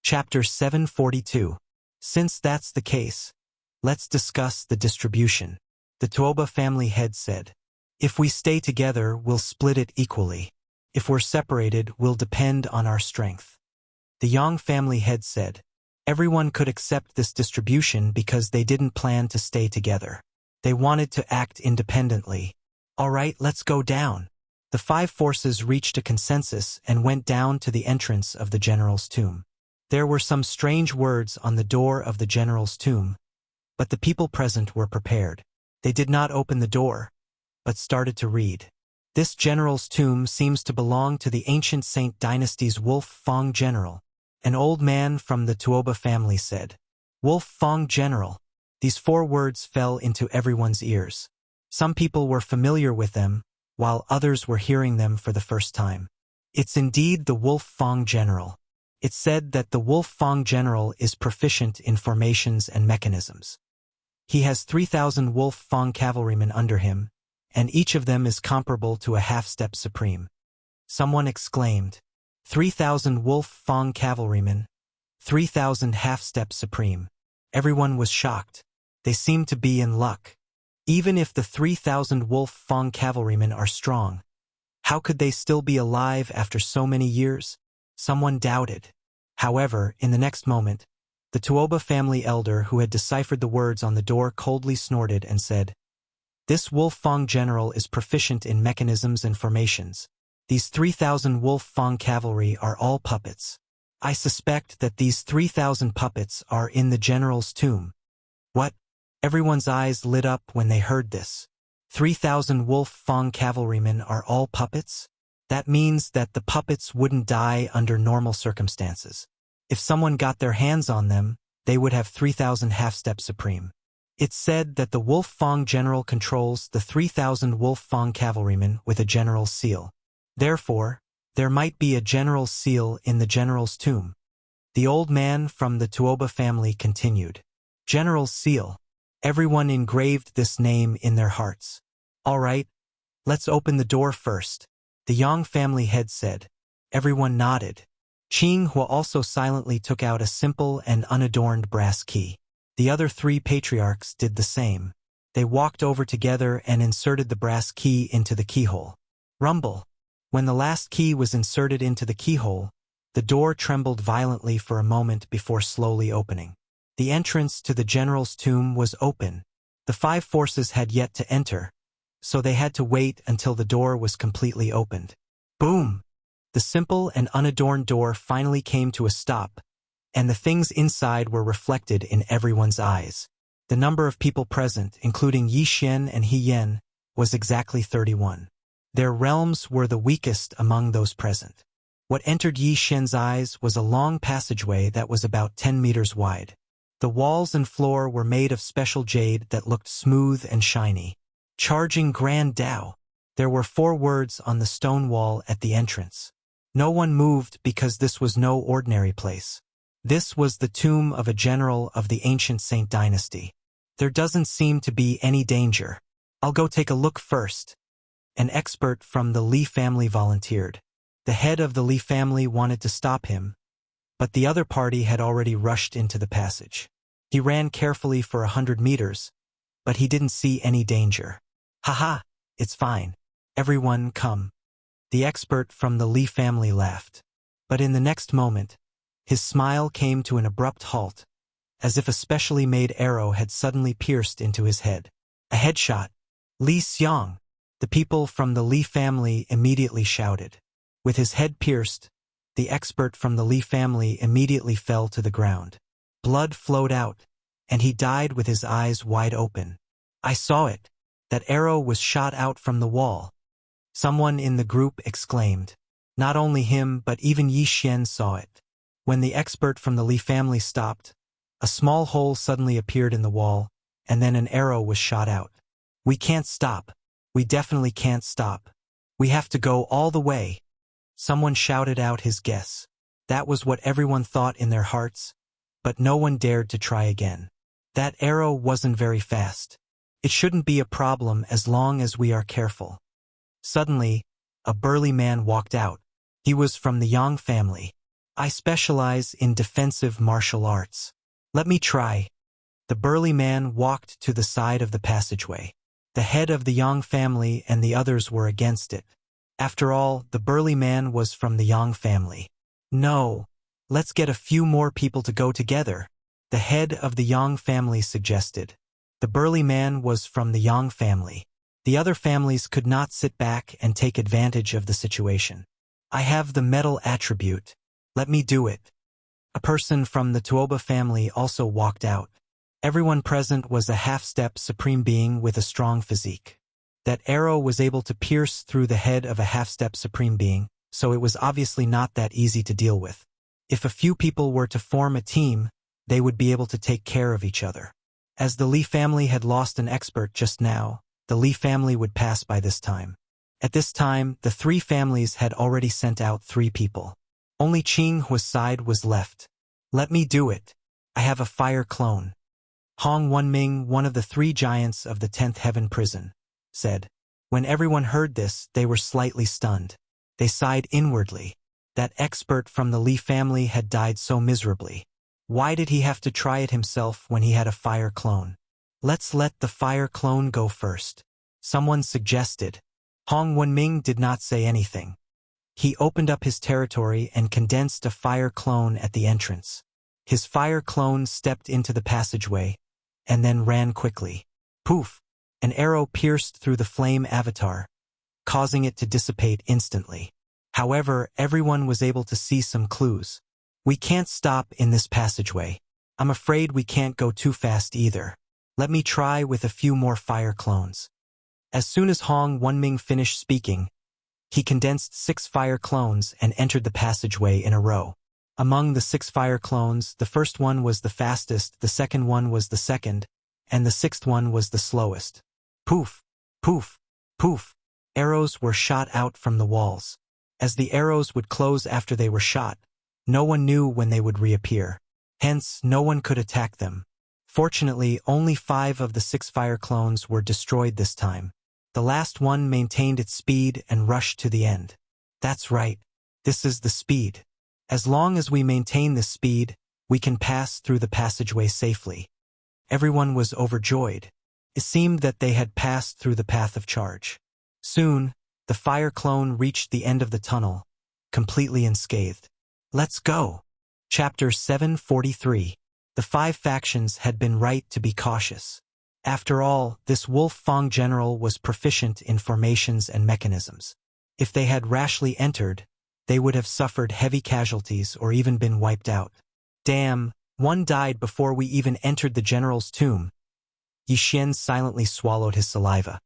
Chapter 742. Since that's the case, let's discuss the distribution. The Tuoba family head said, "If we stay together, we'll split it equally. If we're separated, we'll depend on our strength." The Yang family head said, "Everyone could accept this distribution because they didn't plan to stay together. They wanted to act independently. All right, let's go down." The five forces reached a consensus and went down to the entrance of the general's tomb. There were some strange words on the door of the general's tomb, but the people present were prepared. They did not open the door, but started to read. This general's tomb seems to belong to the ancient Saint Dynasty's Wolf Fong general. An old man from the Tuoba family said, "Wolf Fong general." These four words fell into everyone's ears. Some people were familiar with them, while others were hearing them for the first time. It's indeed the Wolf Fong general. It said that the Wolf Fong general is proficient in formations and mechanisms. He has 3,000 Wolf Fong cavalrymen under him, and each of them is comparable to a half-step supreme. Someone exclaimed, 3,000 Wolf Fong cavalrymen, 3,000 half-step supreme. Everyone was shocked. They seemed to be in luck. Even if the 3,000 Wolf Fong cavalrymen are strong, how could they still be alive after so many years? Someone doubted. However, in the next moment, the Tuoba family elder who had deciphered the words on the door coldly snorted and said, "This Wolf Fong general is proficient in mechanisms and formations. These 3,000 Wolf Fong cavalry are all puppets. I suspect that these 3,000 puppets are in the general's tomb." What? Everyone's eyes lit up when they heard this. 3,000 Wolf Fong cavalrymen are all puppets? That means that the puppets wouldn't die under normal circumstances. If someone got their hands on them, they would have 3,000 half-step supreme. It's said that the Wolf Fong general controls the 3,000 Wolf Fong cavalrymen with a general's seal. Therefore, there might be a general's seal in the general's tomb. The old man from the Tuoba family continued, "General's seal." Everyone engraved this name in their hearts. "All right, let's open the door first," the Yang family head said. Everyone nodded. Qing Hua also silently took out a simple and unadorned brass key. The other three patriarchs did the same. They walked over together and inserted the brass key into the keyhole. Rumble. When the last key was inserted into the keyhole, the door trembled violently for a moment before slowly opening. The entrance to the general's tomb was open. The five forces had yet to enter, so they had to wait until the door was completely opened. Boom! The simple and unadorned door finally came to a stop, and the things inside were reflected in everyone's eyes. The number of people present, including Yi Xian and He Yen, was exactly 31. Their realms were the weakest among those present. What entered Yi Xian's eyes was a long passageway that was about 10 meters wide. The walls and floor were made of special jade that looked smooth and shiny. Charging Grand Dao. There were 4 words on the stone wall at the entrance. No one moved because this was no ordinary place. This was the tomb of a general of the ancient Saint Dynasty. There doesn't seem to be any danger. I'll go take a look first. An expert from the Li family volunteered. The head of the Li family wanted to stop him, but the other party had already rushed into the passage. He ran carefully for 100 meters, but he didn't see any danger. "Haha, it's fine. Everyone come." The expert from the Li family laughed. But in the next moment, his smile came to an abrupt halt, as if a specially made arrow had suddenly pierced into his head. A headshot. "Li Xiang!" The people from the Li family immediately shouted. With his head pierced, the expert from the Li family immediately fell to the ground. Blood flowed out, and he died with his eyes wide open. "I saw it. That arrow was shot out from the wall." Someone in the group exclaimed. Not only him, but even Yi Xian saw it. When the expert from the Li family stopped, a small hole suddenly appeared in the wall, and then an arrow was shot out. "We can't stop. We definitely can't stop. We have to go all the way." Someone shouted out his guess. That was what everyone thought in their hearts, but no one dared to try again. That arrow wasn't very fast. It shouldn't be a problem as long as we are careful. Suddenly, a burly man walked out. He was from the Yang family. I specialize in defensive martial arts. Let me try. The burly man walked to the side of the passageway. The head of the Yang family and the others were against it. After all, the burly man was from the Yang family. No, let's get a few more people to go together, the head of the Yang family suggested. The burly man was from the Yang family. The other families could not sit back and take advantage of the situation. I have the metal attribute. Let me do it. A person from the Tuoba family also walked out. Everyone present was a half-step supreme being with a strong physique. That arrow was able to pierce through the head of a half-step supreme being, so it was obviously not that easy to deal with. If a few people were to form a team, they would be able to take care of each other. As the Li family had lost an expert just now, the Li family would pass by this time. At this time, the three families had already sent out 3 people. Only Qinghua's side was left. Let me do it. I have a fire clone. Hong Wenming, one of the 3 giants of the 10th heaven prison, said. When everyone heard this, they were slightly stunned. They sighed inwardly. That expert from the Li family had died so miserably. Why did he have to try it himself when he had a fire clone? Let's let the fire clone go first. Someone suggested. Hong Wenming did not say anything. He opened up his territory and condensed a fire clone at the entrance. His fire clone stepped into the passageway and then ran quickly. Poof! An arrow pierced through the flame avatar, causing it to dissipate instantly. However, everyone was able to see some clues. We can't stop in this passageway. I'm afraid we can't go too fast either. Let me try with a few more fire clones. As soon as Hong Wenming finished speaking, he condensed 6 fire clones and entered the passageway in a row. Among the 6 fire clones, the first one was the fastest, the second one was the second, and the 6th one was the slowest. Poof! Poof! Poof! Arrows were shot out from the walls. As the arrows would close after they were shot, no one knew when they would reappear. Hence, no one could attack them. Fortunately, only 5 of the 6 fire clones were destroyed this time. The last one maintained its speed and rushed to the end. That's right. This is the speed. As long as we maintain this speed, we can pass through the passageway safely. Everyone was overjoyed. It seemed that they had passed through the path of charge. Soon, the fire clone reached the end of the tunnel, completely unscathed. Let's go! Chapter 743. The 5 factions had been right to be cautious. After all, this Wolf Fong general was proficient in formations and mechanisms. If they had rashly entered, they would have suffered heavy casualties or even been wiped out. Damn, one died before we even entered the general's tomb. Yi Xian silently swallowed his saliva.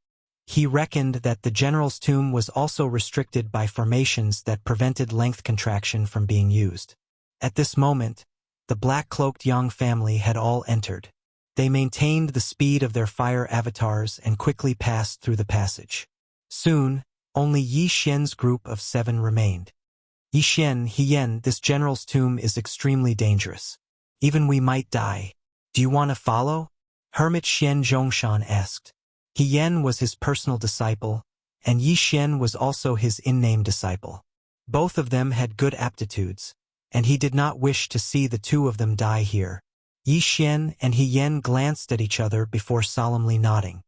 He reckoned that the general's tomb was also restricted by formations that prevented length contraction from being used. At this moment, the black-cloaked Yang family had all entered. They maintained the speed of their fire avatars and quickly passed through the passage. Soon, only Yi Xian's group of 7 remained. Yi Xian, Hien, this general's tomb is extremely dangerous. Even we might die. Do you want to follow? Hermit Xian Zhongshan asked. Hien was his personal disciple, and Yi Xian was also his in-name disciple. Both of them had good aptitudes, and he did not wish to see the 2 of them die here. Yi Xian and Hien glanced at each other before solemnly nodding.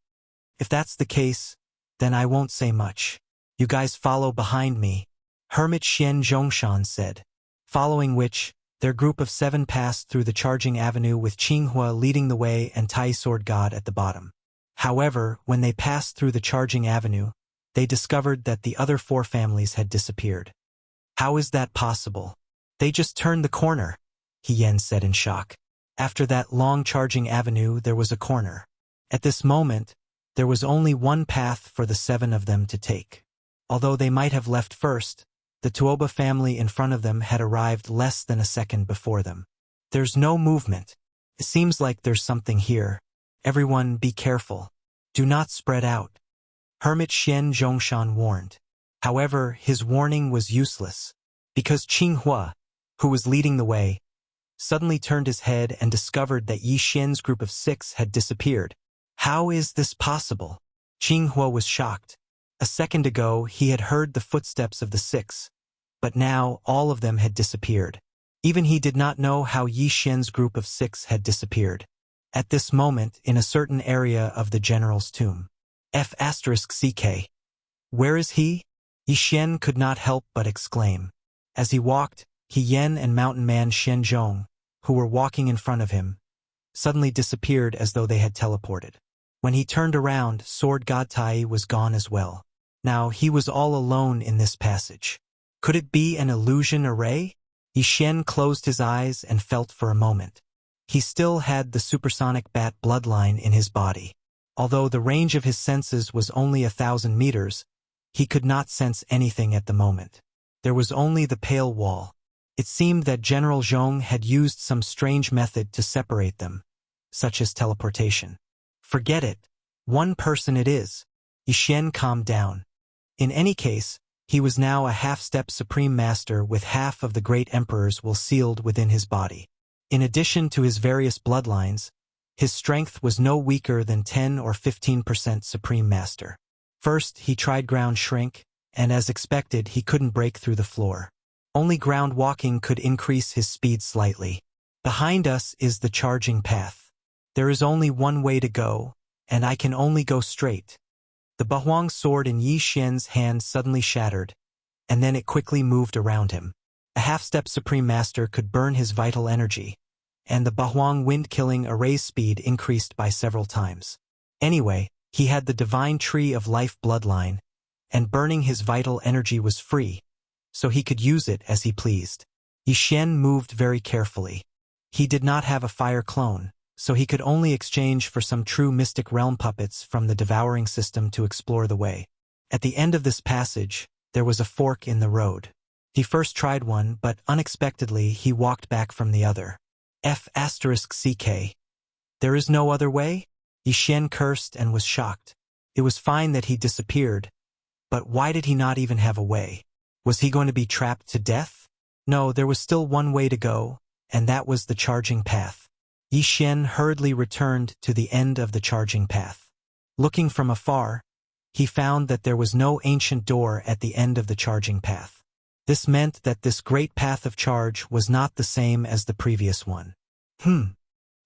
If that's the case, then I won't say much. You guys follow behind me, Hermit Xian Zhongshan said. Following which, their group of 7 passed through the charging avenue with Qinghua leading the way and Tai Sword God at the bottom. However, when they passed through the charging avenue, they discovered that the other 4 families had disappeared. How is that possible? They just turned the corner, Hien said in shock. After that long charging avenue, there was a corner. At this moment, there was only one path for the 7 of them to take. Although they might have left first, the Tuoba family in front of them had arrived less than a second before them. There's no movement. It seems like there's something here. Everyone be careful. Do not spread out. Hermit Xian Zhongshan warned. However, his warning was useless, because Qinghua, who was leading the way, suddenly turned his head and discovered that Yi Xian's group of 6 had disappeared. How is this possible? Qinghua was shocked. A second ago, he had heard the footsteps of the 6, but now all of them had disappeared. Even he did not know how Yi Xian's group of 6 had disappeared. At this moment, in a certain area of the general's tomb. F***CK. Where is he? Yi Xian could not help but exclaim. As he walked, He Yen and mountain man Shen Zhong, who were walking in front of him, suddenly disappeared as though they had teleported. When he turned around, Sword God Tai was gone as well. Now he was all alone in this passage. Could it be an illusion array? Yi Xian closed his eyes and felt for a moment. He still had the supersonic bat bloodline in his body. Although the range of his senses was only 1,000 meters, he could not sense anything at the moment. There was only the pale wall. It seemed that General Zhong had used some strange method to separate them, such as teleportation. Forget it. One person it is. Yi Xian calmed down. In any case, he was now a half-step supreme master with half of the great emperor's will sealed within his body. In addition to his various bloodlines, his strength was no weaker than 10 or 15% supreme master. First, he tried ground shrink, and as expected, he couldn't break through the floor. Only ground walking could increase his speed slightly. Behind us is the charging path. There is only one way to go, and I can only go straight. The Bahuang sword in Yi Xian's hand suddenly shattered, and then it quickly moved around him. A half-step supreme master could burn his vital energy, and the Bahuang wind-killing array's speed increased by several times. Anyway, he had the divine tree of life bloodline, and burning his vital energy was free, so he could use it as he pleased. Yi Xian moved very carefully. He did not have a fire clone, so he could only exchange for some true mystic realm puppets from the devouring system to explore the way. At the end of this passage, there was a fork in the road. He first tried one, but unexpectedly he walked back from the other. F***CK. There is no other way? Yi Xian cursed and was shocked. It was fine that he disappeared, but why did he not even have a way? Was he going to be trapped to death? No, there was still one way to go, and that was the charging path. Yi Xian hurriedly returned to the end of the charging path. Looking from afar, he found that there was no ancient door at the end of the charging path. This meant that this great path of charge was not the same as the previous one.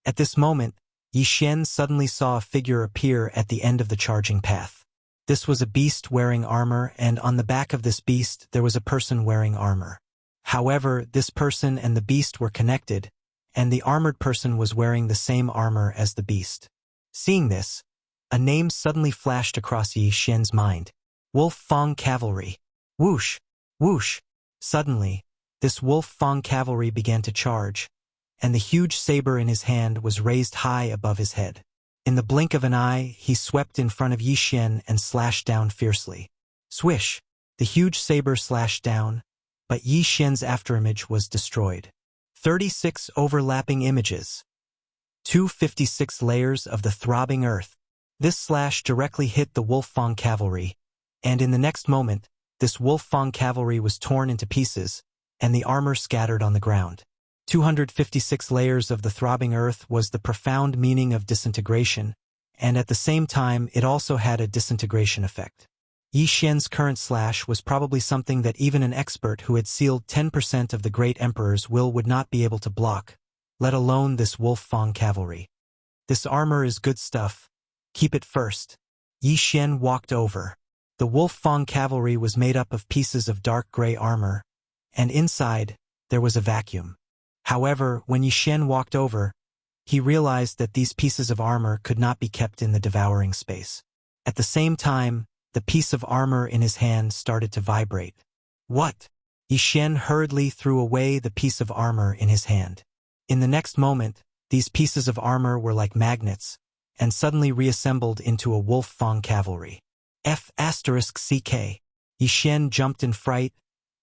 At this moment, Yi Xian suddenly saw a figure appear at the end of the charging path. This was a beast wearing armor, and on the back of this beast there was a person wearing armor. However, this person and the beast were connected, and the armored person was wearing the same armor as the beast. Seeing this, a name suddenly flashed across Yi Xian's mind. Wolf Fang Cavalry. Whoosh! Whoosh! Suddenly, this Wolf Fang Cavalry began to charge, and the huge saber in his hand was raised high above his head. In the blink of an eye, he swept in front of Yi Xian and slashed down fiercely. Swish! The huge saber slashed down, but Yi Xian's afterimage was destroyed. 36 overlapping images. 256 layers of the throbbing earth. This slash directly hit the Wolf Fang Cavalry, and in the next moment, this Wolf Fang Cavalry was torn into pieces, and the armor scattered on the ground. 256 layers of the throbbing earth was the profound meaning of disintegration, and at the same time it also had a disintegration effect. Yi Xian's current slash was probably something that even an expert who had sealed 10% of the great emperor's will would not be able to block, let alone this Wolf Fang Cavalry. This armor is good stuff. Keep it first. Yi Xian walked over. The Wolf Fang Cavalry was made up of pieces of dark gray armor, and inside, there was a vacuum. However, when Yi Xian walked over, he realized that these pieces of armor could not be kept in the devouring space. At the same time, the piece of armor in his hand started to vibrate. What? Yi Xian hurriedly threw away the piece of armor in his hand. In the next moment, these pieces of armor were like magnets, and suddenly reassembled into a Wolf Fang Cavalry. F***CK. Yi Xian jumped in fright,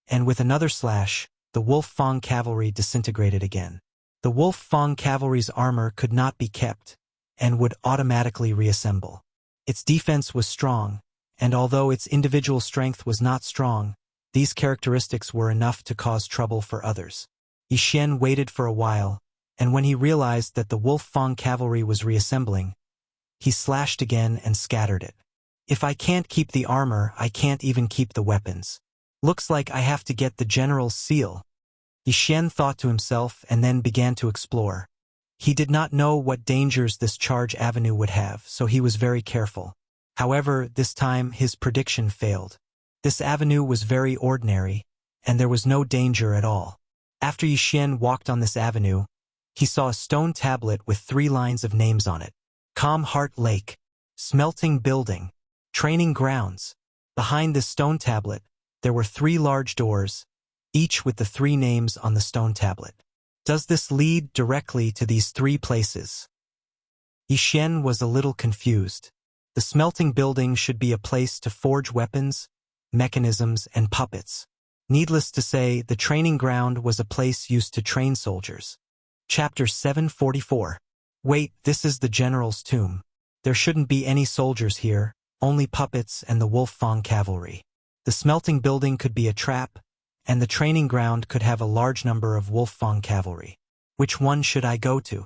and with another slash, the Wolf Fang Cavalry disintegrated again. The Wolf Fang Cavalry's armor could not be kept, and would automatically reassemble. Its defense was strong, and although its individual strength was not strong, these characteristics were enough to cause trouble for others. Yi Xian waited for a while, and when he realized that the Wolf Fang Cavalry was reassembling, he slashed again and scattered it. If I can't keep the armor, I can't even keep the weapons. Looks like I have to get the general's seal. Xian thought to himself and then began to explore. He did not know what dangers this charge avenue would have, so he was very careful. However, this time his prediction failed. This avenue was very ordinary, and there was no danger at all. After Xian walked on this avenue, he saw a stone tablet with 3 lines of names on it. Calm Heart Lake, Smelting Building, Training Grounds. Behind this stone tablet, there were 3 large doors, each with the 3 names on the stone tablet. Does this lead directly to these 3 places? Xian was a little confused. The smelting building should be a place to forge weapons, mechanisms, and puppets. Needless to say, the training ground was a place used to train soldiers. Chapter 744. Wait, this is the general's tomb. There shouldn't be any soldiers here, only puppets and the Wolf Fang cavalry. The smelting building could be a trap, and the training ground could have a large number of Wolf Fang cavalry. Which one should I go to?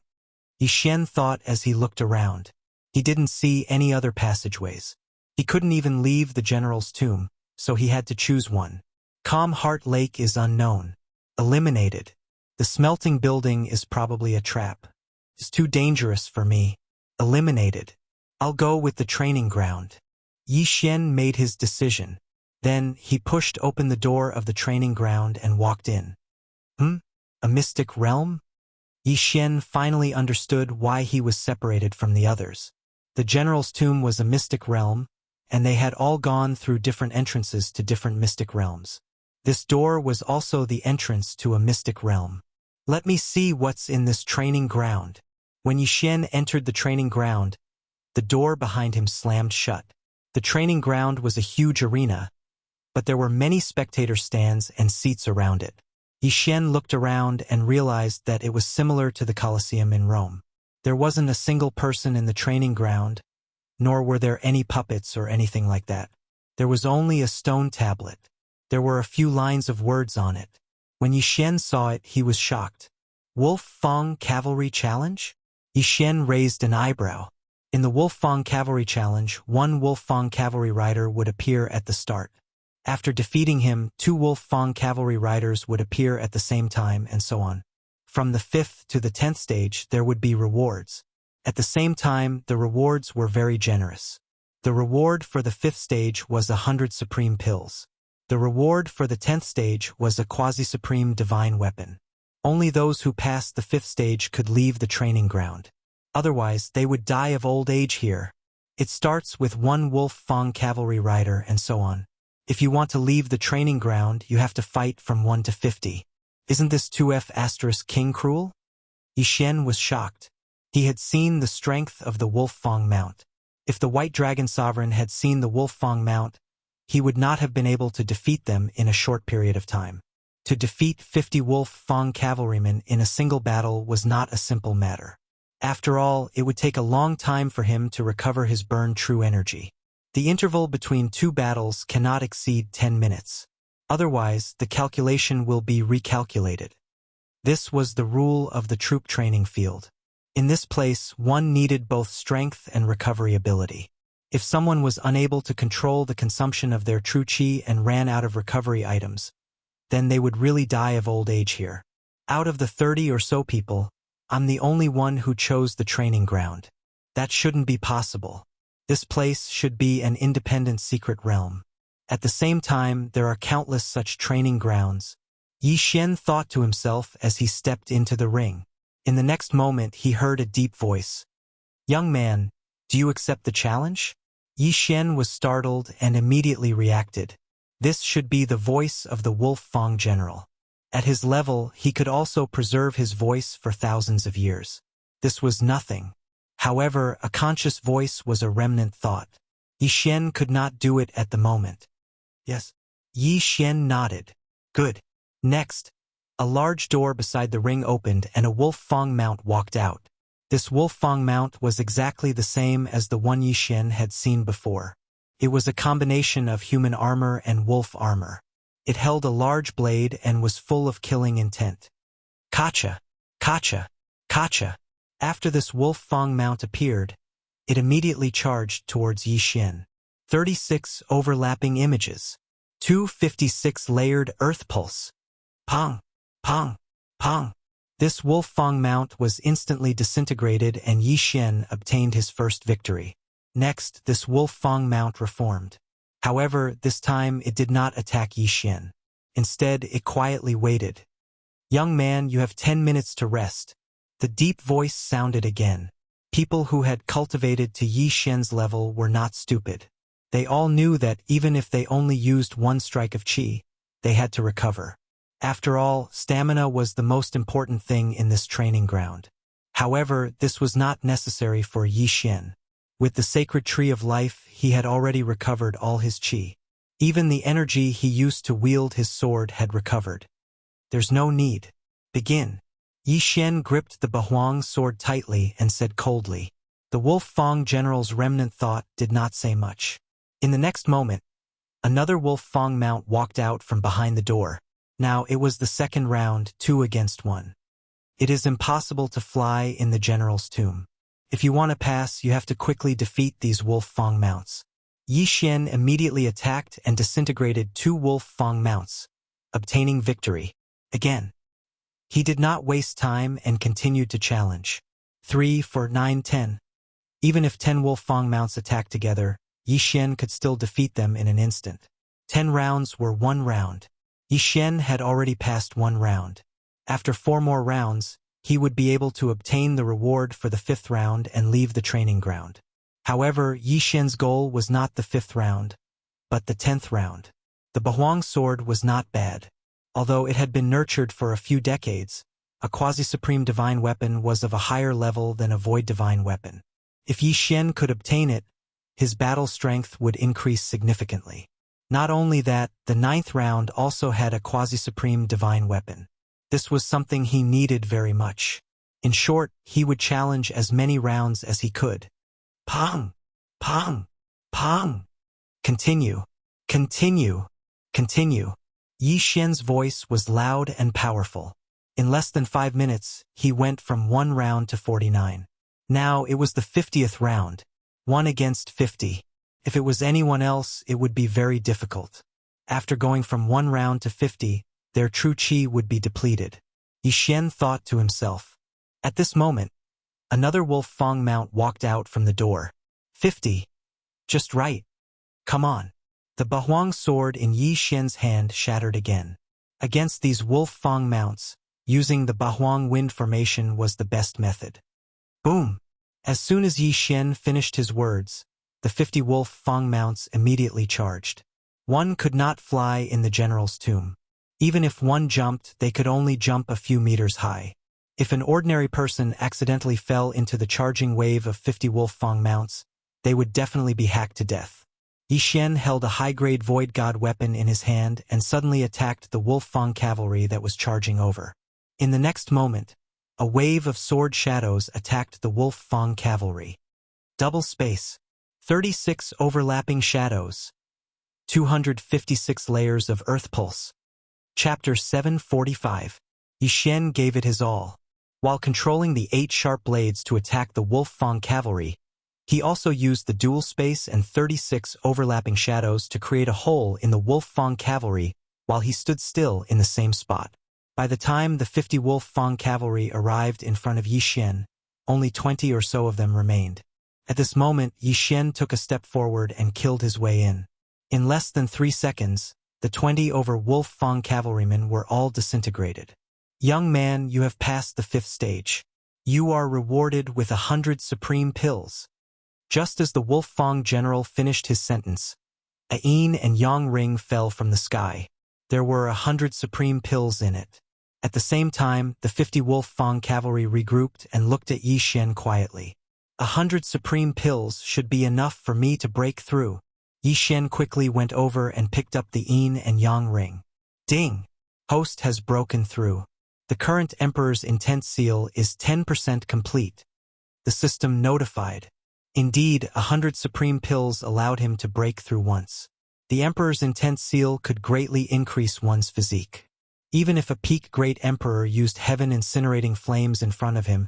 Xian thought as he looked around. He didn't see any other passageways. He couldn't even leave the general's tomb, so he had to choose one. Calm Heart Lake is unknown. Eliminated. The smelting building is probably a trap. It's too dangerous for me. Eliminated. I'll go with the training ground. Xian made his decision. Then he pushed open the door of the training ground and walked in. A mystic realm? Xian finally understood why he was separated from the others. The general's tomb was a mystic realm, and they had all gone through different entrances to different mystic realms. This door was also the entrance to a mystic realm. Let me see what's in this training ground. When Xian entered the training ground, the door behind him slammed shut. The training ground was a huge arena, but there were many spectator stands and seats around it. Xian looked around and realized that it was similar to the Colosseum in Rome. There wasn't a single person in the training ground, nor were there any puppets or anything like that. There was only a stone tablet. There were a few lines of words on it. When Xian saw it, he was shocked. Wolf Fang Cavalry Challenge? Xian raised an eyebrow. In the Wolf Fang Cavalry Challenge, 1 Wolf Fang cavalry rider would appear at the start. After defeating him, 2 Wolf Fang cavalry riders would appear at the same time, and so on. From the 5th to the 10th stage, there would be rewards. At the same time, the rewards were very generous. The reward for the 5th stage was 100 supreme pills. The reward for the 10th stage was a quasi-supreme divine weapon. Only those who passed the 5th stage could leave the training ground. Otherwise, they would die of old age here. It starts with 1 Wolf Fang cavalry rider and so on. If you want to leave the training ground, you have to fight from 1 to 50. Isn't this 2F** king cruel? Xian was shocked. He had seen the strength of the Wolf Fang mount. If the White Dragon Sovereign had seen the Wolf Fang mount, he would not have been able to defeat them in a short period of time. To defeat 50 Wolf Fang cavalrymen in a single battle was not a simple matter. After all, it would take a long time for him to recover his burned true energy. The interval between 2 battles cannot exceed 10 minutes. Otherwise, the calculation will be recalculated. This was the rule of the troop training field. In this place, one needed both strength and recovery ability. If someone was unable to control the consumption of their true chi and ran out of recovery items, then they would really die of old age here. Out of the 30 or so people, I'm the only one who chose the training ground. That shouldn't be possible. This place should be an independent secret realm. At the same time, there are countless such training grounds. Xian thought to himself as he stepped into the ring. In the next moment, he heard a deep voice. Young man, do you accept the challenge? Xian was startled and immediately reacted. This should be the voice of the Wolf Fang general. At his level, he could also preserve his voice for thousands of years. This was nothing. However, a conscious voice was a remnant thought. Xian could not do it at the moment. Yes. Xian nodded. Good. Next, a large door beside the ring opened and a Wolf Fang mount walked out. This Wolf Fang mount was exactly the same as the one Xian had seen before. It was a combination of human armor and wolf armor. It held a large blade and was full of killing intent. Kacha! Kacha! Kacha! After this Wolf Fang mount appeared, it immediately charged towards Xian. 36 overlapping images. 256 layered earth pulse. Pong! Pong! Pong! This Wolf Fang mount was instantly disintegrated and Yi Xian obtained his first victory. Next, this Wolf Fang mount reformed. However, this time it did not attack Yi Xian. Instead, it quietly waited. "Young man, you have 10 minutes to rest." The deep voice sounded again. People who had cultivated to Yi Xian's level were not stupid. They all knew that even if they only used one strike of qi, they had to recover. After all, stamina was the most important thing in this training ground. However, this was not necessary for Yi Xian. With the sacred tree of life, he had already recovered all his qi. Even the energy he used to wield his sword had recovered. "There's no need. Begin." Yi Xian gripped the Bahuang sword tightly and said coldly. The Wolf Fang general's remnant thought did not say much. In the next moment, another Wolf Fang mount walked out from behind the door. Now it was the second round, 2 against 1. It is impossible to fly in the general's tomb. If you want to pass, you have to quickly defeat these Wolf Fang mounts. Yi Xian immediately attacked and disintegrated 2 Wolf Fang mounts, obtaining victory. Again. He did not waste time and continued to challenge. 3 for 9, 10. Even if 10 Wolf Fang mounts attacked together, Yi Xian could still defeat them in an instant. 10 rounds were 1 round. Yi Xian had already passed 1 round. After 4 more rounds, he would be able to obtain the reward for the 5th round and leave the training ground. However, Yi Xian's goal was not the 5th round, but the 10th round. The Bahuang sword was not bad. Although it had been nurtured for a few decades, a quasi-supreme divine weapon was of a higher level than a void divine weapon. If Yi Xian could obtain it, his battle strength would increase significantly. Not only that, the 9th round also had a quasi-supreme divine weapon. This was something he needed very much. In short, he would challenge as many rounds as he could. Pong! Pong! Pong! Continue! Continue! Continue! Yi Xian's voice was loud and powerful. In less than 5 minutes, he went from 1 round to 49. Now it was the 50th round, 1 against 50. If it was anyone else, it would be very difficult. After going from 1 round to 50, their true qi would be depleted. Yi Xian thought to himself. At this moment, another Wolf Fang mount walked out from the door. 50. Just right. Come on. The Bahuang sword in Yi Xian's hand shattered again. Against these Wolf Fang mounts, using the Bahuang wind formation was the best method. Boom! As soon as Yi Xian finished his words, the 50 Wolf Fang mounts immediately charged. One could not fly in the general's tomb. Even if one jumped, they could only jump a few meters high. If an ordinary person accidentally fell into the charging wave of 50 Wolf Fang mounts, they would definitely be hacked to death. Yi Xian held a high-grade Void God weapon in his hand and suddenly attacked the Wolf Fang cavalry that was charging over. In the next moment, a wave of sword shadows attacked the Wolf Fang cavalry. Double space. 36 overlapping shadows. 256 layers of earth pulse. Chapter 745. Yi Xian gave it his all. While controlling the 8 sharp blades to attack the Wolf Fang cavalry, he also used the dual space and 36 overlapping shadows to create a hole in the Wolf Fang cavalry while he stood still in the same spot. By the time the 50 Wolf Fang cavalry arrived in front of Yi Xian, only 20 or so of them remained. At this moment, Yi Xian took a step forward and killed his way in. In less than 3 seconds, the 20 over Wolf Fang cavalrymen were all disintegrated. Young man, you have passed the 5th stage. You are rewarded with 100 supreme pills. Just as the Wolf Fang general finished his sentence, a yin and yang ring fell from the sky. There were 100 supreme pills in it. At the same time, the 50 Wolf Fang cavalry regrouped and looked at Yi Xian quietly. 100 supreme pills should be enough for me to break through. Yi Xian quickly went over and picked up the yin and yang ring. Ding! Host has broken through. The current Emperor's intent seal is 10% complete. The system notified. Indeed, 100 supreme pills allowed him to break through once. The Emperor's intent seal could greatly increase one's physique. Even if a peak great Emperor used heaven incinerating flames in front of him,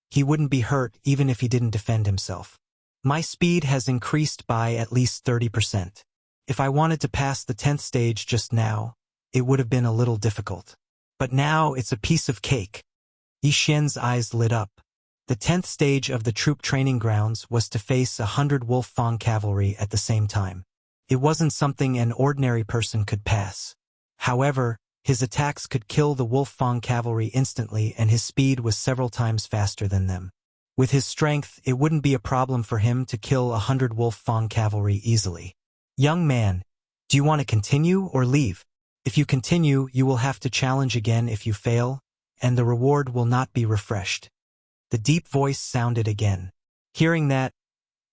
he wouldn't be hurt even if he didn't defend himself. My speed has increased by at least 30%. If I wanted to pass the 10th stage just now, it would have been a little difficult. But now it's a piece of cake. Yi Xian's eyes lit up. The 10th stage of the troop training grounds was to face 100 Wolf Fang cavalry at the same time. It wasn't something an ordinary person could pass. However, his attacks could kill the Wolf Fang cavalry instantly, and his speed was several times faster than them. With his strength, it wouldn't be a problem for him to kill 100 Wolf Fang cavalry easily. Young man, do you want to continue or leave? If you continue, you will have to challenge again if you fail, and the reward will not be refreshed. The deep voice sounded again. Hearing that,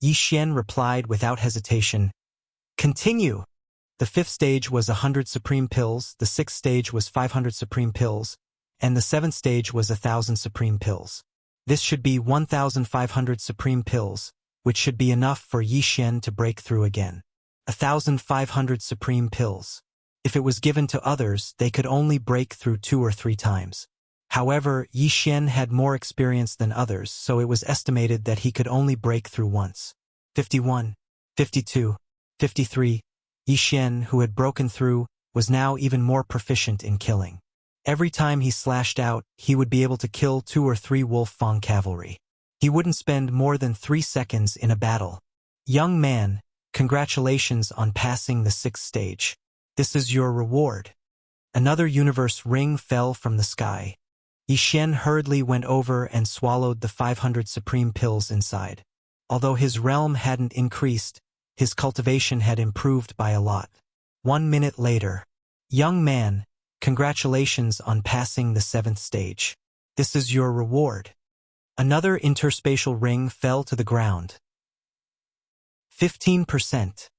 Yi Xian replied without hesitation, "Continue." The 5th stage was 100 supreme pills, the 6th stage was 500 supreme pills, and the 7th stage was 1,000 supreme pills. This should be 1,500 supreme pills, which should be enough for Yi Xian to break through again. 1,500 supreme pills. If it was given to others, they could only break through 2 or 3 times. However, Yi Xian had more experience than others, so it was estimated that he could only break through once. 51, 52, 53. Yi Xian, who had broken through, was now even more proficient in killing. Every time he slashed out, he would be able to kill 2 or 3 Wolf Fang cavalry. He wouldn't spend more than 3 seconds in a battle. Young man, congratulations on passing the 6th stage. This is your reward. Another universe ring fell from the sky. Yi Xian hurriedly went over and swallowed the 500 supreme pills inside. Although his realm hadn't increased, his cultivation had improved by a lot. 1 minute later. Young man, congratulations on passing the 7th stage. This is your reward. Another interspatial ring fell to the ground. 15%.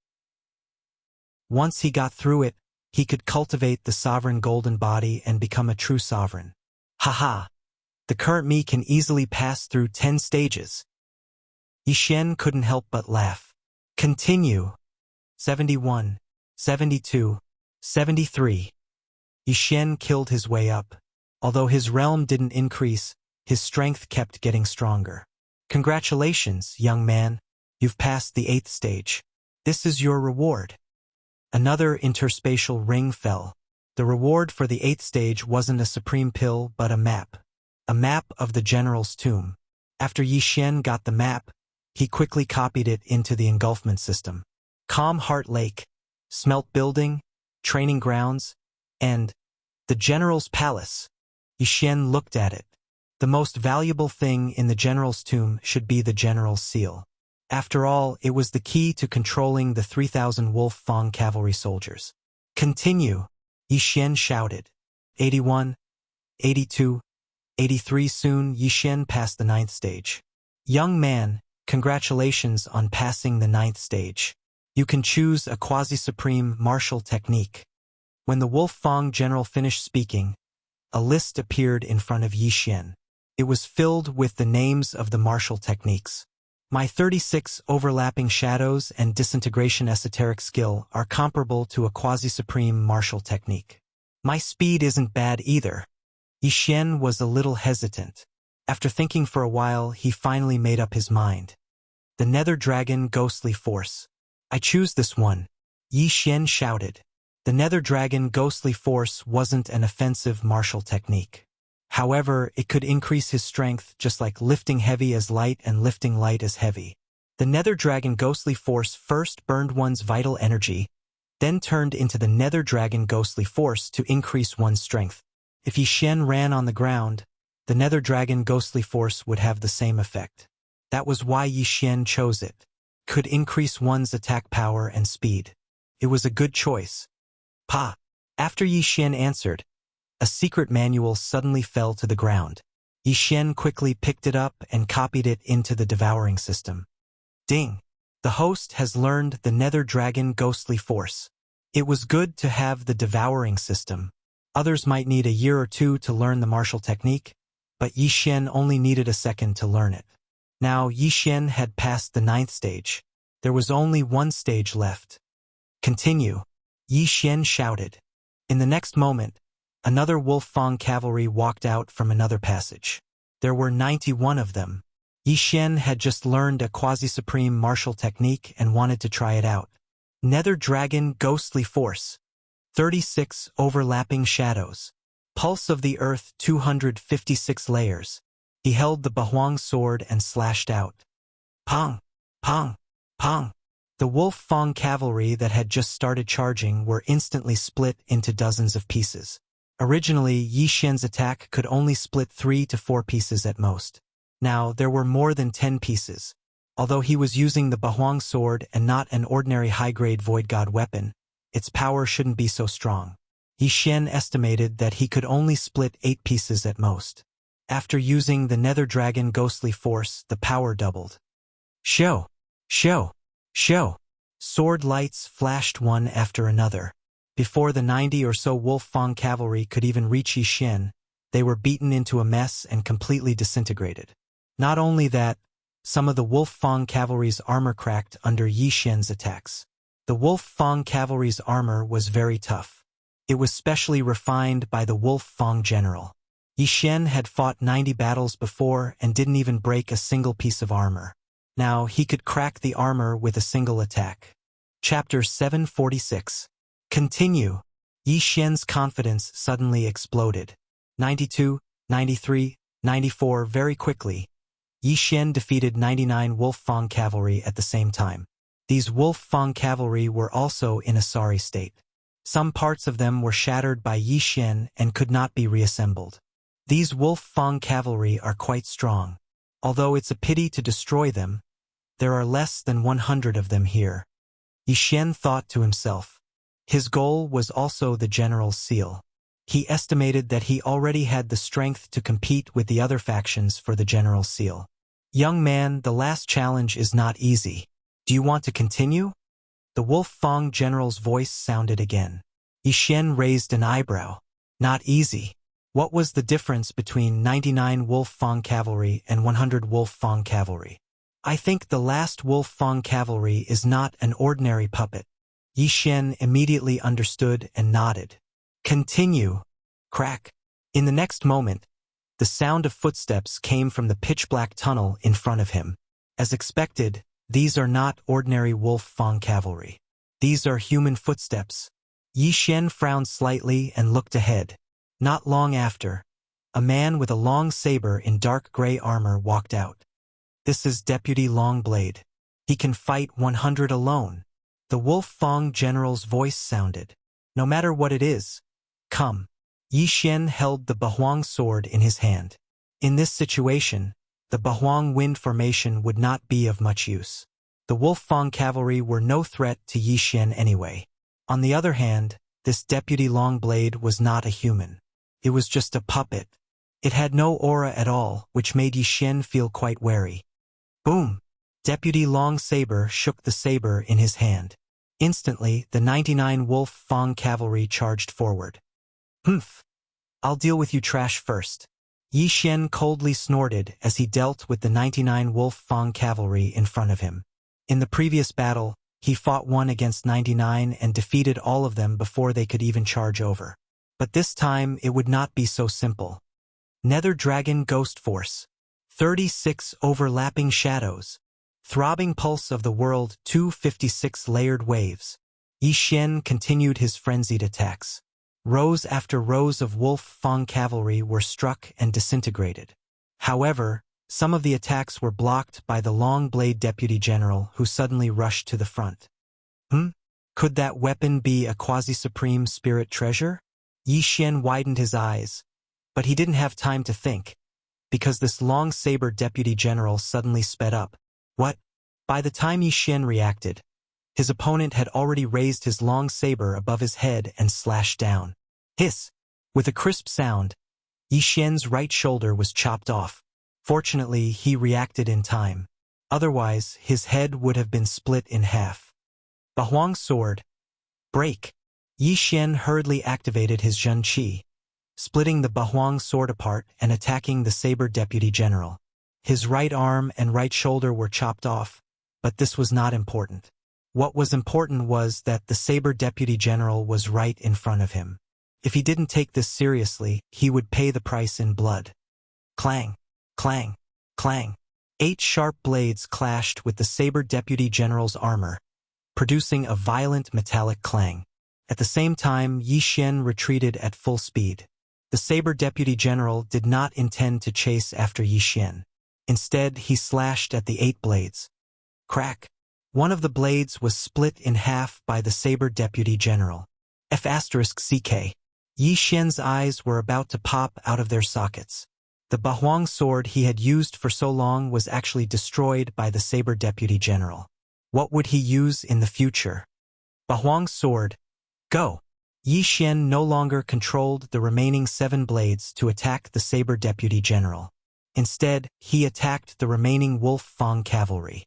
Once he got through it, he could cultivate the sovereign golden body and become a true sovereign. Haha! The current me can easily pass through 10 stages. Yi Xian couldn't help but laugh. Continue. 71, 72, 73. Yi Xian killed his way up. Although his realm didn't increase, his strength kept getting stronger. Congratulations, young man. You've passed the 8th stage. This is your reward. Another interspatial ring fell. The reward for the 8th stage wasn't a supreme pill but a map. A map of the general's tomb. After Yi Xian got the map, he quickly copied it into the engulfment system. Calm Heart Lake, Smelt Building, Training Grounds, and the General's Palace. Yi Xian looked at it. The most valuable thing in the General's tomb should be the General's seal. After all, it was the key to controlling the 3,000 Wolf Fang cavalry soldiers. Continue, Yi Xian shouted. 81, 82, 83. Soon Yi Xian passed the 9th stage. Young man, congratulations on passing the 9th stage. You can choose a quasi-supreme martial technique. When the Wolf Fang general finished speaking, a list appeared in front of Yi Xian. It was filled with the names of the martial techniques. My 36 overlapping shadows and disintegration esoteric skill are comparable to a quasi-supreme martial technique. My speed isn't bad either. Yi Xian was a little hesitant. After thinking for a while, he finally made up his mind. The Nether Dragon Ghostly Force. I choose this one, Yi Xian shouted. The Nether Dragon Ghostly Force wasn't an offensive martial technique. However, it could increase his strength just like lifting heavy as light and lifting light as heavy. The Nether Dragon Ghostly Force first burned one's vital energy, then turned into the Nether Dragon Ghostly Force to increase one's strength. If Yi Xian ran on the ground, the Nether Dragon Ghostly Force would have the same effect. That was why Yi Xian chose it. Could increase one's attack power and speed. It was a good choice. Pa! After Yi Xian answered, a secret manual suddenly fell to the ground. Yi Xian quickly picked it up and copied it into the devouring system. Ding! The host has learned the Nether Dragon Ghostly Force. It was good to have the devouring system. Others might need a year or 2 to learn the martial technique, but Yi Xian only needed a second to learn it. Now Yi Xian had passed the 9th stage. There was only 1 stage left. Continue, Yi Xian shouted. In the next moment, another Wolf Fang cavalry walked out from another passage. There were 91 of them. Yi Xian had just learned a quasi-supreme martial technique and wanted to try it out. Nether Dragon Ghostly Force. 36 overlapping shadows. Pulse of the earth 256 layers. He held the Bahuang sword and slashed out. Pong! Pong! Pong! The Wolf Fong cavalry that had just started charging were instantly split into dozens of pieces. Originally, Yi Xian's attack could only split 3 to 4 pieces at most. Now, there were more than 10 pieces. Although he was using the Bahuang sword and not an ordinary high-grade Void God weapon, its power shouldn't be so strong. Yi Xian estimated that he could only split 8 pieces at most. After using the Nether Dragon Ghostly Force, the power doubled. Show! Show! Show! Sword lights flashed one after another. Before the 90 or so Wolf Fong cavalry could even reach Yi Xian, they were beaten into a mess and completely disintegrated. Not only that, some of the Wolf Fong cavalry's armor cracked under Yi Xian's attacks. The Wolf Fong cavalry's armor was very tough. It was specially refined by the Wolf Fong general. Yi Xian had fought 90 battles before and didn't even break a single piece of armor. Now he could crack the armor with a single attack. Chapter 746. Continue. Yi Xian's confidence suddenly exploded. 92, 93, 94 very quickly. Yi Xian defeated 99 Wolf Fong cavalry at the same time. These Wolf Fong cavalry were also in a sorry state. Some parts of them were shattered by Yi Xian and could not be reassembled. These Wolf Fong cavalry are quite strong. Although it's a pity to destroy them, there are less than 100 of them here. Yi Xian thought to himself. His goal was also the general's seal. He estimated that he already had the strength to compete with the other factions for the general's seal. Young man, the last challenge is not easy. Do you want to continue? The Wolf Fong general's voice sounded again. Yi Xian raised an eyebrow. Not easy. What was the difference between 99 Wolf Fong cavalry and 100 Wolf Fong cavalry? I think the last Wolf Fong cavalry is not an ordinary puppet. Yi Xian immediately understood and nodded. Continue. Crack. In the next moment, the sound of footsteps came from the pitch-black tunnel in front of him. As expected, these are not ordinary Wolf Fong cavalry. These are human footsteps. Yi Xian frowned slightly and looked ahead. Not long after, a man with a long saber in dark gray armor walked out. This is Deputy Longblade. He can fight 100 alone. The Wolf Fong general's voice sounded. No matter what it is, come. Yi Xian held the Bahuang sword in his hand. In this situation, the Bahuang wind formation would not be of much use. The Wolf Fong cavalry were no threat to Yi Xian anyway. On the other hand, this Deputy Longblade was not a human. It was just a puppet. It had no aura at all, which made Yi Xian feel quite wary. Boom! Deputy Long Saber shook the saber in his hand. Instantly, the 99 Wolf Fong cavalry charged forward. Humph! I'll deal with you trash first. Yi Xian coldly snorted as he dealt with the 99 Wolf Fong cavalry in front of him. In the previous battle, he fought 1 against 99 and defeated all of them before they could even charge over. But this time, it would not be so simple. Nether Dragon Ghost Force. 36 overlapping shadows. Throbbing pulse of the world 256 layered waves. Yi Xian continued his frenzied attacks. Rows after rows of Wolf Fong cavalry were struck and disintegrated. However, some of the attacks were blocked by the Long Blade Deputy General who suddenly rushed to the front. Could that weapon be a quasi-supreme spirit treasure? Yi Xian widened his eyes, but he didn't have time to think, because this long saber Deputy General suddenly sped up. What? By the time Yi Xian reacted, his opponent had already raised his long saber above his head and slashed down. Hiss! With a crisp sound, Yi Xian's right shoulder was chopped off. Fortunately, he reacted in time. Otherwise, his head would have been split in half. Bahuang sword. Break! Yi Xian hurriedly activated his Zhen Qi, splitting the Bahuang sword apart and attacking the saber Deputy General. His right arm and right shoulder were chopped off, but this was not important. What was important was that the saber Deputy General was right in front of him. If he didn't take this seriously, he would pay the price in blood. Clang! Clang! Clang! 8 sharp blades clashed with the saber Deputy General's armor, producing a violent metallic clang. At the same time, Yi Xian retreated at full speed. The saber deputy general did not intend to chase after Yi Xian. Instead, he slashed at the 8 blades. Crack! One of the blades was split in half by the saber deputy general. F***CK. Yi Xian's eyes were about to pop out of their sockets. The Bahuang sword he had used for so long was actually destroyed by the saber deputy general. What would he use in the future? Bahuang's sword. Go! Yi Xian no longer controlled the remaining 7 blades to attack the saber deputy general. Instead, he attacked the remaining Wolf Fang cavalry.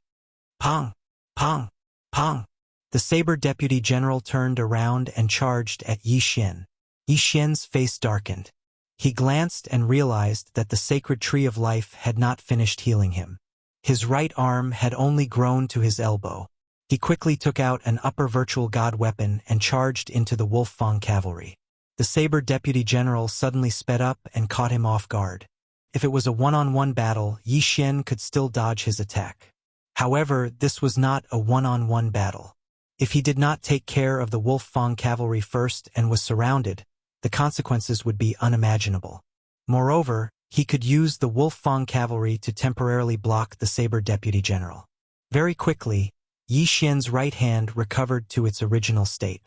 Pong! Pong! Pong! The saber deputy general turned around and charged at Yi Xian. Yi Xian's face darkened. He glanced and realized that the sacred tree of life had not finished healing him. His right arm had only grown to his elbow. He quickly took out an upper virtual god weapon and charged into the Wolf Fang cavalry. The saber deputy general suddenly sped up and caught him off guard. If it was a one-on-one battle, Yi Xian could still dodge his attack. However, this was not a one-on-one battle. If he did not take care of the Wolf Fang cavalry first and was surrounded, the consequences would be unimaginable. Moreover, he could use the Wolf Fang cavalry to temporarily block the saber deputy general. Very quickly, Yi Xian's right hand recovered to its original state.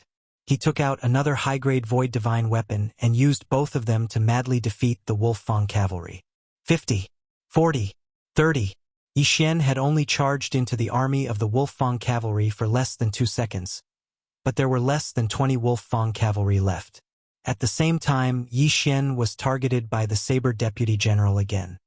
He took out another high-grade void divine weapon and used both of them to madly defeat the Wolf Fang cavalry. 50, 40, 30. Yi Xian had only charged into the army of the Wolf Fang cavalry for less than 2 seconds, but there were less than 20 Wolf Fang cavalry left. At the same time, Yi Xian was targeted by the saber deputy general again.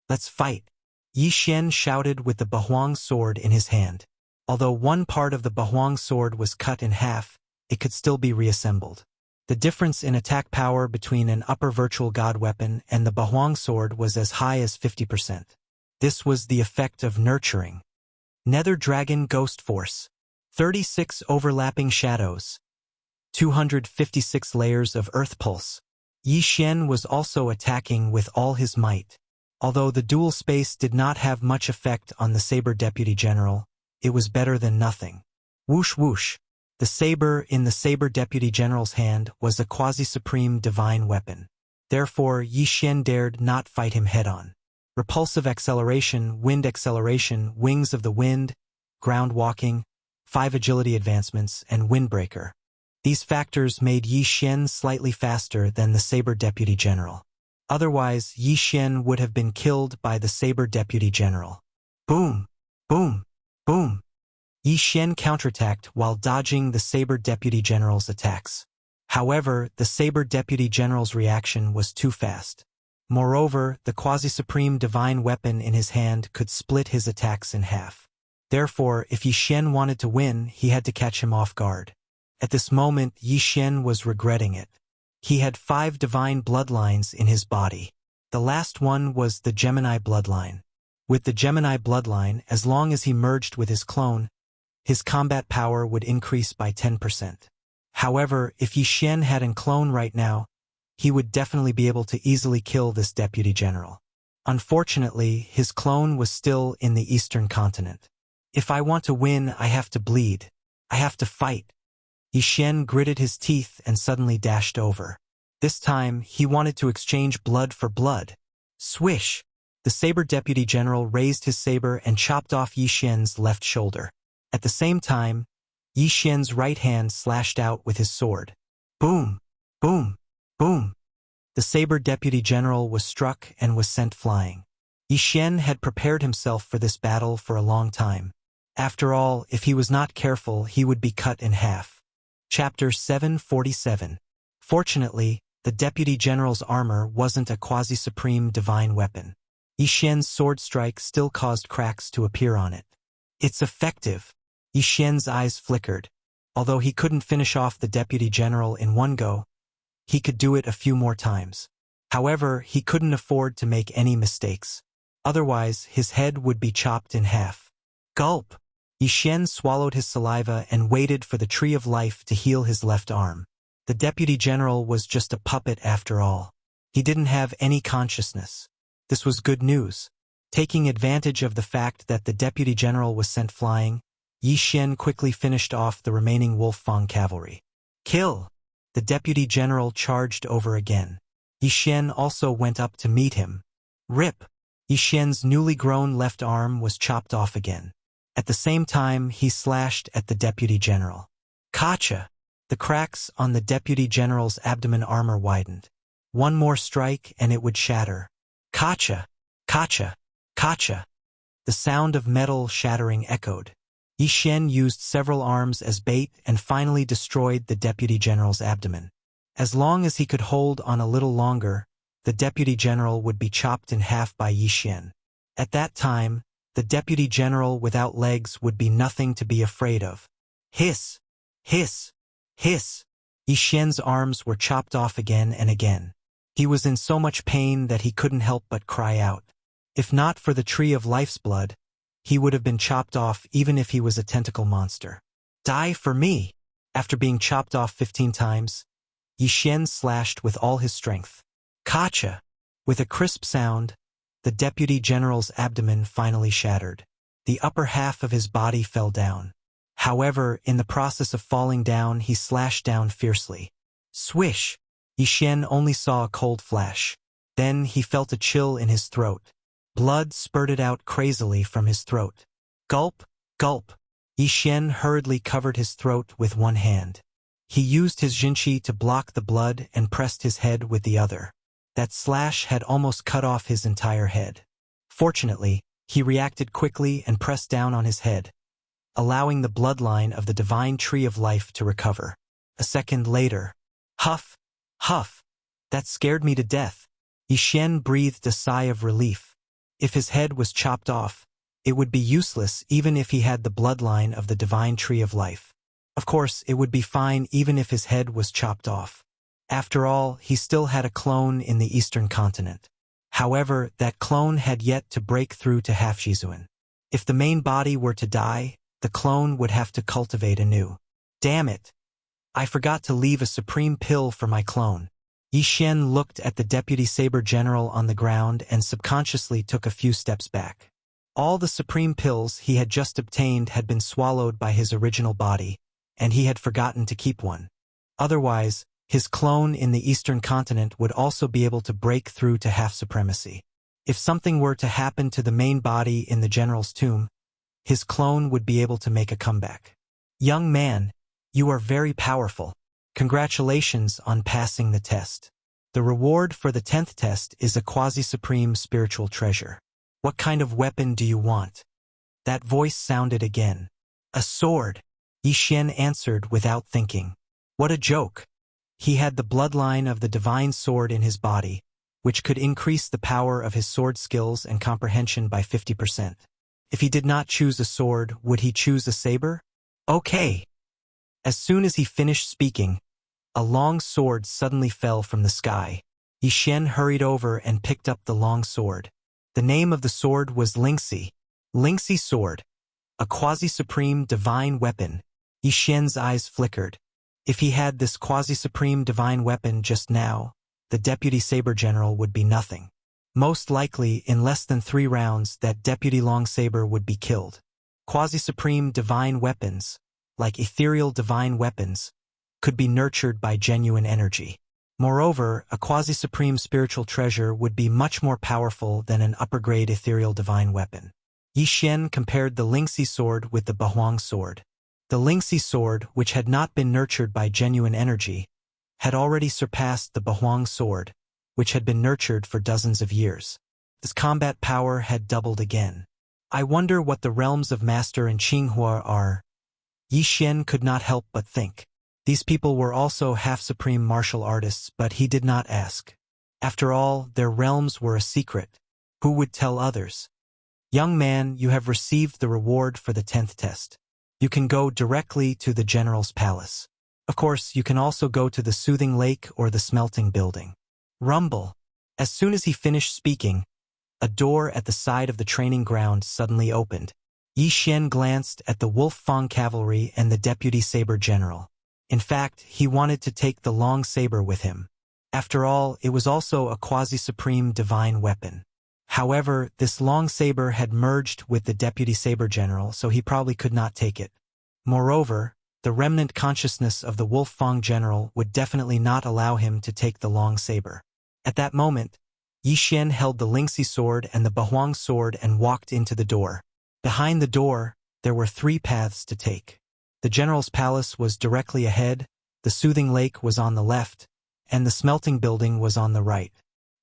Let's fight! Yi Xian shouted with the Bahuang sword in his hand. Although one part of the Bahuang sword was cut in half, it could still be reassembled. The difference in attack power between an upper virtual god weapon and the Bahuang sword was as high as 50%. This was the effect of nurturing. Nether Dragon Ghost Force. 36 overlapping shadows. 256 layers of Earth Pulse. Yi Xian was also attacking with all his might. Although the dual space did not have much effect on the saber deputy general, it was better than nothing. Whoosh whoosh. The saber in the saber deputy general's hand was a quasi-supreme divine weapon. Therefore, Yi Xian dared not fight him head-on. Repulsive acceleration, wind acceleration, wings of the wind, ground walking, 5 agility advancements, and windbreaker. These factors made Yi Xian slightly faster than the saber deputy general. Otherwise, Yi Xian would have been killed by the saber deputy general. Boom! Boom! Boom! Yi Xian counterattacked while dodging the saber deputy general's attacks. However, the saber deputy general's reaction was too fast. Moreover, the quasi-supreme divine weapon in his hand could split his attacks in half. Therefore, if Yi Xian wanted to win, he had to catch him off guard. At this moment, Yi Xian was regretting it. He had 5 divine bloodlines in his body. The last one was the Gemini bloodline. With the Gemini bloodline, as long as he merged with his clone, his combat power would increase by 10%. However, if Yi Xian had a clone right now, he would definitely be able to easily kill this deputy general. Unfortunately, his clone was still in the eastern continent. If I want to win, I have to bleed. I have to fight. Yi Xian gritted his teeth and suddenly dashed over. This time, he wanted to exchange blood for blood. Swish! The saber deputy general raised his saber and chopped off Yi Xian's left shoulder. At the same time, Yi Xian's right hand slashed out with his sword. Boom! Boom! Boom! The saber deputy general was struck and was sent flying. Yi Xian had prepared himself for this battle for a long time. After all, if he was not careful, he would be cut in half. Chapter 747. Fortunately, the deputy general's armor wasn't a quasi-supreme divine weapon. Yi Xian's sword strike still caused cracks to appear on it. It's effective. Yi Xian's eyes flickered. Although he couldn't finish off the deputy general in one go, he could do it a few more times. However, he couldn't afford to make any mistakes. Otherwise, his head would be chopped in half. Gulp! Yi Xian swallowed his saliva and waited for the tree of life to heal his left arm. The deputy general was just a puppet after all. He didn't have any consciousness. This was good news. Taking advantage of the fact that the deputy general was sent flying, Yi Xian quickly finished off the remaining Wolf Fang cavalry. Kill! The deputy general charged over again. Yi Xian also went up to meet him. Rip! Yi Xian's newly grown left arm was chopped off again. At the same time, he slashed at the deputy general. Kacha! The cracks on the deputy general's abdomen armor widened. One more strike and it would shatter. Kacha! Kacha! Kacha! The sound of metal shattering echoed. Yi Xian used several arms as bait and finally destroyed the deputy general's abdomen. As long as he could hold on a little longer, the deputy general would be chopped in half by Yi Xian. At that time, the deputy general without legs would be nothing to be afraid of. Hiss! Hiss! Hiss! Yi Xian's arms were chopped off again and again. He was in so much pain that he couldn't help but cry out. If not for the tree of life's blood, he would have been chopped off even if he was a tentacle monster. Die for me! After being chopped off 15 times, Yi Xian slashed with all his strength. Kacha! With a crisp sound, the deputy general's abdomen finally shattered. The upper half of his body fell down. However, in the process of falling down, he slashed down fiercely. Swish! Yi Xian only saw a cold flash. Then he felt a chill in his throat. Blood spurted out crazily from his throat. Gulp! Gulp! Yi Xian hurriedly covered his throat with one hand. He used his jinqi to block the blood and pressed his head with the other. That slash had almost cut off his entire head. Fortunately, he reacted quickly and pressed down on his head, allowing the bloodline of the divine tree of life to recover. A second later, huff! Huff! That scared me to death. Yi Xian breathed a sigh of relief. If his head was chopped off, it would be useless even if he had the bloodline of the divine tree of life. Of course, it would be fine even if his head was chopped off. After all, he still had a clone in the eastern continent. However, that clone had yet to break through to Half-Shizuan. If the main body were to die, the clone would have to cultivate anew. Damn it! I forgot to leave a supreme pill for my clone. Yi Xian looked at the deputy saber general on the ground and subconsciously took a few steps back. All the supreme pills he had just obtained had been swallowed by his original body, and he had forgotten to keep one. Otherwise, his clone in the eastern continent would also be able to break through to half-supremacy. If something were to happen to the main body in the general's tomb, his clone would be able to make a comeback. Young man, you are very powerful. Congratulations on passing the test. The reward for the 10th test is a quasi-supreme spiritual treasure. What kind of weapon do you want? That voice sounded again. A sword. Yi Xian answered without thinking. What a joke. He had the bloodline of the divine sword in his body, which could increase the power of his sword skills and comprehension by 50%. If he did not choose a sword, would he choose a saber? Okay. As soon as he finished speaking, a long sword suddenly fell from the sky. Yi Xian hurried over and picked up the long sword. The name of the sword was Lingxi. Lingxi sword. A quasi-supreme divine weapon. Yi Xian's eyes flickered. If he had this quasi-supreme divine weapon just now, the deputy saber general would be nothing. Most likely, in less than 3 rounds, that deputy long saber would be killed. Quasi-supreme divine weapons, like ethereal divine weapons, could be nurtured by genuine energy. Moreover, a quasi-supreme spiritual treasure would be much more powerful than an upper-grade ethereal divine weapon. Yi Xian compared the Lingxi sword with the Bahuang sword. The Lingxi sword, which had not been nurtured by genuine energy, had already surpassed the Bahuang sword, which had been nurtured for dozens of years. Its combat power had doubled again. I wonder what the realms of Master and Qinghua are. Yi Xian could not help but think. These people were also half-supreme martial artists, but he did not ask. After all, their realms were a secret. Who would tell others? Young man, you have received the reward for the 10th test. You can go directly to the general's palace. Of course, you can also go to the soothing lake or the smelting building. Rumble. As soon as he finished speaking, a door at the side of the training ground suddenly opened. Yi Xian glanced at the Wolf Fang cavalry and the deputy saber general. In fact, he wanted to take the long saber with him. After all, it was also a quasi-supreme divine weapon. However, this long saber had merged with the deputy saber general, so he probably could not take it. Moreover, the remnant consciousness of the Wolf Fang general would definitely not allow him to take the long saber. At that moment, Yi Xian held the Lingxi sword and the Bahuang sword and walked into the door. Behind the door, there were 3 paths to take. The general's palace was directly ahead, the soothing lake was on the left, and the smelting building was on the right.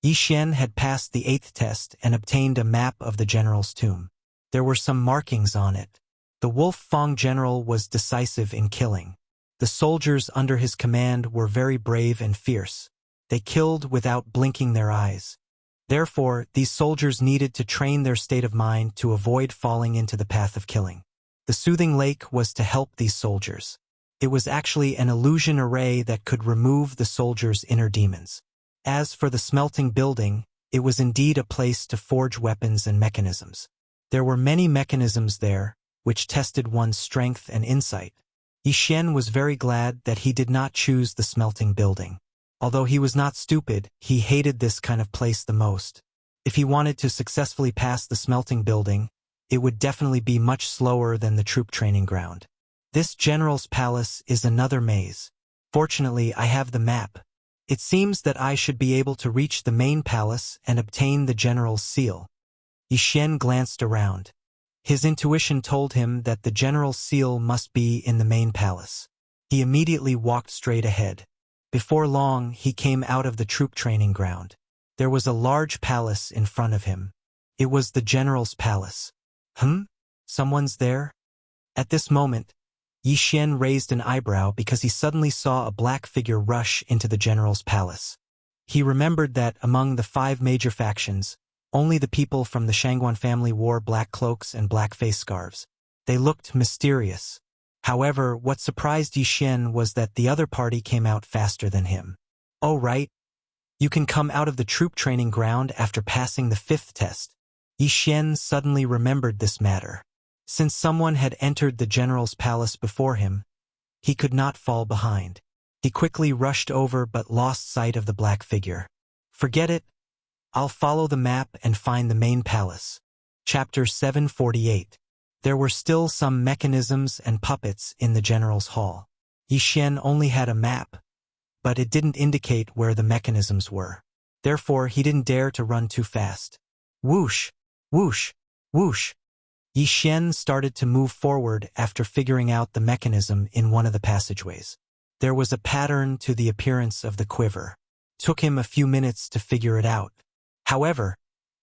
Yi Xian had passed the 8th test and obtained a map of the general's tomb. There were some markings on it. The Wolf Fang general was decisive in killing. The soldiers under his command were very brave and fierce. They killed without blinking their eyes. Therefore, these soldiers needed to train their state of mind to avoid falling into the path of killing. The soothing lake was to help these soldiers. It was actually an illusion array that could remove the soldiers' inner demons. As for the smelting building, it was indeed a place to forge weapons and mechanisms. There were many mechanisms there, which tested one's strength and insight. Yi Xian was very glad that he did not choose the smelting building. Although he was not stupid, he hated this kind of place the most. If he wanted to successfully pass the smelting building, it would definitely be much slower than the troop training ground. This general's palace is another maze. Fortunately, I have the map. It seems that I should be able to reach the main palace and obtain the general's seal. Yi Xian glanced around. His intuition told him that the general's seal must be in the main palace. He immediately walked straight ahead. Before long, he came out of the troop training ground. There was a large palace in front of him. It was the general's palace. Someone's there? At this moment, Yi Xian raised an eyebrow because he suddenly saw a black figure rush into the general's palace. He remembered that among the 5 major factions, only the people from the Shangguan family wore black cloaks and black face scarves. They looked mysterious. However, what surprised Yi Xian was that the other party came out faster than him. Oh right, you can come out of the troop training ground after passing the 5th test. Yi Xian suddenly remembered this matter. Since someone had entered the general's palace before him, he could not fall behind. He quickly rushed over but lost sight of the black figure. Forget it. I'll follow the map and find the main palace. Chapter 748. There were still some mechanisms and puppets in the general's hall. Yi Xian only had a map, but it didn't indicate where the mechanisms were. Therefore, he didn't dare to run too fast. Whoosh, whoosh, whoosh. Yi Xian started to move forward after figuring out the mechanism in one of the passageways. There was a pattern to the appearance of the quiver. It took him a few minutes to figure it out. However,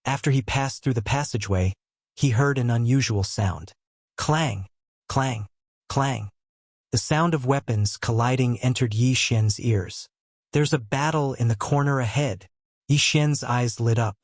after he passed through the passageway, he heard an unusual sound. Clang, clang, clang. The sound of weapons colliding entered Yi Xian's ears. There's a battle in the corner ahead. Yi Xian's eyes lit up.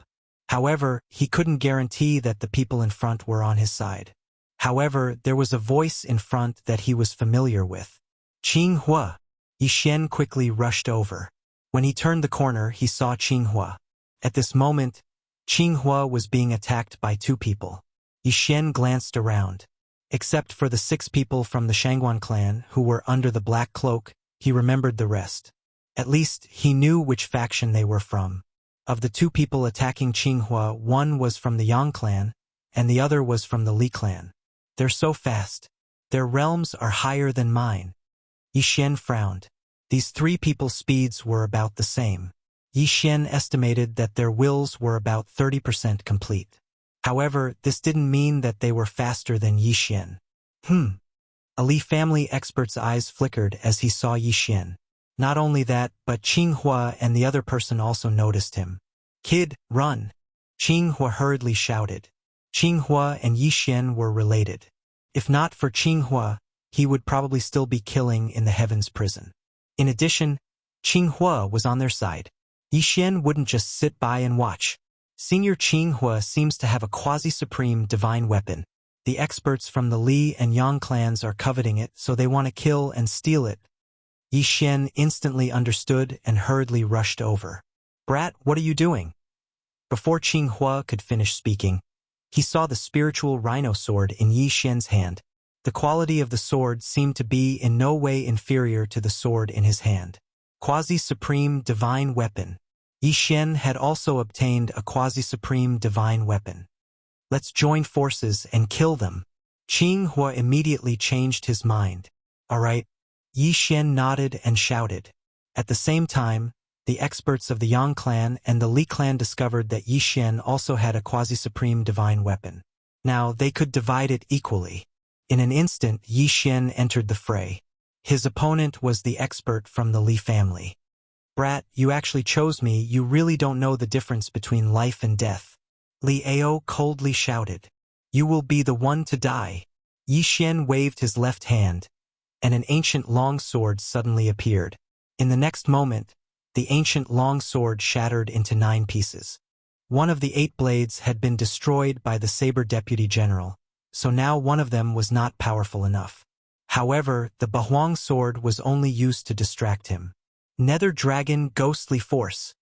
However, he couldn't guarantee that the people in front were on his side. However, there was a voice in front that he was familiar with. Qing Hua. Yi Xian quickly rushed over. When he turned the corner, he saw Qing Hua. At this moment, Qing Hua was being attacked by 2 people. Yi Xian glanced around. Except for the 6 people from the Shangguan clan who were under the black cloak, he remembered the rest. At least, he knew which faction they were from. Of the 2 people attacking Qing Hua, one was from the Yang clan, and the other was from the Li clan. They're so fast. Their realms are higher than mine. Yi Xian frowned. These 3 people's speeds were about the same. Yi Xian estimated that their wills were about 30% complete. However, this didn't mean that they were faster than Yi Xian. A Li family expert's eyes flickered as he saw Yi Xian. Not only that, but Qing Hua and the other person also noticed him. Kid, run! Qing Hua hurriedly shouted. Qing Hua and Yi Xian were related. If not for Qing Hua, he would probably still be killing in the Heaven's prison. In addition, Qing Hua was on their side. Yi Xian wouldn't just sit by and watch. Senior Qing Hua seems to have a quasi-supreme divine weapon. The experts from the Li and Yang clans are coveting it, so they want to kill and steal it. Yi Xian instantly understood and hurriedly rushed over. Brat, what are you doing? Before Qing Hua could finish speaking, he saw the spiritual rhino sword in Yi Xian's hand. The quality of the sword seemed to be in no way inferior to the sword in his hand. Quasi-supreme divine weapon. Yi Xian had also obtained a quasi-supreme divine weapon. Let's join forces and kill them. Qing Hua immediately changed his mind. All right. Yi Xian nodded and shouted. At the same time, the experts of the Yang clan and the Li clan discovered that Yi Xian also had a quasi-supreme divine weapon. Now, they could divide it equally. In an instant, Yi Xian entered the fray. His opponent was the expert from the Li family. "Brat, you actually chose me. You really don't know the difference between life and death," Li Ao coldly shouted. "You will be the one to die." Yi Xian waved his left hand, and an ancient longsword suddenly appeared. In the next moment, the ancient longsword shattered into 9 pieces. One of the 8 blades had been destroyed by the Saber Deputy General, so now one of them was not powerful enough. However, the Bahuang sword was only used to distract him. Nether Dragon Ghostly Force.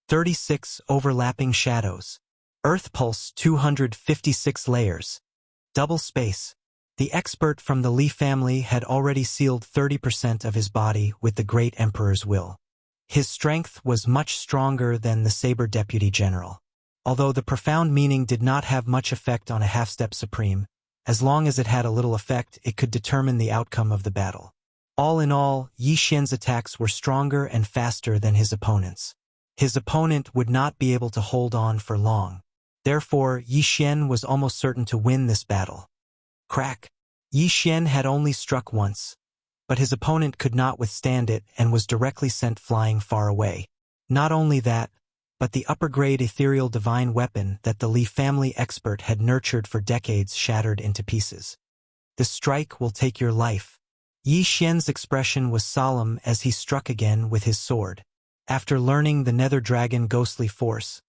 36 overlapping shadows. Earth Pulse 256 layers. Double space. The expert from the Li family had already sealed 30% of his body with the Great Emperor's will. His strength was much stronger than the Saber Deputy General. Although the profound meaning did not have much effect on a half-step supreme, as long as it had a little effect, it could determine the outcome of the battle. All in all, Yi Xian's attacks were stronger and faster than his opponent's. His opponent would not be able to hold on for long. Therefore, Yi Xian was almost certain to win this battle. Crack! Yi Xian had only struck once, but his opponent could not withstand it and was directly sent flying far away. Not only that, but the upper-grade ethereal divine weapon that the Li family expert had nurtured for decades shattered into pieces. "The strike will take your life." Yi Xian's expression was solemn as he struck again with his sword. After learning the Nether Dragon Ghostly Force,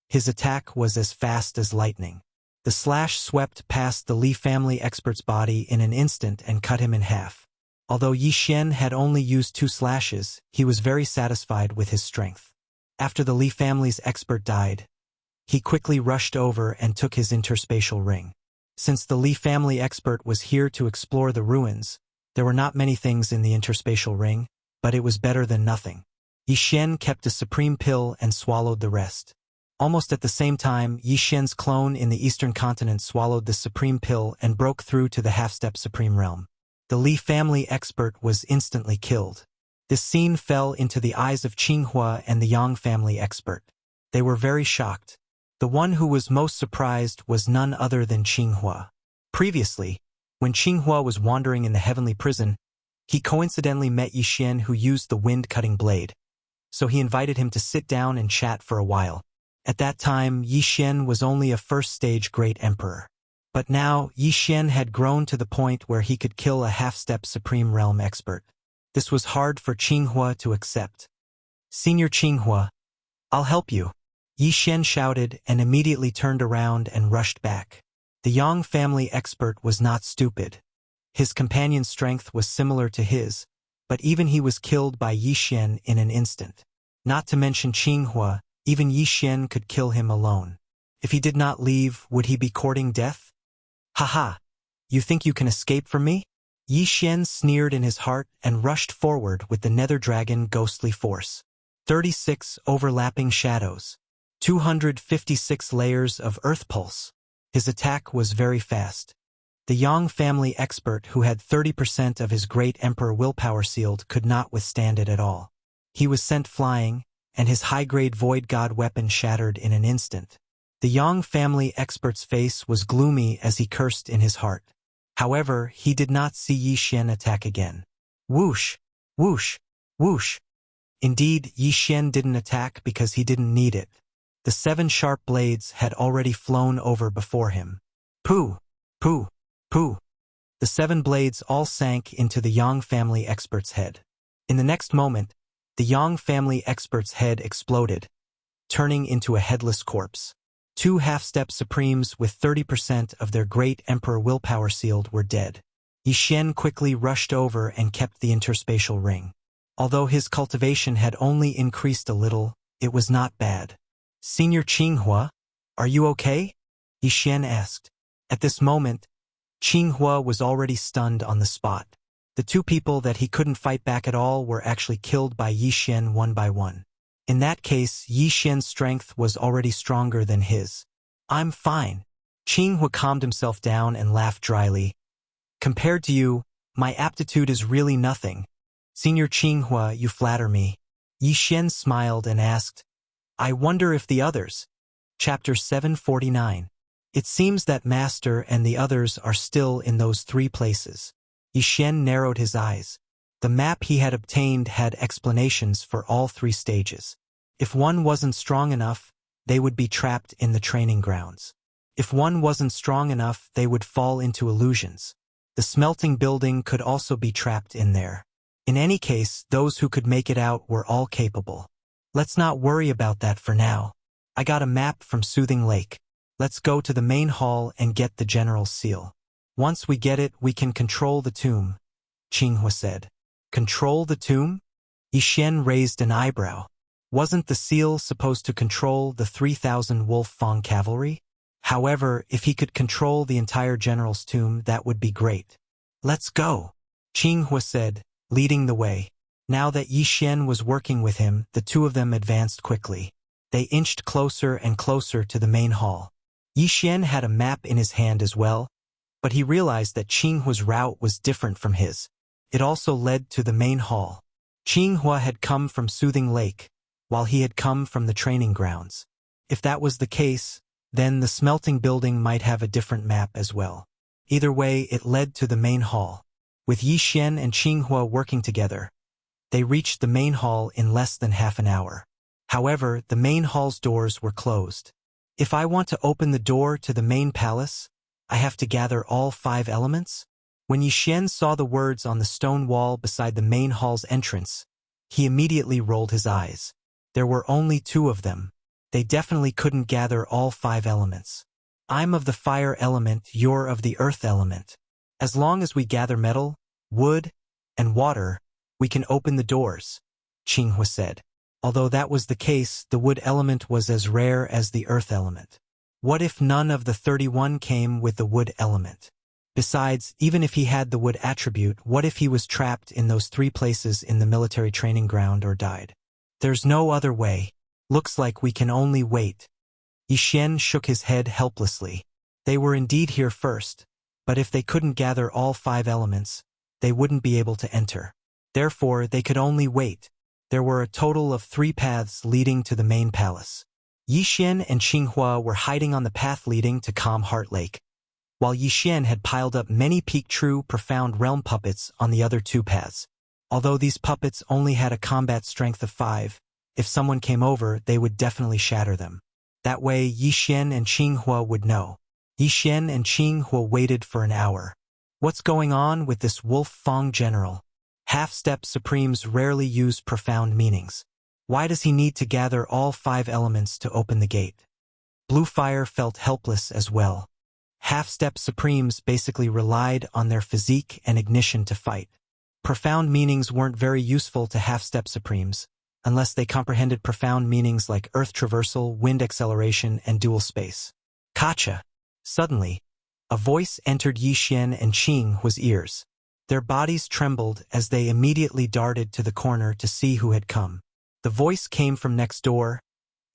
his attack was as fast as lightning. The slash swept past the Li family expert's body in an instant and cut him in half. Although Yi Xian had only used 2 slashes, he was very satisfied with his strength. After the Li family's expert died, he quickly rushed over and took his interspatial ring. Since the Li family expert was here to explore the ruins, there were not many things in the interspatial ring, but it was better than nothing. Yi Xian kept a supreme pill and swallowed the rest. Almost at the same time, Yi Xian's clone in the eastern continent swallowed the supreme pill and broke through to the half-step supreme realm. The Li family expert was instantly killed. This scene fell into the eyes of Qinghua and the Yang family expert. They were very shocked. The one who was most surprised was none other than Qinghua. Previously, when Qinghua was wandering in the heavenly prison, he coincidentally met Yi Xian, who used the wind-cutting blade. So he invited him to sit down and chat for a while. At that time, Yi Xian was only a first-stage Great Emperor. But now, Yi Xian had grown to the point where he could kill a half-step Supreme Realm expert. This was hard for Qinghua to accept. "Senior Qinghua, I'll help you," Yi Xian shouted and immediately turned around and rushed back. The Yang family expert was not stupid. His companion's strength was similar to his, but even he was killed by Yi Xian in an instant. Not to mention Qinghua, even Yi Xian could kill him alone. If he did not leave, would he be courting death? "Haha! You think you can escape from me?" Yi Xian sneered in his heart and rushed forward with the Nether Dragon Ghostly Force. 36 overlapping shadows. 256 layers of Earth Pulse. His attack was very fast. The Yang family expert, who had 30% of his Great Emperor willpower sealed, could not withstand it at all. He was sent flying, and his high-grade Void God weapon shattered in an instant. The Yang family expert's face was gloomy as he cursed in his heart. However, he did not see Yi Xian attack again. Whoosh! Whoosh! Whoosh! Indeed, Yi Xian didn't attack because he didn't need it. The 7 sharp blades had already flown over before him. Pooh! Pooh! Pooh! The 7 blades all sank into the Yang family expert's head. In the next moment, the Yang family expert's head exploded, turning into a headless corpse. 2 half-step supremes with 30% of their Great Emperor willpower sealed were dead. Yi Xian quickly rushed over and kept the interspatial ring. Although his cultivation had only increased a little, it was not bad. "Senior Qinghua, are you okay?" Yi Xian asked. At this moment, Qinghua was already stunned on the spot. The 2 people that he couldn't fight back at all were actually killed by Yi Xian one by one. In that case, Yi Xian's strength was already stronger than his. "I'm fine." Qinghua calmed himself down and laughed dryly. "Compared to you, my aptitude is really nothing. Senior Qinghua, you flatter me. Yi Xian smiled and asked, I wonder if the others. Chapter 749. It seems that Master and the others are still in those 3 places. Yi Xian narrowed his eyes. The map he had obtained had explanations for all 3 stages. If one wasn't strong enough, they would be trapped in the training grounds. If one wasn't strong enough, they would fall into illusions. The smelting building could also be trapped in there. In any case, those who could make it out were all capable. Let's not worry about that for now. I got a map from Soothing Lake. Let's go to the main hall and get the general's seal. Once we get it, we can control the tomb, Qinghua said. Control the tomb? Yi Xian raised an eyebrow. Wasn't the seal supposed to control the 3,000 Wolf Fang cavalry? However, if he could control the entire general's tomb, that would be great. Let's go, Qinghua said, leading the way. Now that Yi Xian was working with him, the 2 of them advanced quickly. They inched closer and closer to the main hall. Yi Xian had a map in his hand as well, but he realized that Qinghua's route was different from his. It also led to the main hall. Qinghua had come from Soothing Lake, while he had come from the training grounds. If that was the case, then the smelting building might have a different map as well. Either way, it led to the main hall. With Yi Xian and Qinghua working together, they reached the main hall in less than half an hour. However, the main hall's doors were closed. If I want to open the door to the main palace, I have to gather all 5 elements? When Yi Xian saw the words on the stone wall beside the main hall's entrance, he immediately rolled his eyes. There were only 2 of them. They definitely couldn't gather all 5 elements. I'm of the fire element, you're of the earth element. As long as we gather metal, wood, and water, we can open the doors, Qinghua said. Although that was the case, the wood element was as rare as the earth element. What if none of the 31 came with the wood element? Besides, even if he had the wood attribute, what if he was trapped in those 3 places in the military training ground or died? There's no other way. Looks like we can only wait. Yi Xian shook his head helplessly. They were indeed here first, but if they couldn't gather all 5 elements, they wouldn't be able to enter. Therefore, they could only wait. There were a total of 3 paths leading to the main palace. Yi Xian and Qinghua were hiding on the path leading to Calm Heart Lake, while Yi Xian had piled up many Peak True Profound Realm puppets on the other 2 paths. Although these puppets only had a combat strength of 5, if someone came over, they would definitely shatter them. That way, Yi Xian and Qinghua would know. Yi Xian and Qinghua waited for an hour. What's going on with this Wolf Fang general? Half-step supremes rarely use profound meanings. Why does he need to gather all 5 elements to open the gate? Blue Fire felt helpless as well. Half-step supremes basically relied on their physique and ignition to fight. Profound meanings weren't very useful to half-step supremes, unless they comprehended profound meanings like earth traversal, wind acceleration, and dual space. Kacha! Suddenly, a voice entered Yi Xian and Qinghua's ears. Their bodies trembled as they immediately darted to the corner to see who had come. The voice came from next door,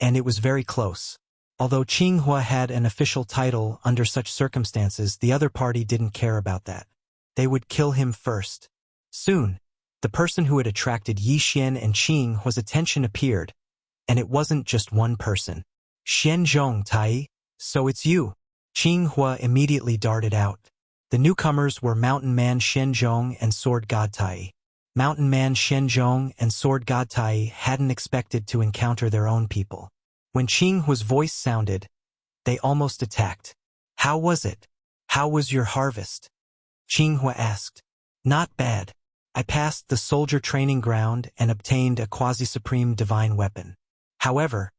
and it was very close. Although Qinghua had an official title under such circumstances, the other party didn't care about that. They would kill him first. Soon, the person who had attracted Yi Xian and Qinghua's attention appeared, and it wasn't just one person. Xianzhong Tai, so it's you. Qinghua immediately darted out. The newcomers were Mountain Man Xianzhong and Sword God Tai. Mountain Man Xianzhong and Sword God Tai hadn't expected to encounter their own people. When Qinghua's voice sounded, they almost attacked. How was it? How was your harvest? Qinghua asked. Not bad. I passed the soldier training ground and obtained a quasi-supreme divine weapon. However,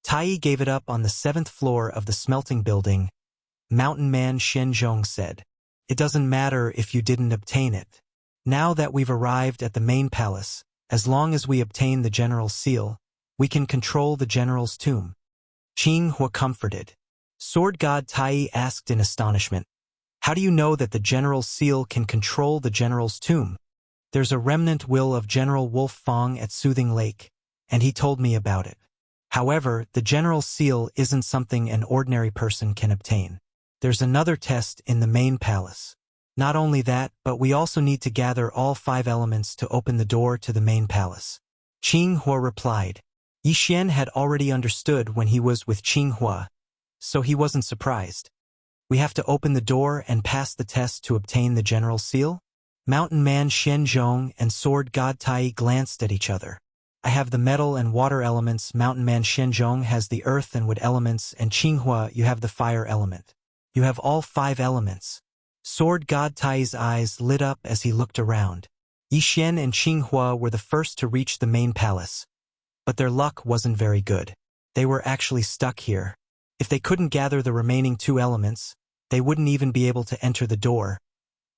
Tai gave it up on the 7th floor of the smelting building, Mountain Man Xianzhong said. It doesn't matter if you didn't obtain it. Now that we've arrived at the main palace, as long as we obtain the general's seal, we can control the general's tomb. Qinghua comforted. Sword God Tai asked in astonishment. How do you know that the general's seal can control the general's tomb? There's a remnant will of General Wolf Fang at Soothing Lake, and he told me about it. However, the general's seal isn't something an ordinary person can obtain. There's another test in the main palace. Not only that, but we also need to gather all 5 elements to open the door to the main palace. Qinghua replied. Yixian had already understood when he was with Qinghua, so he wasn't surprised. We have to open the door and pass the test to obtain the general seal? Mountain Man Xianzhong and Sword God Tai glanced at each other. I have the metal and water elements. Mountain Man Xianzhong has the earth and wood elements, and Qinghua, you have the fire element. You have all 5 elements. Sword God Tai's eyes lit up as he looked around. Yixian and Qinghua were the first to reach the main palace. But their luck wasn't very good. They were actually stuck here. If they couldn't gather the remaining 2 elements, they wouldn't even be able to enter the door,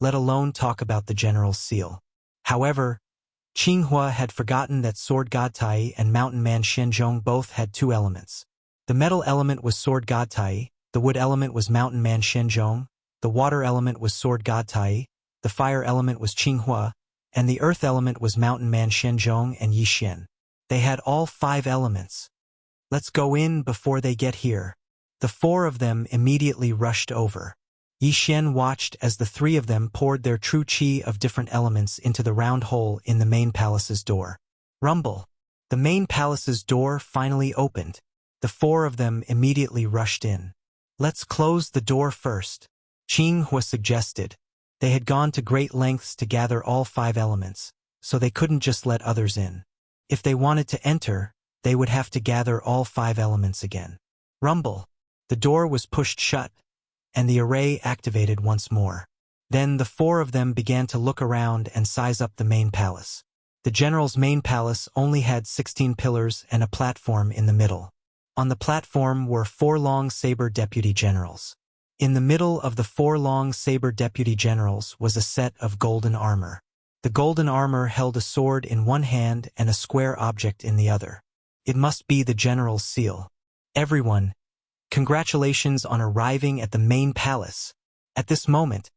let alone talk about the general's seal. However, Qinghua had forgotten that Sword God Tai and Mountain Man Xianzhong both had 2 elements. The metal element was Sword God Tai, the wood element was Mountain Man Xianzhong, the water element was Sword God Tai, the fire element was Qinghua, and the earth element was Mountain Man Xianzhong and Yixian. They had all 5 elements. Let's go in before they get here. The 4 of them immediately rushed over. Yixian watched as the 3 of them poured their true qi of different elements into the round hole in the main palace's door. Rumble. The main palace's door finally opened. The 4 of them immediately rushed in. Let's close the door first, Qinghua suggested. They had gone to great lengths to gather all 5 elements, so they couldn't just let others in. If they wanted to enter, they would have to gather all 5 elements again. Rumble. The door was pushed shut, and the array activated once more. Then the 4 of them began to look around and size up the main palace. The general's main palace only had 16 pillars and a platform in the middle. On the platform were 4 long saber deputy generals. In the middle of the 4 long saber deputy generals was a set of golden armor. The golden armor held a sword in one hand and a square object in the other. It must be the general's seal. Everyone, congratulations on arriving at the main palace. At this moment,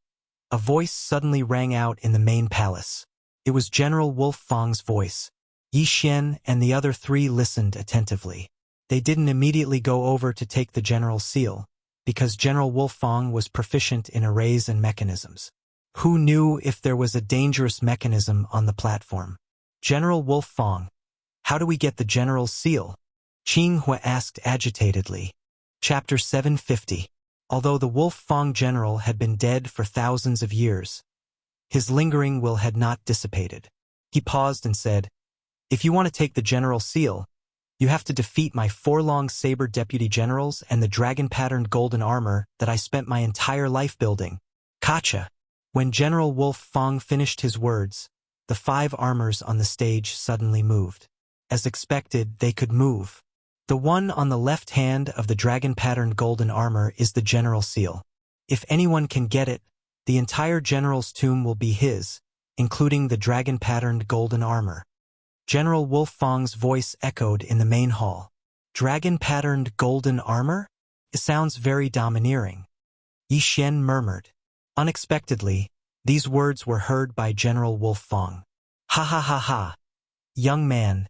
a voice suddenly rang out in the main palace. It was General Wolf Fang's voice. Yixian and the other 3 listened attentively. They didn't immediately go over to take the general's seal, because General Wolf Fang was proficient in arrays and mechanisms. Who knew if there was a dangerous mechanism on the platform? General Wolf Fang, how do we get the general's seal? Qinghua asked agitatedly. Chapter 750. Although the Wolf Fang general had been dead for thousands of years, his lingering will had not dissipated. He paused and said, "If you want to take the general's seal, you have to defeat my 4 long saber deputy generals and the dragon-patterned golden armor that I spent my entire life building." Kacha. When General Wolf Fang finished his words, the 5 armors on the stage suddenly moved. As expected, they could move. The one on the left hand of the dragon-patterned golden armor is the general seal. If anyone can get it, the entire general's tomb will be his, including the dragon-patterned golden armor. General Wolf Fang's voice echoed in the main hall. Dragon-patterned golden armor? It sounds very domineering. Yixian murmured. Unexpectedly, these words were heard by General Wolf Fang. Ha ha ha ha. Young man,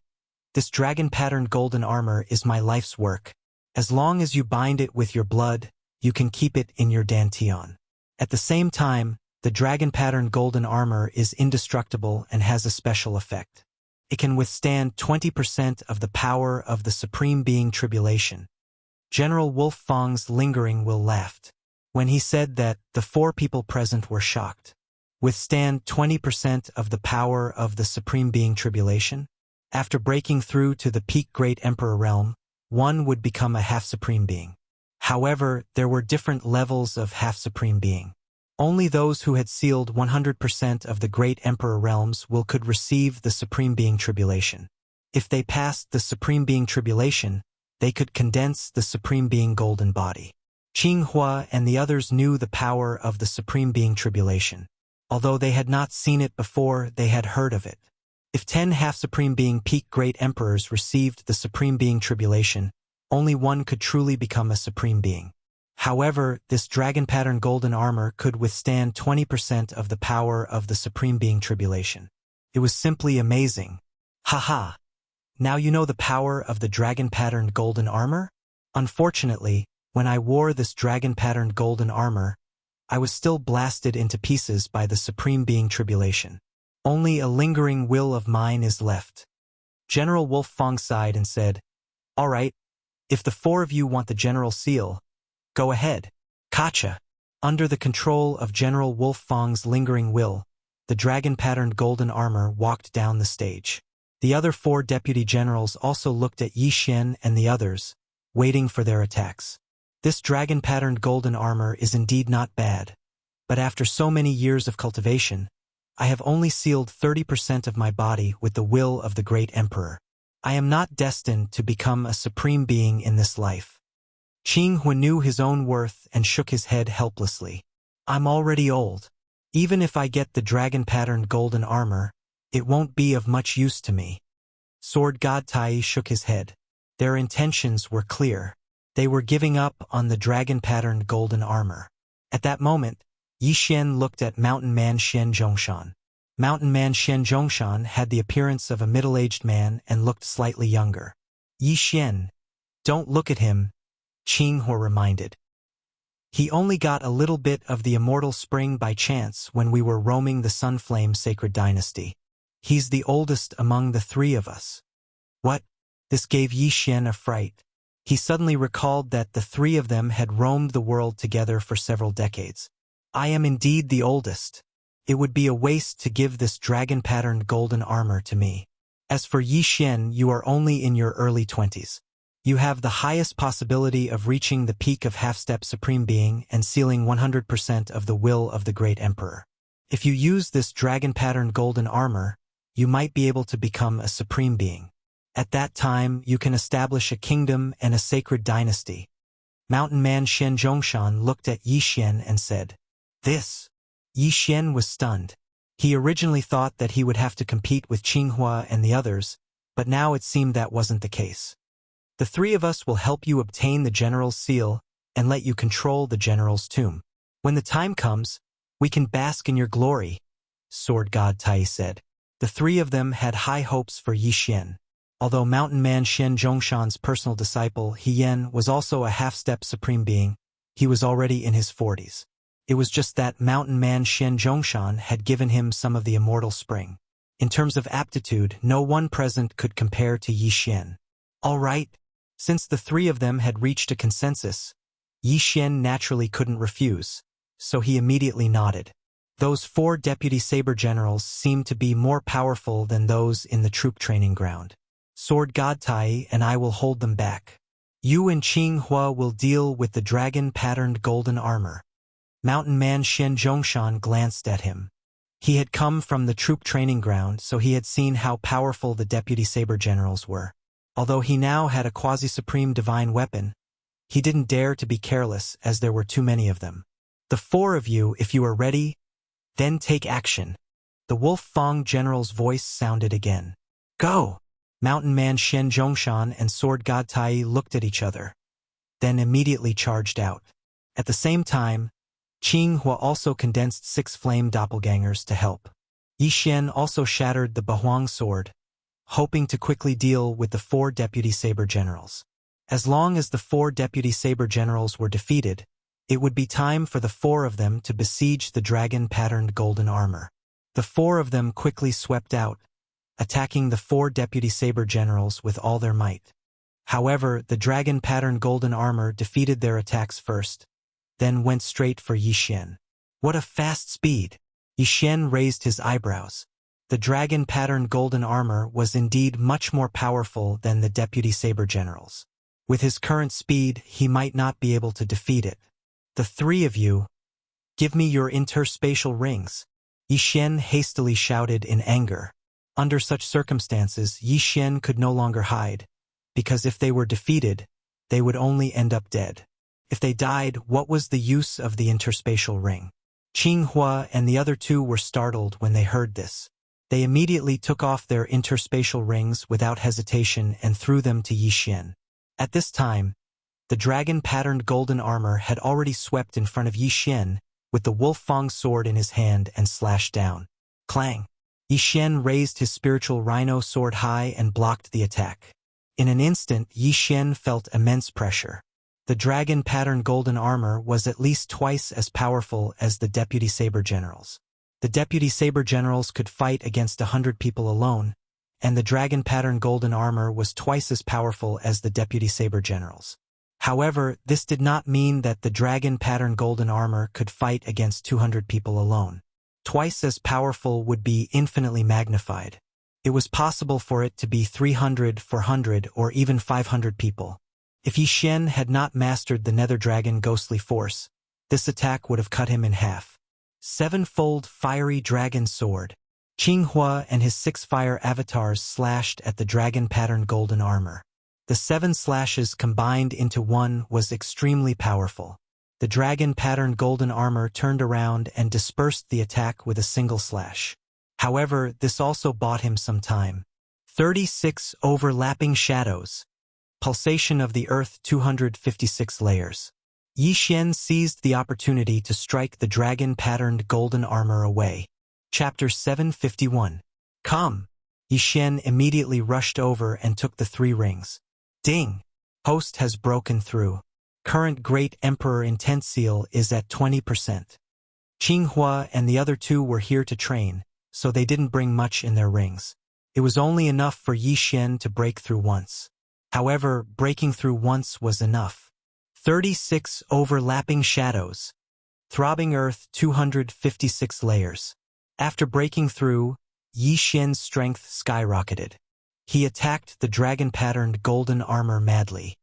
this dragon-patterned golden armor is my life's work. As long as you bind it with your blood, you can keep it in your dantian. At the same time, the dragon-patterned golden armor is indestructible and has a special effect. It can withstand 20% of the power of the Supreme Being Tribulation. General Wolf Fang's lingering will laughed. When he said that, the 4 people present were shocked. Withstand 20% of the power of the Supreme Being Tribulation? After breaking through to the peak Great Emperor realm, one would become a half-supreme being. However, there were different levels of half-supreme being. Only those who had sealed 100% of the Great Emperor realms could receive the Supreme Being Tribulation. If they passed the Supreme Being Tribulation, they could condense the Supreme Being Golden Body. Qinghua and the others knew the power of the Supreme Being Tribulation. Although they had not seen it before, they had heard of it. If 10 half-supreme being peak great emperors received the Supreme Being Tribulation, only one could truly become a supreme being. However, this dragon-patterned golden armor could withstand 20% of the power of the Supreme Being Tribulation. It was simply amazing. Haha! Now you know the power of the dragon-patterned golden armor? Unfortunately, when I wore this dragon-patterned golden armor, I was still blasted into pieces by the Supreme Being Tribulation. Only a lingering will of mine is left. General Wolfang sighed and said, "All right, if the four of you want the general seal, go ahead." Kacha. Under the control of General Wolfang's lingering will, the dragon-patterned golden armor walked down the stage. The other four deputy generals also looked at Yi Xian and the others, waiting for their attacks. This dragon-patterned golden armor is indeed not bad, but after so many years of cultivation, I have only sealed 30% of my body with the will of the great emperor. I am not destined to become a supreme being in this life. Qing Hu knew his own worth and shook his head helplessly. I'm already old. Even if I get the dragon-patterned golden armor, it won't be of much use to me. Sword God Tai shook his head. Their intentions were clear. They were giving up on the dragon-patterned golden armor. At that moment, Yi Xian looked at Mountain Man Shen Zhongshan. Mountain Man Shen Zhongshan had the appearance of a middle-aged man and looked slightly younger. Yi Xian, don't look at him, Qing Hu reminded. He only got a little bit of the immortal spring by chance when we were roaming the Sunflame Sacred Dynasty. He's the oldest among the three of us. What? This gave Yi Xian a fright. He suddenly recalled that the three of them had roamed the world together for several decades. I am indeed the oldest. It would be a waste to give this dragon-patterned golden armor to me. As for Yi Xian, you are only in your early 20s. You have the highest possibility of reaching the peak of half-step supreme being and sealing 100% of the will of the great emperor. If you use this dragon-patterned golden armor, you might be able to become a supreme being. At that time, you can establish a kingdom and a sacred dynasty. Mountain Man Shen Zhongshan looked at Yi Xian and said, "This." Yi Xian was stunned. He originally thought that he would have to compete with Qinghua and the others, but now it seemed that wasn't the case. The three of us will help you obtain the general's seal and let you control the general's tomb. When the time comes, we can bask in your glory, Sword God Tai said. The three of them had high hopes for Yi Xian. Although Mountain Man Shen Zhongshan's personal disciple, He Yen, was also a half-step supreme being, he was already in his 40s. It was just that Mountain Man Shen Zhongshan had given him some of the immortal spring. In terms of aptitude, no one present could compare to Yi Xian. All right. Since the three of them had reached a consensus, Yi Xian naturally couldn't refuse, so he immediately nodded. Those four deputy saber generals seemed to be more powerful than those in the troop training ground. Sword God Tai and I will hold them back. You and Qinghua will deal with the dragon-patterned golden armor. Mountain Man Shen Zhongshan glanced at him. He had come from the troop training ground, so he had seen how powerful the deputy saber generals were. Although he now had a quasi-supreme divine weapon, he didn't dare to be careless as there were too many of them. The four of you, if you are ready, then take action. The Wolf Fang general's voice sounded again. Go! Mountain Man Shen Zhongshan and Sword God Tai looked at each other, then immediately charged out. At the same time, Qinghua also condensed 6 flame doppelgangers to help. Yi Xian also shattered the Bahuang sword, hoping to quickly deal with the 4 deputy saber generals. As long as the 4 deputy saber generals were defeated, it would be time for the 4 of them to besiege the dragon-patterned golden armor. The 4 of them quickly swept out, attacking the 4 deputy saber generals with all their might. However, the dragon-patterned golden armor defeated their attacks first, then went straight for Yi Xian. What a fast speed! Yi Xian raised his eyebrows. The dragon-patterned golden armor was indeed much more powerful than the deputy saber generals. With his current speed, he might not be able to defeat it. The 3 of you, give me your interspatial rings. Yi Xian hastily shouted in anger. Under such circumstances, Yi Xian could no longer hide, because if they were defeated, they would only end up dead. If they died, what was the use of the interspatial ring? Qinghua and the other 2 were startled when they heard this. They immediately took off their interspatial rings without hesitation and threw them to Yi Xian. At this time, the dragon-patterned golden armor had already swept in front of Yi Xian with the Wolf Fang sword in his hand and slashed down. Clang! Yi Xian raised his spiritual rhino sword high and blocked the attack. In an instant, Yi Xian felt immense pressure. The dragon-patterned golden armor was at least twice as powerful as the deputy saber generals. The deputy saber generals could fight against 100 people alone, and the dragon-pattern golden armor was twice as powerful as the deputy saber generals. However, this did not mean that the dragon-pattern golden armor could fight against 200 people alone. Twice as powerful would be infinitely magnified. It was possible for it to be 300, 400, or even 500 people. If Yi Xian had not mastered the Nether Dragon ghostly force, this attack would have cut him in half. Sevenfold fiery dragon sword. Qinghua and his 6 fire avatars slashed at the dragon-pattern golden armor. The 7 slashes combined into one was extremely powerful. The dragon-pattern golden armor turned around and dispersed the attack with a single slash. However, this also bought him some time. 36 overlapping shadows. Pulsation of the earth 256 layers. Yi Xian seized the opportunity to strike the dragon-patterned golden armor away. Chapter 751. Come! Yi Xian immediately rushed over and took the 3 rings. Ding! Host has broken through. Current Great Emperor Intent Seal is at 20%. Qinghua and the other 2 were here to train, so they didn't bring much in their rings. It was only enough for Yi Xian to break through once. However, breaking through once was enough. 36 overlapping shadows. Throbbing earth 256 layers. After breaking through, Yi Xian's strength skyrocketed. He attacked the dragon-patterned golden armor madly.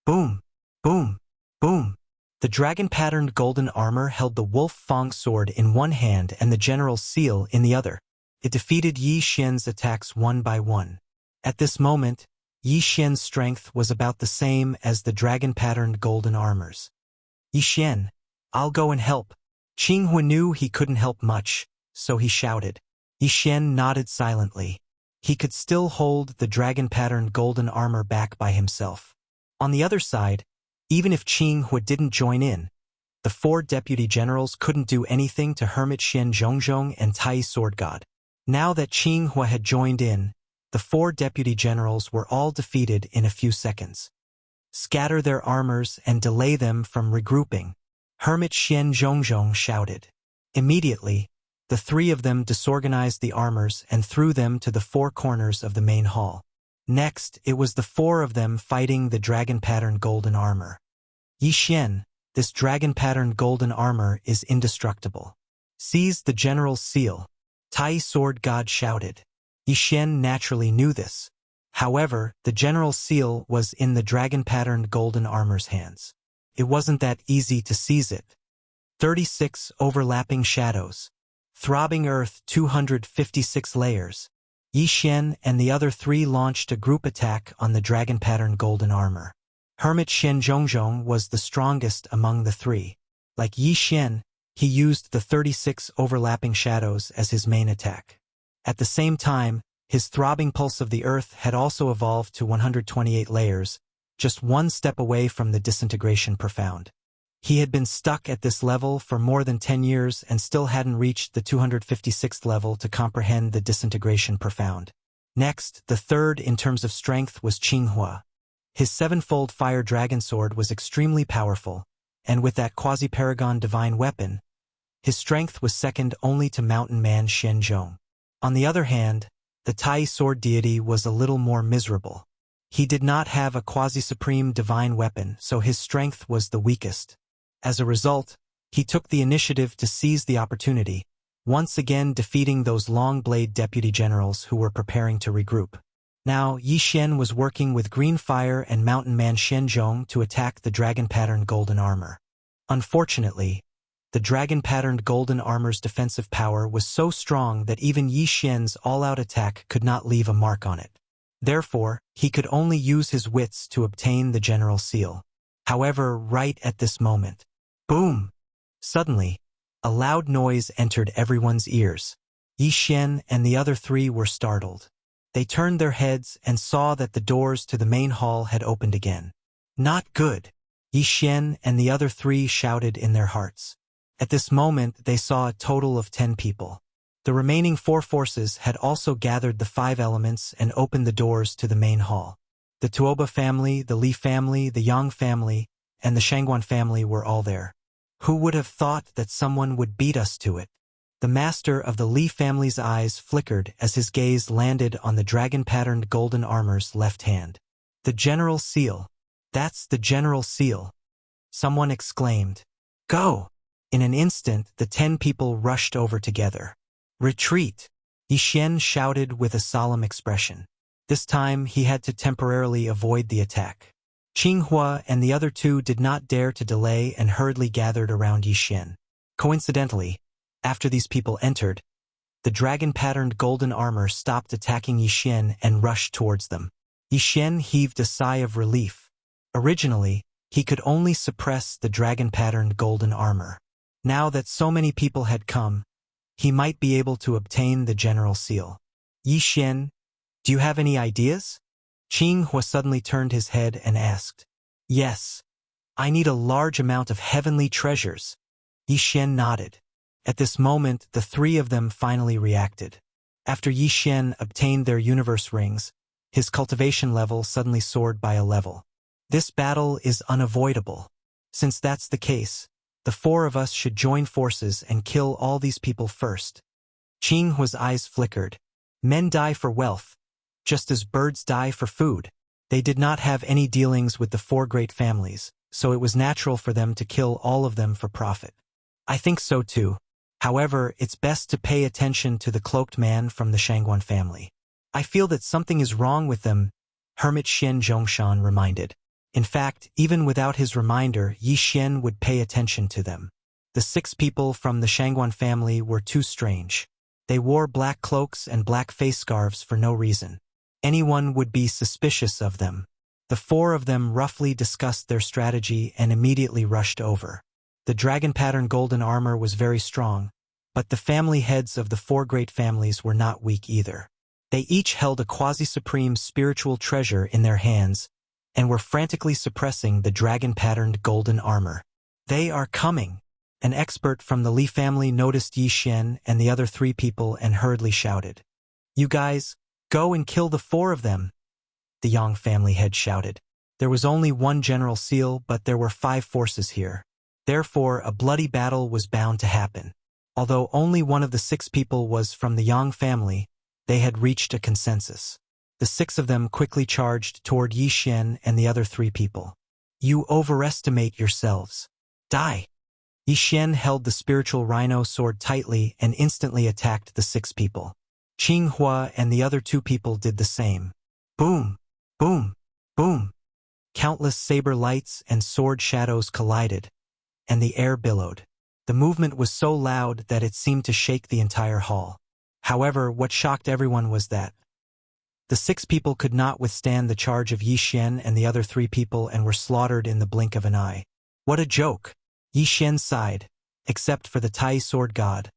Boom! Boom! Boom! The dragon-patterned golden armor held the Wolf Fang sword in one hand and the General's seal in the other. It defeated Yi Xian's attacks one by one. At this moment, Yi Xian's strength was about the same as the dragon-patterned golden armors. Yi Xian, I'll go and help. Qinghua knew he couldn't help much, so he shouted. Yi Xian nodded silently. He could still hold the dragon-patterned golden armor back by himself. On the other side, even if Qinghua didn't join in, the 4 deputy generals couldn't do anything to Hermit Xian Zhongzhong and Tai Sword God. Now that Qinghua had joined in, the 4 deputy generals were all defeated in a few seconds. Scatter their armors and delay them from regrouping, Hermit Xian Zhongzhong shouted. Immediately, the 3 of them disorganized the armors and threw them to the 4 corners of the main hall. Next, it was the 4 of them fighting the dragon-patterned golden armor. Yi Xian, this dragon-patterned golden armor is indestructible. Seize the general's seal, Tai Sword God shouted. Yi Xian naturally knew this. However, the general's seal was in the dragon-patterned golden armor's hands. It wasn't that easy to seize it. 36 overlapping shadows. Throbbing earth 256 layers. Yi Xian and the other 3 launched a group attack on the dragon-patterned golden armor. Hermit Xian Zhongzhong was the strongest among the 3. Like Yi Xian, he used the 36 overlapping shadows as his main attack. At the same time, his throbbing pulse of the earth had also evolved to 128 layers, just 1 step away from the disintegration profound. He had been stuck at this level for more than 10 years and still hadn't reached the 256th level to comprehend the disintegration profound. Next, the 3rd in terms of strength was Qinghua. His 7-fold fire dragon sword was extremely powerful, and with that quasi-paragon divine weapon, his strength was second only to mountain man Shenzhong. On the other hand, the Tai sword deity was a little more miserable. He did not have a quasi-supreme divine weapon, so his strength was the weakest. As a result, he took the initiative to seize the opportunity, once again defeating those long-blade deputy generals who were preparing to regroup. Now, Yi Xian was working with Green Fire and Mountain Man Shenzhong to attack the dragon-patterned golden armor. Unfortunately, the dragon-patterned golden armor's defensive power was so strong that even Yi Xian's all-out attack could not leave a mark on it. Therefore, he could only use his wits to obtain the general seal. However, right at this moment, boom! Suddenly, a loud noise entered everyone's ears. Yi Xian and the other 3 were startled. They turned their heads and saw that the doors to the main hall had opened again. Not good! Yi Xian and the other 3 shouted in their hearts. At this moment, they saw a total of 10 people. The remaining 4 forces had also gathered the 5 elements and opened the doors to the main hall. The Tuoba family, the Li family, the Yang family, and the Shangguan family were all there. Who would have thought that someone would beat us to it? The master of the Li family's eyes flickered as his gaze landed on the dragon-patterned golden armor's left hand. The General Seal. That's the General Seal. Someone exclaimed. Go! In an instant, the 10 people rushed over together. Retreat! Yixian shouted with a solemn expression. This time, he had to temporarily avoid the attack. Qinghua and the other two did not dare to delay and hurriedly gathered around Yixian. Coincidentally, after these people entered, the dragon-patterned golden armor stopped attacking Yixian and rushed towards them. Yixian heaved a sigh of relief. Originally, he could only suppress the dragon-patterned golden armor. Now that so many people had come, he might be able to obtain the General Seal. Yixian, do you have any ideas? Qinghua suddenly turned his head and asked. Yes. I need a large amount of heavenly treasures. Yixian nodded. At this moment, the three of them finally reacted. After Yixian obtained their universe rings, his cultivation level suddenly soared by a level. This battle is unavoidable. Since that's the case, the four of us should join forces and kill all these people first. Qinghua's eyes flickered. Men die for wealth, just as birds die for food. They did not have any dealings with the four great families, so it was natural for them to kill all of them for profit. I think so too. However, it's best to pay attention to the cloaked man from the Shangguan family. I feel that something is wrong with them, Hermit Xian Zhongshan reminded. In fact, even without his reminder, Yi Xian would pay attention to them. The 6 people from the Shangguan family were too strange. They wore black cloaks and black face scarves for no reason. Anyone would be suspicious of them. The 4 of them roughly discussed their strategy and immediately rushed over. The dragon-patterned golden armor was very strong, but the family heads of the 4 great families were not weak either. They each held a quasi-supreme spiritual treasure in their hands and were frantically suppressing the dragon-patterned golden armor. They are coming! An expert from the Li family noticed Yi Xian and the other 3 people and hurriedly shouted. You guys, go and kill the 4 of them! The Yang family head shouted. There was only 1 General Seal, but there were 5 forces here. Therefore, a bloody battle was bound to happen. Although only one of the 6 people was from the Yang family, they had reached a consensus. The 6 of them quickly charged toward Yi Xian and the other 3 people. You overestimate yourselves. Die! Yi Xian held the spiritual rhino sword tightly and instantly attacked the 6 people. Qinghua and the other 2 people did the same. Boom! Boom! Boom! Countless saber lights and sword shadows collided, and the air billowed. The movement was so loud that it seemed to shake the entire hall. However, what shocked everyone was that the 6 people could not withstand the charge of Yi Xian and the other 3 people and were slaughtered in the blink of an eye. What a joke! Yi Xian sighed. Except for the Tai sword god,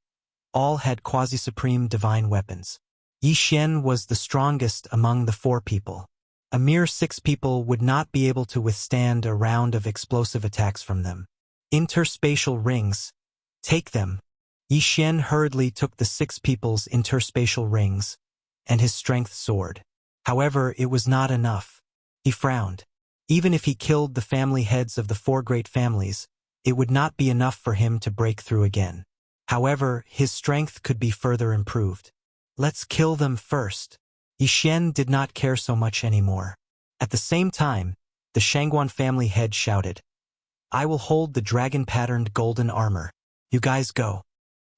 all had quasi-supreme divine weapons. Yi Xian was the strongest among the 4 people. A mere 6 people would not be able to withstand a round of explosive attacks from them. Interspatial rings. Take them. Yi Xian hurriedly took the 6 people's interspatial rings, and his strength soared. However, it was not enough. He frowned. Even if he killed the family heads of the 4 great families, it would not be enough for him to break through again. However, his strength could be further improved. Let's kill them first. Yi Xian did not care so much anymore. At the same time, the Shangguan family head shouted, I will hold the dragon-patterned golden armor. You guys go.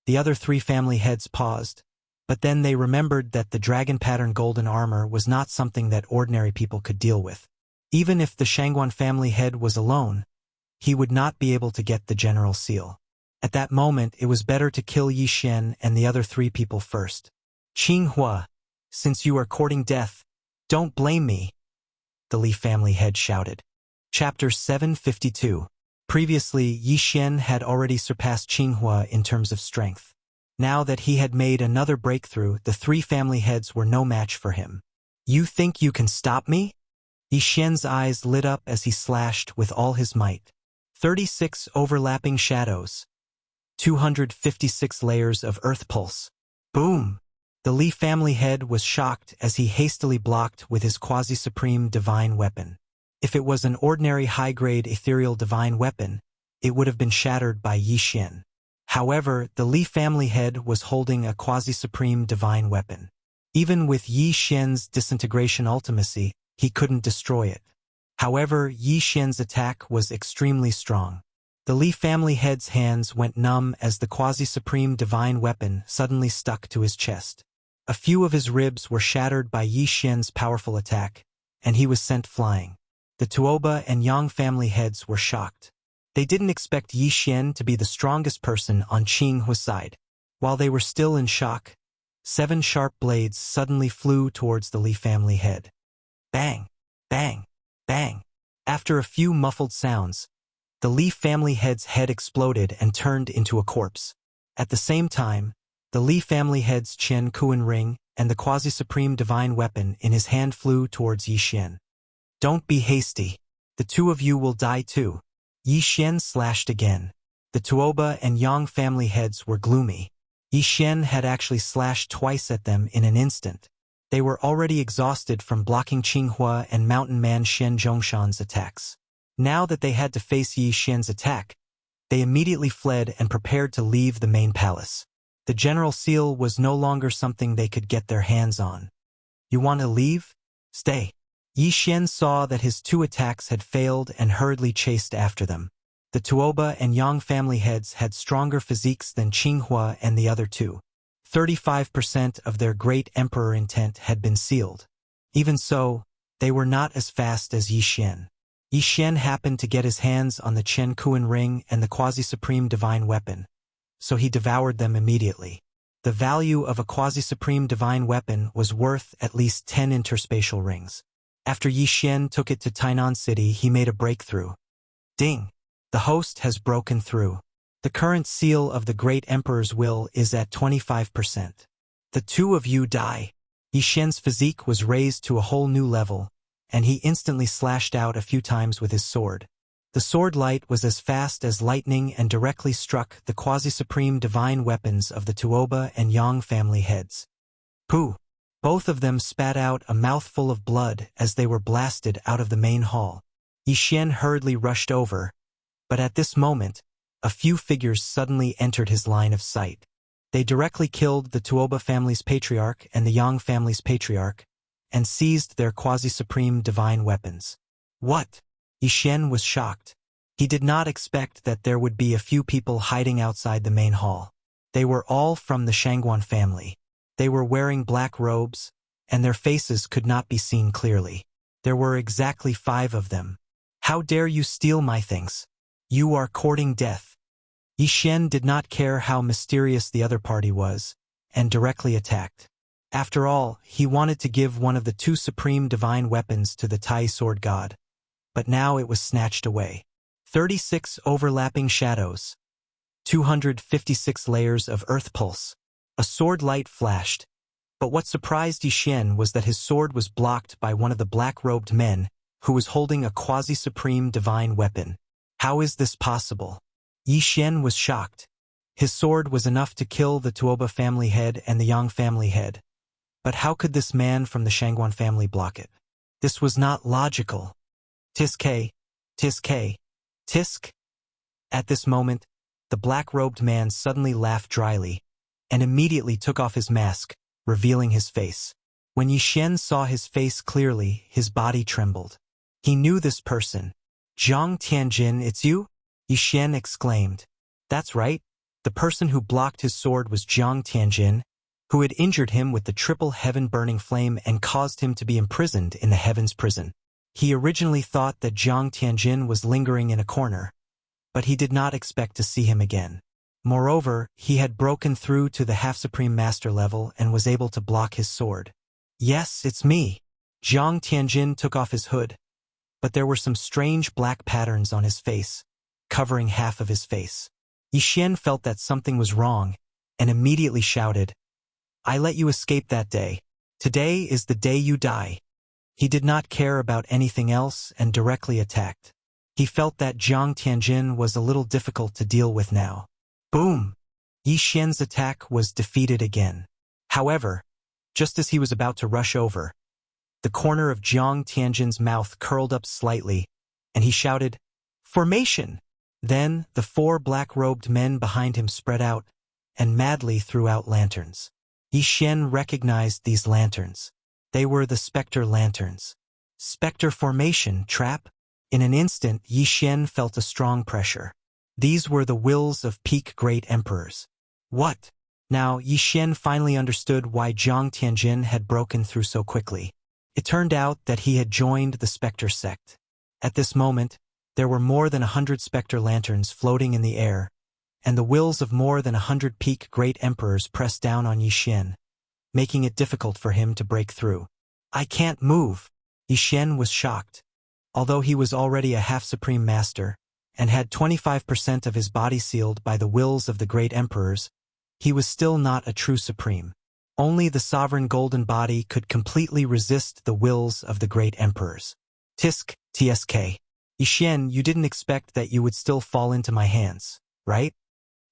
The other 3 family heads paused, but then they remembered that the dragon-patterned golden armor was not something that ordinary people could deal with. Even if the Shangguan family head was alone, he would not be able to get the General Seal. At that moment, it was better to kill Yi Xian and the other 3 people first. Qinghua, since you are courting death, don't blame me, the Li family head shouted. Chapter 752. Previously, Yi Xian had already surpassed Qinghua in terms of strength. Now that he had made another breakthrough, the 3 family heads were no match for him. You think you can stop me? Yi Xian's eyes lit up as he slashed with all his might. 36 overlapping shadows. 256 layers of earth pulse. Boom! The Li family head was shocked as he hastily blocked with his quasi-supreme divine weapon. If it was an ordinary high-grade ethereal divine weapon, it would have been shattered by Yi Xian. However, the Li family head was holding a quasi-supreme divine weapon. Even with Yi Xian's disintegration ultimacy, he couldn't destroy it. However, Yi Xian's attack was extremely strong. The Li family head's hands went numb as the quasi-supreme divine weapon suddenly stuck to his chest. A few of his ribs were shattered by Yi Xian's powerful attack, and he was sent flying. The Tuoba and Yang family heads were shocked. They didn't expect Yi Xian to be the strongest person on Qinghua's side. While they were still in shock, 7 sharp blades suddenly flew towards the Li family head. Bang! Bang! Bang! After a few muffled sounds, the Li family head's head exploded and turned into a corpse. At the same time, the Li family head's Qian Kuan ring and the quasi-supreme divine weapon in his hand flew towards Yi Xian. Don't be hasty. The two of you will die too. Yi Xian slashed again. The Tuoba and Yang family heads were gloomy. Yi Xian had actually slashed twice at them in an instant. They were already exhausted from blocking Qinghua and Mountain Man Xian Zhongshan's attacks. Now that they had to face Yi Xian's attack, they immediately fled and prepared to leave the main palace. The general seal was no longer something they could get their hands on. You want to leave? Stay. Yi Xian saw that his 2 attacks had failed and hurriedly chased after them. The Tuoba and Yang family heads had stronger physiques than Qinghua and the other 2. 35% of their great emperor intent had been sealed. Even so, they were not as fast as Yi Xian. Yi Xian happened to get his hands on the Qian Kuan ring and the quasi-supreme divine weapon, so he devoured them immediately. The value of a quasi-supreme divine weapon was worth at least 10 interspatial rings. After Yi Xian took it to Tainan City, he made a breakthrough. Ding! The host has broken through. The current seal of the great emperor's will is at 25%. The two of you die. Yi Xian's physique was raised to a whole new level, and he instantly slashed out a few times with his sword. The sword light was as fast as lightning and directly struck the quasi-supreme divine weapons of the Tuoba and Yang family heads. Pooh! Both of them spat out a mouthful of blood as they were blasted out of the main hall. Yi Xian hurriedly rushed over, but at this moment, a few figures suddenly entered his line of sight. They directly killed the Tuoba family's patriarch and the Yang family's patriarch, and seized their quasi-supreme divine weapons. What? Yi Xian was shocked. He did not expect that there would be a few people hiding outside the main hall. They were all from the Shangguan family. They were wearing black robes, and their faces could not be seen clearly. There were exactly 5 of them. How dare you steal my things? You are courting death. Yi Xian did not care how mysterious the other party was, and directly attacked. After all, he wanted to give one of the 2 supreme divine weapons to the Tai sword god. But now it was snatched away. 36 overlapping shadows. 256 layers of earth pulse. A sword light flashed, but what surprised Yi Xian was that his sword was blocked by one of the black-robed men, who was holding a quasi-supreme divine weapon. How is this possible? Yi Xian was shocked. His sword was enough to kill the Tuoba family head and the Yang family head. But how could this man from the Shangguan family block it? This was not logical. Tisk, tisk, tisk. At this moment, the black-robed man suddenly laughed dryly, and immediately took off his mask, revealing his face. When Yi Xian saw his face clearly, his body trembled. He knew this person. Zhang Tianjin, it's you? Yi Xian exclaimed. That's right. The person who blocked his sword was Zhang Tianjin, who had injured him with the triple heaven-burning flame and caused him to be imprisoned in the heavens prison. He originally thought that Zhang Tianjin was lingering in a corner, but he did not expect to see him again. Moreover, he had broken through to the half-supreme master level and was able to block his sword. Yes, it's me. Zhang Tianjin took off his hood, but there were some strange black patterns on his face, covering half of his face. Yi Xian felt that something was wrong, and immediately shouted, I let you escape that day. Today is the day you die. He did not care about anything else and directly attacked. He felt that Zhang Tianjin was a little difficult to deal with now. Boom! Yi Xian's attack was defeated again. However, just as he was about to rush over, the corner of Zhang Tianjin's mouth curled up slightly, and he shouted, Formation! Then the 4 black-robed men behind him spread out and madly threw out lanterns. Yi Xian recognized these lanterns. They were the specter lanterns. Specter formation, trap? In an instant, Yi Xian felt a strong pressure. These were the wills of peak great emperors. What? Now, Yi Xian finally understood why Jiang Tianjin had broken through so quickly. It turned out that he had joined the Spectre sect. At this moment, there were more than 100 Spectre lanterns floating in the air, and the wills of more than 100 peak great emperors pressed down on Yi Xian, making it difficult for him to break through. I can't move. Yi Xian was shocked. Although he was already a half-supreme master, and had 25% of his body sealed by the wills of the great emperors, he was still not a true supreme. Only the sovereign golden body could completely resist the wills of the great emperors. Tisk, tsk. Yi Xian, you didn't expect that you would still fall into my hands, right?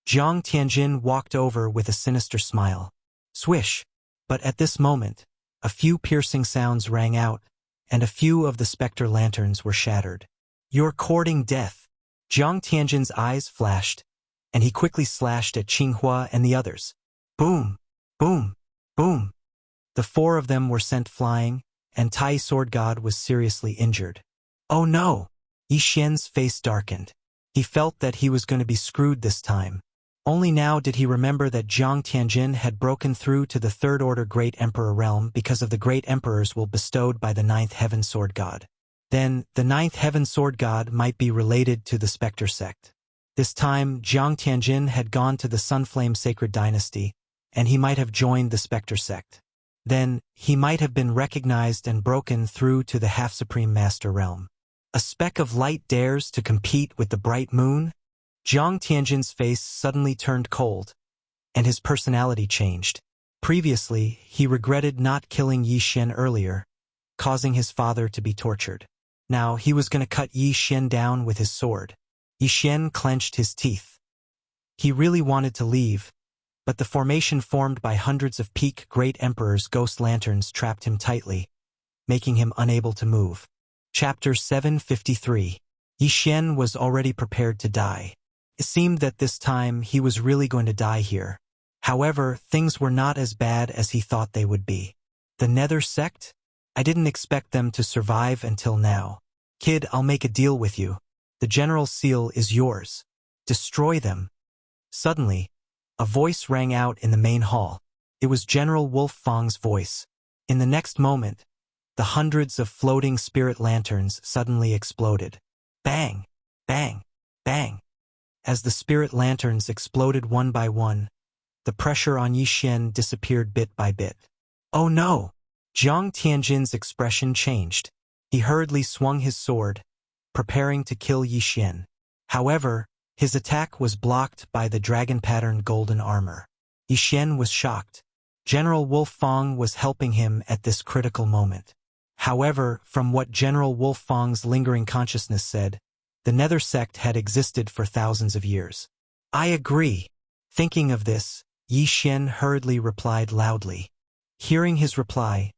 Jiang Tianjin walked over with a sinister smile. Swish. But at this moment, a few piercing sounds rang out, and a few of the specter lanterns were shattered. You're courting death. Jiang Tianjin's eyes flashed, and he quickly slashed at Qinghua and the others. Boom! Boom! Boom! The 4 of them were sent flying, and Tai Sword God was seriously injured. Oh no! Yi Xian's face darkened. He felt that he was going to be screwed this time. Only now did he remember that Jiang Tianjin had broken through to the 3rd Order Great Emperor realm because of the Great Emperor's will bestowed by the 9th Heaven Sword God. Then, the 9th Heaven Sword God might be related to the Spectre sect. This time, Jiang Tianjin had gone to the Sunflame Sacred Dynasty, and he might have joined the Spectre sect. Then, he might have been recognized and broken through to the half-supreme master realm. A speck of light dares to compete with the bright moon? Jiang Tianjin's face suddenly turned cold, and his personality changed. Previously, he regretted not killing Yi Xian earlier, causing his father to be tortured. Now, he was going to cut Yi Xian down with his sword. Yi Xian clenched his teeth. He really wanted to leave, but the formation formed by hundreds of peak great emperors' ghost lanterns trapped him tightly, making him unable to move. Chapter 753. Yi Xian was already prepared to die. It seemed that this time he was really going to die here. However, things were not as bad as he thought they would be. The Nether sect? I didn't expect them to survive until now. Kid, I'll make a deal with you. The General Seal is yours. Destroy them. Suddenly, a voice rang out in the main hall. It was General Wolf Fang's voice. In the next moment, the hundreds of floating spirit lanterns suddenly exploded. Bang! Bang! Bang! As the spirit lanterns exploded one by one, the pressure on Yi Xian disappeared bit by bit. Oh no! Jiang Tianjin's expression changed. He hurriedly swung his sword, preparing to kill Yi Xian. However, his attack was blocked by the dragon-patterned golden armor. Yi Xian was shocked. General Wolf Fang was helping him at this critical moment. However, from what General Wolf Fang's lingering consciousness said, the Nether sect had existed for thousands of years. I agree. Thinking of this, Yi Xian hurriedly replied loudly. Hearing his reply,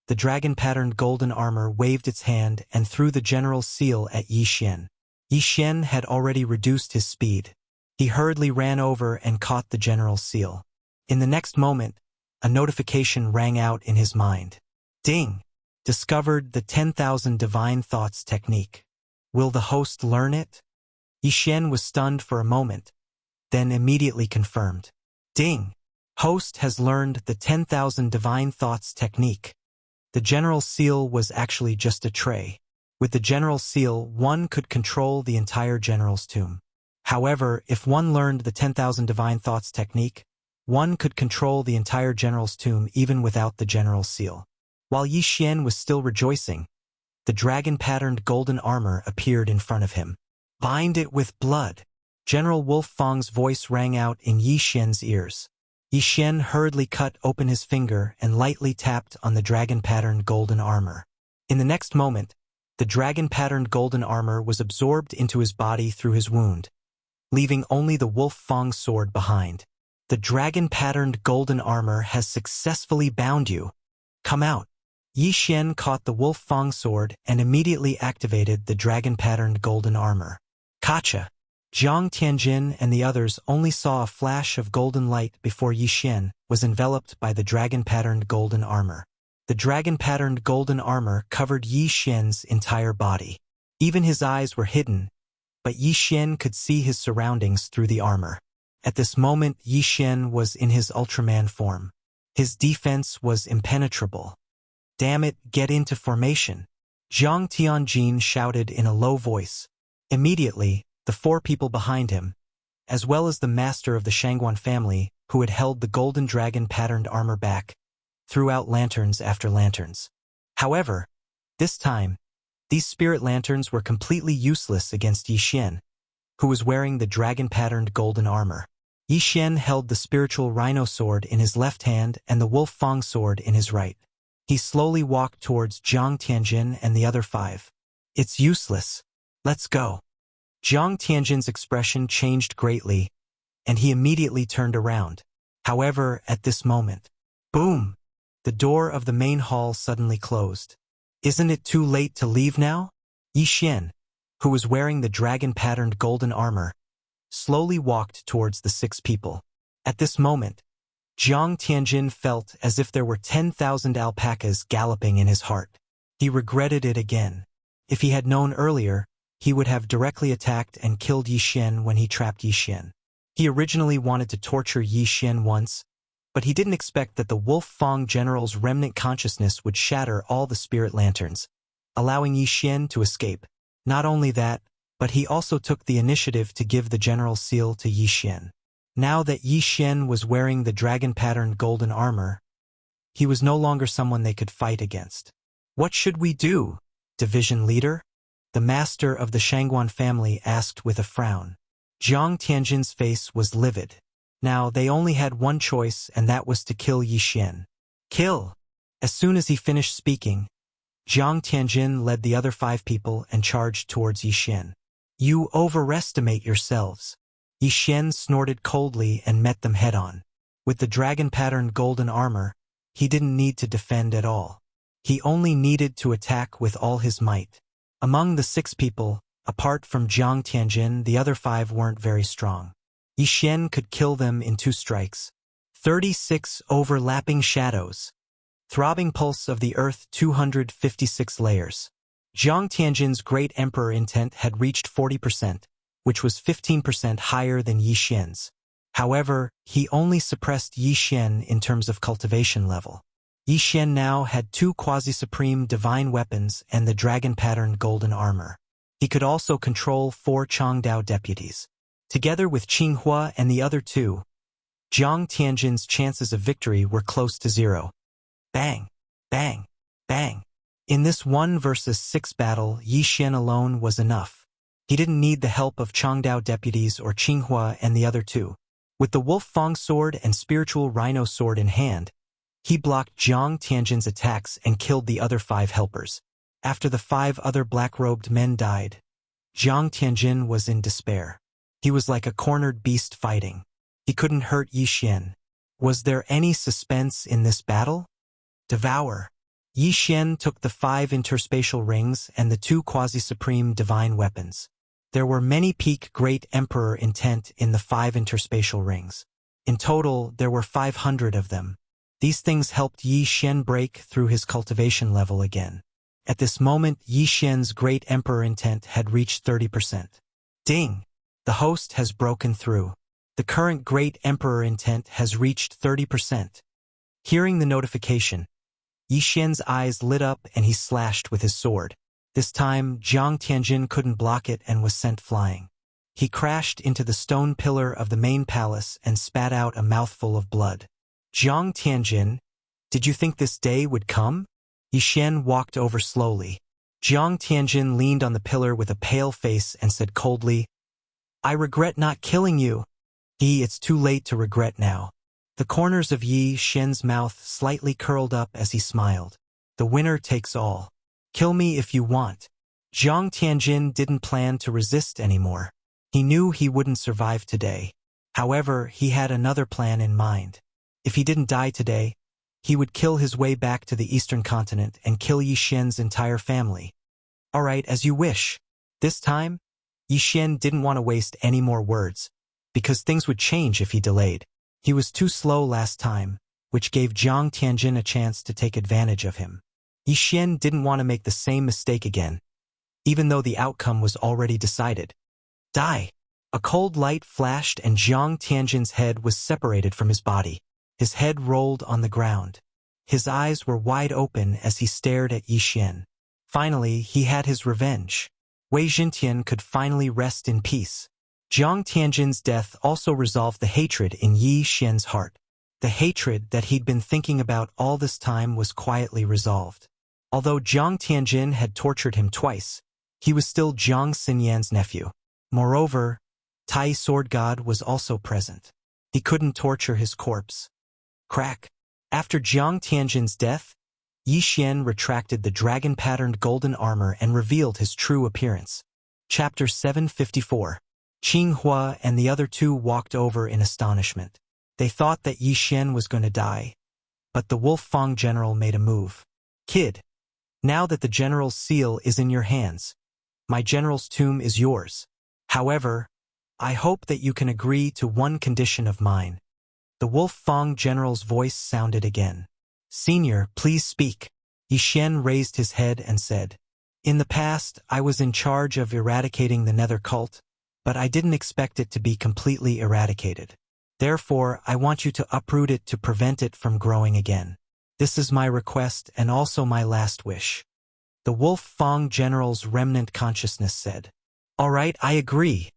the dragon-patterned golden armor waved its hand and threw the general seal at Yi Xian. Yi Xian had already reduced his speed. He hurriedly ran over and caught the general seal. In the next moment, a notification rang out in his mind. Ding! Discovered the 10,000 divine thoughts technique. Will the host learn it? Yi Xian was stunned for a moment, then immediately confirmed. Ding! Host has learned the 10,000 divine thoughts technique. The general seal was actually just a tray. With the general seal, one could control the entire general's tomb. However, if one learned the 10,000 divine thoughts technique, one could control the entire general's tomb even without the general seal. While Yi Xian was still rejoicing, the dragon-patterned golden armor appeared in front of him. Bind it with blood. General Wolf Fang's voice rang out in Yi Xian's ears. Yi Xian hurriedly cut open his finger and lightly tapped on the dragon-patterned golden armor. In the next moment, the dragon-patterned golden armor was absorbed into his body through his wound, leaving only the Wolf Fang sword behind. The dragon-patterned golden armor has successfully bound you. Come out. Yi Xian caught the Wolf Fang sword and immediately activated the dragon-patterned golden armor. Gotcha! Jiang Tianjin and the others only saw a flash of golden light before Yi Xian was enveloped by the dragon-patterned golden armor. The dragon-patterned golden armor covered Yi Xian's entire body. Even his eyes were hidden, but Yi Xian could see his surroundings through the armor. At this moment, Yi Xian was in his Ultraman form. His defense was impenetrable. "Damn it, get into formation!" Jiang Tianjin shouted in a low voice. Immediately, the four people behind him, as well as the master of the Shangguan family, who had held the golden dragon-patterned armor back, threw out lanterns after lanterns. However, this time, these spirit lanterns were completely useless against Yi Xian, who was wearing the dragon-patterned golden armor. Yi Xian held the spiritual rhino sword in his left hand and the wolf fang sword in his right. He slowly walked towards Jiang Tianjin and the other five. "It's useless. Let's go." Jiang Tianjin's expression changed greatly, and he immediately turned around. However, at this moment, boom! The door of the main hall suddenly closed. "Isn't it too late to leave now?" Yi Xian, who was wearing the dragon-patterned golden armor, slowly walked towards the six people. At this moment, Jiang Tianjin felt as if there were 10,000 alpacas galloping in his heart. He regretted it again. If he had known earlier, he would have directly attacked and killed Yi Xian when he trapped Yi Xian. He originally wanted to torture Yi Xian once, but he didn't expect that the Wolf Fang General's remnant consciousness would shatter all the spirit lanterns, allowing Yi Xian to escape. Not only that, but he also took the initiative to give the general seal to Yi Xian. Now that Yi Xian was wearing the dragon-patterned golden armor, he was no longer someone they could fight against. "What should we do, division leader?" the master of the Shangguan family asked with a frown. Jiang Tianjin's face was livid. Now they only had one choice, and that was to kill Yi Xian. Kill! As soon as he finished speaking, Jiang Tianjin led the other five people and charged towards Yi Xian. "You overestimate yourselves." Yi Xian snorted coldly and met them head-on. With the dragon-patterned golden armor, he didn't need to defend at all. He only needed to attack with all his might. Among the six people, apart from Jiang Tianjin, the other five weren't very strong. Yi Xian could kill them in 2 strikes. 36 overlapping shadows. Throbbing pulse of the earth, 256 layers. Jiang Tianjin's great emperor intent had reached 40%, which was 15% higher than Yi Xian's. However, he only suppressed Yi Xian in terms of cultivation level. Yi Xian now had 2 quasi-supreme divine weapons and the dragon-patterned golden armor. He could also control 4 Changdao deputies. Together with Qinghua and the other 2, Jiang Tianjin's chances of victory were close to 0. Bang! Bang! Bang! In this 1 versus 6 battle, Yi Xian alone was enough. He didn't need the help of Changdao deputies or Qinghua and the other 2. With the Wolf Fang sword and spiritual rhino sword in hand, he blocked Jiang Tianjin's attacks and killed the other 5 helpers. After the 5 other black-robed men died, Jiang Tianjin was in despair. He was like a cornered beast fighting. He couldn't hurt Yi Xian. Was there any suspense in this battle? Devour. Yi Xian took the 5 interspatial rings and the 2 quasi-supreme divine weapons. There were many peak Great Emperor intent in the 5 interspatial rings. In total, there were 500 of them. These things helped Yi Xian break through his cultivation level again. At this moment, Yi Xian's Great Emperor intent had reached 30%. Ding! The host has broken through. The current Great Emperor intent has reached 30%. Hearing the notification, Yi Xian's eyes lit up and he slashed with his sword. This time, Jiang Tianjin couldn't block it and was sent flying. He crashed into the stone pillar of the main palace and spat out a mouthful of blood. Jiang Tianjin, did you think this day would come? Yi Xian walked over slowly. Jiang Tianjin leaned on the pillar with a pale face and said coldly, "I regret not killing you." It's too late to regret now. The corners of Yi Xian's mouth slightly curled up as he smiled. The winner takes all. Kill me if you want. Jiang Tianjin didn't plan to resist anymore. He knew he wouldn't survive today. However, he had another plan in mind. If he didn't die today, he would kill his way back to the eastern continent and kill Yi Xian's entire family. All right, as you wish. This time, Yi Xian didn't want to waste any more words, because things would change if he delayed. He was too slow last time, which gave Jiang Tianjin a chance to take advantage of him. Yi Xian didn't want to make the same mistake again, even though the outcome was already decided. Die! A cold light flashed and Jiang Tianjin's head was separated from his body. His head rolled on the ground. His eyes were wide open as he stared at Yi Xian. Finally, he had his revenge. Wei Jingtian could finally rest in peace. Jiang Tianjin's death also resolved the hatred in Yi Xian's heart. The hatred that he'd been thinking about all this time was quietly resolved. Although Jiang Tianjin had tortured him twice, he was still Jiang Xinyan's nephew. Moreover, Tai Sword God was also present. He couldn't torture his corpse. Crack. After Jiang Tianjin's death, Yi Xian retracted the dragon-patterned golden armor and revealed his true appearance. Chapter 754. Qing Hua and the other two walked over in astonishment. They thought that Yi Xian was going to die, but the Wolf Fang general made a move. Kid, now that the general's seal is in your hands, my general's tomb is yours. However, I hope that you can agree to one condition of mine. The Wolf Fang general's voice sounded again. Senior, please speak. Yi Xian raised his head and said, In the past, I was in charge of eradicating the Nether cult, but I didn't expect it to be completely eradicated. Therefore, I want you to uproot it to prevent it from growing again. This is my request and also my last wish. The Wolf Fang general's remnant consciousness said. All right, I agree.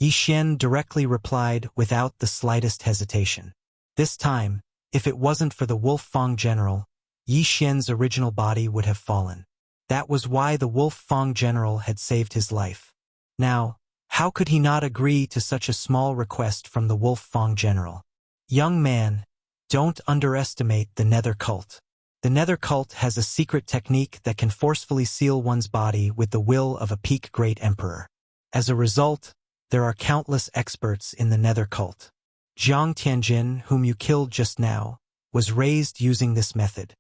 Yi Xian directly replied without the slightest hesitation. This time, if it wasn't for the Wolf Fang general, Yi Xian's original body would have fallen. That was why the Wolf Fang general had saved his life. Now, how could he not agree to such a small request from the Wolf Fang general? Young man, don't underestimate the Nether cult. The Nether cult has a secret technique that can forcefully seal one's body with the will of a peak great emperor. As a result, there are countless experts in the Nether cult. Jiang Tianjin, whom you killed just now, was raised using this method.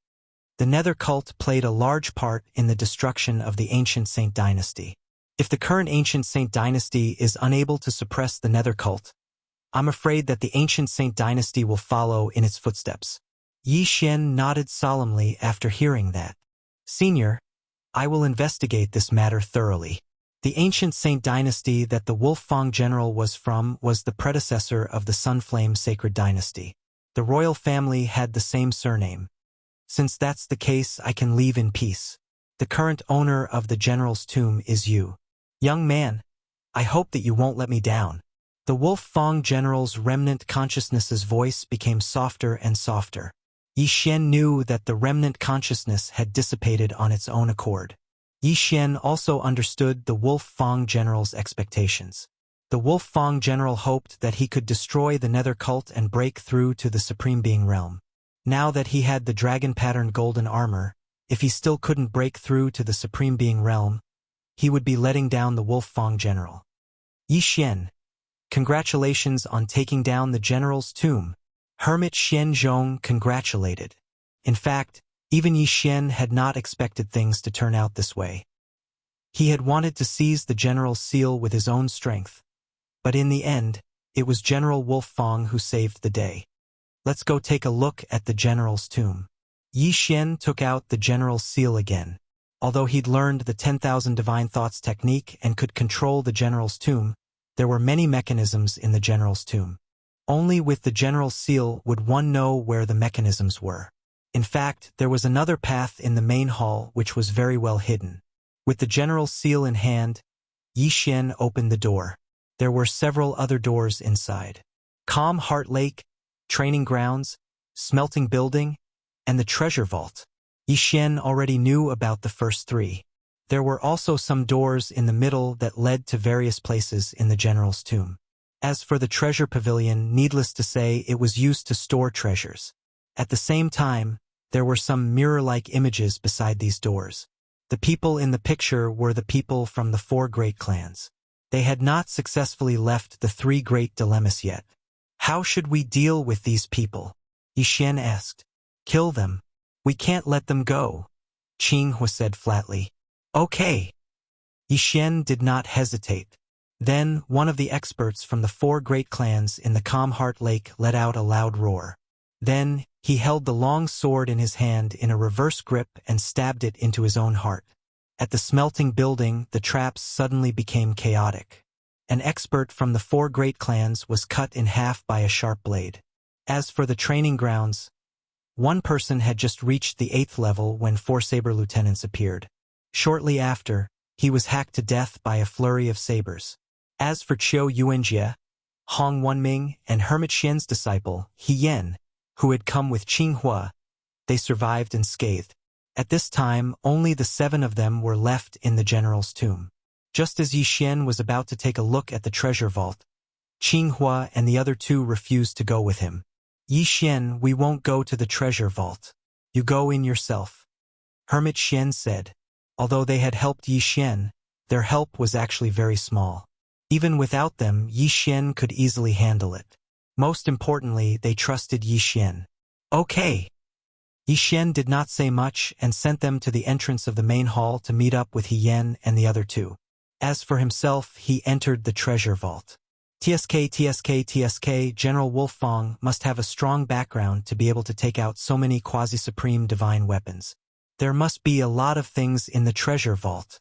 The Nether cult played a large part in the destruction of the ancient Saint dynasty. If the current ancient Saint dynasty is unable to suppress the Nether cult, I'm afraid that the ancient Saint dynasty will follow in its footsteps. Yi Xian nodded solemnly after hearing that. Senior, I will investigate this matter thoroughly. The ancient Saint dynasty that the Wolf Fang general was from was the predecessor of the Sunflame Sacred dynasty. The royal family had the same surname. Since that's the case, I can leave in peace. The current owner of the general's tomb is you. Young man, I hope that you won't let me down. The Wolf Fang general's remnant consciousness's voice became softer and softer. Yi Xian knew that the remnant consciousness had dissipated on its own accord. Yi Xian also understood the Wolf Fang general's expectations. The Wolf Fang general hoped that he could destroy the Nether cult and break through to the Supreme Being realm. Now that he had the dragon-patterned golden armor, if he still couldn't break through to the Supreme Being realm, he would be letting down the Wolf Fang general. Yi Xian, congratulations on taking down the general's tomb. Hermit Xian Zhong congratulated. In fact, even Yi Xian had not expected things to turn out this way. He had wanted to seize the general's seal with his own strength, but in the end, it was General Wolf Fang who saved the day. Let's go take a look at the general's tomb. Yi Xian took out the general's seal again. Although he'd learned the 10,000 divine thoughts technique and could control the general's tomb, there were many mechanisms in the general's tomb. Only with the general's seal would one know where the mechanisms were. In fact, there was another path in the main hall which was very well hidden. With the general's seal in hand, Yi Xian opened the door. There were several other doors inside. Calm Heart Lake, Training Grounds, Smelting Building, and the Treasure Vault. Yi Xian already knew about the first three. There were also some doors in the middle that led to various places in the general's tomb. As for the treasure pavilion, needless to say, it was used to store treasures. At the same time, there were some mirror-like images beside these doors. The people in the picture were the people from the 4 great clans. They had not successfully left the 3 great dilemmas yet. How should we deal with these people? Yi Xian asked. Kill them. We can't let them go. Qing Hua said flatly. Okay. Yi Xian did not hesitate. Then, one of the experts from the 4 great clans in the calm heart lake let out a loud roar. Then, he held the long sword in his hand in a reverse grip and stabbed it into his own heart. At the smelting building, the traps suddenly became chaotic. An expert from the 4 great clans was cut in half by a sharp blade. As for the training grounds, one person had just reached the 8th level when 4 saber lieutenants appeared. Shortly after, he was hacked to death by a flurry of sabers. As for Qiu Yuanjie, Hong Wenming, and Hermit Xian's disciple, He Yan, who had come with Qinghua, they survived unscathed. At this time, only the 7 of them were left in the general's tomb. Just as Yi Xian was about to take a look at the treasure vault, Qinghua and the other 2 refused to go with him. Yi Xian, we won't go to the treasure vault. You go in yourself. Hermit Xian said. Although they had helped Yi Xian, their help was actually very small. Even without them, Yi Xian could easily handle it. Most importantly, they trusted Yi Xian. Okay. Yi Xian did not say much and sent them to the entrance of the main hall to meet up with He Yan and the other 2. As for himself, he entered the treasure vault. TSK, General Wolfang must have a strong background to be able to take out so many quasi-supreme divine weapons. There must be a lot of things in the treasure vault.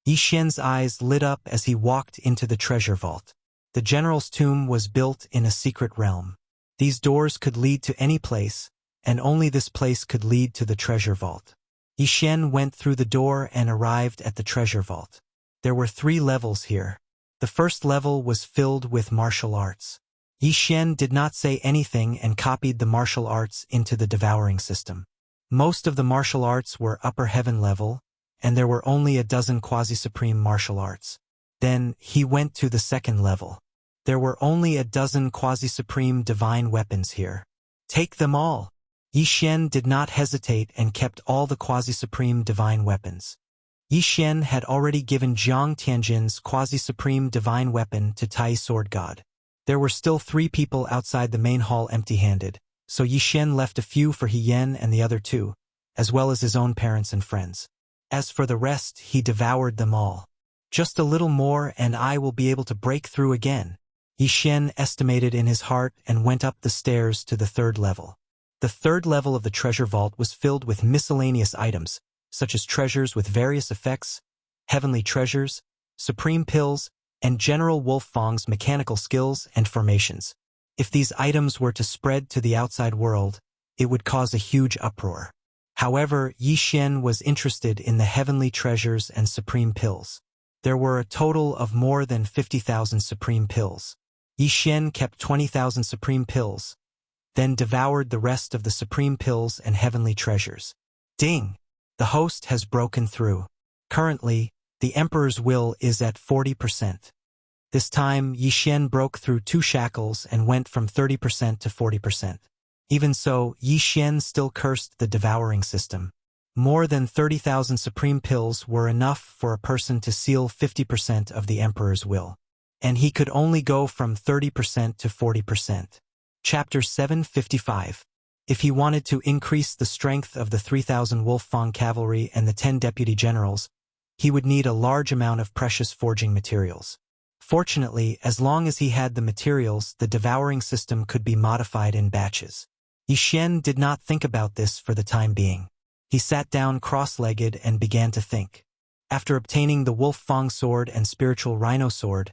Yi Xian's eyes lit up as he walked into the treasure vault. The general's tomb was built in a secret realm. These doors could lead to any place, and only this place could lead to the treasure vault. Yi Xian went through the door and arrived at the treasure vault. There were 3 levels here. The first level was filled with martial arts. Yi Xian did not say anything and copied the martial arts into the devouring system. Most of the martial arts were upper heaven level, and there were only a dozen quasi-supreme martial arts. Then, he went to the second level. There were only a dozen quasi-supreme divine weapons here. Take them all. Yi Xian did not hesitate and kept all the quasi-supreme divine weapons. Yi Xian had already given Jiang Tianjin's quasi-supreme divine weapon to Tai Sword God. There were still 3 people outside the main hall empty-handed, so Yi Xian left a few for He Yan and the other 2, as well as his own parents and friends. As for the rest, he devoured them all. Just a little more and I will be able to break through again, Yi Xian estimated in his heart and went up the stairs to the 3rd level. The 3rd level of the treasure vault was filled with miscellaneous items, such as treasures with various effects, heavenly treasures, supreme pills, and General Wolfang's mechanical skills and formations. If these items were to spread to the outside world, it would cause a huge uproar. However, Yi Xian was interested in the heavenly treasures and supreme pills. There were a total of more than 50,000 supreme pills. Yi Xian kept 20,000 supreme pills, then devoured the rest of the supreme pills and heavenly treasures. Ding! The host has broken through. Currently, the Emperor's will is at 40%. This time, Yi Xian broke through 2 shackles and went from 30% to 40%. Even so, Yi Xian still cursed the devouring system. More than 30,000 supreme pills were enough for a person to seal 50% of the Emperor's will. And he could only go from 30% to 40%. Chapter 755. If he wanted to increase the strength of the 3,000 Wolfang cavalry and the 10 deputy generals, he would need a large amount of precious forging materials. Fortunately, as long as he had the materials, the devouring system could be modified in batches. Yi Xian did not think about this for the time being. He sat down cross-legged and began to think. After obtaining the Wolfang sword and spiritual rhino sword,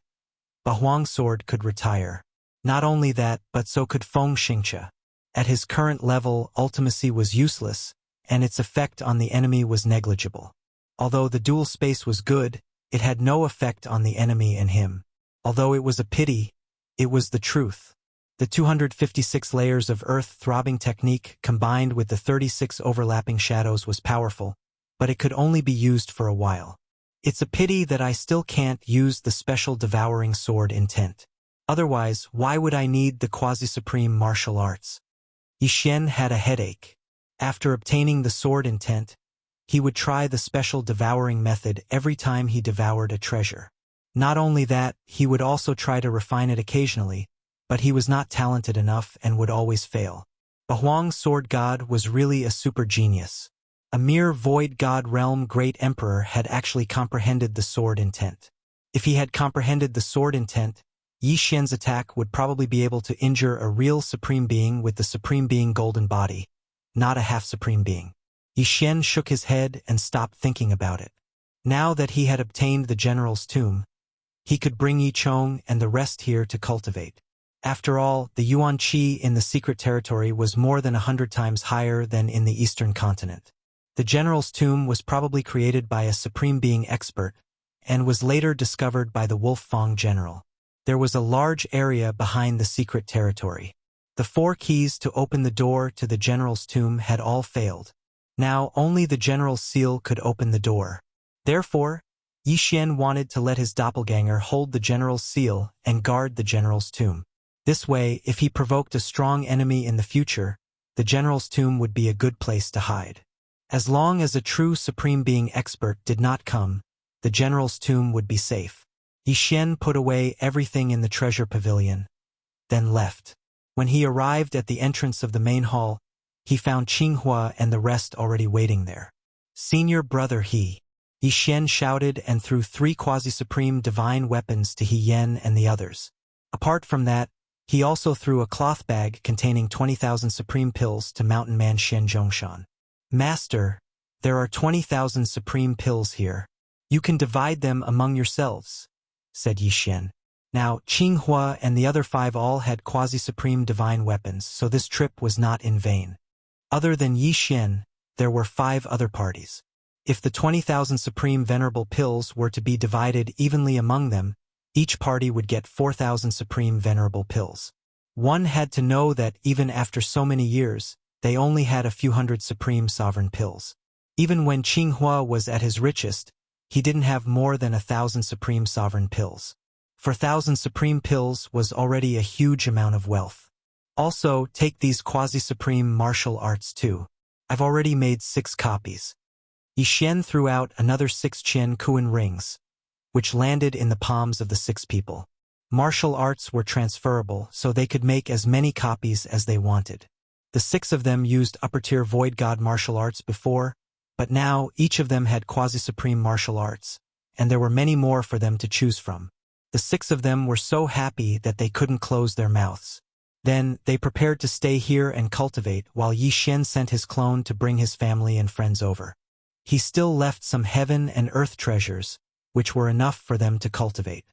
Bahuang sword could retire. Not only that, but so could Feng Xingqia. At his current level, ultimacy was useless, and its effect on the enemy was negligible. Although the dual space was good, it had no effect on the enemy and him. Although it was a pity, it was the truth. The 256 layers of earth-throbbing technique combined with the 36 overlapping shadows was powerful, but it could only be used for a while. It's a pity that I still can't use the special devouring sword intent. Otherwise, why would I need the quasi-supreme martial arts? Yi Xian had a headache. After obtaining the sword intent, he would try the special devouring method every time he devoured a treasure. Not only that, he would also try to refine it occasionally, but he was not talented enough and would always fail. Bahuang Sword God was really a super genius. A mere void god realm great emperor had actually comprehended the sword intent. If he had comprehended the sword intent, Yi Xian's attack would probably be able to injure a real Supreme Being with the Supreme Being golden body, not a half-Supreme Being. Yi Xian shook his head and stopped thinking about it. Now that he had obtained the general's tomb, he could bring Yi Chong and the rest here to cultivate. After all, the Yuan Qi in the secret territory was more than 100 times higher than in the eastern continent. The general's tomb was probably created by a Supreme Being expert, and was later discovered by the Wolf Fang general. There was a large area behind the secret territory. The 4 keys to open the door to the general's tomb had all failed. Now only the general's seal could open the door. Therefore, Yi Xian wanted to let his doppelganger hold the general's seal and guard the general's tomb. This way, if he provoked a strong enemy in the future, the general's tomb would be a good place to hide. As long as a true Supreme Being expert did not come, the general's tomb would be safe. Yi Xian put away everything in the treasure pavilion, then left. When he arrived at the entrance of the main hall, he found Qinghua and the rest already waiting there. "Senior brother Yi Xian shouted and threw 3 quasi-supreme divine weapons to He Yan and the others. Apart from that, he also threw a cloth bag containing 20,000 supreme pills to Mountain Man Shen Zhongshan. "Master, there are 20,000 supreme pills here. You can divide them among yourselves," said Yi Xian. Now, Qinghua and the other 5 all had quasi-supreme divine weapons, so this trip was not in vain. Other than Yi Xian, there were 5 other parties. If the 20,000 supreme venerable pills were to be divided evenly among them, each party would get 4,000 supreme venerable pills. One had to know that even after so many years, they only had a few hundred supreme sovereign pills. Even when Qinghua was at his richest, he didn't have more than 1,000 supreme sovereign pills. 4,000 supreme pills was already a huge amount of wealth. Also, take these quasi-supreme martial arts too. I've already made 6 copies. Yi Xian threw out another 6 Qian Kuan rings, which landed in the palms of the 6 people. Martial arts were transferable, so they could make as many copies as they wanted. The 6 of them used upper-tier Void God martial arts before, but now each of them had quasi-supreme martial arts, and there were many more for them to choose from. The 6 of them were so happy that they couldn't close their mouths. Then, they prepared to stay here and cultivate while Yi Xian sent his clone to bring his family and friends over. He still left some heaven and earth treasures, which were enough for them to cultivate.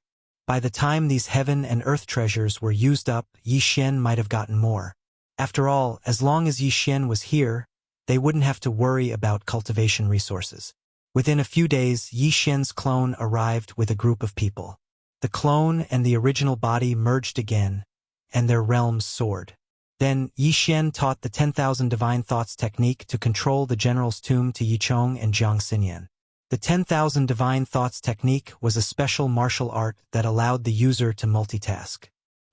By the time these heaven and earth treasures were used up, Yi Xian might have gotten more. After all, as long as Yi Xian was here, they wouldn't have to worry about cultivation resources. Within a few days, Yi Xian's clone arrived with a group of people. The clone and the original body merged again, and their realms soared. Then, Yi Xian taught the 10,000 Divine Thoughts technique to control the general's tomb to Yi Chong and Jiang Xinyan. The 10,000 Divine Thoughts technique was a special martial art that allowed the user to multitask.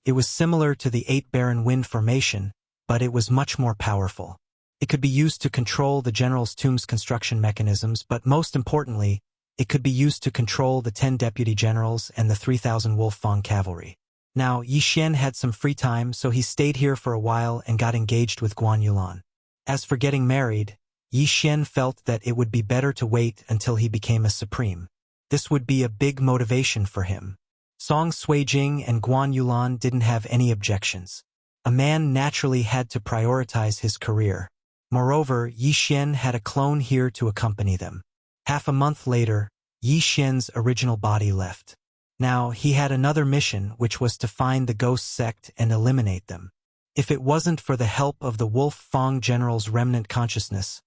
It was similar to the 8 Baron Wind formation, but it was much more powerful. It could be used to control the general's tomb's construction mechanisms, but most importantly, it could be used to control the 10 deputy generals and the 3,000 Wolf Fang cavalry. Now, Yi Xian had some free time, so he stayed here for a while and got engaged with Guan Yulan. As for getting married, Yi Xian felt that it would be better to wait until he became a supreme. This would be a big motivation for him. Song Suijing and Guan Yulan didn't have any objections. A man naturally had to prioritize his career. Moreover, Yi Xian had a clone here to accompany them. Half a month later, Yi Xian's original body left. Now, he had another mission, which was to find the ghost sect and eliminate them. If it wasn't for the help of the Wolf Fang general's remnant consciousness,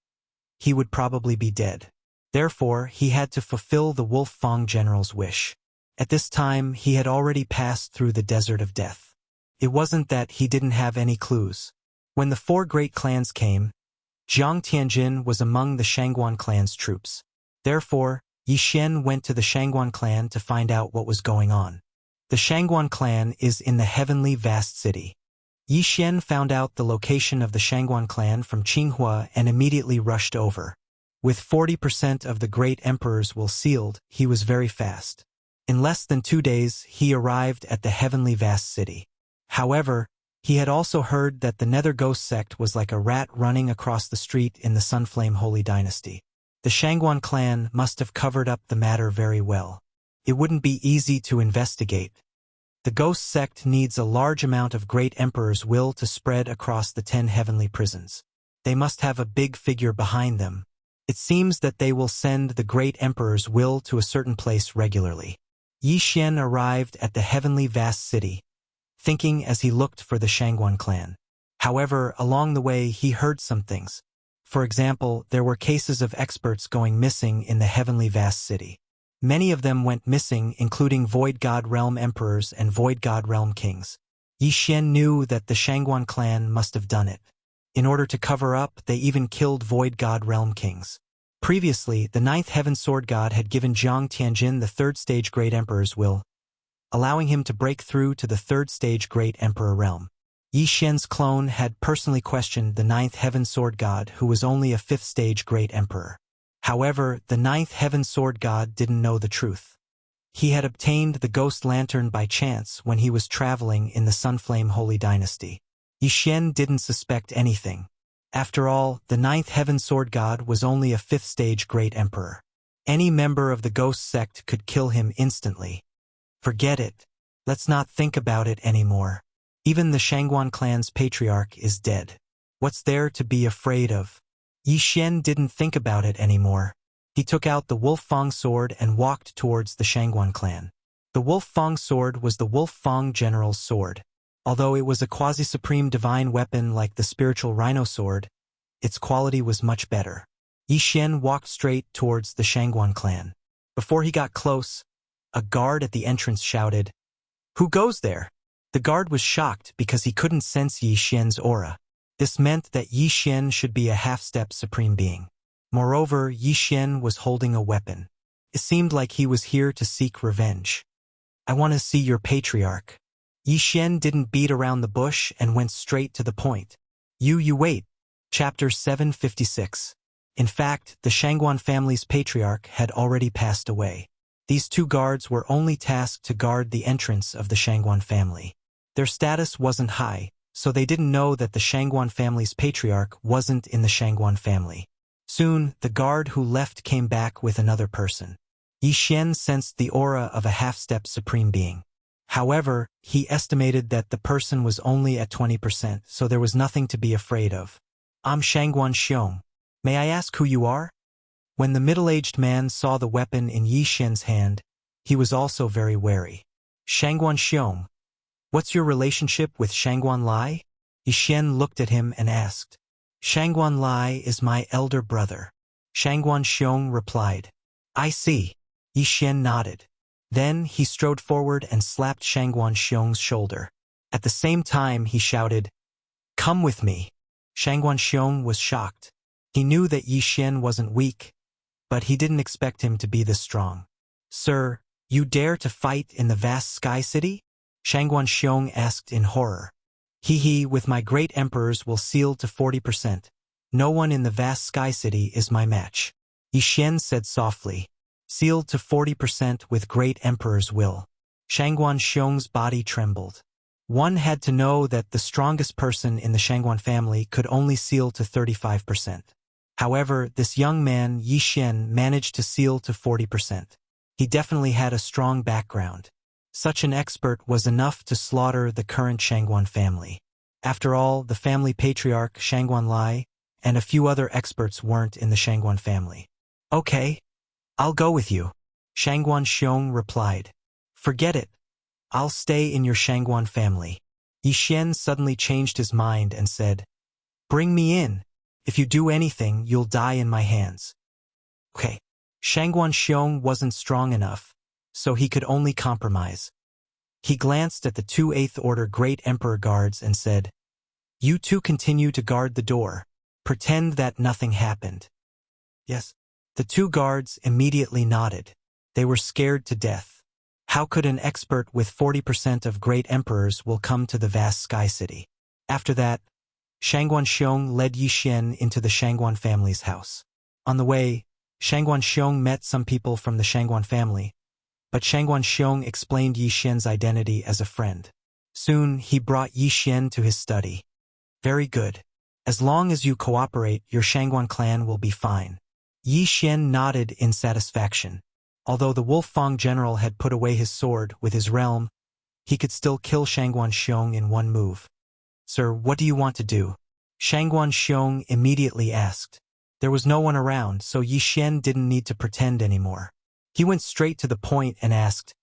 he would probably be dead. Therefore, he had to fulfill the Wolf Fang general's wish. At this time, he had already passed through the desert of death. It wasn't that he didn't have any clues. When the 4 great clans came, Jiang Tianjin was among the Shangguan clan's troops. Therefore, Yi Xian went to the Shangguan clan to find out what was going on. The Shangguan clan is in the heavenly vast city. Yi Xian found out the location of the Shangguan clan from Qinghua and immediately rushed over. With 40% of the great emperor's will sealed, he was very fast. In less than 2 days, he arrived at the heavenly vast city. However, he had also heard that the Nether Ghost sect was like a rat running across the street in the Sunflame Holy Dynasty. The Shangguan clan must have covered up the matter very well. It wouldn't be easy to investigate. The ghost sect needs a large amount of great emperor's will to spread across the 10 heavenly prisons. They must have a big figure behind them. It seems that they will send the great emperor's will to a certain place regularly. Yi Xian arrived at the heavenly vast city, thinking as he looked for the Shangguan clan. However, along the way he heard some things. For example, there were cases of experts going missing in the heavenly vast city. Many of them went missing, including Void God Realm Emperors and Void God Realm Kings. Yi Xian knew that the Shangguan clan must have done it. In order to cover up, they even killed Void God Realm Kings. Previously, the 9th Heaven Sword God had given Jiang Tianjin the 3rd stage Great Emperor's will, allowing him to break through to the 3rd stage Great Emperor realm. Yi Xian's clone had personally questioned the 9th Heaven Sword God, who was only a 5th stage Great Emperor. However, the 9th Heaven Sword God didn't know the truth. He had obtained the Ghost Lantern by chance when he was traveling in the Sunflame Holy Dynasty. Yi Xian didn't suspect anything. After all, the 9th Heaven Sword God was only a 5th stage Great Emperor. Any member of the Ghost sect could kill him instantly. Forget it. Let's not think about it anymore. Even the Shangguan clan's patriarch is dead. What's there to be afraid of? Yi Xian didn't think about it anymore. He took out the Wolf Fang sword and walked towards the Shangguan clan. The Wolf Fang sword was the Wolf Fang general's sword. Although it was a quasi-supreme divine weapon like the spiritual rhino sword, its quality was much better. Yi Xian walked straight towards the Shangguan clan. Before he got close, a guard at the entrance shouted, "Who goes there?" The guard was shocked because he couldn't sense Yi Xian's aura. This meant that Yi Xian should be a half-step supreme being. Moreover, Yi Xian was holding a weapon. It seemed like he was here to seek revenge. "I want to see your patriarch." Yi Xian didn't beat around the bush and went straight to the point. You wait. Chapter 756. In fact, the Shangguan family's patriarch had already passed away. These 2 guards were only tasked to guard the entrance of the Shangguan family. Their status wasn't high, so they didn't know that the Shangguan family's patriarch wasn't in the Shangguan family. Soon, the guard who left came back with another person. Yi Xian sensed the aura of a half-step supreme being. However, he estimated that the person was only at 20%, so there was nothing to be afraid of. "I'm Shangguan Xiong. May I ask who you are?" When the middle-aged man saw the weapon in Yi Xian's hand, he was also very wary. "Shangguan Xiong. What's your relationship with Shangguan Lai?" Yi Xian looked at him and asked. "Shangguan Lai is my elder brother." Shangguan Xiong replied. "I see." Yi Xian nodded. Then he strode forward and slapped Shangguan Xiong's shoulder. At the same time he shouted, "Come with me." Shangguan Xiong was shocked. He knew that Yi Xian wasn't weak, but he didn't expect him to be this strong. "Sir, you dare to fight in the vast sky city?" Shangguan Xiong asked in horror. "He with my great emperors will seal to 40%. No one in the vast sky city is my match." Yi Xian said softly. "Sealed to 40% with great emperor's will." Shangguan Xiong's body trembled. One had to know that the strongest person in the Shangguan family could only seal to 35%. However, this young man, Yi Xian, managed to seal to 40%. He definitely had a strong background. Such an expert was enough to slaughter the current Shangguan family. After all, the family patriarch, Shangguan Lai, and a few other experts weren't in the Shangguan family. "Okay, I'll go with you," Shangguan Xiong replied. "Forget it. I'll stay in your Shangguan family." Yi Xian suddenly changed his mind and said, "Bring me in. If you do anything, you'll die in my hands." Okay. Shangguan Xiong wasn't strong enough, so he could only compromise. He glanced at the 2 8th Order Great Emperor guards and said, "You 2 continue to guard the door. Pretend that nothing happened." "Yes." The 2 guards immediately nodded. They were scared to death. How could an expert with 40% of great emperors will come to the vast sky city? After that, Shangguan Xiong led Yi Xian into the Shangguan family's house. On the way, Shangguan Xiong met some people from the Shangguan family, but Shangguan Xiong explained Yi Xian's identity as a friend. Soon, he brought Yi Xian to his study. "Very good. As long as you cooperate, your Shangguan clan will be fine." Yi Xian nodded in satisfaction. Although the Wolf-Fang general had put away his sword with his realm, he could still kill Shangguan Xiong in one move. "Sir, what do you want to do?" Shangguan Xiong immediately asked. There was no one around, so Yi Xian didn't need to pretend anymore. He went straight to the point and asked,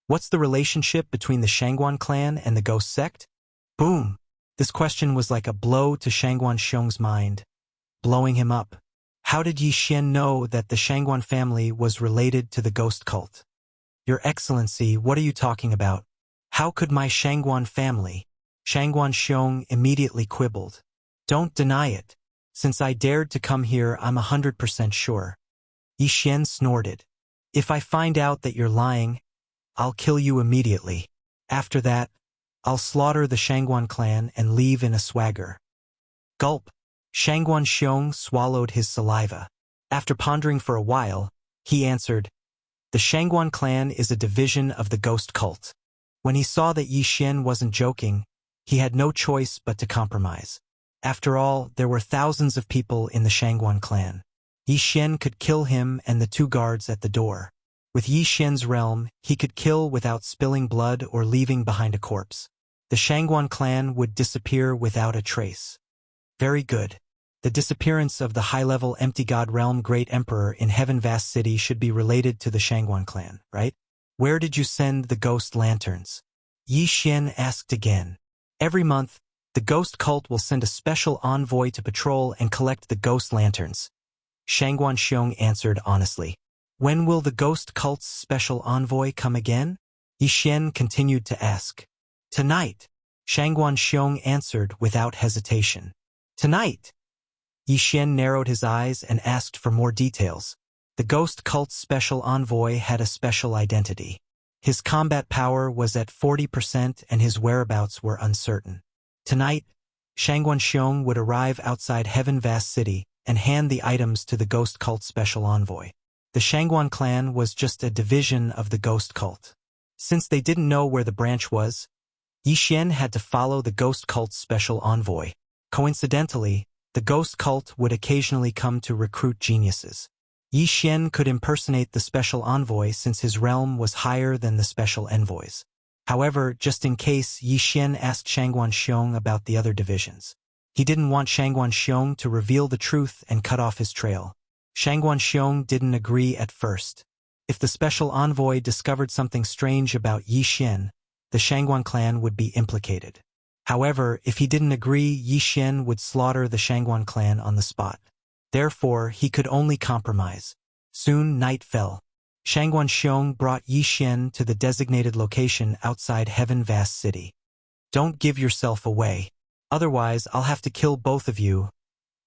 "What's the relationship between the Shangguan clan and the ghost sect?" Boom! This question was like a blow to Shangguan Xiong's mind, blowing him up. How did Yi Xian know that the Shangguan family was related to the ghost cult? "Your Excellency, what are you talking about? How could my Shangguan family?" Shangguan Xiong immediately quibbled. "Don't deny it. Since I dared to come here, I'm 100% sure." Yi Xian snorted. "If I find out that you're lying, I'll kill you immediately. After that, I'll slaughter the Shangguan clan and leave in a swagger." Gulp. Shangguan Xiong swallowed his saliva. After pondering for a while, he answered, "The Shangguan clan is a division of the ghost cult." When he saw that Yi Xian wasn't joking, he had no choice but to compromise. After all, there were thousands of people in the Shangguan clan. Yi Xian could kill him and the two guards at the door. With Yi Xian's realm, he could kill without spilling blood or leaving behind a corpse. The Shangguan clan would disappear without a trace. Very good. The disappearance of the high-level empty god realm Great Emperor in Heaven Vast City should be related to the Shangguan clan, right? "Where did you send the ghost lanterns?" Yi Xian asked again. "Every month, the ghost cult will send a special envoy to patrol and collect the ghost lanterns." Shangguan Xiong answered honestly. "When will the ghost cult's special envoy come again?" Yi Xian continued to ask. "Tonight," Shangguan Xiong answered without hesitation. "Tonight?" Yi Xian narrowed his eyes and asked for more details. The ghost cult's special envoy had a special identity. His combat power was at 40% and his whereabouts were uncertain. Tonight, Shangguan Xiong would arrive outside Heaven Vast City and hand the items to the ghost cult special envoy. The Shangguan clan was just a division of the ghost cult. Since they didn't know where the branch was, Yi Xian had to follow the ghost cult's special envoy. Coincidentally, the ghost cult would occasionally come to recruit geniuses. Yi Xian could impersonate the special envoy since his realm was higher than the special envoys. However, just in case, Yi Xian asked Shangguan Xiong about the other divisions. He didn't want Shangguan Xiong to reveal the truth and cut off his trail. Shangguan Xiong didn't agree at first. If the special envoy discovered something strange about Yi Xian, the Shangguan clan would be implicated. However, if he didn't agree, Yi Xian would slaughter the Shangguan clan on the spot. Therefore, he could only compromise. Soon night fell. Shangguan Xiong brought Yi Xian to the designated location outside Heaven Vast City. "Don't give yourself away. Otherwise, I'll have to kill both of you,"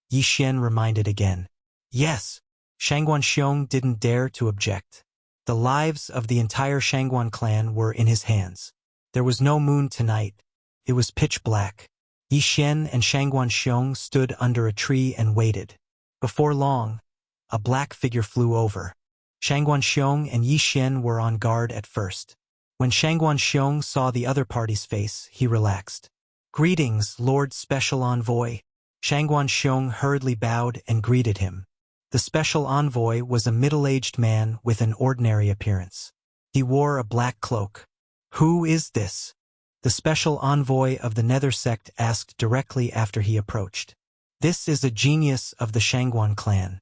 Yi Xian reminded again. "Yes." Shangguan Xiong didn't dare to object. The lives of the entire Shangguan clan were in his hands. There was no moon tonight. It was pitch black. Yi Xian and Shangguan Xiong stood under a tree and waited. Before long, a black figure flew over. Shangguan Xiong and Yi Xian were on guard at first. When Shangguan Xiong saw the other party's face, he relaxed. "Greetings, Lord Special Envoy." Shangguan Xiong hurriedly bowed and greeted him. The special envoy was a middle-aged man with an ordinary appearance. He wore a black cloak. "Who is this?" The special envoy of the Nether sect asked directly after he approached. "This is a genius of the Shangguan clan.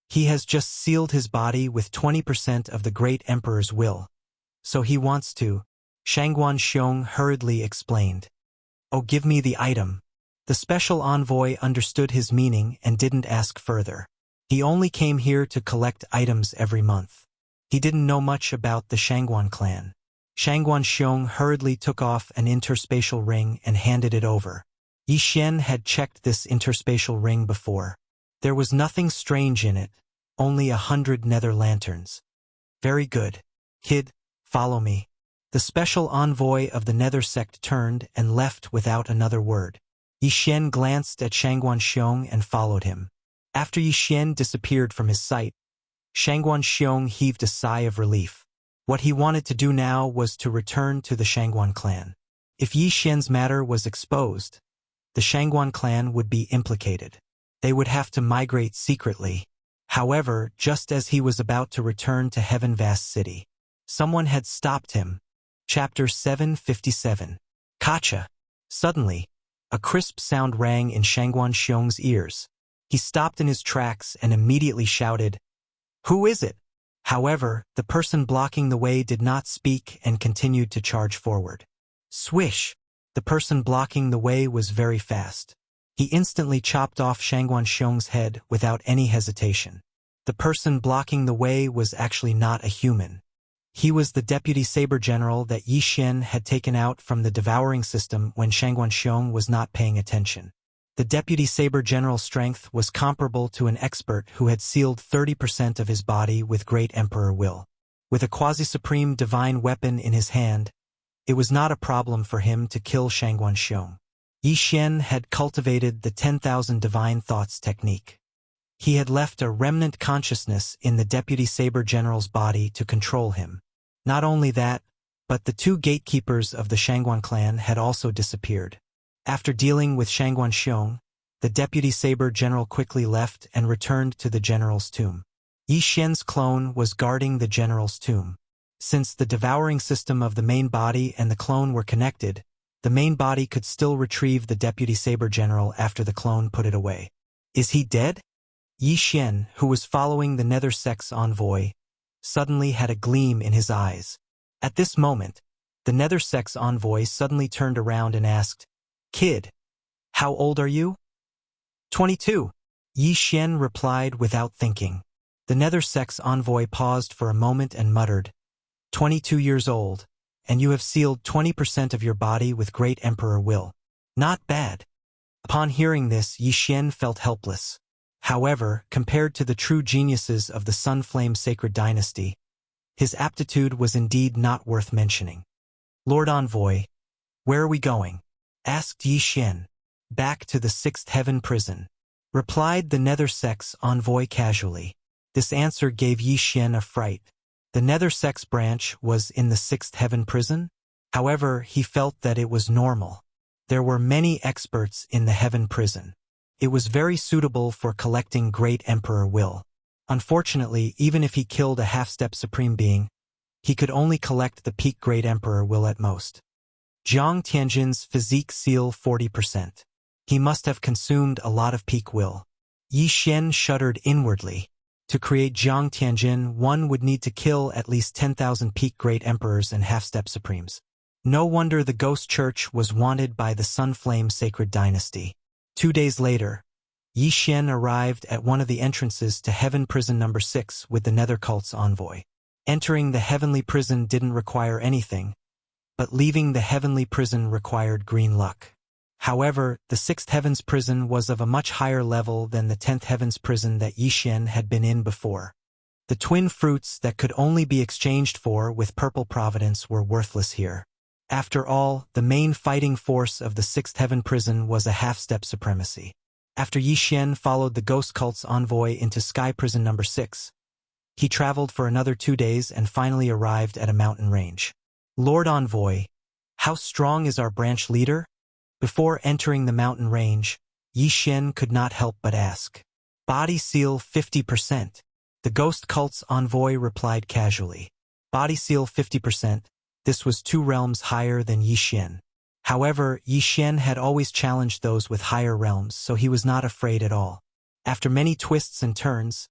He has just sealed his body with 20% of the Great Emperor's will. So he wants to," Shangguan Xiong hurriedly explained. "Oh, give me the item." The special envoy understood his meaning and didn't ask further. He only came here to collect items every month. He didn't know much about the Shangguan clan. Shangguan Xiong hurriedly took off an interspatial ring and handed it over. Yi Xian had checked this interspatial ring before. There was nothing strange in it, only 100 nether lanterns. "Very good. Kid, follow me." The special envoy of the Nether sect turned and left without another word. Yi Xian glanced at Shangguan Xiong and followed him. After Yi Xian disappeared from his sight, Shangguan Xiong heaved a sigh of relief. What he wanted to do now was to return to the Shangguan clan. If Yi Xian's matter was exposed, the Shangguan clan would be implicated. They would have to migrate secretly. However, just as he was about to return to Heaven Vast City, someone had stopped him. Chapter 757. Kacha. Suddenly, a crisp sound rang in Shangguan Xiong's ears. He stopped in his tracks and immediately shouted, "Who is it?" However, the person blocking the way did not speak and continued to charge forward. Swish! The person blocking the way was very fast. He instantly chopped off Shangguan Xiong's head without any hesitation. The person blocking the way was actually not a human. He was the deputy saber general that Yi Xian had taken out from the devouring system when Shangguan Xiong was not paying attention. The deputy saber general's strength was comparable to an expert who had sealed 30% of his body with great emperor will. With a quasi-supreme divine weapon in his hand, it was not a problem for him to kill Shangguan Xiong. Yi Xian had cultivated the 10,000 divine thoughts technique. He had left a remnant consciousness in the deputy saber general's body to control him. Not only that, but the two gatekeepers of the Shangguan clan had also disappeared. After dealing with Shangguan Xiong, the deputy saber general quickly left and returned to the general's tomb. Yi Xian's clone was guarding the general's tomb. Since the devouring system of the main body and the clone were connected, the main body could still retrieve the deputy saber general after the clone put it away. Is he dead? Yi Xian, who was following the Nether Sect's envoy, suddenly had a gleam in his eyes. At this moment, the Nether Sect's envoy suddenly turned around and asked, "Kid, how old are you?" 22. Yi Xian replied without thinking. The Nether Sect's envoy paused for a moment and muttered, 22 years old, and you have sealed 20% of your body with great emperor will. Not bad. Upon hearing this, Yi Xian felt helpless. However, compared to the true geniuses of the Sunflame Sacred Dynasty, his aptitude was indeed not worth mentioning. "Lord Envoy, where are we going?" asked Yi Xian. "Back to the Sixth Heaven Prison," replied the Nether Sect's envoy casually. This answer gave Yi Xian a fright. The Nether Sect's branch was in the Sixth Heaven Prison? However, he felt that it was normal. There were many experts in the Heaven Prison. It was very suitable for collecting great emperor will. Unfortunately, even if he killed a half-step supreme being, he could only collect the peak great emperor will at most. Jiang Tianjin's physique seal 40%. He must have consumed a lot of peak will. Yi Xian shuddered inwardly. To create Jiang Tianjin, one would need to kill at least 10,000 peak great emperors and half-step supremes. No wonder the ghost church was wanted by the Sunflame Sacred Dynasty. 2 days later, Yi Xian arrived at one of the entrances to Heaven Prison number 6 with the Nether Cult's envoy. Entering the Heavenly Prison didn't require anything, but leaving the Heavenly Prison required green luck. However, the 6th Heaven's Prison was of a much higher level than the 10th Heaven's Prison that Yi Xian had been in before. The twin fruits that could only be exchanged for with purple providence were worthless here. After all, the main fighting force of the 6th Heaven Prison was a half-step supremacy. After Yi Xian followed the Ghost Cult's envoy into Sky Prison number 6, he traveled for another 2 days and finally arrived at a mountain range. "Lord Envoy, how strong is our branch leader?" Before entering the mountain range, Yi Xian could not help but ask. "Body seal 50%. The Ghost Cult's envoy replied casually. Body seal 50%. This was 2 realms higher than Yi Xian. However, Yi Xian had always challenged those with higher realms, so he was not afraid at all. After many twists and turns,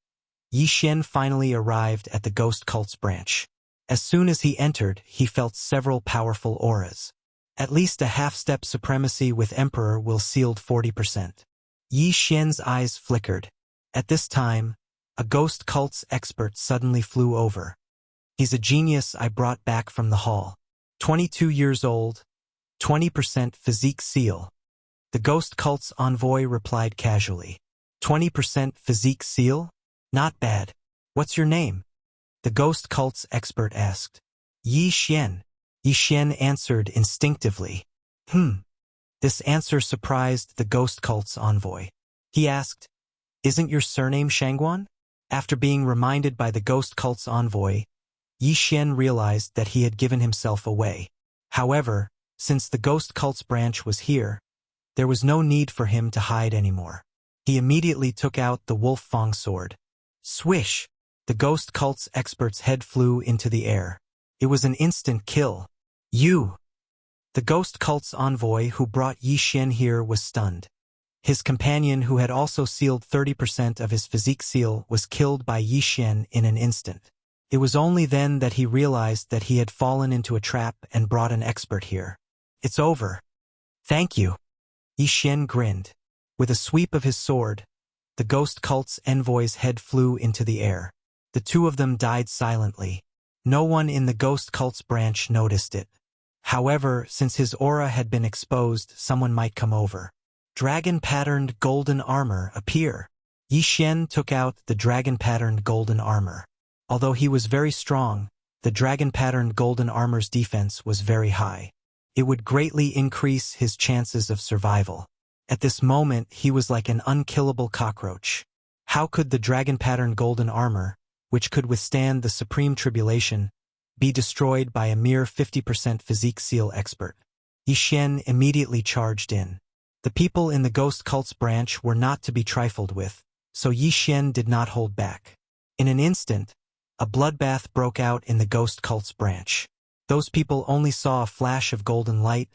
Yi Xian finally arrived at the Ghost Cult's branch. As soon as he entered, he felt several powerful auras. At least a half-step supremacy with Emperor will sealed 40%. Yi Xian's eyes flickered. At this time, a Ghost Cult's expert suddenly flew over. "He's a genius I brought back from the hall. 22 years old, 20% physique seal." The Ghost Cult's envoy replied casually. 20% physique seal? Not bad. What's your name? The Ghost Cult's expert asked. Yi Xian. Yi Xian answered instinctively. This answer surprised the Ghost Cult's envoy. He asked, "Isn't your surname Shangguan?" After being reminded by the Ghost Cult's envoy, Yi Xian realized that he had given himself away. However, since the Ghost Cult's branch was here, there was no need for him to hide anymore. He immediately took out the Wolf Fang sword. Swish! The ghost cult's expert's head flew into the air. It was an instant kill. You! The ghost cult's envoy who brought Yi Xian here was stunned. His companion, who had also sealed 30% of his physique seal, was killed by Yi Xian in an instant. It was only then that he realized that he had fallen into a trap and brought an expert here. It's over. Thank you. Yi Xian grinned. With a sweep of his sword, the ghost cult's envoy's head flew into the air. The two of them died silently. No one in the ghost cult's branch noticed it. However, since his aura had been exposed, someone might come over. Dragon-patterned golden armor appear. Yi Xian took out the dragon-patterned golden armor. Although he was very strong, the dragon-patterned golden armor's defense was very high. It would greatly increase his chances of survival. At this moment, he was like an unkillable cockroach. How could the dragon-patterned golden armor, which could withstand the supreme tribulation, be destroyed by a mere 50% physique seal expert? Yi Xian immediately charged in. The people in the ghost cult's branch were not to be trifled with, so Yi Xian did not hold back. In an instant, a bloodbath broke out in the ghost cult's branch. Those people only saw a flash of golden light,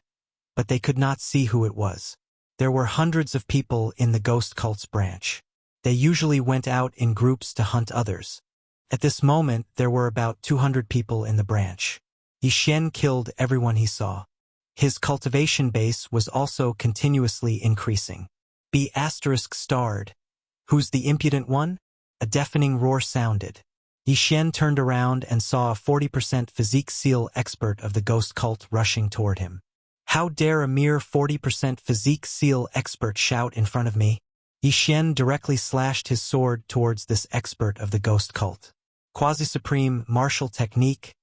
but they could not see who it was. There were hundreds of people in the ghost cult's branch. They usually went out in groups to hunt others. At this moment, there were about 200 people in the branch. Yi Xian killed everyone he saw. His cultivation base was also continuously increasing. B*****. Who's the impudent one? A deafening roar sounded. Yi Xian turned around and saw a 40% physique seal expert of the ghost cult rushing toward him. How dare a mere 40% physique seal expert shout in front of me? Yi Xian directly slashed his sword towards this expert of the ghost cult. Quasi-supreme martial technique,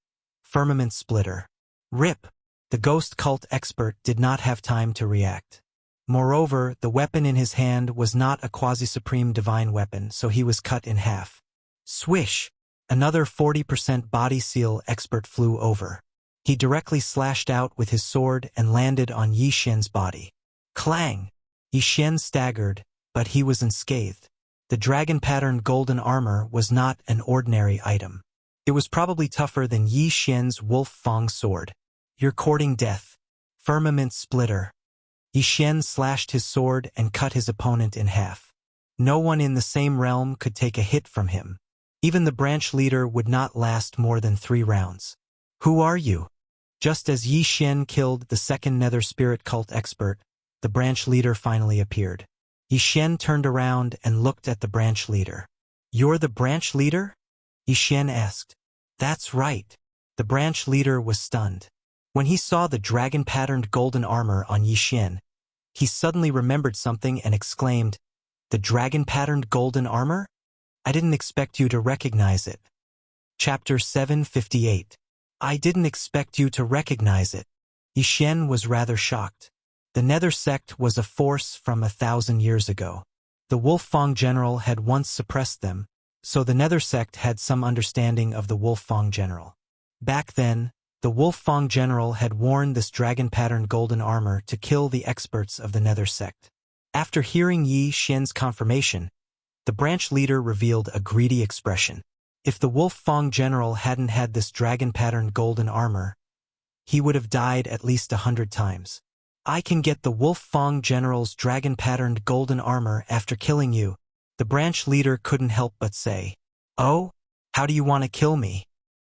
firmament splitter. Rip! The ghost cult expert did not have time to react. Moreover, the weapon in his hand was not a quasi-supreme divine weapon, so he was cut in half. Swish! Another 40% body seal expert flew over. He directly slashed out with his sword and landed on Yi Xian's body. Clang! Yi Xian staggered, but he was unscathed. The dragon-patterned golden armor was not an ordinary item. It was probably tougher than Yi Xian's wolf fang sword. You're courting death. Firmament splitter. Yi Xian slashed his sword and cut his opponent in half. No one in the same realm could take a hit from him. Even the branch leader would not last more than 3 rounds. Who are you? Just as Yi Xian killed the second nether spirit cult expert, the branch leader finally appeared. Yi Xian turned around and looked at the branch leader. You're the branch leader? Yi Xian asked. That's right. The branch leader was stunned. When he saw the dragon-patterned golden armor on Yi Xian, he suddenly remembered something and exclaimed, The dragon-patterned golden armor? I didn't expect you to recognize it. Chapter 758. I didn't expect you to recognize it. Yi Xian was rather shocked. The Nether sect was a force from 1,000 years ago. The Wolf Fang general had once suppressed them, so the Nether sect had some understanding of the Wolf Fang general. Back then, the Wolf Fang general had worn this dragon-patterned golden armor to kill the experts of the Nether sect. After hearing Yi Xian's confirmation, the branch leader revealed a greedy expression. If the Wolf Fang general hadn't had this dragon-patterned golden armor, he would have died at least 100 times. I can get the Wolf Fang general's dragon-patterned golden armor after killing you, the branch leader couldn't help but say. Oh? How do you want to kill me?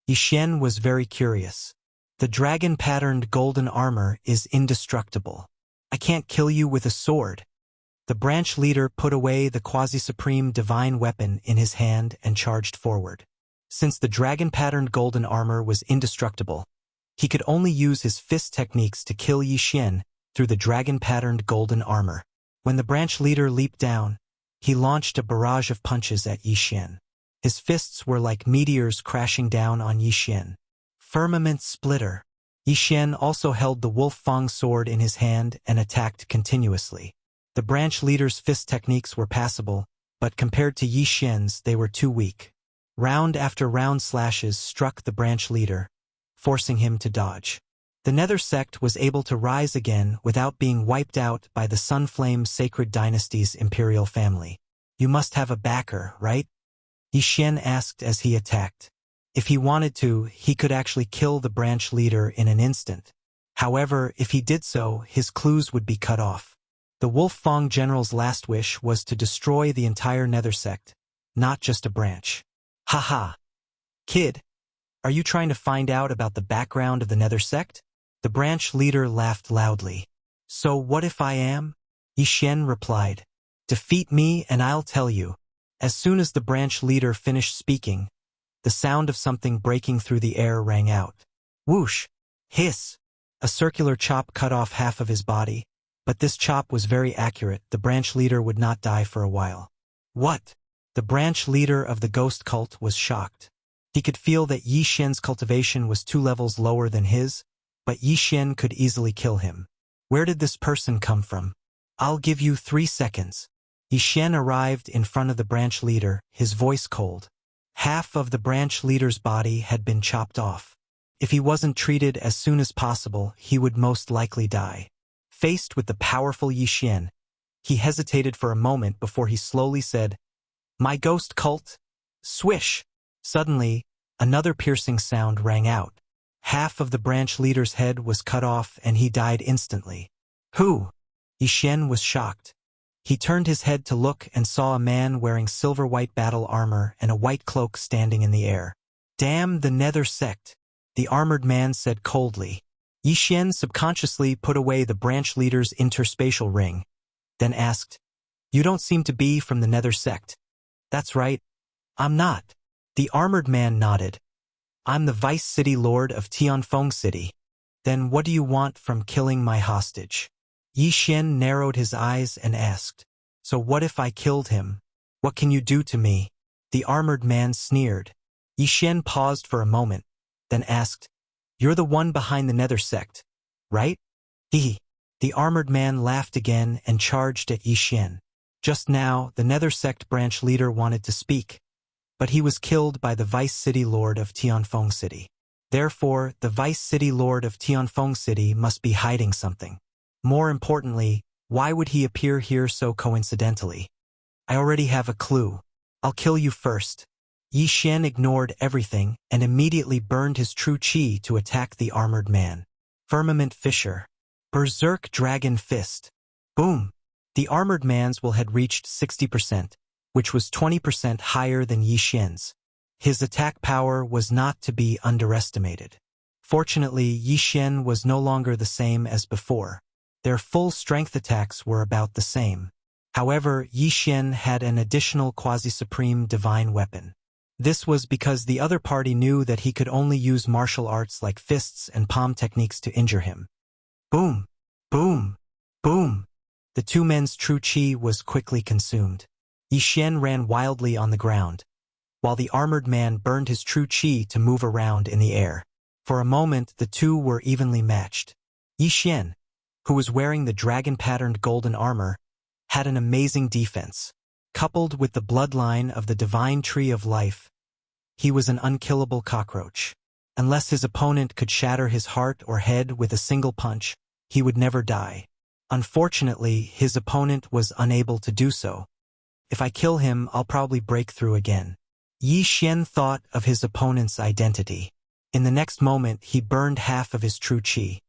Yi Xian was very curious. The dragon-patterned golden armor is indestructible. I can't kill you with a sword. The branch leader put away the quasi-supreme divine weapon in his hand and charged forward. Since the dragon-patterned golden armor was indestructible, he could only use his fist techniques to kill Yi Xian through the dragon-patterned golden armor. When the branch leader leaped down, he launched a barrage of punches at Yi Xian. His fists were like meteors crashing down on Yi Xian. Firmament splitter. Yi Xian also held the Wolf Fang sword in his hand and attacked continuously. The branch leader's fist techniques were passable, but compared to Yi Xian's, they were too weak. Round after round slashes struck the branch leader, forcing him to dodge. The Nether sect was able to rise again without being wiped out by the Sunflame Sacred Dynasty's imperial family. You must have a backer, right? Yi Xian asked as he attacked. If he wanted to, he could actually kill the branch leader in an instant. However, if he did so, his clues would be cut off. The Wolf Fang general's last wish was to destroy the entire Nether sect, not just a branch. Haha. Kid, are you trying to find out about the background of the Nether sect? The branch leader laughed loudly. So what if I am? Yi Xian replied. Defeat me and I'll tell you. As soon as the branch leader finished speaking, the sound of something breaking through the air rang out. Whoosh! Hiss! A circular chop cut off half of his body, but this chop was very accurate. The branch leader would not die for a while. What? The branch leader of the ghost cult was shocked. He could feel that Yi Xian's cultivation was 2 levels lower than his, but Yi Xian could easily kill him. Where did this person come from? I'll give you 3 seconds. Yi Xian arrived in front of the branch leader, his voice cold. Half of the branch leader's body had been chopped off. If he wasn't treated as soon as possible, he would most likely die. Faced with the powerful Yi Xian, he hesitated for a moment before he slowly said, My ghost cult? Swish! Suddenly, another piercing sound rang out. Half of the branch leader's head was cut off and he died instantly. Who? Yi Xian was shocked. He turned his head to look and saw a man wearing silver-white battle armor and a white cloak standing in the air. Damn the Nether sect, the armored man said coldly. Yi Xian subconsciously put away the branch leader's interspatial ring, then asked, You don't seem to be from the Nether sect. That's right. I'm not. The armored man nodded. I'm the Vice City Lord of Tianfeng City. Then what do you want from killing my hostage? Yi Xian narrowed his eyes and asked, So what if I killed him? What can you do to me? The armored man sneered. Yi Xian paused for a moment, then asked, You're the one behind the Nether sect, right? He. The armored man laughed again and charged at Yi Xian. Just now, the Nether sect branch leader wanted to speak, but he was killed by the Vice City Lord of Tianfeng City. Therefore, the Vice City Lord of Tianfeng City must be hiding something. More importantly, why would he appear here so coincidentally? I already have a clue. I'll kill you first. Yi Xian ignored everything and immediately burned his true qi to attack the armored man. Firmament Fissure. Berserk Dragon Fist. Boom! The armored man's will had reached 60%, which was 20% higher than Yi Xian's. His attack power was not to be underestimated. Fortunately, Yi Xian was no longer the same as before. Their full strength attacks were about the same. However, Yi Xian had an additional quasi-supreme divine weapon. This was because the other party knew that he could only use martial arts like fists and palm techniques to injure him. Boom! Boom! Boom! The two men's true qi was quickly consumed. Yi Xian ran wildly on the ground, while the armored man burned his true qi to move around in the air. For a moment, the two were evenly matched. Yi Xian, who was wearing the dragon-patterned golden armor, had an amazing defense. Coupled with the bloodline of the divine tree of life, he was an unkillable cockroach. Unless his opponent could shatter his heart or head with a single punch, he would never die. Unfortunately, his opponent was unable to do so. If I kill him, I'll probably break through again. Yi Xian thought of his opponent's identity. In the next moment, he burned half of his true qi.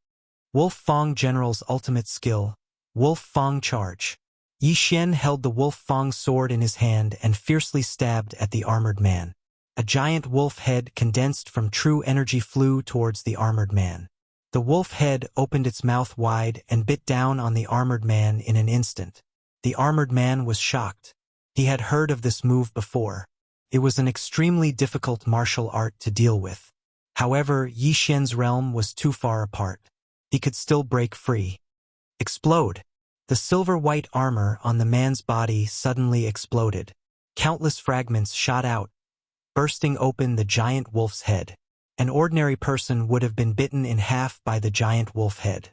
Wolf Fang General's ultimate skill, Wolf Fang Charge. Yi Xian held the Wolf Fang sword in his hand and fiercely stabbed at the armored man. A giant wolf head condensed from true energy flew towards the armored man. The wolf head opened its mouth wide and bit down on the armored man in an instant. The armored man was shocked. He had heard of this move before. It was an extremely difficult martial art to deal with. However, Yi Xian's realm was too far apart. He could still break free. Explode! The silver-white armor on the man's body suddenly exploded. Countless fragments shot out, bursting open the giant wolf's head. An ordinary person would have been bitten in half by the giant wolf head.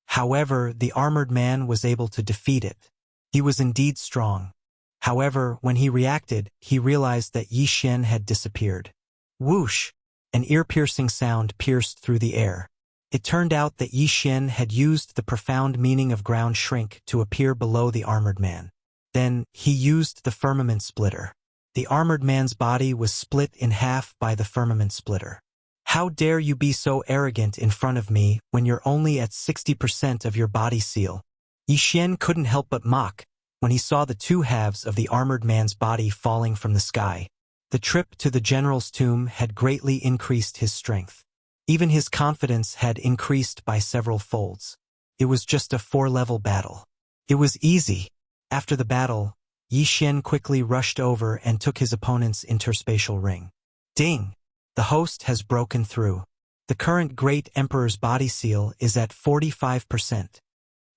However, the armored man was able to defeat it. He was indeed strong. However, when he reacted, he realized that Yi Xian had disappeared. Whoosh! An ear-piercing sound pierced through the air. It turned out that Yi Xian had used the profound meaning of ground shrink to appear below the armored man. Then, he used the firmament splitter. The armored man's body was split in half by the firmament splitter. How dare you be so arrogant in front of me when you're only at 60% of your body seal? Yi Xian couldn't help but mock when he saw the two halves of the armored man's body falling from the sky. The trip to the general's tomb had greatly increased his strength. Even his confidence had increased by several folds. It was just a 4-level battle. It was easy. After the battle, Yi Xian quickly rushed over and took his opponent's interspatial ring. Ding! The host has broken through. The current Great Emperor's body seal is at 45%.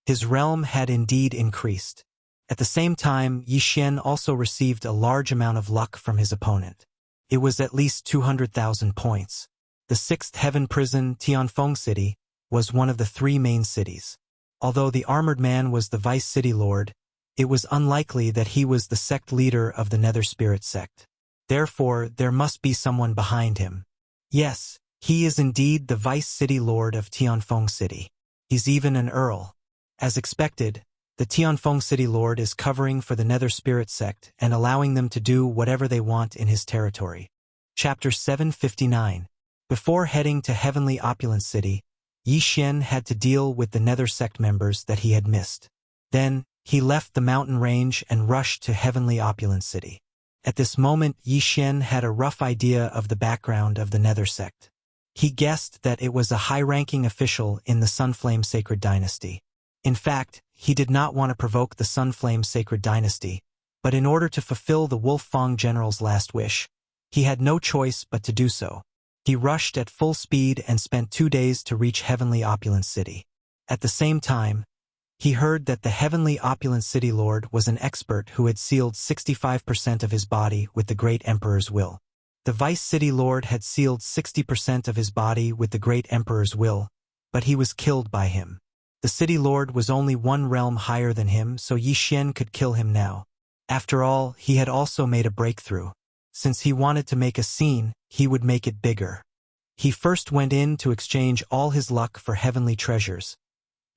His realm had indeed increased. At the same time, Yi Xian also received a large amount of luck from his opponent. It was at least 200,000 points. The 6th Heaven Prison, Tianfeng City, was one of the 3 main cities. Although the armored man was the vice city lord, it was unlikely that he was the sect leader of the Nether Spirit sect. Therefore, there must be someone behind him. Yes, he is indeed the vice city lord of Tianfeng City. He's even an earl. As expected, the Tianfeng City Lord is covering for the Nether Spirit sect and allowing them to do whatever they want in his territory. Chapter 759. Before heading to Heavenly Opulence City, Yi Xian had to deal with the Nether sect members that he had missed. Then, he left the mountain range and rushed to Heavenly Opulence City. At this moment, Yi Xian had a rough idea of the background of the Nether sect. He guessed that it was a high-ranking official in the Sunflame Sacred Dynasty. In fact, he did not want to provoke the Sunflame Sacred Dynasty, but in order to fulfill the Wolf Fang general's last wish, he had no choice but to do so. He rushed at full speed and spent 2 days to reach Heavenly Opulence City. At the same time, he heard that the Heavenly Opulence City Lord was an expert who had sealed 65% of his body with the Great Emperor's will. The Vice City Lord had sealed 60% of his body with the Great Emperor's will, but he was killed by him. The City Lord was only 1 realm higher than him, so Yi Xian could kill him now. After all, he had also made a breakthrough. Since he wanted to make a scene, he would make it bigger. He first went in to exchange all his luck for heavenly treasures.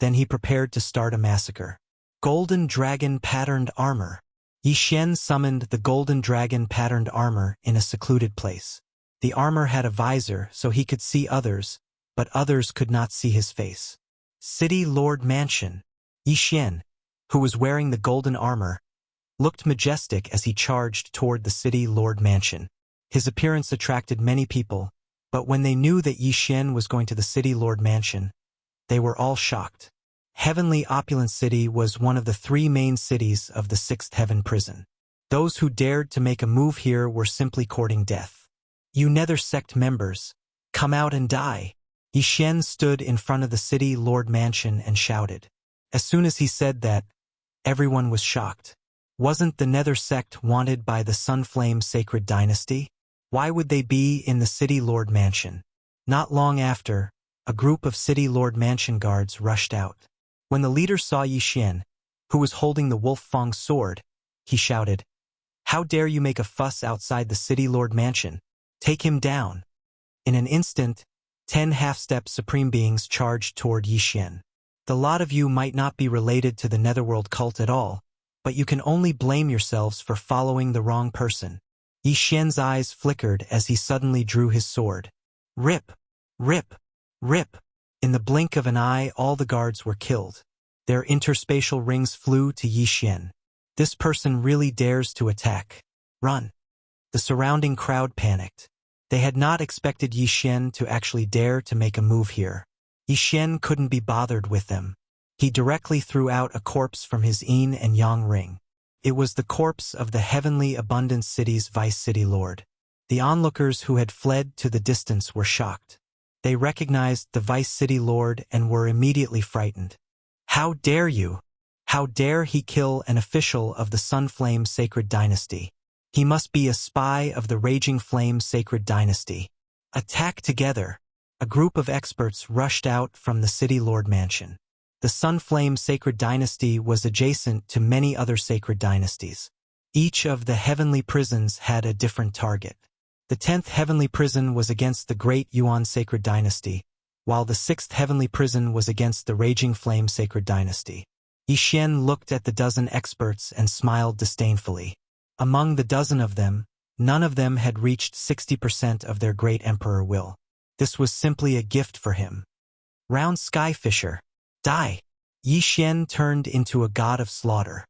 Then he prepared to start a massacre. Golden Dragon Patterned Armor. Yi Xian summoned the Golden Dragon Patterned Armor in a secluded place. The armor had a visor so he could see others, but others could not see his face. City Lord Mansion. Yi Xian, who was wearing the golden armor, looked majestic as he charged toward the City Lord Mansion. His appearance attracted many people, but when they knew that Yi Xian was going to the City Lord Mansion, they were all shocked. Heavenly Opulence City was one of the 3 main cities of the 6th Heaven Prison. Those who dared to make a move here were simply courting death. You Nether Sect members, come out and die. Yi Xian stood in front of the City Lord Mansion and shouted. As soon as he said that, everyone was shocked. Wasn't the Nether Sect wanted by the Sunflame Sacred Dynasty? Why would they be in the City Lord Mansion? Not long after, a group of City Lord Mansion guards rushed out. When the leader saw Yi Xian, who was holding the Wolf Fang sword, he shouted, "How dare you make a fuss outside the City Lord Mansion? Take him down." In an instant, 10 half-step supreme beings charged toward Yi Xian. The lot of you might not be related to the Netherworld cult at all, but you can only blame yourselves for following the wrong person. Yi Xian's eyes flickered as he suddenly drew his sword. Rip! Rip! Rip! In the blink of an eye, all the guards were killed. Their interspatial rings flew to Yi Xian. This person really dares to attack. Run! The surrounding crowd panicked. They had not expected Yi Xian to actually dare to make a move here. Yi Xian couldn't be bothered with them. He directly threw out a corpse from his yin and yang ring. It was the corpse of the Heavenly Abundance City's Vice City Lord. The onlookers who had fled to the distance were shocked. They recognized the Vice City Lord and were immediately frightened. How dare you? How dare he kill an official of the Sunflame Sacred Dynasty? He must be a spy of the Raging Flame Sacred Dynasty. Attack together! A group of experts rushed out from the City Lord Mansion. The Sunflame Sacred Dynasty was adjacent to many other sacred dynasties. Each of the heavenly prisons had a different target. The 10th heavenly prison was against the Great Yuan Sacred Dynasty, while the 6th heavenly prison was against the Raging Flame Sacred Dynasty. Yi Xian looked at the dozen experts and smiled disdainfully. Among the dozen of them, none of them had reached 60% of their great emperor will. This was simply a gift for him. Round Sky Fisher. Die! Yi Xian turned into a god of slaughter.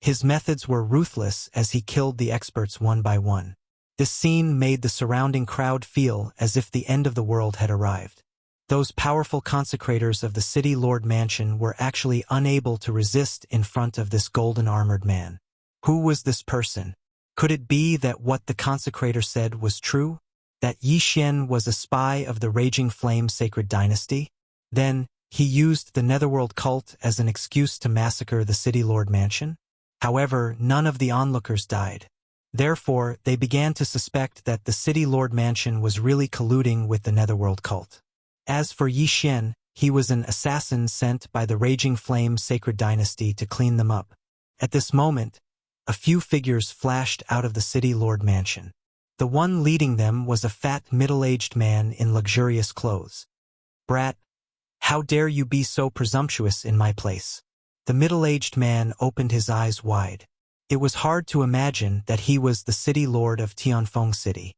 His methods were ruthless as he killed the experts one by one. This scene made the surrounding crowd feel as if the end of the world had arrived. Those powerful consecrators of the City Lord Mansion were actually unable to resist in front of this golden-armored man. Who was this person? Could it be that what the consecrator said was true? That Yi Xian was a spy of the Raging Flame Sacred Dynasty? Then, he used the Netherworld cult as an excuse to massacre the City Lord Mansion? However, none of the onlookers died. Therefore, they began to suspect that the City Lord Mansion was really colluding with the Netherworld cult. As for Yi Xian, he was an assassin sent by the Raging Flame Sacred Dynasty to clean them up. At this moment, a few figures flashed out of the City Lord Mansion. The one leading them was a fat middle-aged man in luxurious clothes. "Brat, how dare you be so presumptuous in my place?" The middle-aged man opened his eyes wide. It was hard to imagine that he was the City Lord of Tianfeng City.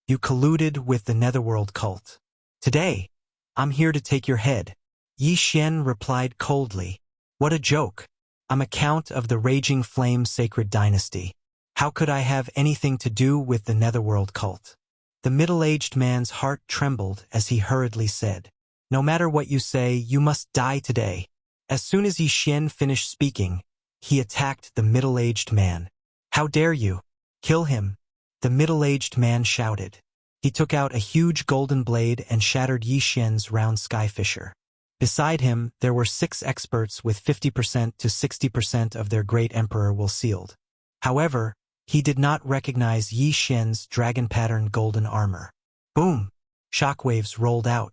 "You colluded with the Netherworld cult. Today, I'm here to take your head." Yi Xian replied coldly. "What a joke. I'm a count of the Raging Flame Sacred Dynasty. How could I have anything to do with the Netherworld cult?" The middle-aged man's heart trembled as he hurriedly said, "No matter what you say, you must die today." As soon as Yi Xian finished speaking, he attacked the middle-aged man. "How dare you? Kill him!" The middle-aged man shouted. He took out a huge golden blade and shattered Yi Xian's round sky fisher. Beside him, there were 6 experts with 50% to 60% of their great emperor will sealed. However, he did not recognize Yi Xian's dragon-patterned golden armor. Boom! Shockwaves rolled out.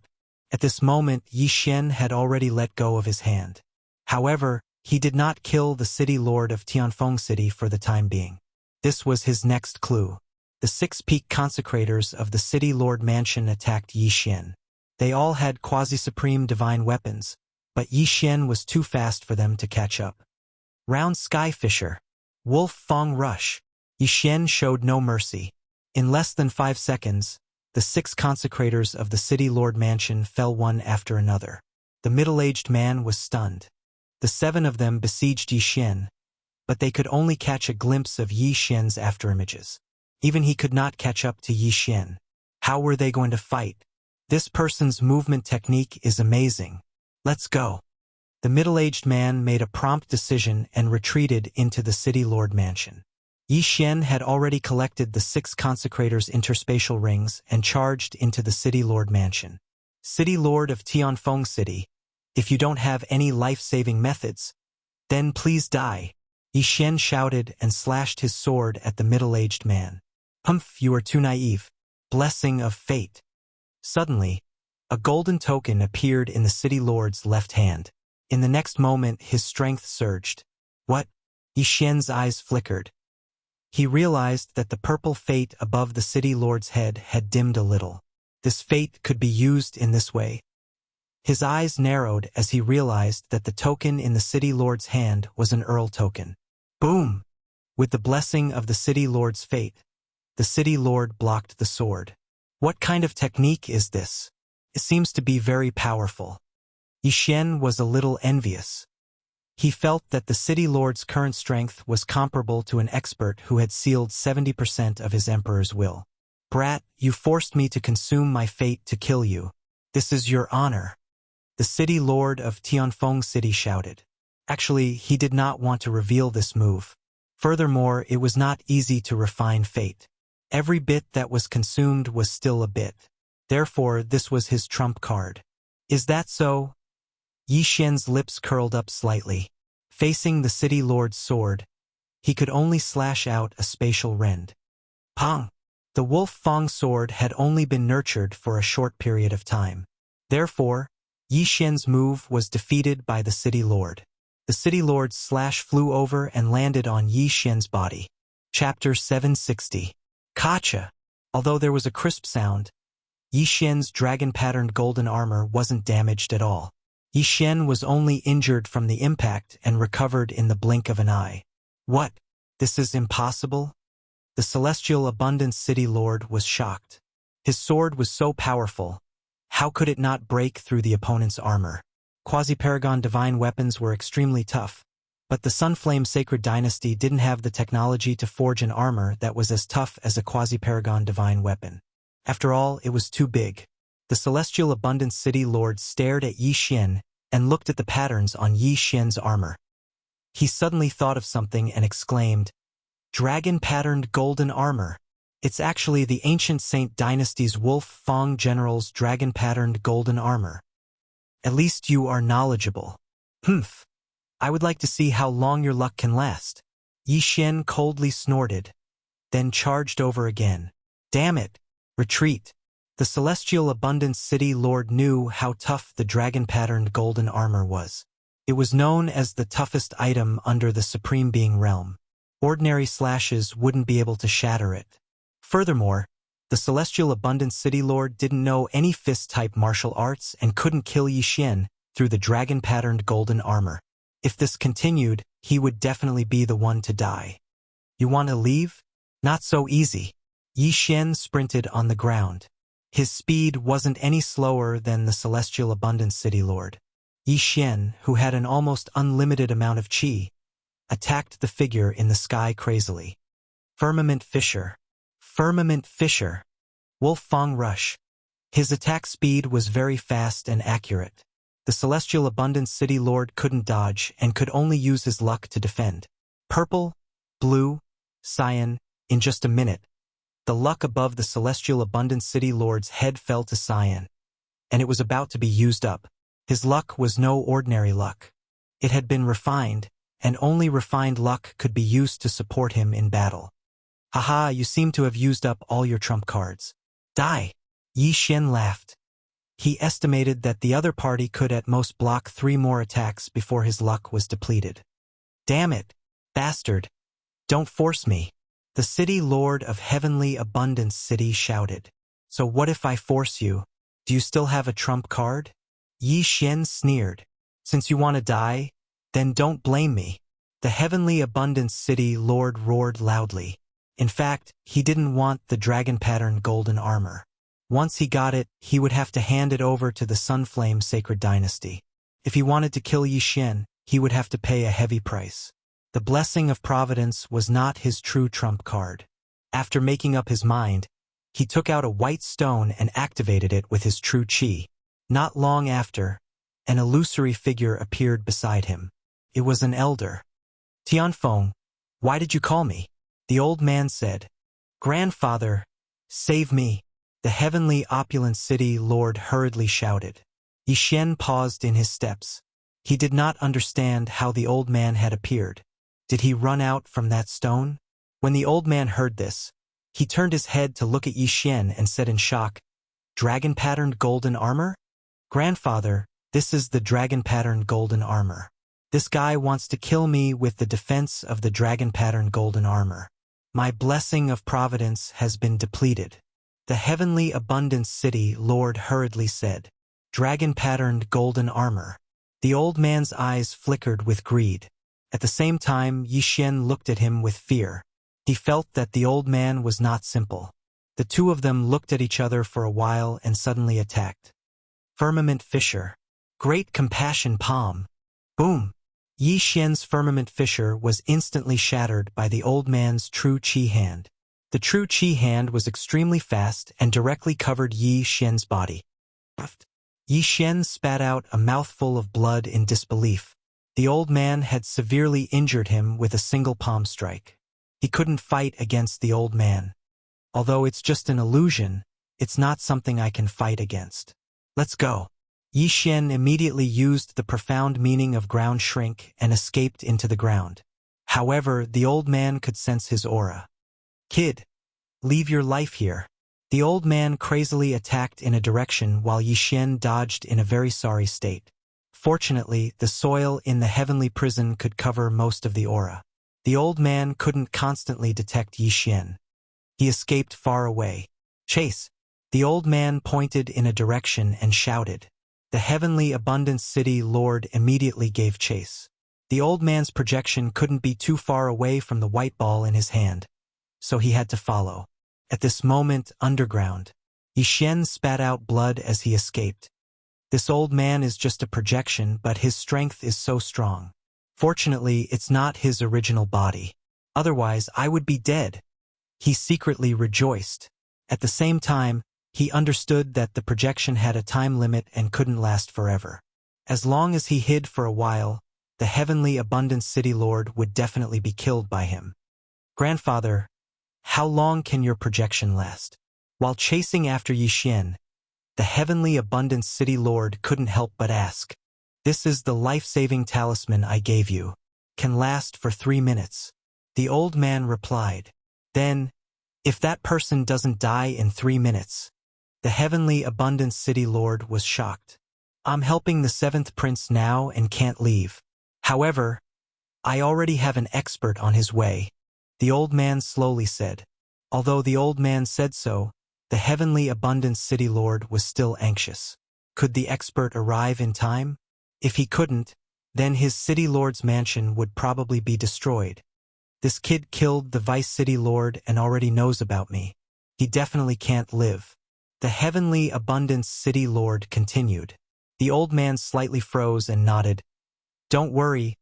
At this moment, Yi Xian had already let go of his hand. However, he did not kill the City Lord of Tianfeng City for the time being. This was his next clue. The 6 peak consecrators of the City Lord Mansion attacked Yi Xian. They all had quasi-supreme divine weapons, but Yi Xian was too fast for them to catch up. Round Sky Fisher. Wolf Fang Rush. Yi Xian showed no mercy. In less than 5 seconds, the 6 consecrators of the City Lord Mansion fell one after another. The middle-aged man was stunned. The 7 of them besieged Yi Xian, but they could only catch a glimpse of Yi Xian's afterimages. Even he could not catch up to Yi Xian. How were they going to fight? "This person's movement technique is amazing. Let's go." The middle-aged man made a prompt decision and retreated into the City Lord Mansion. Yi Xian had already collected the 6 consecrators' interspatial rings and charged into the City Lord Mansion. "City Lord of Tianfeng City, if you don't have any life-saving methods, then please die." Yi Xian shouted and slashed his sword at the middle-aged man. "Humph, you are too naive. Blessing of fate." Suddenly, a golden token appeared in the City Lord's left hand. In the next moment, his strength surged. "What?" Yi Xian's eyes flickered. He realized that the purple fate above the City Lord's head had dimmed a little. This fate could be used in this way. His eyes narrowed as he realized that the token in the City Lord's hand was an Earl token. Boom! With the blessing of the City Lord's fate, the City Lord blocked the sword. What kind of technique is this? It seems to be very powerful. Yi Xian was a little envious. He felt that the City Lord's current strength was comparable to an expert who had sealed 70% of his emperor's will. "Brat, you forced me to consume my fate to kill you. This is your honor." The City Lord of Tianfeng City shouted. Actually, he did not want to reveal this move. Furthermore, it was not easy to refine fate. Every bit that was consumed was still a bit. Therefore, this was his trump card. "Is that so?" Yi Xian's lips curled up slightly. Facing the City Lord's sword, he could only slash out a spatial rend. Pong! The Wolf Fang sword had only been nurtured for a short period of time. Therefore, Yi Xian's move was defeated by the City Lord. The City Lord's slash flew over and landed on Yi Xian's body. Chapter 760. Gotcha! Although there was a crisp sound, Yi Xian's dragon-patterned golden armor wasn't damaged at all. Yi Xian was only injured from the impact and recovered in the blink of an eye. "What? This is impossible?" The celestial abundance city lord was shocked. His sword was so powerful. How could it not break through the opponent's armor? Quasi-paragon divine weapons were extremely tough, but the Sunflame Sacred Dynasty didn't have the technology to forge an armor that was as tough as a quasi-paragon divine weapon. After all, it was too big. The celestial abundance city lord stared at Yi Xian and looked at the patterns on Yi Xian's armor. He suddenly thought of something and exclaimed, "Dragon-patterned golden armor. It's actually the ancient Saint Dynasty's Wolf Fong General's dragon-patterned golden armor. At least you are knowledgeable. Humph. I would like to see how long your luck can last." Yi Xian coldly snorted, then charged over again. "Damn it! Retreat." The celestial abundance city lord knew how tough the dragon-patterned golden armor was. It was known as the toughest item under the Supreme Being realm. Ordinary slashes wouldn't be able to shatter it. Furthermore, the celestial abundance city lord didn't know any fist-type martial arts and couldn't kill Yi Xian through the dragon-patterned golden armor. If this continued, he would definitely be the one to die. "You want to leave? Not so easy." Yi Xian sprinted on the ground. His speed wasn't any slower than the celestial abundance city lord. Yi Xian, who had an almost unlimited amount of qi, attacked the figure in the sky crazily. Firmament Fisher. Firmament Fisher. Wolf Fong Rush. His attack speed was very fast and accurate. The celestial abundance city lord couldn't dodge and could only use his luck to defend. Purple, blue, cyan, in just a minute. The luck above the celestial abundance city lord's head fell to cyan, and it was about to be used up. His luck was no ordinary luck. It had been refined, and only refined luck could be used to support him in battle. "Haha, you seem to have used up all your trump cards. Die." Yi Xian laughed. He estimated that the other party could at most block 3 more attacks before his luck was depleted. "Damn it, bastard. Don't force me." The city lord of Heavenly Abundance City shouted. "So what if I force you? Do you still have a trump card?" Yi Xian sneered. "Since you want to die, then don't blame me." The Heavenly Abundance City lord roared loudly. In fact, he didn't want the dragon-patterned golden armor. Once he got it, he would have to hand it over to the Sunflame Sacred Dynasty. If he wanted to kill Yi Xian, he would have to pay a heavy price. The Blessing of Providence was not his true trump card. After making up his mind, he took out a white stone and activated it with his true qi. Not long after, an illusory figure appeared beside him. It was an elder. "Tianfeng, why did you call me?" The old man said. "Grandfather, save me." The Heavenly Opulent City lord hurriedly shouted. Yi Xian paused in his steps. He did not understand how the old man had appeared. Did he run out from that stone? When the old man heard this, he turned his head to look at Yi Xian and said in shock, "Dragon-patterned golden armor? Grandfather, this is the dragon-patterned golden armor. This guy wants to kill me with the defense of the dragon-patterned golden armor. My blessing of providence has been depleted." The Heavenly Abundance City lord hurriedly said, "Dragon-patterned golden armor." The old man's eyes flickered with greed. At the same time, Yi Xian looked at him with fear. He felt that the old man was not simple. The two of them looked at each other for a while and suddenly attacked. Firmament Fisher. Great Compassion Palm. Boom! Yi Xian's Firmament Fisher was instantly shattered by the old man's true qi hand. The true qi hand was extremely fast and directly covered Yi Xian's body. Yi Xian spat out a mouthful of blood in disbelief. The old man had severely injured him with a single palm strike. He couldn't fight against the old man. Although it's just an illusion, it's not something I can fight against. Let's go. Yi Xian immediately used the profound meaning of ground shrink and escaped into the ground. However, the old man could sense his aura. "Kid, leave your life here." The old man crazily attacked in a direction while Yi Xian dodged in a very sorry state. Fortunately, the soil in the heavenly prison could cover most of the aura. The old man couldn't constantly detect Yi Xian. He escaped far away. "Chase!" The old man pointed in a direction and shouted. The Heavenly Abundance City lord immediately gave chase. The old man's projection couldn't be too far away from the white ball in his hand. so he had to follow. At this moment, underground, Yixian spat out blood as he escaped. This old man is just a projection, but his strength is so strong. Fortunately, it's not his original body. Otherwise, I would be dead. He secretly rejoiced. At the same time, he understood that the projection had a time limit and couldn't last forever. As long as he hid for a while, the heavenly abundance city lord would definitely be killed by him. Grandfather, how long can your projection last? While chasing after Yixian, the heavenly abundance city lord couldn't help but ask. This is the life-saving talisman I gave you. Can last for 3 minutes. The old man replied. Then, if that person doesn't die in 3 minutes. The heavenly abundance city lord was shocked. I'm helping the 7th prince now and can't leave. However, I already have an expert on his way. The old man slowly said. Although the old man said so, the heavenly abundance city lord was still anxious. Could the expert arrive in time? If he couldn't, then his city lord's mansion would probably be destroyed. This kid killed the vice city lord and already knows about me. He definitely can't live. The heavenly abundance city lord continued. The old man slightly froze and nodded. Don't worry,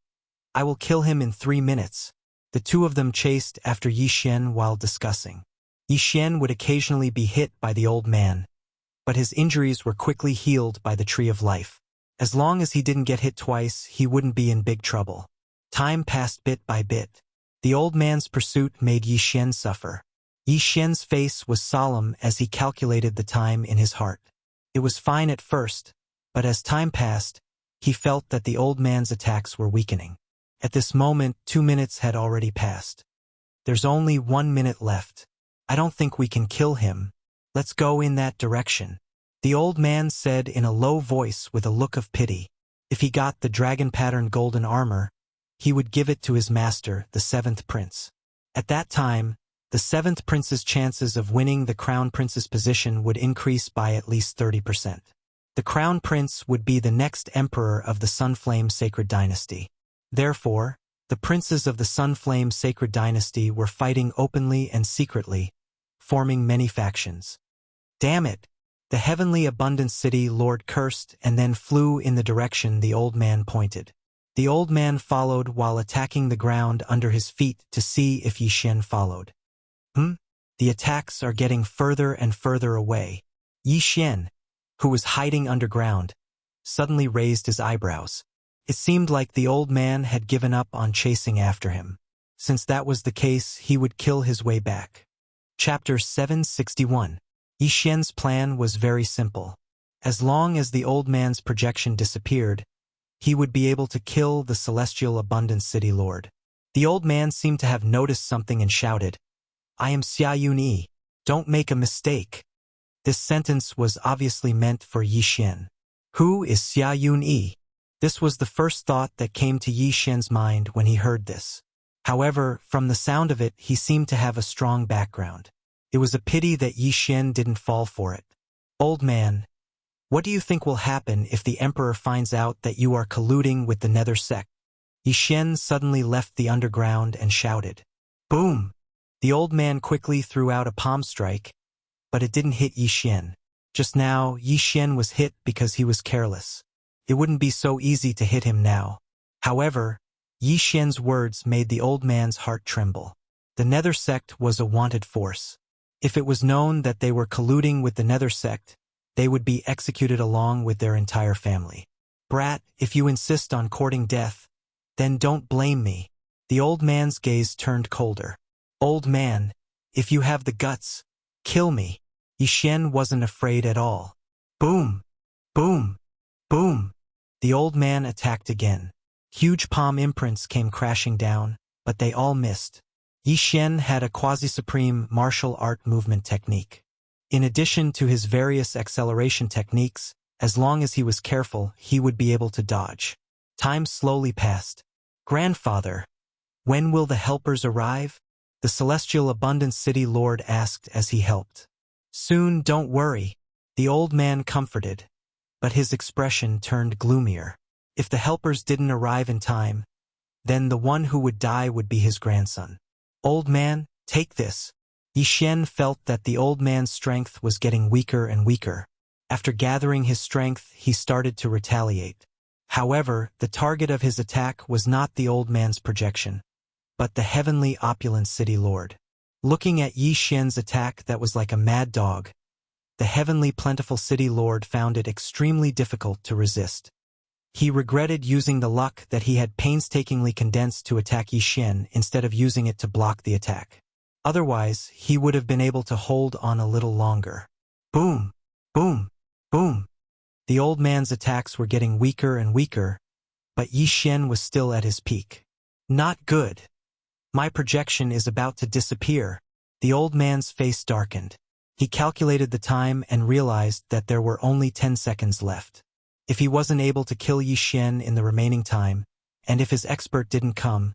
I will kill him in 3 minutes. The two of them chased after Yixian while discussing. Yixian would occasionally be hit by the old man, but his injuries were quickly healed by the Tree of Life. As long as he didn't get hit twice, he wouldn't be in big trouble. Time passed bit by bit. The old man's pursuit made Yixian suffer. Yixian's face was solemn as he calculated the time in his heart. It was fine at first, but as time passed, he felt that the old man's attacks were weakening. At this moment, 2 minutes had already passed. There's only 1 minute left. I don't think we can kill him. Let's go in that direction. The old man said in a low voice with a look of pity. If he got the dragon-patterned golden armor, he would give it to his master, the 7th prince. At that time, the 7th prince's chances of winning the crown prince's position would increase by at least 30%. The crown prince would be the next emperor of the Sunflame Sacred Dynasty. Therefore, the princes of the Sunflame Sacred Dynasty were fighting openly and secretly, forming many factions. Damn it! The heavenly abundance city lord cursed and then flew in the direction the old man pointed. The old man followed while attacking the ground under his feet to see if Yixian followed. The attacks are getting further and further away. Yixian, who was hiding underground, suddenly raised his eyebrows. It seemed like the old man had given up on chasing after him. Since that was the case, he would kill his way back. Chapter 761. Yixian's plan was very simple. As long as the old man's projection disappeared, he would be able to kill the celestial abundance city lord. The old man seemed to have noticed something and shouted, I am Xia Yunyi. Don't make a mistake. This sentence was obviously meant for Yixian. Who is Xia Yunyi? This was the first thought that came to Yixian's mind when he heard this. However, from the sound of it, he seemed to have a strong background. It was a pity that Yixian didn't fall for it. Old man, what do you think will happen if the emperor finds out that you are colluding with the Nether sect? Yixian suddenly left the underground and shouted. Boom! The old man quickly threw out a palm strike, but it didn't hit Yixian. Just now, Yixian was hit because he was careless. It wouldn't be so easy to hit him now. However, Yixian's words made the old man's heart tremble. The Nether sect was a wanted force. If it was known that they were colluding with the Nether sect, they would be executed along with their entire family. Brat, if you insist on courting death, then don't blame me. The old man's gaze turned colder. Old man, if you have the guts, kill me. Yixian wasn't afraid at all. Boom! Boom! Boom! The old man attacked again. Huge palm imprints came crashing down, but they all missed. Yixian had a quasi-supreme martial art movement technique. In addition to his various acceleration techniques, as long as he was careful, he would be able to dodge. Time slowly passed. Grandfather, when will the helpers arrive? The celestial abundance city lord asked as he helped. Soon, don't worry. The old man comforted, but his expression turned gloomier. If the helpers didn't arrive in time, then the one who would die would be his grandson. Old man, Take this. Yi Xian felt that the old man's strength was getting weaker and weaker. After gathering his strength, he started to retaliate. However, the target of his attack was not the old man's projection, but the heavenly opulent city lord. Looking at Yi Xian's attack that was like a mad dog, the heavenly plentiful city lord found it extremely difficult to resist. He regretted using the luck that he had painstakingly condensed to attack Yi Xian instead of using it to block the attack. Otherwise, he would have been able to hold on a little longer. Boom! Boom! Boom! The old man's attacks were getting weaker and weaker, but Yi Xian was still at his peak. Not good. My projection is about to disappear. The old man's face darkened. He calculated the time and realized that there were only 10 seconds left. If he wasn't able to kill Yi Xian in the remaining time, and if his expert didn't come,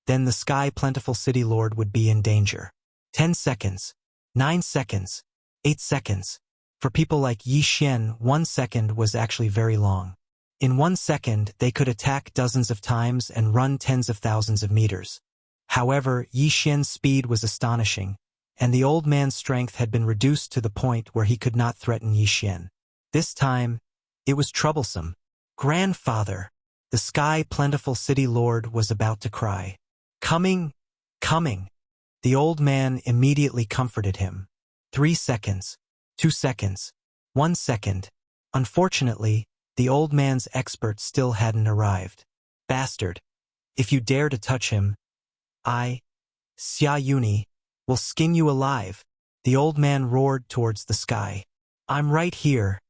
then the Sky Plentiful City Lord would be in danger. 10 seconds, 9 seconds, 8 seconds. For people like Yi Xian, 1 second was actually very long. In 1 second, they could attack dozens of times and run tens of thousands of meters. However, Yi Xian's speed was astonishing, and the old man's strength had been reduced to the point where he could not threaten Yi Xian. This time, it was troublesome. Grandfather! The Sky Plentiful City Lord was about to cry. Coming! Coming! The old man immediately comforted him. 3 seconds. 2 seconds. 1 second. Unfortunately, the old man's expert still hadn't arrived. Bastard! If you dare to touch him, I, Xia Yuni, will skin you alive. The old man roared towards the sky. I'm right here.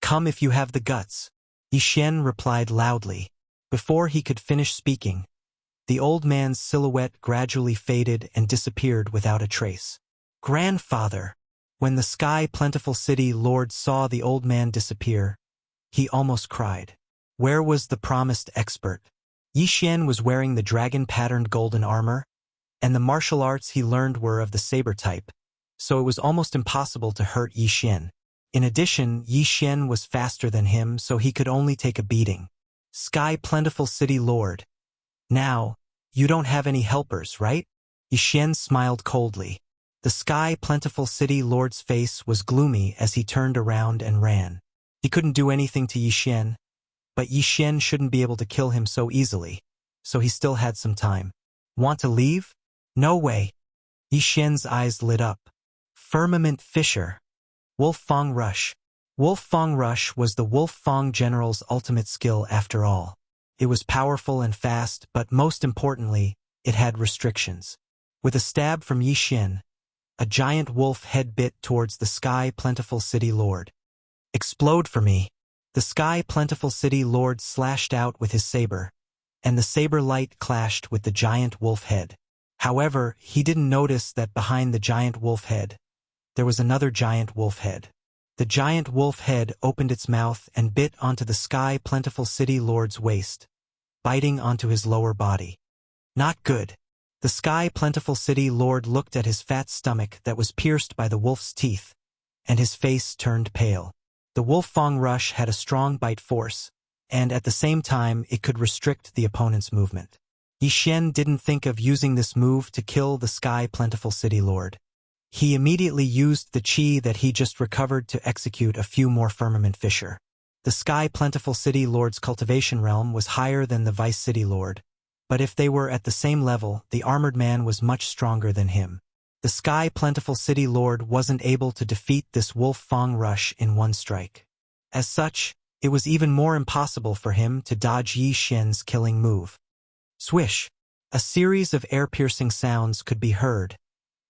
Come if you have the guts. Yi Xian replied loudly. Before he could finish speaking, the old man's silhouette gradually faded and disappeared without a trace. Grandfather! When the Sky Plentiful City Lord saw the old man disappear, he almost cried. Where was the promised expert? Yi Xian was wearing the dragon-patterned golden armor, and the martial arts he learned were of the saber type, so it was almost impossible to hurt Yi Xian. In addition, Yi Xian was faster than him, so he could only take a beating. Sky Plentiful City Lord. Now, you don't have any helpers, right? Yi Xian smiled coldly. The Sky Plentiful City Lord's face was gloomy as he turned around and ran. He couldn't do anything to Yi Xian, but Yi Xian shouldn't be able to kill him so easily, so he still had some time. Want to leave? No way. Yi Xian's eyes lit up. Firmament Fisher. Wolf Fang Rush. Wolf Fang Rush was the Wolf Fang General's ultimate skill after all. It was powerful and fast, but most importantly, it had restrictions. With a stab from Yi Xian, a giant wolf head bit towards the Sky Plentiful City Lord. Explode for me. The Sky Plentiful City Lord slashed out with his saber, and the saber light clashed with the giant wolf head. However, he didn't notice that behind the giant wolf head, there was another giant wolf head. The giant wolf head opened its mouth and bit onto the Sky Plentiful City Lord's waist, biting onto his lower body. Not good. The Sky Plentiful City Lord looked at his fat stomach that was pierced by the wolf's teeth, and his face turned pale. The Wolf Fang Rush had a strong bite force, and at the same time it could restrict the opponent's movement. Yi Xian didn't think of using this move to kill the Sky Plentiful City Lord. He immediately used the chi that he just recovered to execute a few more Firmament Fisher. The Sky Plentiful City Lord's cultivation realm was higher than the Vice City Lord, but if they were at the same level, the armored man was much stronger than him. The Sky Plentiful City Lord wasn't able to defeat this Wolf Fang Rush in one strike. As such, it was even more impossible for him to dodge Yi Xian's killing move. Swish! A series of air-piercing sounds could be heard,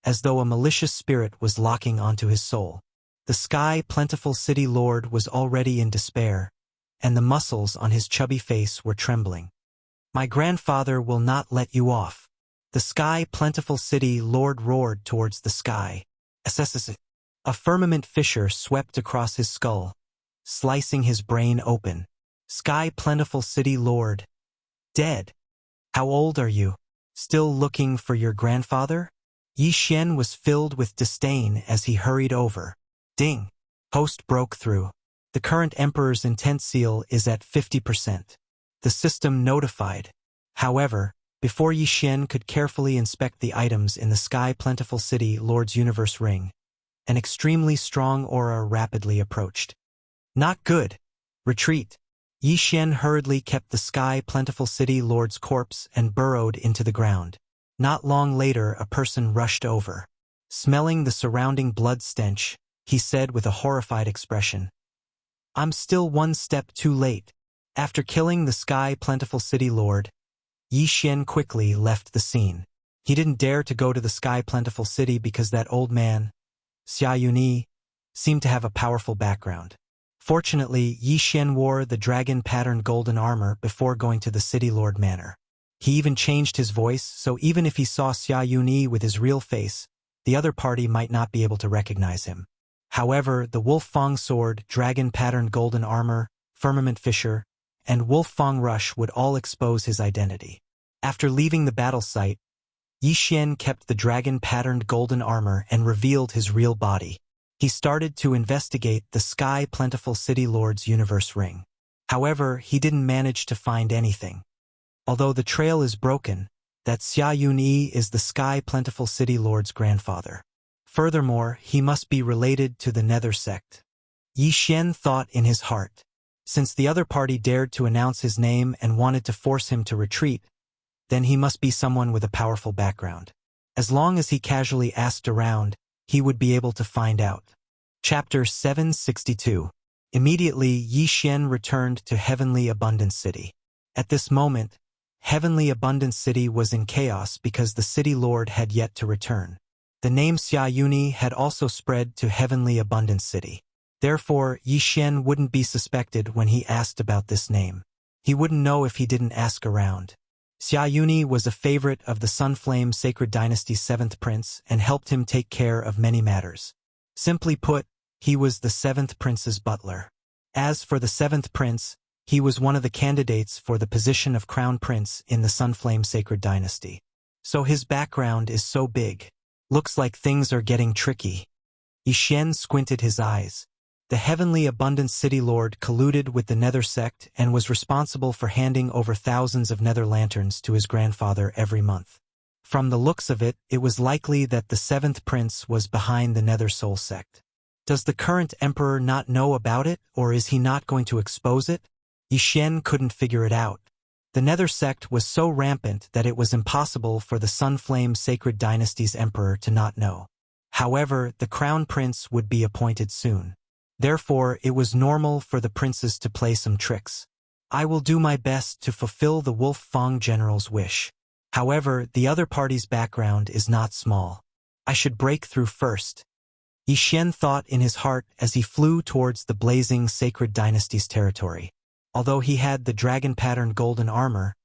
as though a malicious spirit was locking onto his soul. The Sky Plentiful City Lord was already in despair, and the muscles on his chubby face were trembling. My grandfather will not let you off. The Sky Plentiful City Lord roared towards the sky. A firmament fissure swept across his skull, slicing his brain open. Sky Plentiful City Lord. Dead. How old are you? Still looking for your grandfather? Yi Xian was filled with disdain as he hurried over. Ding! Post broke through. The current Emperor's intent seal is at 50%. The system notified. However, Before Yi Xian could carefully inspect the items in the Sky Plentiful City Lord's Universe Ring, an extremely strong aura rapidly approached. Not good. Retreat. Yi Xian hurriedly kept the Sky Plentiful City Lord's corpse and burrowed into the ground. Not long later, a person rushed over. Smelling the surrounding blood stench, he said with a horrified expression, "I'm still one step too late." After killing the Sky Plentiful City Lord, Yi Xian quickly left the scene. He didn't dare to go to the Sky Plentiful City because that old man, Xia Yunyi, seemed to have a powerful background. Fortunately, Yi Xian wore the dragon-patterned golden armor before going to the City Lord Manor. He even changed his voice, so even if he saw Xia Yunyi with his real face, the other party might not be able to recognize him. However, the Wolf Fang sword, dragon-patterned golden armor, firmament fissure, and Wolf Fang rush would all expose his identity. After leaving the battle site, Yi Xian kept the dragon-patterned golden armor and revealed his real body. He started to investigate the Sky Plentiful City Lord's Universe Ring. However, he didn't manage to find anything. Although the trail is broken, that Xia Yunyi is the Sky Plentiful City Lord's grandfather. Furthermore, he must be related to the Nether sect. Yi Xian thought in his heart. Since the other party dared to announce his name and wanted to force him to retreat, then he must be someone with a powerful background. As long as he casually asked around, he would be able to find out. Chapter 762. Immediately, Yi Xian returned to Heavenly Abundance City. At this moment, Heavenly Abundance City was in chaos because the City Lord had yet to return. The name Xia Yunyi had also spread to Heavenly Abundance City. Therefore, Yi Xian wouldn't be suspected when he asked about this name. He wouldn't know if he didn't ask around. Xia Yunyi was a favorite of the Sunflame Sacred Dynasty's 7th prince and helped him take care of many matters. Simply put, he was the 7th prince's butler. As for the 7th prince, he was one of the candidates for the position of crown prince in the Sunflame Sacred Dynasty. So his background is so big. Looks like things are getting tricky. Yi Xian squinted his eyes. The Heavenly Abundance City Lord colluded with the Nether sect and was responsible for handing over thousands of Nether lanterns to his grandfather every month. From the looks of it, it was likely that the 7th prince was behind the Nether Soul sect. Does the current emperor not know about it, or is he not going to expose it? Yi Xian couldn't figure it out. The Nether sect was so rampant that it was impossible for the Sunflame Sacred Dynasty's emperor to not know. However, the crown prince would be appointed soon. Therefore, it was normal for the princes to play some tricks. I will do my best to fulfill the Wolf Fang general's wish. However, the other party's background is not small. I should break through first. Yi Xian thought in his heart as he flew towards the blazing Sacred Dynasty's territory. Although he had the dragon-patterned golden armor,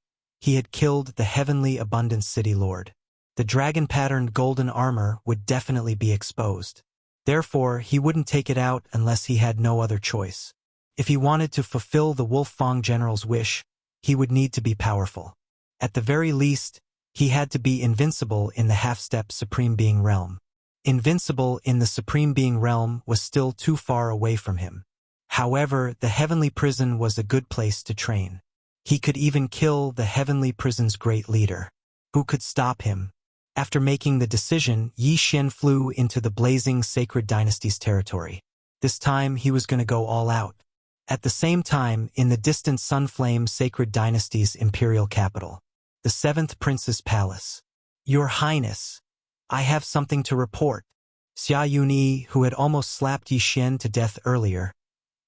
he had killed the Heavenly Abundance City Lord. The dragon-patterned golden armor would definitely be exposed. Therefore, he wouldn't take it out unless he had no other choice. If he wanted to fulfill the Wolf Fang general's wish, he would need to be powerful. At the very least, he had to be invincible in the half-step Supreme Being realm. Invincible in the Supreme Being realm was still too far away from him. However, the Heavenly Prison was a good place to train. He could even kill the Heavenly Prison's great leader. Who could stop him? After making the decision, Yi Xian flew into the blazing Sacred Dynasty's territory. This time, he was going to go all out. At the same time, in the distant Sunflame Sacred Dynasty's imperial capital, the 7th Prince's palace. Your Highness, I have something to report. Xia Yunyi, who had almost slapped Yi Xian to death earlier,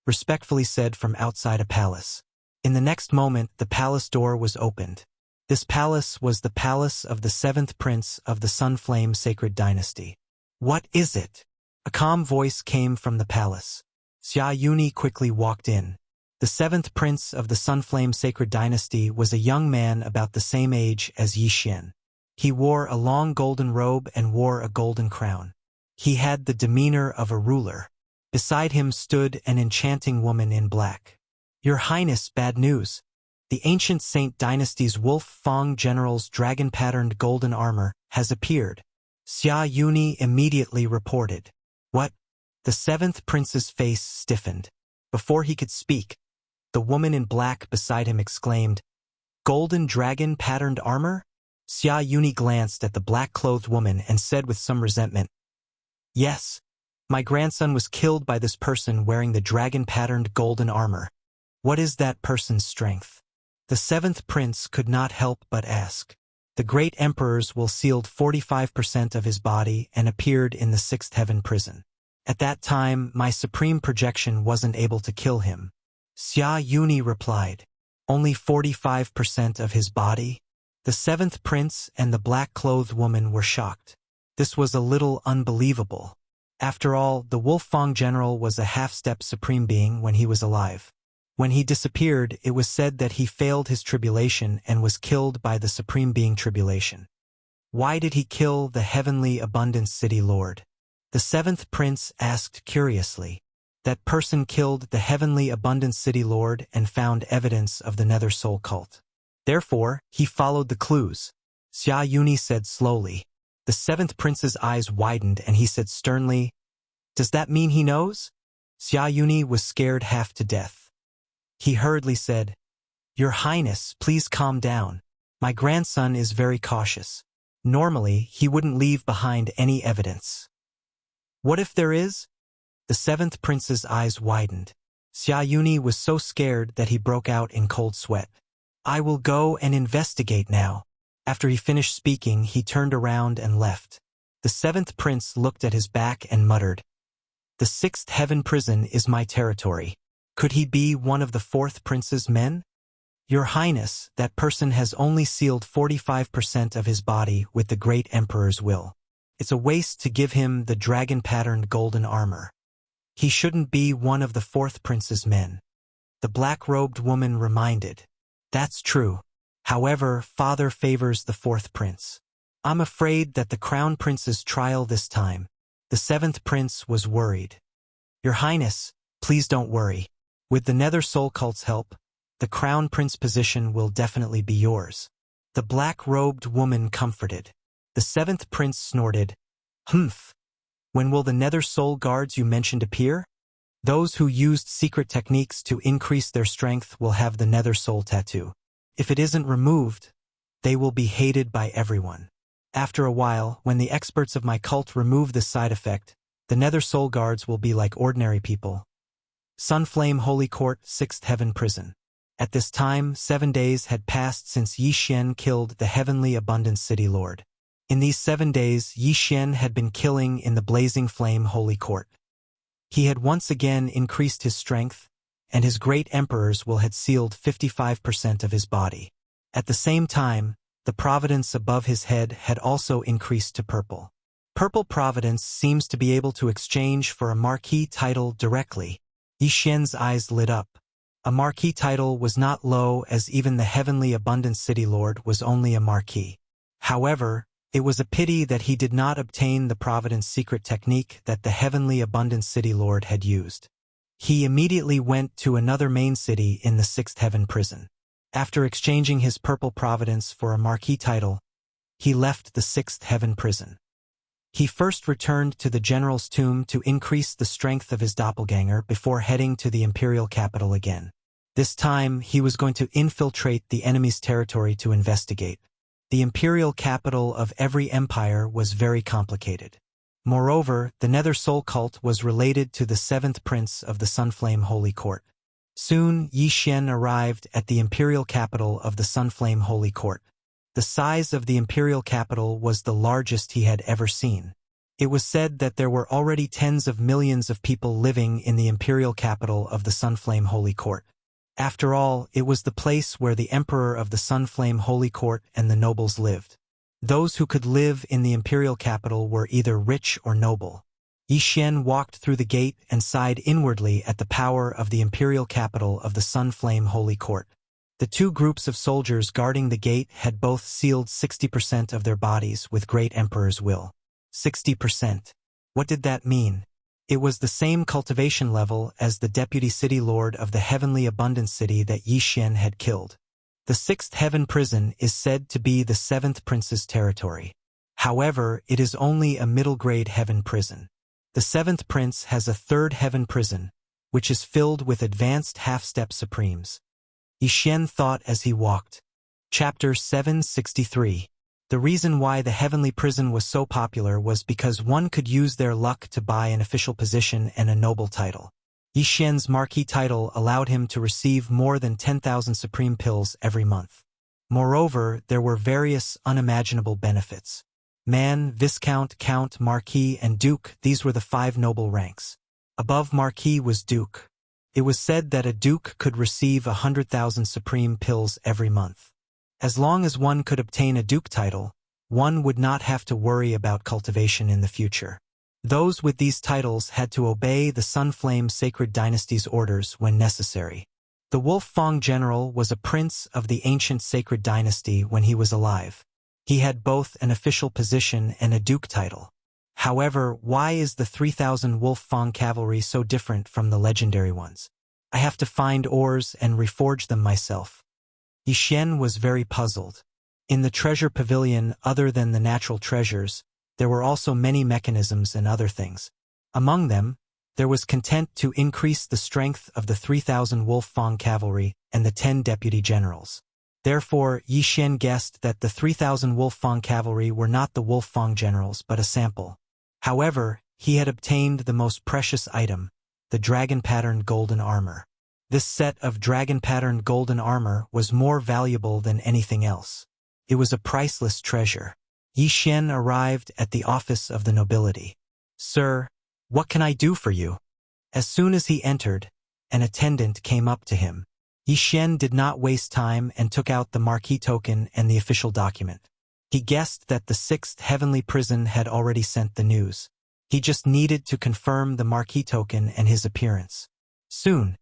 respectfully said from outside a palace. In the next moment, the palace door was opened. This palace was the palace of the 7th prince of the Sunflame Sacred Dynasty. What is it? A calm voice came from the palace. Xia Yunyi quickly walked in. The 7th prince of the Sunflame Sacred Dynasty was a young man about the same age as Yi Xian. He wore a long golden robe and wore a golden crown. He had the demeanor of a ruler. Beside him stood an enchanting woman in black. Your Highness, bad news. The ancient Saint Dynasty's Wolf Fang general's dragon-patterned golden armor has appeared. Xia Yunyi immediately reported. What? The 7th prince's face stiffened. Before he could speak, the woman in black beside him exclaimed, Golden dragon-patterned armor? Xia Yuni glanced at the black-clothed woman and said with some resentment, "Yes, my grandson was killed by this person wearing the dragon-patterned golden armor. What is that person's strength?" The seventh prince could not help but ask. The great emperor's will sealed 45% of his body and appeared in the sixth heaven prison. At that time, my supreme projection wasn't able to kill him. Xia Yuni replied, "Only 45% of his body?" The seventh prince and the black-clothed woman were shocked. This was a little unbelievable. After all, the Wolfang general was a half-step supreme being when he was alive. When he disappeared, it was said that he failed his tribulation and was killed by the supreme being tribulation. Why did he kill the heavenly abundance city lord? The seventh prince asked curiously. That person killed the heavenly abundance city lord and found evidence of the nether soul cult. Therefore, he followed the clues. Xia Yuni said slowly. The seventh prince's eyes widened and he said sternly, "Does that mean he knows?" Xia Yuni was scared half to death. He hurriedly said, "Your Highness, please calm down. My grandson is very cautious. Normally, he wouldn't leave behind any evidence." "What if there is?" The seventh prince's eyes widened. Xia Yuni was so scared that he broke out in cold sweat. "I will go and investigate now." After he finished speaking, he turned around and left. The seventh prince looked at his back and muttered, "The sixth heaven prison is my territory. Could he be one of the fourth prince's men?" "Your Highness, that person has only sealed 45% of his body with the great emperor's will. It's a waste to give him the dragon-patterned golden armor. He shouldn't be one of the fourth prince's men." The black-robed woman reminded, "That's true. However, father favors the fourth prince. I'm afraid that the crown prince's trial this time." The seventh prince was worried. "Your Highness, please don't worry. With the nether soul cult's help, the crown prince position will definitely be yours." The black-robed woman comforted. The seventh prince snorted, "Humph. When will the nether soul guards you mentioned appear?" "Those who used secret techniques to increase their strength will have the nether soul tattoo. If it isn't removed, they will be hated by everyone. After a while, when the experts of my cult remove this side effect, the nether soul guards will be like ordinary people." Sunflame Holy Court, Sixth Heaven Prison. At this time, 7 days had passed since Yi Xian killed the heavenly abundance city lord. In these 7 days, Yi Xian had been killing in the blazing flame Holy Court. He had once again increased his strength, and his great emperor's will had sealed 55% of his body. At the same time, the providence above his head had also increased to purple. Purple providence seems to be able to exchange for a marquis title directly. Yi Xian's eyes lit up. A marquis title was not low, as even the heavenly abundance city lord was only a marquis. However, it was a pity that he did not obtain the providence secret technique that the heavenly abundance city lord had used. He immediately went to another main city in the sixth heaven prison. After exchanging his purple providence for a marquis title, he left the sixth heaven prison. He first returned to the general's tomb to increase the strength of his doppelganger before heading to the imperial capital again. This time, he was going to infiltrate the enemy's territory to investigate. The imperial capital of every empire was very complicated. Moreover, the nether soul cult was related to the seventh prince of the Sunflame Holy Court. Soon, Yi Xian arrived at the imperial capital of the Sunflame Holy Court. The size of the imperial capital was the largest he had ever seen. It was said that there were already tens of millions of people living in the imperial capital of the Sunflame Holy Court. After all, it was the place where the emperor of the Sunflame Holy Court and the nobles lived. Those who could live in the imperial capital were either rich or noble. Yi Xian walked through the gate and sighed inwardly at the power of the imperial capital of the Sunflame Holy Court. The two groups of soldiers guarding the gate had both sealed 60% of their bodies with great emperor's will. 60%. What did that mean? It was the same cultivation level as the deputy city lord of the heavenly abundance city that Yi Xian had killed. The sixth heaven prison is said to be the seventh prince's territory. However, it is only a middle-grade heaven prison. The seventh prince has a third heaven prison, which is filled with advanced half-step supremes. Yi Xian thought as he walked. Chapter 763. The reason why the heavenly prison was so popular was because one could use their luck to buy an official position and a noble title. Yi Xian's marquis title allowed him to receive more than 10,000 supreme pills every month. Moreover, there were various unimaginable benefits. Man, Viscount, Count, Marquis, and Duke, these were the 5 noble ranks. Above Marquis was Duke. It was said that a Duke could receive 100,000 supreme pills every month. As long as one could obtain a Duke title, one would not have to worry about cultivation in the future. Those with these titles had to obey the Sunflame Sacred Dynasty's orders when necessary. The Wolf Fang general was a prince of the ancient Sacred Dynasty when he was alive. He had both an official position and a Duke title. However, why is the 3,000 Wolf Fang cavalry so different from the legendary ones? I have to find ores and reforge them myself. Yi Xian was very puzzled. In the treasure pavilion, other than the natural treasures, there were also many mechanisms and other things. Among them, there was content to increase the strength of the 3,000 Wolf Fang cavalry and the 10 deputy generals. Therefore, Yi Xian guessed that the 3,000 Wolf Fang cavalry were not the Wolf Fang generals but a sample. However, he had obtained the most precious item, the dragon-patterned golden armor. This set of dragon-patterned golden armor was more valuable than anything else. It was a priceless treasure. Yi Xian arrived at the office of the nobility. "Sir, what can I do for you?" As soon as he entered, an attendant came up to him. Yi Xian did not waste time and took out the marquis token and the official document. He guessed that the 6th heavenly prison had already sent the news. He just needed to confirm the marquis token and his appearance. Soon,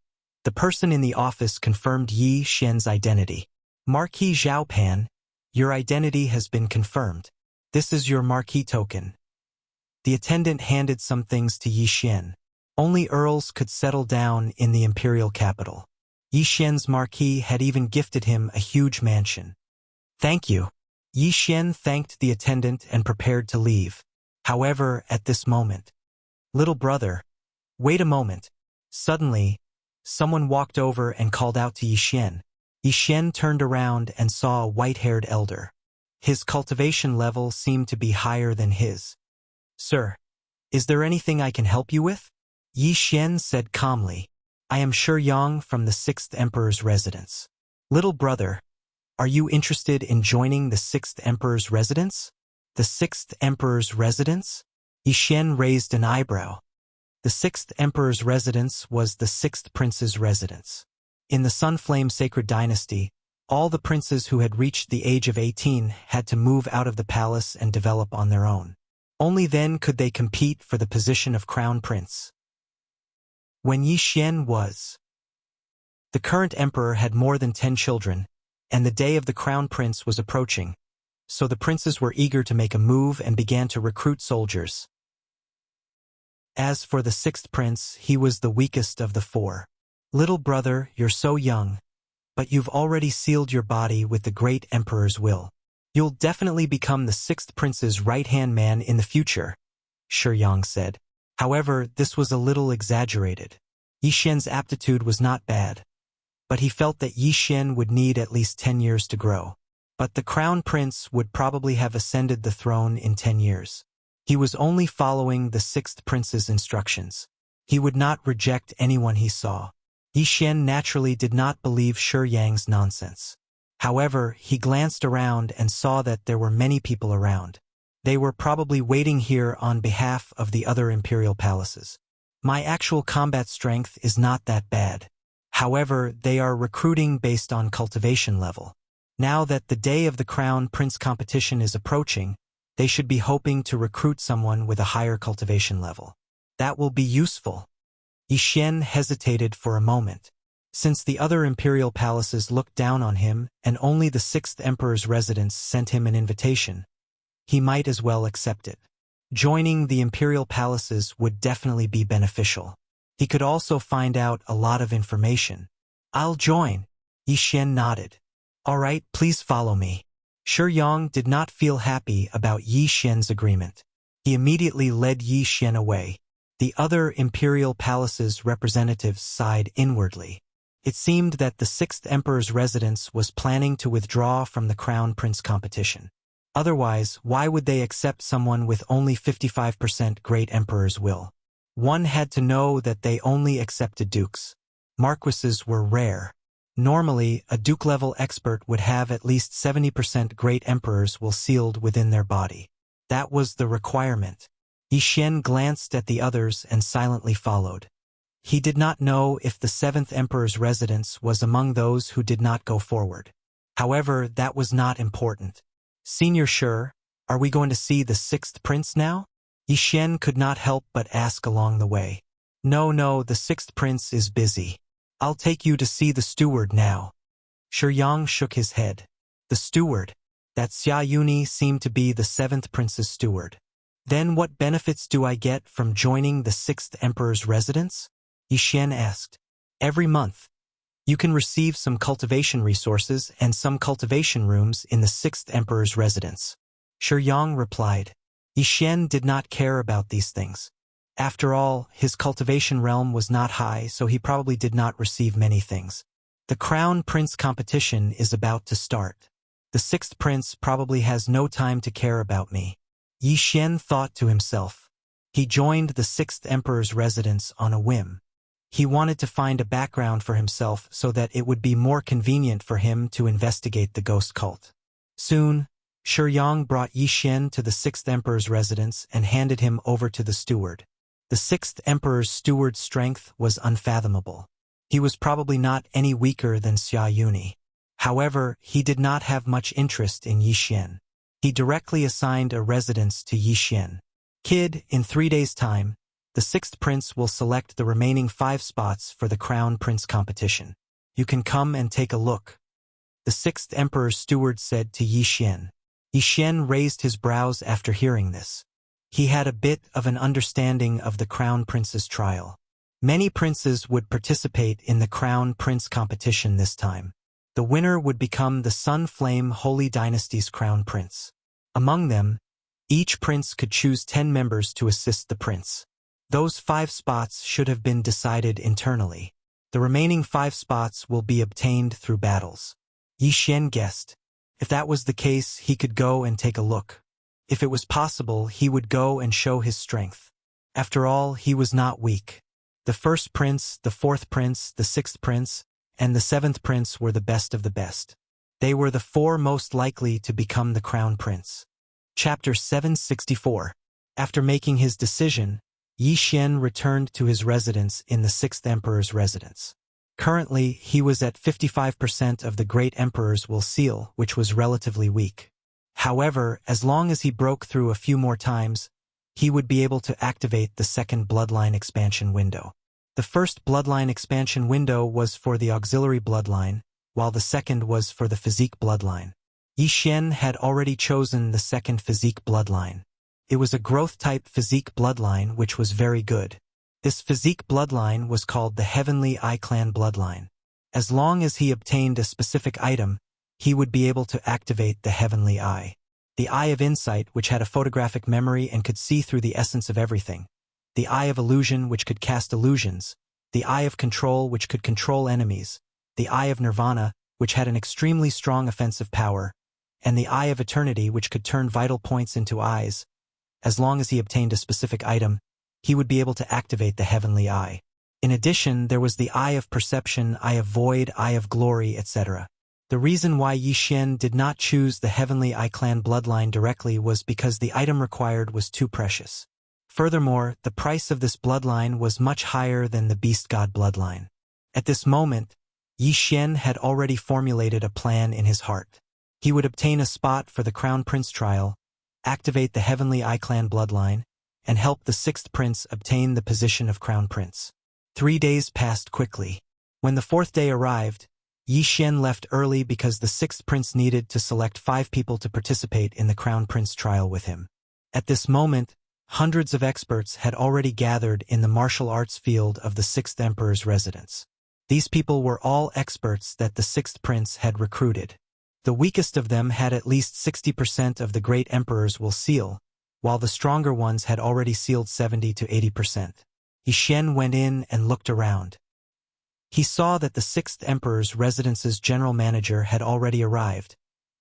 the person in the office confirmed Yi Xian's identity. "Marquis Zhaopan, your identity has been confirmed. This is your marquis token." The attendant handed some things to Yi Xian. Only earls could settle down in the imperial capital. Yi Xian's marquis had even gifted him a huge mansion. "Thank you." Yi Xian thanked the attendant and prepared to leave. However, at this moment, "Little brother, wait a moment." Suddenly, someone walked over and called out to Yi Xian. Yi Xian turned around and saw a white-haired elder. His cultivation level seemed to be higher than his. "Sir, is there anything I can help you with?" Yi Xian said calmly. "I am Shi Yang from the 6th Emperor's residence." "Little brother, are you interested in joining the 6th Emperor's residence?" "The 6th Emperor's residence?" Yi Xian raised an eyebrow. The 6th Emperor's residence was the 6th Prince's residence. In the Sunflame Sacred Dynasty, all the princes who had reached the age of 18 had to move out of the palace and develop on their own. Only then could they compete for the position of crown prince. When Yi Xian was, the current emperor had more than 10 children, and the day of the crown prince was approaching, so the princes were eager to make a move and began to recruit soldiers. As for the 6th prince, he was the weakest of the 4. "Little brother, you're so young, but you've already sealed your body with the great emperor's will. You'll definitely become the 6th prince's right-hand man in the future," Shi Yang said. However, this was a little exaggerated. Yi Xian's aptitude was not bad, but he felt that Yi Xian would need at least 10 years to grow. But the crown prince would probably have ascended the throne in 10 years. He was only following the 6th prince's instructions. He would not reject anyone he saw. Yi Xian naturally did not believe Shi Yang's nonsense. However, he glanced around and saw that there were many people around. They were probably waiting here on behalf of the other imperial palaces. "My actual combat strength is not that bad. However, they are recruiting based on cultivation level. Now that the day of the crown prince competition is approaching, they should be hoping to recruit someone with a higher cultivation level. That will be useful." Yi Xian hesitated for a moment. Since the other imperial palaces looked down on him and only the 6th emperor's residence sent him an invitation, he might as well accept it. Joining the imperial palaces would definitely be beneficial. He could also find out a lot of information. "I'll join." Yi Xian nodded. "All right, please follow me." Shi Yang did not feel happy about Yi Xian's agreement. He immediately led Yi Xian away. The other imperial palace's representatives sighed inwardly. It seemed that the 6th emperor's residence was planning to withdraw from the crown prince competition. Otherwise, why would they accept someone with only 55% Great Emperor's will? One had to know that they only accepted dukes. Marquises were rare. Normally, a duke-level expert would have at least 70% Great Emperor's will sealed within their body. That was the requirement. Yi Xian glanced at the others and silently followed. He did not know if the 7th Emperor's residence was among those who did not go forward. However, that was not important. Senior Shi, are we going to see the 6th prince now? Yi Xian could not help but ask along the way. No, the 6th prince is busy. I'll take you to see the steward now. Shi Yang shook his head. The steward? That Xia Yuni seemed to be the 7th prince's steward. Then what benefits do I get from joining the 6th emperor's residence? Yi Xian asked. Every month. You can receive some cultivation resources and some cultivation rooms in the 6th emperor's residence. Shi Yang replied. Yi Xian did not care about these things. After all, his cultivation realm was not high, so he probably did not receive many things. The Crown Prince competition is about to start. The 6th prince probably has no time to care about me. Yi Xian thought to himself. He joined the 6th emperor's residence on a whim. He wanted to find a background for himself so that it would be more convenient for him to investigate the ghost cult. Soon, Shi Yang brought Yi Xian to the 6th emperor's residence and handed him over to the steward. The 6th emperor's steward's strength was unfathomable. He was probably not any weaker than Xia Yuni. However, he did not have much interest in Yi Xian. He directly assigned a residence to Yi Xian. Kid, in 3 days' time, the 6th prince will select the remaining 5 spots for the Crown Prince competition. You can come and take a look. The 6th emperor's steward said to Yi Xian. Yi Xian raised his brows after hearing this. He had a bit of an understanding of the Crown Prince's trial. Many princes would participate in the Crown Prince competition this time. The winner would become the Sun Flame Holy Dynasty's Crown Prince. Among them, each prince could choose 10 members to assist the prince. Those 5 spots should have been decided internally. The remaining 5 spots will be obtained through battles. Yi Xian guessed. If that was the case, he could go and take a look. If it was possible, he would go and show his strength. After all, he was not weak. The 1st prince, the 4th prince, the 6th prince, and the 7th prince were the best of the best. They were the 4 most likely to become the crown prince. Chapter 764. After making his decision, Yi Xian returned to his residence in the 6th emperor's residence. Currently, he was at 55% of the Great Emperor's will seal, which was relatively weak. However, as long as he broke through a few more times, he would be able to activate the 2nd bloodline expansion window. The 1st bloodline expansion window was for the auxiliary bloodline, while the 2nd was for the physique bloodline. Yi Xian had already chosen the 2nd physique bloodline. It was a growth-type physique bloodline which was very good. This physique bloodline was called the Heavenly Eye Clan bloodline. As long as he obtained a specific item, he would be able to activate the Heavenly Eye. The Eye of Insight, which had a photographic memory and could see through the essence of everything. The Eye of Illusion, which could cast illusions. The Eye of Control, which could control enemies. The Eye of Nirvana, which had an extremely strong offensive power. And the Eye of Eternity, which could turn vital points into eyes. As long as he obtained a specific item, he would be able to activate the Heavenly Eye. In addition, there was the Eye of Perception, Eye of Void, Eye of Glory, etc. The reason why Yi Xian did not choose the Heavenly Eye Clan bloodline directly was because the item required was too precious. Furthermore, the price of this bloodline was much higher than the Beast God bloodline. At this moment, Yi Xian had already formulated a plan in his heart. He would obtain a spot for the Crown Prince trial, activate the Heavenly Eye Clan bloodline, and help the 6th prince obtain the position of Crown Prince. 3 days passed quickly. When the 4th day arrived, Yi Xian left early because the 6th prince needed to select 5 people to participate in the Crown Prince trial with him. At this moment, hundreds of experts had already gathered in the martial arts field of the 6th emperor's residence. These people were all experts that the 6th prince had recruited. The weakest of them had at least 60% of the Great Emperor's will seal, while the stronger ones had already sealed 70 to 80%. Yi Xian went in and looked around. He saw that the 6th emperor's residence's general manager had already arrived,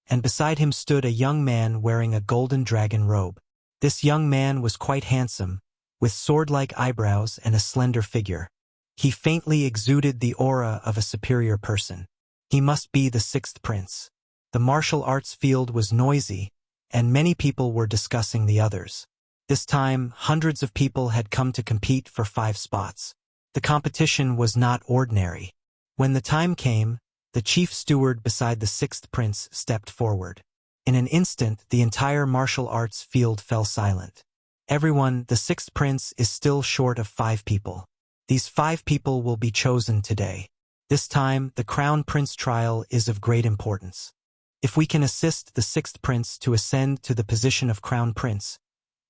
and beside him stood a young man wearing a golden dragon robe. This young man was quite handsome, with sword-like eyebrows and a slender figure. He faintly exuded the aura of a superior person. He must be the sixth prince. The martial arts field was noisy, and many people were discussing the others. This time, hundreds of people had come to compete for 5 spots. The competition was not ordinary. When the time came, the chief steward beside the sixth prince stepped forward. In an instant, the entire martial arts field fell silent. Everyone, the sixth prince is still short of 5 people. These 5 people will be chosen today. This time, the crown prince trial is of great importance. If we can assist the sixth prince to ascend to the position of crown prince,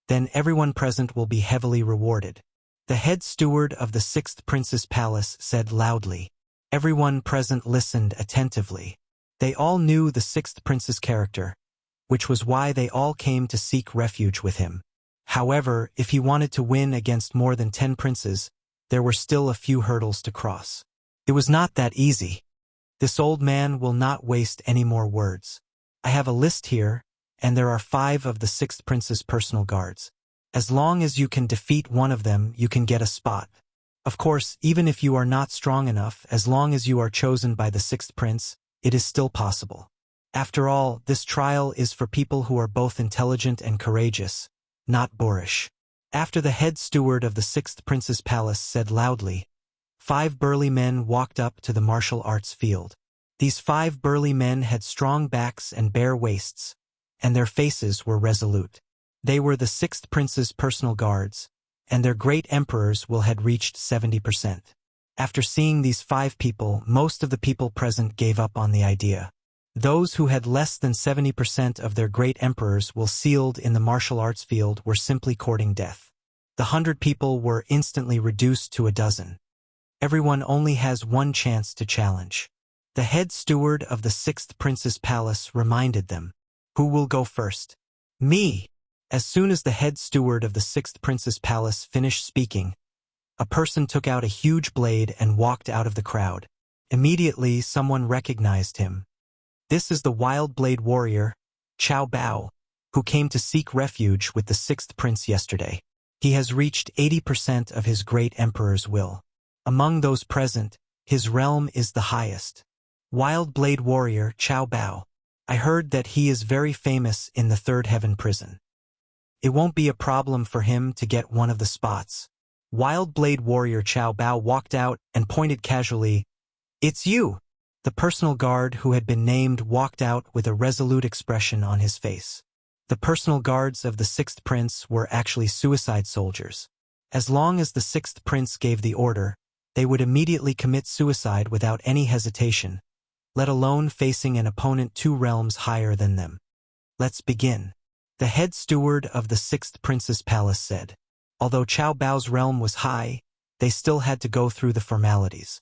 then everyone present will be heavily rewarded. The head steward of the sixth prince's palace said loudly. Everyone present listened attentively. They all knew the sixth prince's character, which was why they all came to seek refuge with him. However, if he wanted to win against more than 10 princes, there were still a few hurdles to cross. It was not that easy. This old man will not waste any more words. I have a list here, and there are 5 of the sixth prince's personal guards. As long as you can defeat one of them, you can get a spot. Of course, even if you are not strong enough, as long as you are chosen by the sixth prince, it is still possible. After all, this trial is for people who are both intelligent and courageous, not boorish. After the head steward of the sixth prince's palace said loudly, 5 burly men walked up to the martial arts field. These 5 burly men had strong backs and bare waists, and their faces were resolute. They were the sixth prince's personal guards, and their great emperor's will had reached 70%. After seeing these 5 people, most of the people present gave up on the idea. Those who had less than 70% of their great emperor's will sealed in the martial arts field were simply courting death. The 100 people were instantly reduced to a dozen. Everyone only has one chance to challenge. The head steward of the sixth prince's palace reminded them. Who will go first? Me! As soon as the head steward of the sixth prince's palace finished speaking, a person took out a huge blade and walked out of the crowd. Immediately, someone recognized him. This is the wild blade warrior, Chao Bao, who came to seek refuge with the sixth prince yesterday. He has reached 80% of his great emperor's will. Among those present, his realm is the highest. Wild blade warrior Chao Bao. I heard that he is very famous in the third heaven prison. It won't be a problem for him to get one of the spots. Wild blade warrior Chao Bao walked out and pointed casually. It's you! The personal guard who had been named walked out with a resolute expression on his face. The personal guards of the sixth prince were actually suicide soldiers. As long as the sixth prince gave the order, they would immediately commit suicide without any hesitation, let alone facing an opponent 2 realms higher than them. Let's begin. The head steward of the sixth prince's palace said. Although Chao Bao's realm was high, they still had to go through the formalities.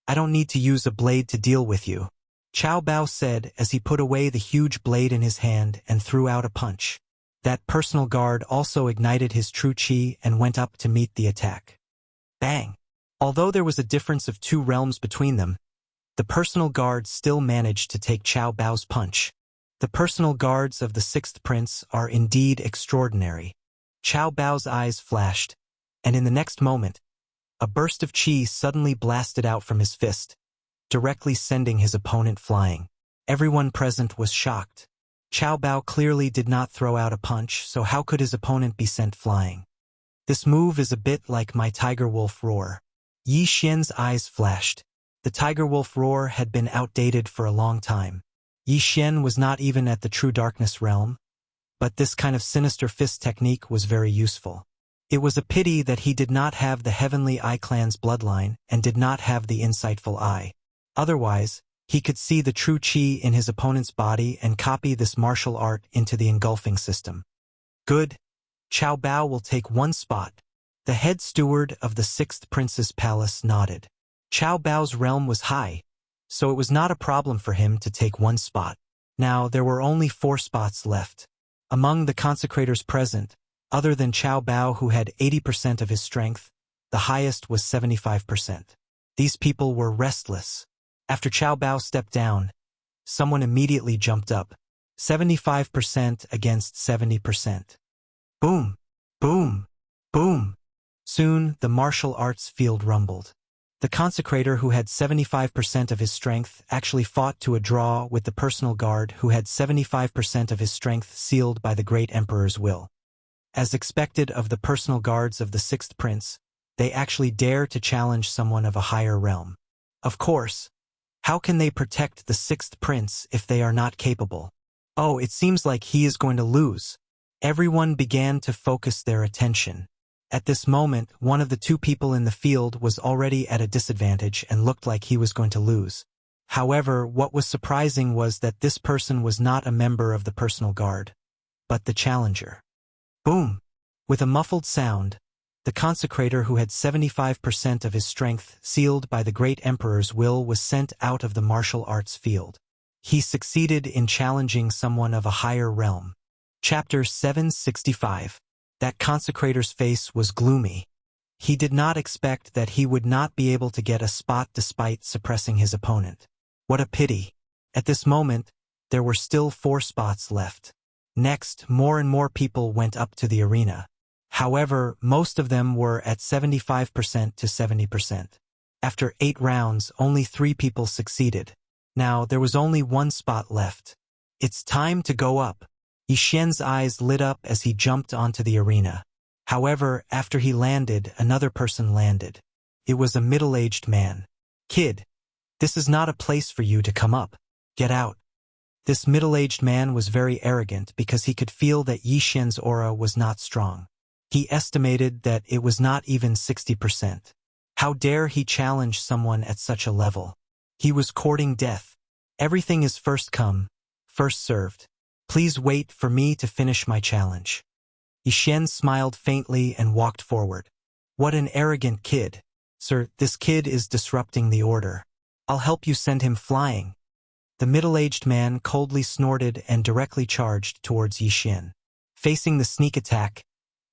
I don't need to use a blade to deal with you, Chao Bao said as he put away the huge blade in his hand and threw out a punch. That personal guard also ignited his true chi and went up to meet the attack. Bang! Although there was a difference of 2 realms between them, the personal guard still managed to take Chao Bao's punch. The personal guards of the sixth prince are indeed extraordinary. Chao Bao's eyes flashed, and in the next moment, a burst of chi suddenly blasted out from his fist, directly sending his opponent flying. Everyone present was shocked. Chao Bao clearly did not throw out a punch, so how could his opponent be sent flying? This move is a bit like my tiger wolf roar. Yi Xian's eyes flashed. The tiger wolf roar had been outdated for a long time. Yi Xian was not even at the true darkness realm, but this kind of sinister fist technique was very useful. It was a pity that he did not have the Heavenly Eye clan's bloodline and did not have the insightful eye. Otherwise, he could see the true chi in his opponent's body and copy this martial art into the engulfing system. Good. Chao Bao will take 1 spot. The head steward of the sixth prince's palace nodded. Chao Bao's realm was high, so it was not a problem for him to take 1 spot. Now there were only 4 spots left. Among the consecrators present, other than Chao Bao who had 80% of his strength, the highest was 75%. These people were restless. After Chao Bao stepped down, someone immediately jumped up. 75% against 70%. Boom, boom, boom. Soon, the martial arts field rumbled. The consecrator who had 75% of his strength actually fought to a draw with the personal guard who had 75% of his strength sealed by the great emperor's will. As expected of the personal guards of the sixth prince, they actually dare to challenge someone of a higher realm. Of course, how can they protect the sixth prince if they are not capable? Oh, it seems like he is going to lose. Everyone began to focus their attention. At this moment, one of the two people in the field was already at a disadvantage and looked like he was going to lose. However, what was surprising was that this person was not a member of the personal guard, but the challenger. Boom! With a muffled sound, the consecrator who had 75% of his strength sealed by the great emperor's will was sent out of the martial arts field. He succeeded in challenging someone of a higher realm. Chapter 765. That consecrator's face was gloomy. He did not expect that he would not be able to get a spot despite suppressing his opponent. What a pity. At this moment, there were still 4 spots left. Next, more and more people went up to the arena. However, most of them were at 75% to 70%. After 8 rounds, only 3 people succeeded. Now, there was only 1 spot left. It's time to go up. Yi Xian's eyes lit up as he jumped onto the arena. However, after he landed, another person landed. It was a middle-aged man. "Kid, this is not a place for you to come up. Get out." This middle-aged man was very arrogant because he could feel that Yi Xian's aura was not strong. He estimated that it was not even 60%. How dare he challenge someone at such a level? He was courting death. Everything is first come, first served. Please wait for me to finish my challenge. Yi Xian smiled faintly and walked forward. What an arrogant kid. Sir, this kid is disrupting the order. I'll help you send him flying. The middle-aged man coldly snorted and directly charged towards Yi Xian. Facing the sneak attack,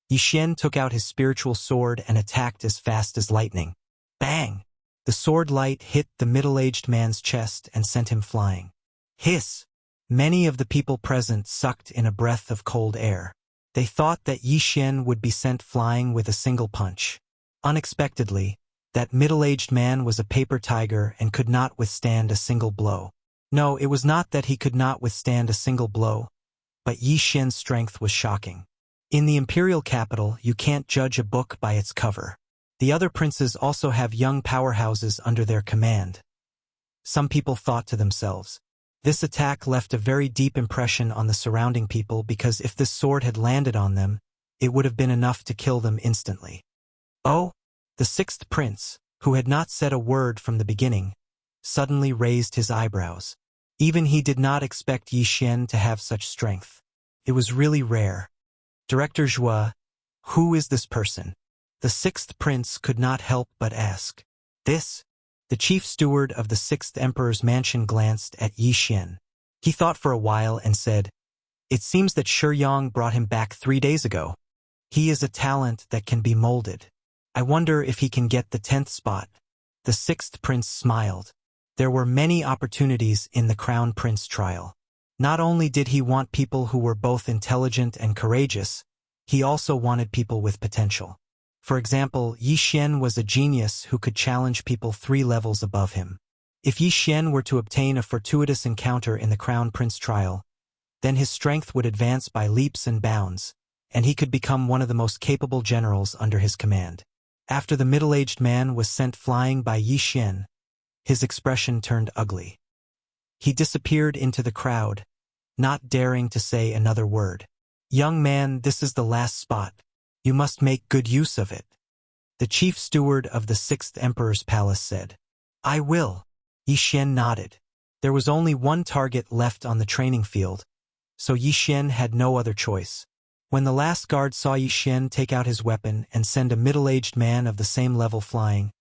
Yi Xian took out his spiritual sword and attacked as fast as lightning. Bang! The sword light hit the middle-aged man's chest and sent him flying. Hiss! Many of the people present sucked in a breath of cold air. They thought that Yi Xian would be sent flying with a single punch. Unexpectedly, that middle-aged man was a paper tiger and could not withstand a single blow. No, it was not that he could not withstand a single blow, but Yi Xian's strength was shocking. In the imperial capital, you can't judge a book by its cover. The other princes also have young powerhouses under their command. Some people thought to themselves, this attack left a very deep impression on the surrounding people because if this sword had landed on them, it would have been enough to kill them instantly. Oh, the sixth prince, who had not said a word from the beginning, suddenly raised his eyebrows. Even he did not expect Yi Xian to have such strength. It was really rare. Director Zhua, who is this person? The sixth prince could not help but ask. This? The chief steward of the sixth emperor's mansion glanced at Yi Xian. He thought for a while and said, "It seems that Shi Yang brought him back 3 days ago. He is a talent that can be molded. I wonder if he can get the 10th spot." The sixth prince smiled. There were many opportunities in the crown prince trial. Not only did he want people who were both intelligent and courageous, he also wanted people with potential. For example, Yi Xian was a genius who could challenge people 3 levels above him. If Yi Xian were to obtain a fortuitous encounter in the Crown Prince trial, then his strength would advance by leaps and bounds, and he could become one of the most capable generals under his command. After the middle-aged man was sent flying by Yi Xian, his expression turned ugly. He disappeared into the crowd, not daring to say another word. "Young man, this is the last spot. You must make good use of it," the chief steward of the sixth emperor's palace said. "I will." Yi Xian nodded. There was only 1 target left on the training field, so Yi Xian had no other choice. When the last guard saw Yi Xian take out his weapon and send a middle-aged man of the same level flying,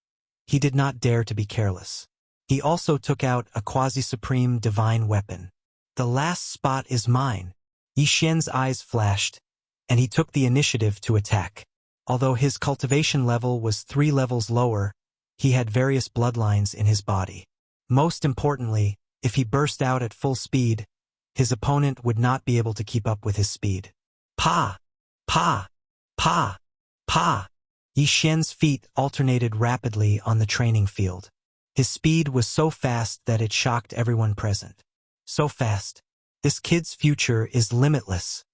he did not dare to be careless. He also took out a quasi-supreme divine weapon. "The last spot is mine." Yi Xian's eyes flashed, and he took the initiative to attack. Although his cultivation level was 3 levels lower, he had various bloodlines in his body. Most importantly, if he burst out at full speed, His opponent would not be able to keep up with his speed. Pa! Pa! Pa! Pa! Yi Xian's feet alternated rapidly on the training field. His speed was so fast that it shocked everyone present. So fast. This kid's future is limitless.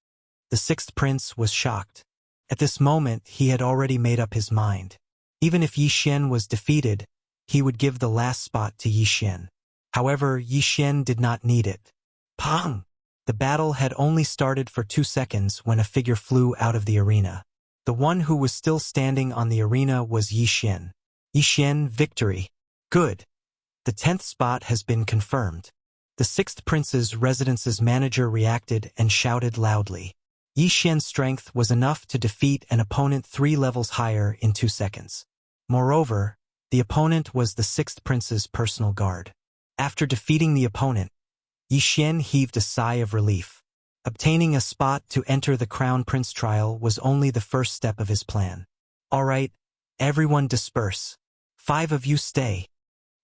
The sixth prince was shocked. At this moment, he had already made up his mind. Even if Yi Xian was defeated, he would give the last spot to Yi Xian. However, Yi Xian did not need it. Pang! The battle had only started for 2 seconds when a figure flew out of the arena. The one who was still standing on the arena was Yi Xian. Yi Xian, victory. Good. The 10th spot has been confirmed. The sixth prince's residence's manager reacted and shouted loudly. Yi Xian's strength was enough to defeat an opponent 3 levels higher in 2 seconds. Moreover, the opponent was the sixth prince's personal guard. After defeating the opponent, Yi Xian heaved a sigh of relief. Obtaining a spot to enter the Crown Prince trial was only the first step of his plan. All right, everyone disperse. 5 of you stay.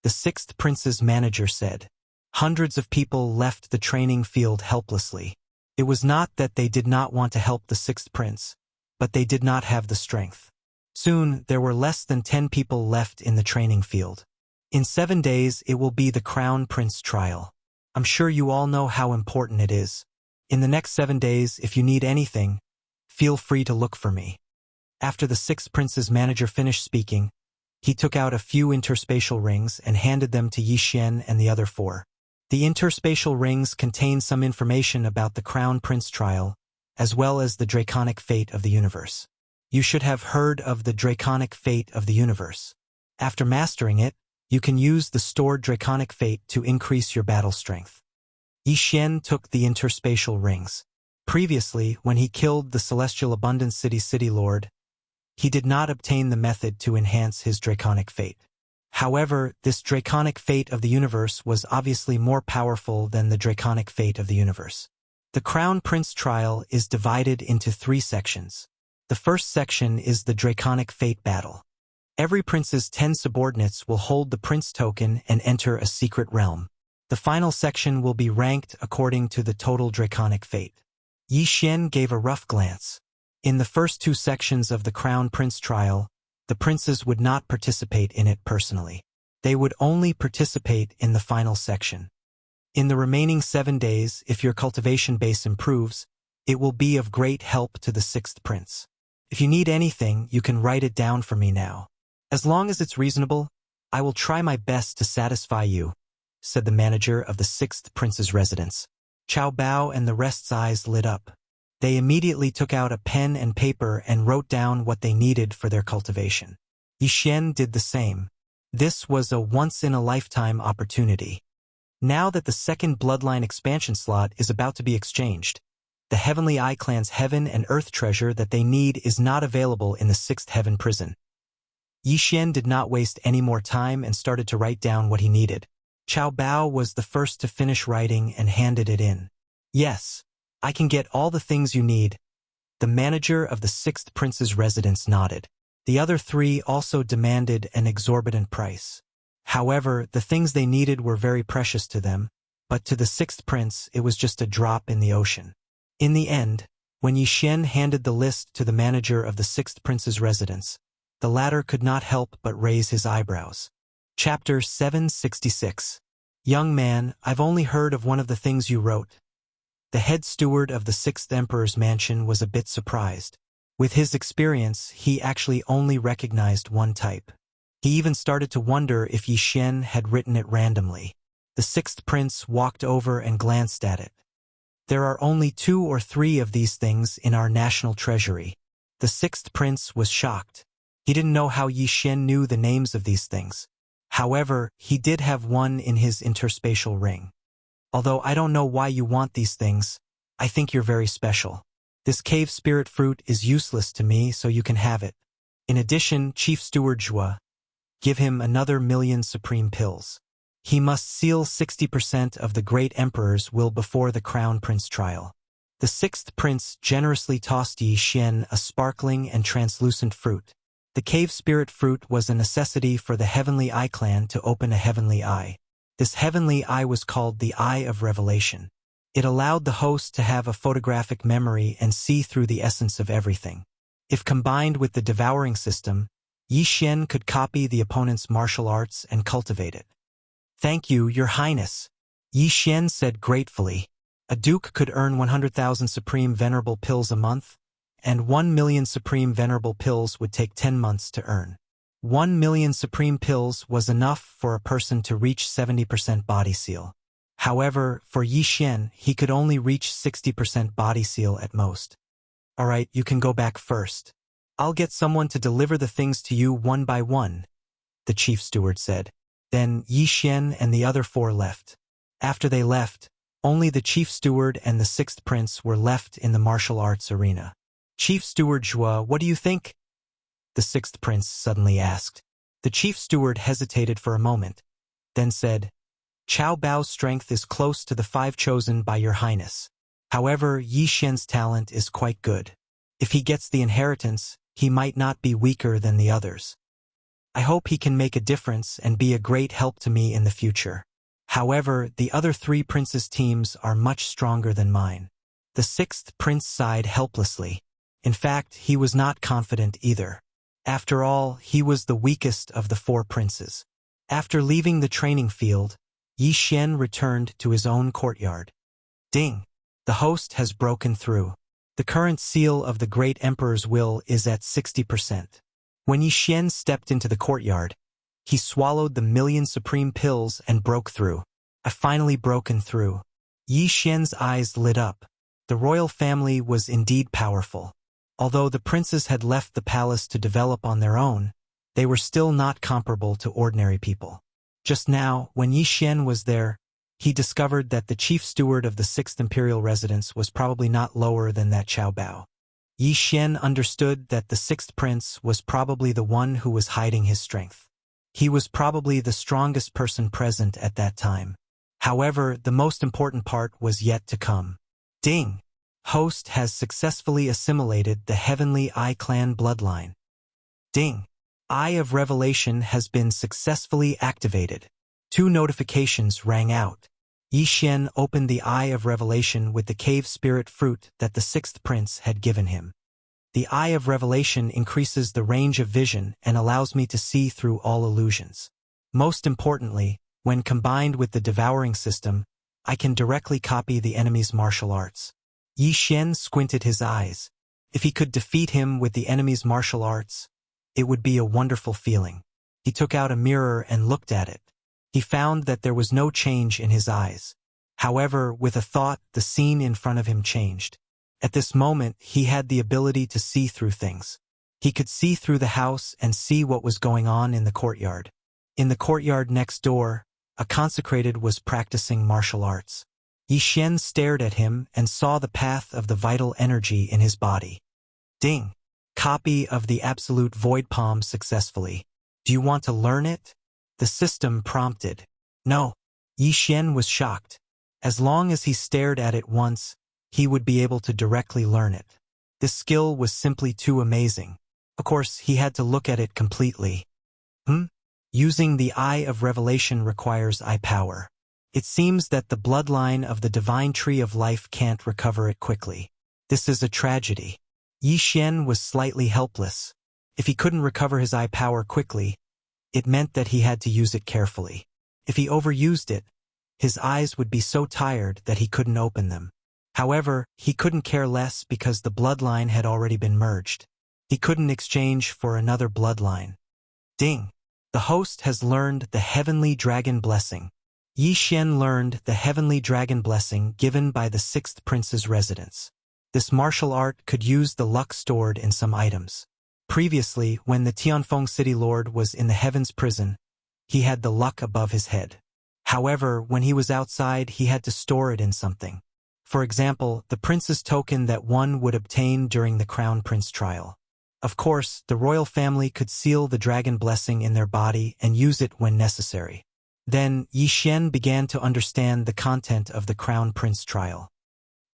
The sixth prince's manager said. Hundreds of people left the training field helplessly. It was not that they did not want to help the sixth prince, but they did not have the strength. Soon, there were less than 10 people left in the training field. In 7 days, it will be the Crown Prince trial. I'm sure you all know how important it is. In the next 7 days, if you need anything, feel free to look for me. After the sixth prince's manager finished speaking, he took out a few interspatial rings and handed them to Yi Xian and the other 4. The interspatial rings contain some information about the Crown Prince trial, as well as the draconic fate of the universe. You should have heard of the draconic fate of the universe. After mastering it, you can use the stored draconic fate to increase your battle strength. Yi Xian took the interspatial rings. Previously, when he killed the Celestial Abundance City Lord, he did not obtain the method to enhance his draconic fate. However, this draconic fate of the universe was obviously more powerful than the draconic fate of the universe. The Crown Prince trial is divided into 3 sections. The first section is the draconic fate battle. Every prince's 10 subordinates will hold the prince token and enter a secret realm. The final section will be ranked according to the total draconic fate. Yi Xian gave a rough glance. In the first 2 sections of the Crown Prince trial, the princes would not participate in it personally. They would only participate in the final section. In the remaining 7 days, if your cultivation base improves, it will be of great help to the sixth prince. If you need anything, you can write it down for me now. As long as it's reasonable, I will try my best to satisfy you, said the manager of the sixth prince's residence. Cao Bao and the rest's eyes lit up. They immediately took out a pen and paper and wrote down what they needed for their cultivation. Yi Xian did the same. This was a once-in-a-lifetime opportunity. Now that the second bloodline expansion slot is about to be exchanged, the Heavenly Eye Clan's heaven and earth treasure that they need is not available in the sixth heaven prison. Yi Xian did not waste any more time and started to write down what he needed. Cao Bao was the first to finish writing and handed it in. Yes, I can get all the things you need. The manager of the sixth prince's residence nodded. The other 3 also demanded an exorbitant price. However, the things they needed were very precious to them, but to the sixth prince it was just a drop in the ocean. In the end, when Yi Xian handed the list to the manager of the sixth prince's residence, the latter could not help but raise his eyebrows. Chapter 766. Young man, I've only heard of one of the things you wrote. The head steward of the sixth emperor's mansion was a bit surprised. With his experience, he actually only recognized one type. He even started to wonder if Yi Xian had written it randomly. The sixth prince walked over and glanced at it. There are only 2 or 3 of these things in our national treasury. The sixth prince was shocked. He didn't know how Yi Xian knew the names of these things. However, he did have one in his interspatial ring. Although I don't know why you want these things, I think you're very special. This cave spirit fruit is useless to me, so you can have it. In addition, Chief Steward Zhua, give him another 1,000,000 supreme pills. He must seal 60% of the great emperor's will before the Crown Prince trial. The sixth prince generously tossed Yi Xian a sparkling and translucent fruit. The cave spirit fruit was a necessity for the Heavenly Eye Clan to open a heavenly eye. This heavenly eye was called the Eye of Revelation. It allowed the host to have a photographic memory and see through the essence of everything. If combined with the devouring system, Yi Xian could copy the opponent's martial arts and cultivate it. "Thank you, Your Highness," Yi Xian said gratefully. A duke could earn 100,000 Supreme Venerable Pills a month, and 1 million Supreme Venerable Pills would take 10 months to earn. 1 million Supreme Pills was enough for a person to reach 70% body seal. However, for Yi Xian, he could only reach 60% body seal at most. "All right, you can go back first. I'll get someone to deliver the things to you one by one," the chief steward said. Then Yi Xian and the other 4 left. After they left, only the chief steward and the 6th prince were left in the martial arts arena. "Chief Steward Zhua, what do you think?" the 6th prince suddenly asked. The chief steward hesitated for a moment, then said, "Qiao Bao's strength is close to the 5 chosen by Your Highness. However, Yi Xian's talent is quite good. If he gets the inheritance, he might not be weaker than the others. I hope he can make a difference and be a great help to me in the future. However, the other 3 princes' teams are much stronger than mine." The 6th prince sighed helplessly. In fact, he was not confident either. After all, he was the weakest of the 4 princes. After leaving the training field, Yi Xian returned to his own courtyard. Ding! The host has broken through. The current seal of the Great Emperor's will is at 60%. When Yi Xian stepped into the courtyard, he swallowed the 1,000,000 Supreme Pills and broke through. "I've finally broken through." Yi Xian's eyes lit up. The royal family was indeed powerful. Although the princes had left the palace to develop on their own, they were still not comparable to ordinary people. Just now, when Yi Xian was there, he discovered that the chief steward of the 6th imperial residence was probably not lower than that Qiao Bao. Yi Xian understood that the 6th prince was probably the one who was hiding his strength. He was probably the strongest person present at that time. However, the most important part was yet to come. Ding! Host has successfully assimilated the Heavenly Eye clan bloodline. Ding! Eye of Revelation has been successfully activated. 2 notifications rang out. Yi Xian opened the Eye of Revelation with the cave spirit fruit that the 6th prince had given him. The Eye of Revelation increases the range of vision and allows me to see through all illusions. Most importantly, when combined with the devouring system, I can directly copy the enemy's martial arts. Yi Xian squinted his eyes. If he could defeat him with the enemy's martial arts, it would be a wonderful feeling. He took out a mirror and looked at it. He found that there was no change in his eyes. However, with a thought, the scene in front of him changed. At this moment, he had the ability to see through things. He could see through the house and see what was going on in the courtyard. In the courtyard next door, a consecrated was practicing martial arts. Yi Xian stared at him and saw the path of the vital energy in his body. Ding! Copy of the Absolute Void Palm successfully. Do you want to learn it? The system prompted. No. Yi Xian was shocked. As long as he stared at it once, he would be able to directly learn it. This skill was simply too amazing. Of course, he had to look at it completely. Using the Eye of Revelation requires eye power. It seems that the bloodline of the Divine Tree of Life can't recover it quickly. This is a tragedy. Yi Xian was slightly helpless. If he couldn't recover his eye power quickly, it meant that he had to use it carefully. If he overused it, his eyes would be so tired that he couldn't open them. However, he couldn't care less because the bloodline had already been merged. He couldn't exchange for another bloodline. Ding! The host has learned the Heavenly Dragon Blessing. Yi Xian learned the Heavenly Dragon Blessing given by the 6th prince's residence. This martial art could use the luck stored in some items. Previously, when the Tianfeng City Lord was in the Heaven's prison, he had the luck above his head. However, when he was outside, he had to store it in something. For example, the prince's token that one would obtain during the Crown Prince trial. Of course, the royal family could seal the dragon blessing in their body and use it when necessary. Then, Yi Xian began to understand the content of the Crown Prince trial.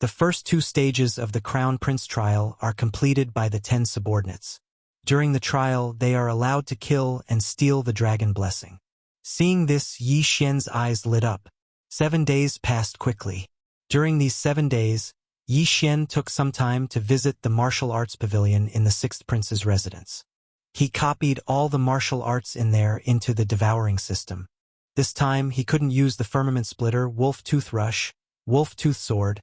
The first 2 stages of the Crown Prince trial are completed by the 10 subordinates. During the trial, they are allowed to kill and steal the dragon blessing. Seeing this, Yi Xian's eyes lit up. 7 days passed quickly. During these 7 days, Yi Xian took some time to visit the martial arts pavilion in the sixth prince's residence. He copied all the martial arts in there into the devouring system. This time, he couldn't use the firmament splitter, wolf tooth rush, wolf tooth sword,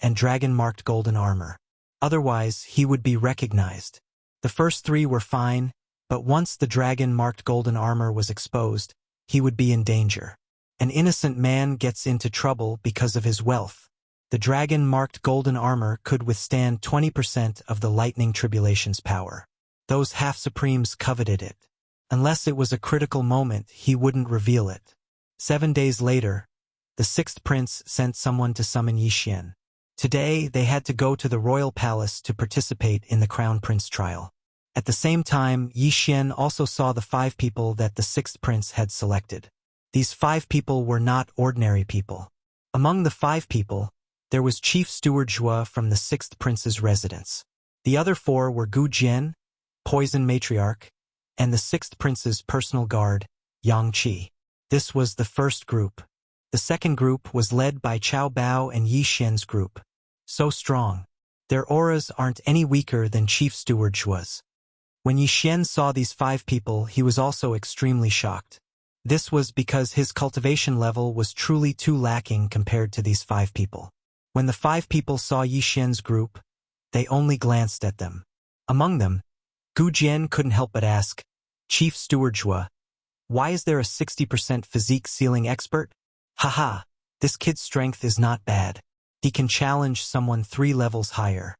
and dragon-marked golden armor. Otherwise, he would be recognized. The first 3 were fine, but once the dragon-marked golden armor was exposed, he would be in danger. An innocent man gets into trouble because of his wealth. The dragon-marked golden armor could withstand 20% of the lightning tribulation's power. Those half-supremes coveted it. Unless it was a critical moment, he wouldn't reveal it. 7 days later, the sixth prince sent someone to summon Yi Xian. Today, they had to go to the royal palace to participate in the crown prince trial. At the same time, Yi Xian also saw the 5 people that the sixth prince had selected. These 5 people were not ordinary people. Among the 5 people, there was Chief Steward Zhua from the sixth prince's residence. The other 4 were Gu Jian, Poison Matriarch, and the sixth prince's personal guard, Yang Qi. This was the first group. The second group was led by Chao Bao and Yi Xian's group. So strong. Their auras aren't any weaker than Chief Steward Zhua's. When Yi Xian saw these 5 people, he was also extremely shocked. This was because his cultivation level was truly too lacking compared to these 5 people. When the 5 people saw Yi Xian's group, they only glanced at them. Among them, Gu Jian couldn't help but ask, "Chief Steward Zhua, why is there a 60% physique ceiling expert? Haha, this kid's strength is not bad. He can challenge someone 3 levels higher."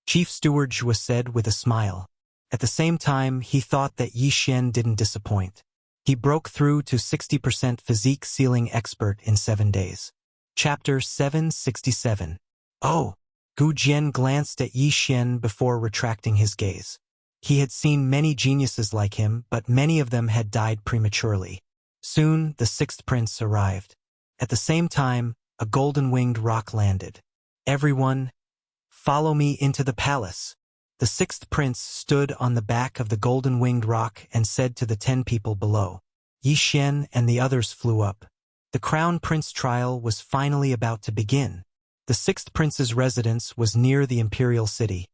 Chief Steward Zhua said with a smile. At the same time, he thought that Yi Xian didn't disappoint. He broke through to 60% physique ceiling expert in 7 days. Chapter 767. Oh! Gu Jian glanced at Yi Xian before retracting his gaze. He had seen many geniuses like him, but many of them had died prematurely. Soon, the sixth prince arrived. At the same time, a golden-winged roc landed. "Everyone, follow me into the palace." The sixth prince stood on the back of the golden-winged roc and said to the 10 people below. Yi Xian and the others flew up. The crown prince trial was finally about to begin. The sixth prince's residence was near the imperial city,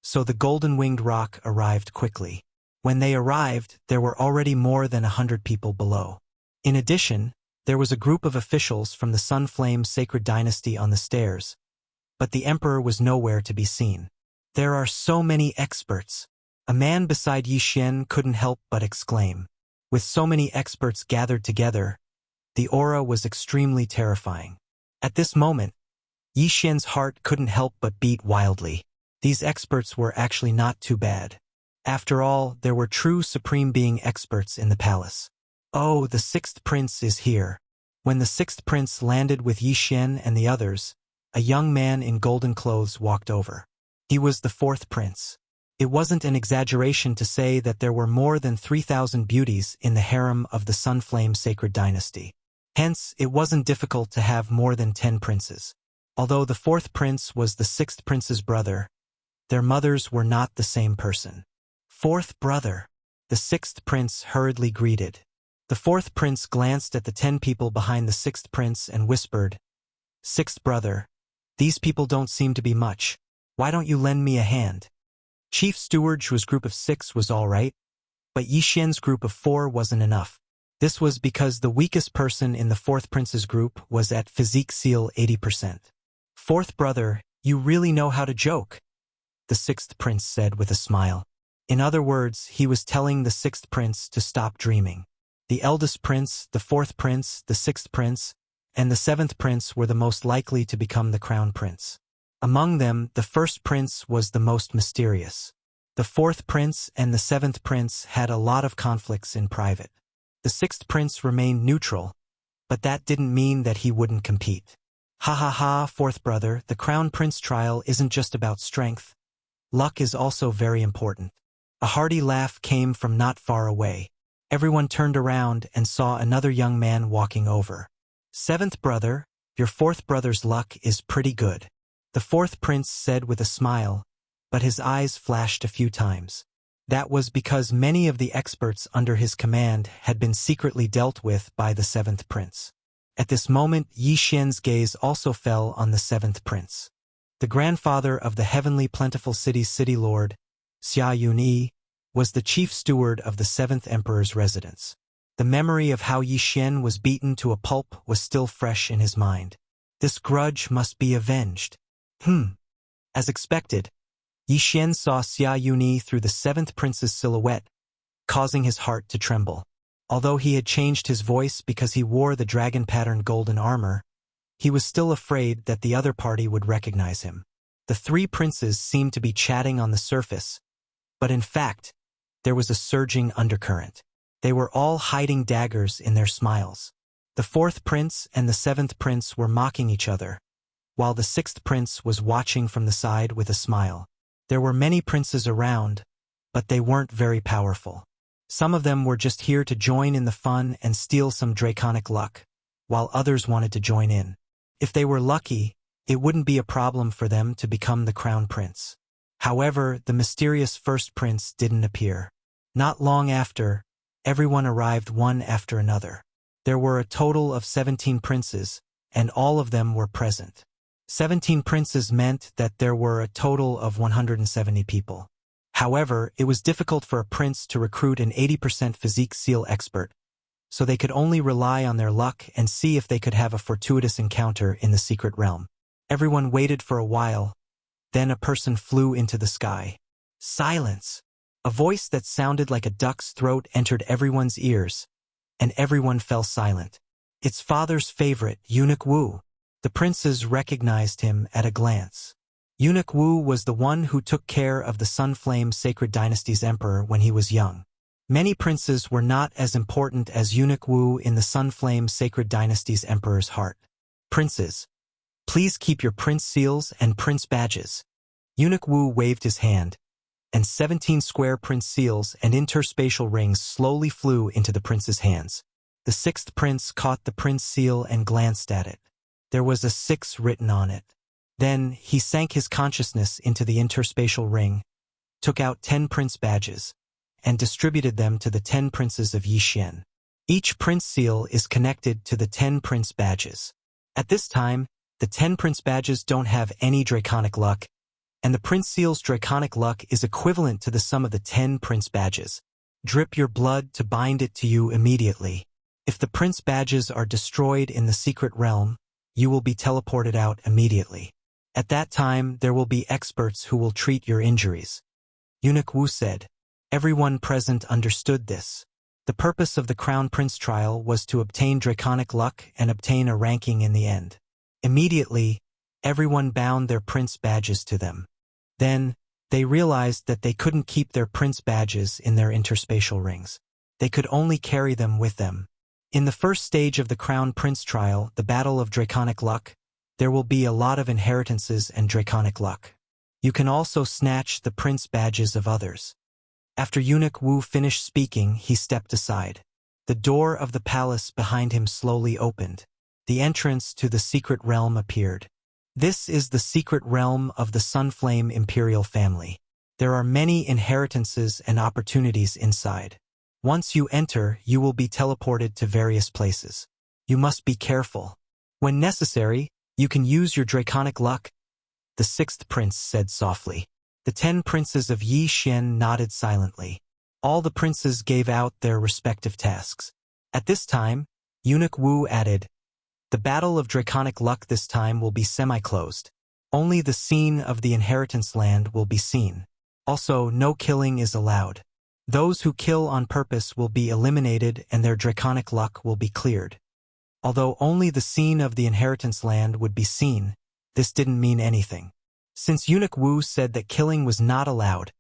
so the golden-winged roc arrived quickly. When they arrived, there were already more than 100 people below. In addition, there was a group of officials from the Sunflame Sacred Dynasty on the stairs, but the emperor was nowhere to be seen. There are so many experts. A man beside Yi Xian couldn't help but exclaim. With so many experts gathered together, the aura was extremely terrifying. At this moment, Yi Xian's heart couldn't help but beat wildly. These experts were actually not too bad. After all, there were true Supreme Being experts in the palace. Oh, the sixth prince is here. When the sixth prince landed with Yi Xian and the others, a young man in golden clothes walked over. He was the fourth prince. It wasn't an exaggeration to say that there were more than 3,000 beauties in the harem of the Sunflame Sacred Dynasty. Hence, it wasn't difficult to have more than 10 princes. Although the fourth prince was the sixth prince's brother, their mothers were not the same person. "Fourth brother," the sixth prince hurriedly greeted. The fourth prince glanced at the 10 people behind the sixth prince and whispered, "Sixth brother, these people don't seem to be much. Why don't you lend me a hand?" Chief Steward Zhua's group of 6 was all right, but Yi Xian's group of 4 wasn't enough. This was because the weakest person in the fourth prince's group was at physique seal 80%. "Fourth brother, you really know how to joke," the sixth prince said with a smile. In other words, he was telling the sixth prince to stop dreaming. The eldest prince, the fourth prince, the sixth prince, and the seventh prince were the most likely to become the crown prince. Among them, the first prince was the most mysterious. The fourth prince and the seventh prince had a lot of conflicts in private. The sixth prince remained neutral, but that didn't mean that he wouldn't compete. "Ha ha ha, fourth brother, the crown prince trial isn't just about strength. Luck is also very important." A hearty laugh came from not far away. Everyone turned around and saw another young man walking over. "Seventh brother, your fourth brother's luck is pretty good," the fourth prince said with a smile, but his eyes flashed a few times. That was because many of the experts under his command had been secretly dealt with by the seventh prince. At this moment, Yi Xian's gaze also fell on the seventh prince. The grandfather of the heavenly plentiful city's city lord, Xia Yunyi, was the chief steward of the seventh emperor's residence. The memory of how Yi Xian was beaten to a pulp was still fresh in his mind. This grudge must be avenged. As expected, Yi Xian saw Xia Yunyi through the seventh prince's silhouette, causing his heart to tremble. Although he had changed his voice because he wore the dragon-patterned golden armor, he was still afraid that the other party would recognize him. The three princes seemed to be chatting on the surface, but in fact, there was a surging undercurrent. They were all hiding daggers in their smiles. The fourth prince and the seventh prince were mocking each other, while the sixth prince was watching from the side with a smile. There were many princes around, but they weren't very powerful. Some of them were just here to join in the fun and steal some draconic luck, while others wanted to join in. If they were lucky, it wouldn't be a problem for them to become the crown prince. However, the mysterious first prince didn't appear. Not long after, everyone arrived one after another. There were a total of 17 princes, and all of them were present. 17 princes meant that there were a total of 170 people. However, it was difficult for a prince to recruit an 80% physique seal expert, so they could only rely on their luck and see if they could have a fortuitous encounter in the secret realm. Everyone waited for a while, then a person flew into the sky. Silence! A voice that sounded like a duck's throat entered everyone's ears, and everyone fell silent. Its father's favorite, Eunuch Wu. The princes recognized him at a glance. Eunuch Wu was the one who took care of the Sunflame Sacred Dynasty's emperor when he was young. Many princes were not as important as Eunuch Wu in the Sunflame Sacred Dynasty's emperor's heart. Princes, please keep your prince seals and prince badges. Eunuch Wu waved his hand, and 17 square prince seals and interspatial rings slowly flew into the prince's hands. The sixth prince caught the prince seal and glanced at it. There was a 6 written on it. Then he sank his consciousness into the interspatial ring, took out 10 prince badges, and distributed them to the 10 princes of Yi Xian. Each prince seal is connected to the 10 prince badges. At this time, the 10 prince badges don't have any draconic luck, and the prince seal's draconic luck is equivalent to the sum of the 10 prince badges. Drip your blood to bind it to you immediately. If the prince badges are destroyed in the secret realm, you will be teleported out immediately. At that time, there will be experts who will treat your injuries. Eunuch Wu said. Everyone present understood this. The purpose of the Crown Prince trial was to obtain draconic luck and obtain a ranking in the end. Immediately, everyone bound their prince badges to them. Then, they realized that they couldn't keep their prince badges in their interspatial rings. They could only carry them with them. In the first stage of the Crown Prince trial, the Battle of Draconic Luck, there will be a lot of inheritances and draconic luck. You can also snatch the prince badges of others. After Eunuch Wu finished speaking, he stepped aside. The door of the palace behind him slowly opened. The entrance to the secret realm appeared. This is the secret realm of the Sunflame Imperial family. There are many inheritances and opportunities inside. Once you enter, you will be teleported to various places. You must be careful. When necessary, you can use your draconic luck, the sixth prince said softly. The 10 princes of Yi Xian nodded silently. All the princes gave out their respective tasks. At this time, Eunuch Wu added, the Battle of Draconic Luck this time will be semi-closed. Only the scene of the inheritance land will be seen. Also, no killing is allowed. Those who kill on purpose will be eliminated and their draconic luck will be cleared. Although only the scene of the inheritance land would be seen, this didn't mean anything. Since Eunuch Wu said that killing was not allowed,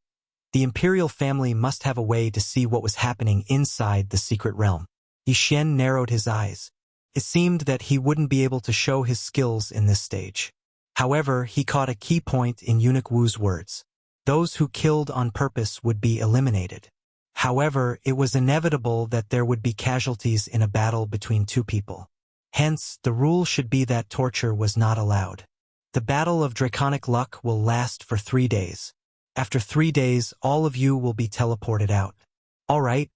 the imperial family must have a way to see what was happening inside the secret realm. Yi Xian narrowed his eyes. It seemed that he wouldn't be able to show his skills in this stage. However, he caught a key point in Eunuch Wu's words. Those who killed on purpose would be eliminated. However, it was inevitable that there would be casualties in a battle between two people. Hence, the rule should be that torture was not allowed. The Battle of Draconic Luck will last for 3 days. After 3 days, all of you will be teleported out. All right,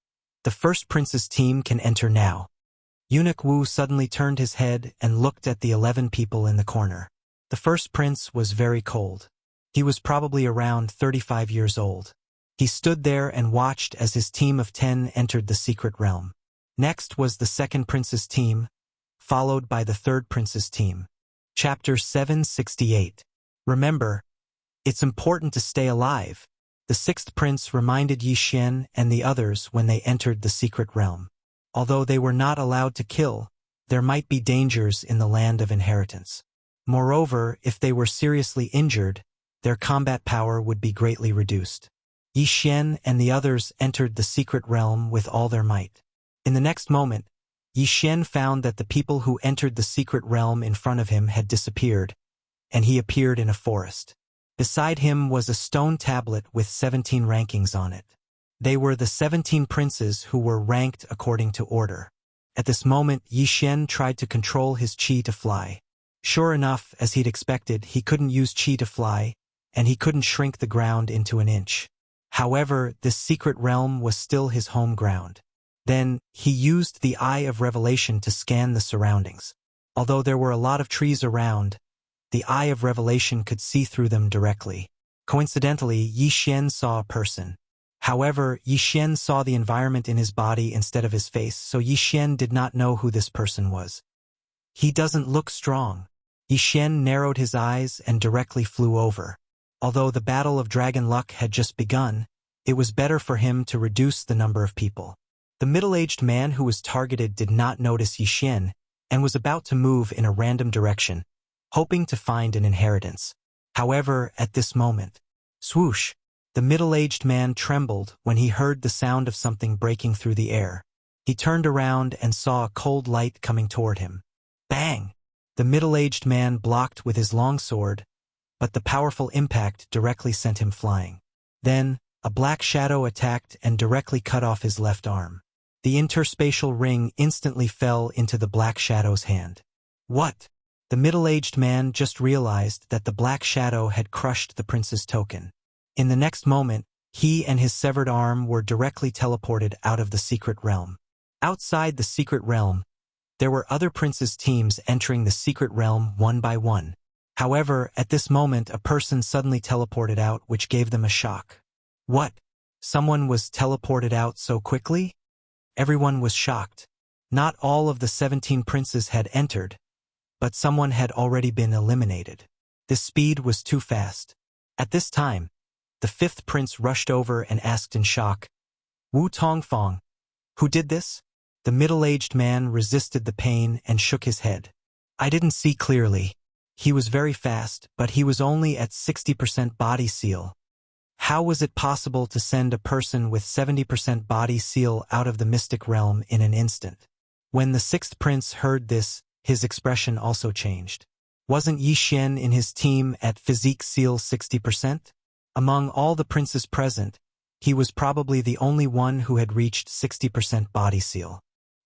the first prince's team can enter now. Eunuch Wu suddenly turned his head and looked at the 11 people in the corner. The first prince was very cold. He was probably around 35 years old. He stood there and watched as his team of 10 entered the secret realm. Next was the second prince's team, followed by the third prince's team. Chapter 768. Remember, it's important to stay alive. The sixth prince reminded Yi Xian and the others when they entered the secret realm. Although they were not allowed to kill, there might be dangers in the land of inheritance. Moreover, if they were seriously injured, their combat power would be greatly reduced. Yi Xian and the others entered the secret realm with all their might. In the next moment, Yi Xian found that the people who entered the secret realm in front of him had disappeared, and he appeared in a forest. Beside him was a stone tablet with 17 rankings on it. They were the 17 princes who were ranked according to order. At this moment, Yi Xian tried to control his qi to fly. Sure enough, as he'd expected, he couldn't use qi to fly, and he couldn't shrink the ground into an inch. However, this secret realm was still his home ground. Then, he used the Eye of Revelation to scan the surroundings. Although there were a lot of trees around, the Eye of Revelation could see through them directly. Coincidentally, Yi Xian saw a person. However, Yi Xian saw the environment in his body instead of his face, so Yi Xian did not know who this person was. He doesn't look strong. Yi Xian narrowed his eyes and directly flew over. Although the Battle of Dragon Luck had just begun, it was better for him to reduce the number of people. The middle-aged man who was targeted did not notice Yi Xian and was about to move in a random direction, hoping to find an inheritance. However, at this moment, swoosh, the middle-aged man trembled when he heard the sound of something breaking through the air. He turned around and saw a cold light coming toward him. Bang! The middle-aged man blocked with his long sword, but the powerful impact directly sent him flying. Then, a black shadow attacked and directly cut off his left arm. The interspatial ring instantly fell into the black shadow's hand. What? The middle-aged man just realized that the black shadow had crushed the prince's token. In the next moment, he and his severed arm were directly teleported out of the secret realm. Outside the secret realm, there were other princes' teams entering the secret realm one by one. However, at this moment a person suddenly teleported out, which gave them a shock. What? Someone was teleported out so quickly? Everyone was shocked. Not all of the 17 princes had entered, but someone had already been eliminated. This speed was too fast. At this time, the fifth prince rushed over and asked in shock, Wu Tongfang, who did this? The middle-aged man resisted the pain and shook his head. I didn't see clearly. He was very fast, but he was only at 60% body seal. How was it possible to send a person with 70% body seal out of the mystic realm in an instant? When the sixth prince heard this, his expression also changed. Wasn't Yi Xian in his team at physique seal 60%? Among all the princes present, he was probably the only one who had reached 60% body seal.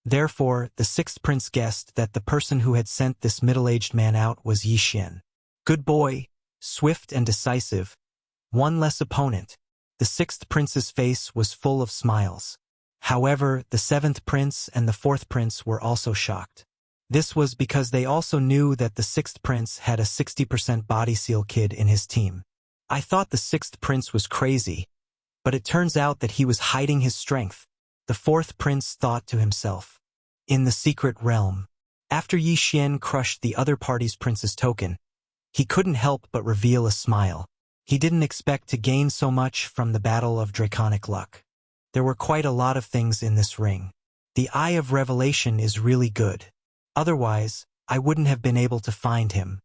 Therefore, the sixth prince guessed that the person who had sent this middle-aged man out was Yi Xian. Good boy, swift and decisive. One less opponent. The sixth prince's face was full of smiles. However, the seventh prince and the fourth prince were also shocked. This was because they also knew that the sixth prince had a 60% body seal kid in his team. I thought the sixth prince was crazy, but it turns out that he was hiding his strength. The fourth prince thought to himself. In the secret realm. After Yi Xian crushed the other party's prince's token, he couldn't help but reveal a smile. He didn't expect to gain so much from the Battle of Draconic Luck. There were quite a lot of things in this ring. The Eye of Revelation is really good. Otherwise, I wouldn't have been able to find him.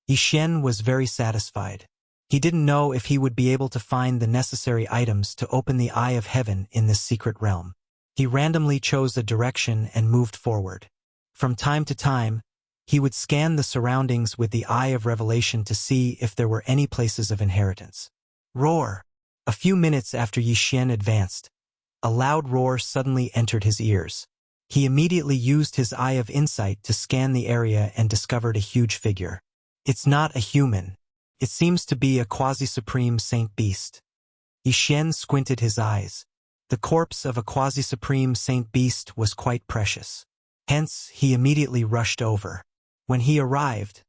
Yi Xian was very satisfied. He didn't know if he would be able to find the necessary items to open the Eye of Heaven in this secret realm. He randomly chose a direction and moved forward. From time to time, he would scan the surroundings with the Eye of Revelation to see if there were any places of inheritance. Roar! A few minutes after Yi Xian advanced, a loud roar suddenly entered his ears. He immediately used his Eye of Insight to scan the area and discovered a huge figure. It's not a human. It seems to be a quasi-supreme saint beast. Yi Xian squinted his eyes. The corpse of a quasi-supreme saint beast was quite precious. Hence, he immediately rushed over. When he arrived,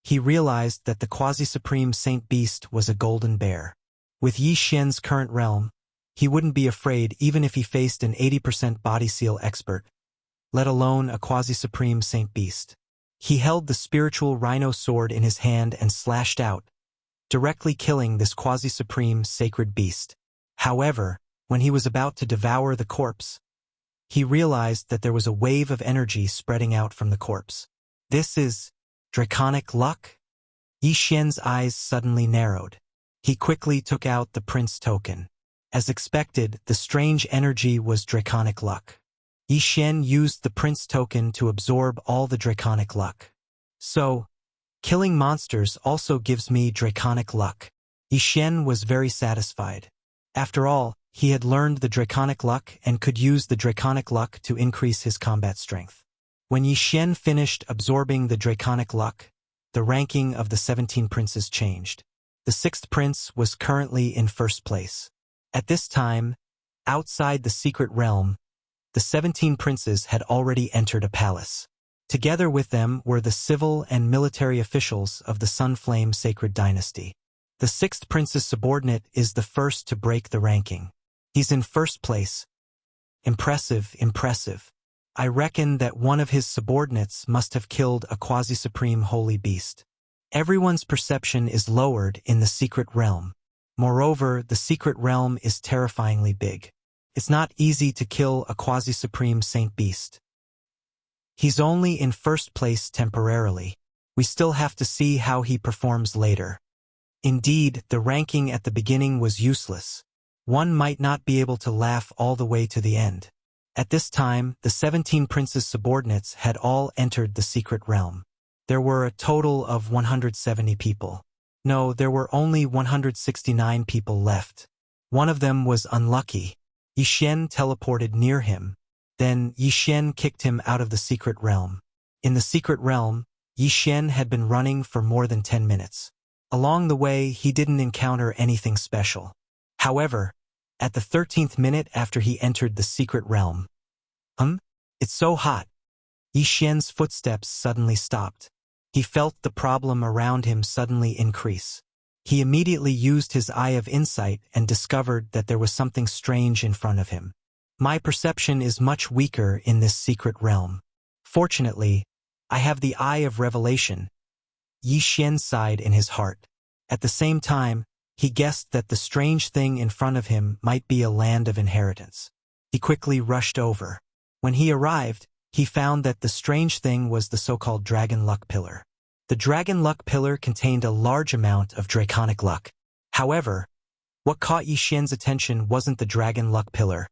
he realized that the quasi-supreme Saint Beast was a golden bear. With Yi Xian's current realm, he wouldn't be afraid even if he faced an 80% body seal expert, let alone a quasi-supreme Saint Beast. He held the spiritual rhino sword in his hand and slashed out, directly killing this quasi-supreme sacred beast. However, when he was about to devour the corpse, he realized that there was a wave of energy spreading out from the corpse. This is draconic luck? Yi Xian's eyes suddenly narrowed. He quickly took out the prince token. As expected, the strange energy was draconic luck. Yi Xian used the prince token to absorb all the draconic luck. So, killing monsters also gives me draconic luck. Yi Xian was very satisfied. After all, he had learned the draconic luck and could use the draconic luck to increase his combat strength. When Yi Xian finished absorbing the draconic luck, the ranking of the 17 princes changed. The 6th prince was currently in first place. At this time, outside the secret realm, the 17 princes had already entered a palace. Together with them were the civil and military officials of the Sunflame Sacred Dynasty. The 6th prince's subordinate is the first to break the ranking. He's in first place. Impressive, impressive. I reckon that one of his subordinates must have killed a quasi-supreme holy beast. Everyone's perception is lowered in the secret realm. Moreover, the secret realm is terrifyingly big. It's not easy to kill a quasi-supreme saint beast. He's only in first place temporarily. We still have to see how he performs later. Indeed, the ranking at the beginning was useless. One might not be able to laugh all the way to the end. At this time, the 17 princes' subordinates had all entered the secret realm. There were a total of 170 people. No, there were only 169 people left. One of them was unlucky. Yi Xian teleported near him. Then Yi Xian kicked him out of the secret realm. In the secret realm, Yi Xian had been running for more than 10 minutes. Along the way, he didn't encounter anything special. However, at the 13th minute after he entered the secret realm, it's so hot. Yi Xian's footsteps suddenly stopped. He felt the problem around him suddenly increase. He immediately used his eye of insight and discovered that there was something strange in front of him. My perception is much weaker in this secret realm. Fortunately, I have the eye of revelation. Yi Xian sighed in his heart. At the same time, he guessed that the strange thing in front of him might be a land of inheritance. He quickly rushed over. When he arrived, he found that the strange thing was the so-called Dragon Luck Pillar. The Dragon Luck Pillar contained a large amount of draconic luck. However, what caught Yi Xian's attention wasn't the Dragon Luck Pillar,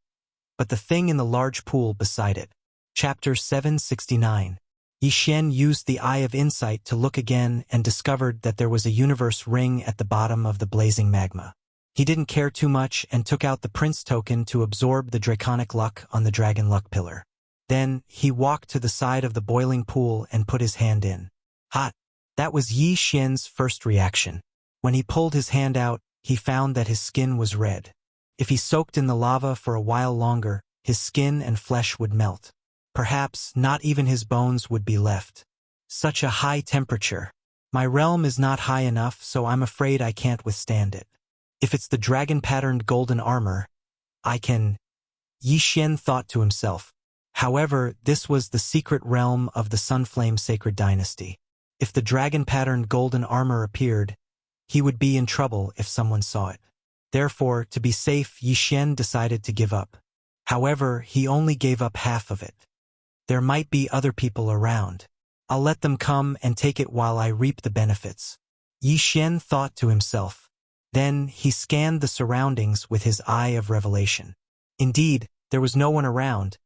but the thing in the large pool beside it. Chapter 769. Yi Xian used the Eye of Insight to look again and discovered that there was a universe ring at the bottom of the blazing magma. He didn't care too much and took out the Prince token to absorb the draconic luck on the Dragon Luck Pillar. Then, he walked to the side of the boiling pool and put his hand in. Hot! That was Yi Xian's first reaction. When he pulled his hand out, he found that his skin was red. If he soaked in the lava for a while longer, his skin and flesh would melt. Perhaps not even his bones would be left. Such a high temperature. My realm is not high enough, so I'm afraid I can't withstand it. If it's the dragon-patterned golden armor, I can... Yi Xian thought to himself. However, this was the secret realm of the Sunflame Sacred Dynasty. If the dragon-patterned golden armor appeared, he would be in trouble if someone saw it. Therefore, to be safe, Yi Xian decided to give up. However, he only gave up half of it. There might be other people around. I'll let them come and take it while I reap the benefits. Yi Xian thought to himself. Then, he scanned the surroundings with his eye of revelation. Indeed, there was no one around,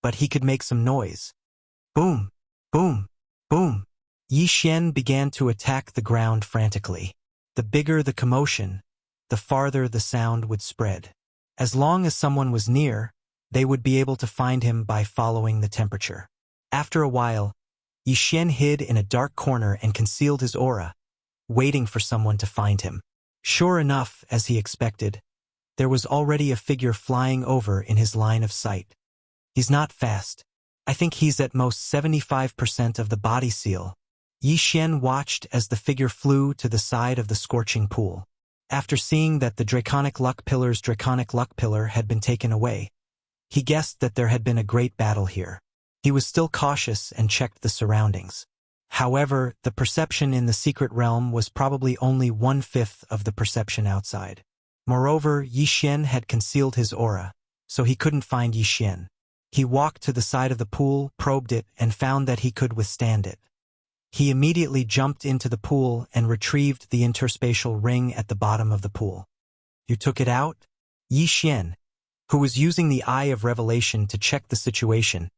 but he could make some noise. Boom! Boom! Boom! Yi Xian began to attack the ground frantically. The bigger the commotion, the farther the sound would spread. As long as someone was near, they would be able to find him by following the temperature. After a while, Yi Xian hid in a dark corner and concealed his aura, waiting for someone to find him. Sure enough, as he expected, there was already a figure flying over in his line of sight. He's not fast, I think he's at most 75% of the body seal. Yi Xian watched as the figure flew to the side of the scorching pool. After seeing that the draconic luck pillar had been taken away, he guessed that there had been a great battle here. He was still cautious and checked the surroundings. However, the perception in the secret realm was probably only 1/5 of the perception outside. Moreover, Yi Xian had concealed his aura, so he couldn't find Yi Xian. He walked to the side of the pool, probed it, and found that he could withstand it. He immediately jumped into the pool and retrieved the interspatial ring at the bottom of the pool. "You took it out?" Yi Xian, who was using the Eye of Revelation to check the situation,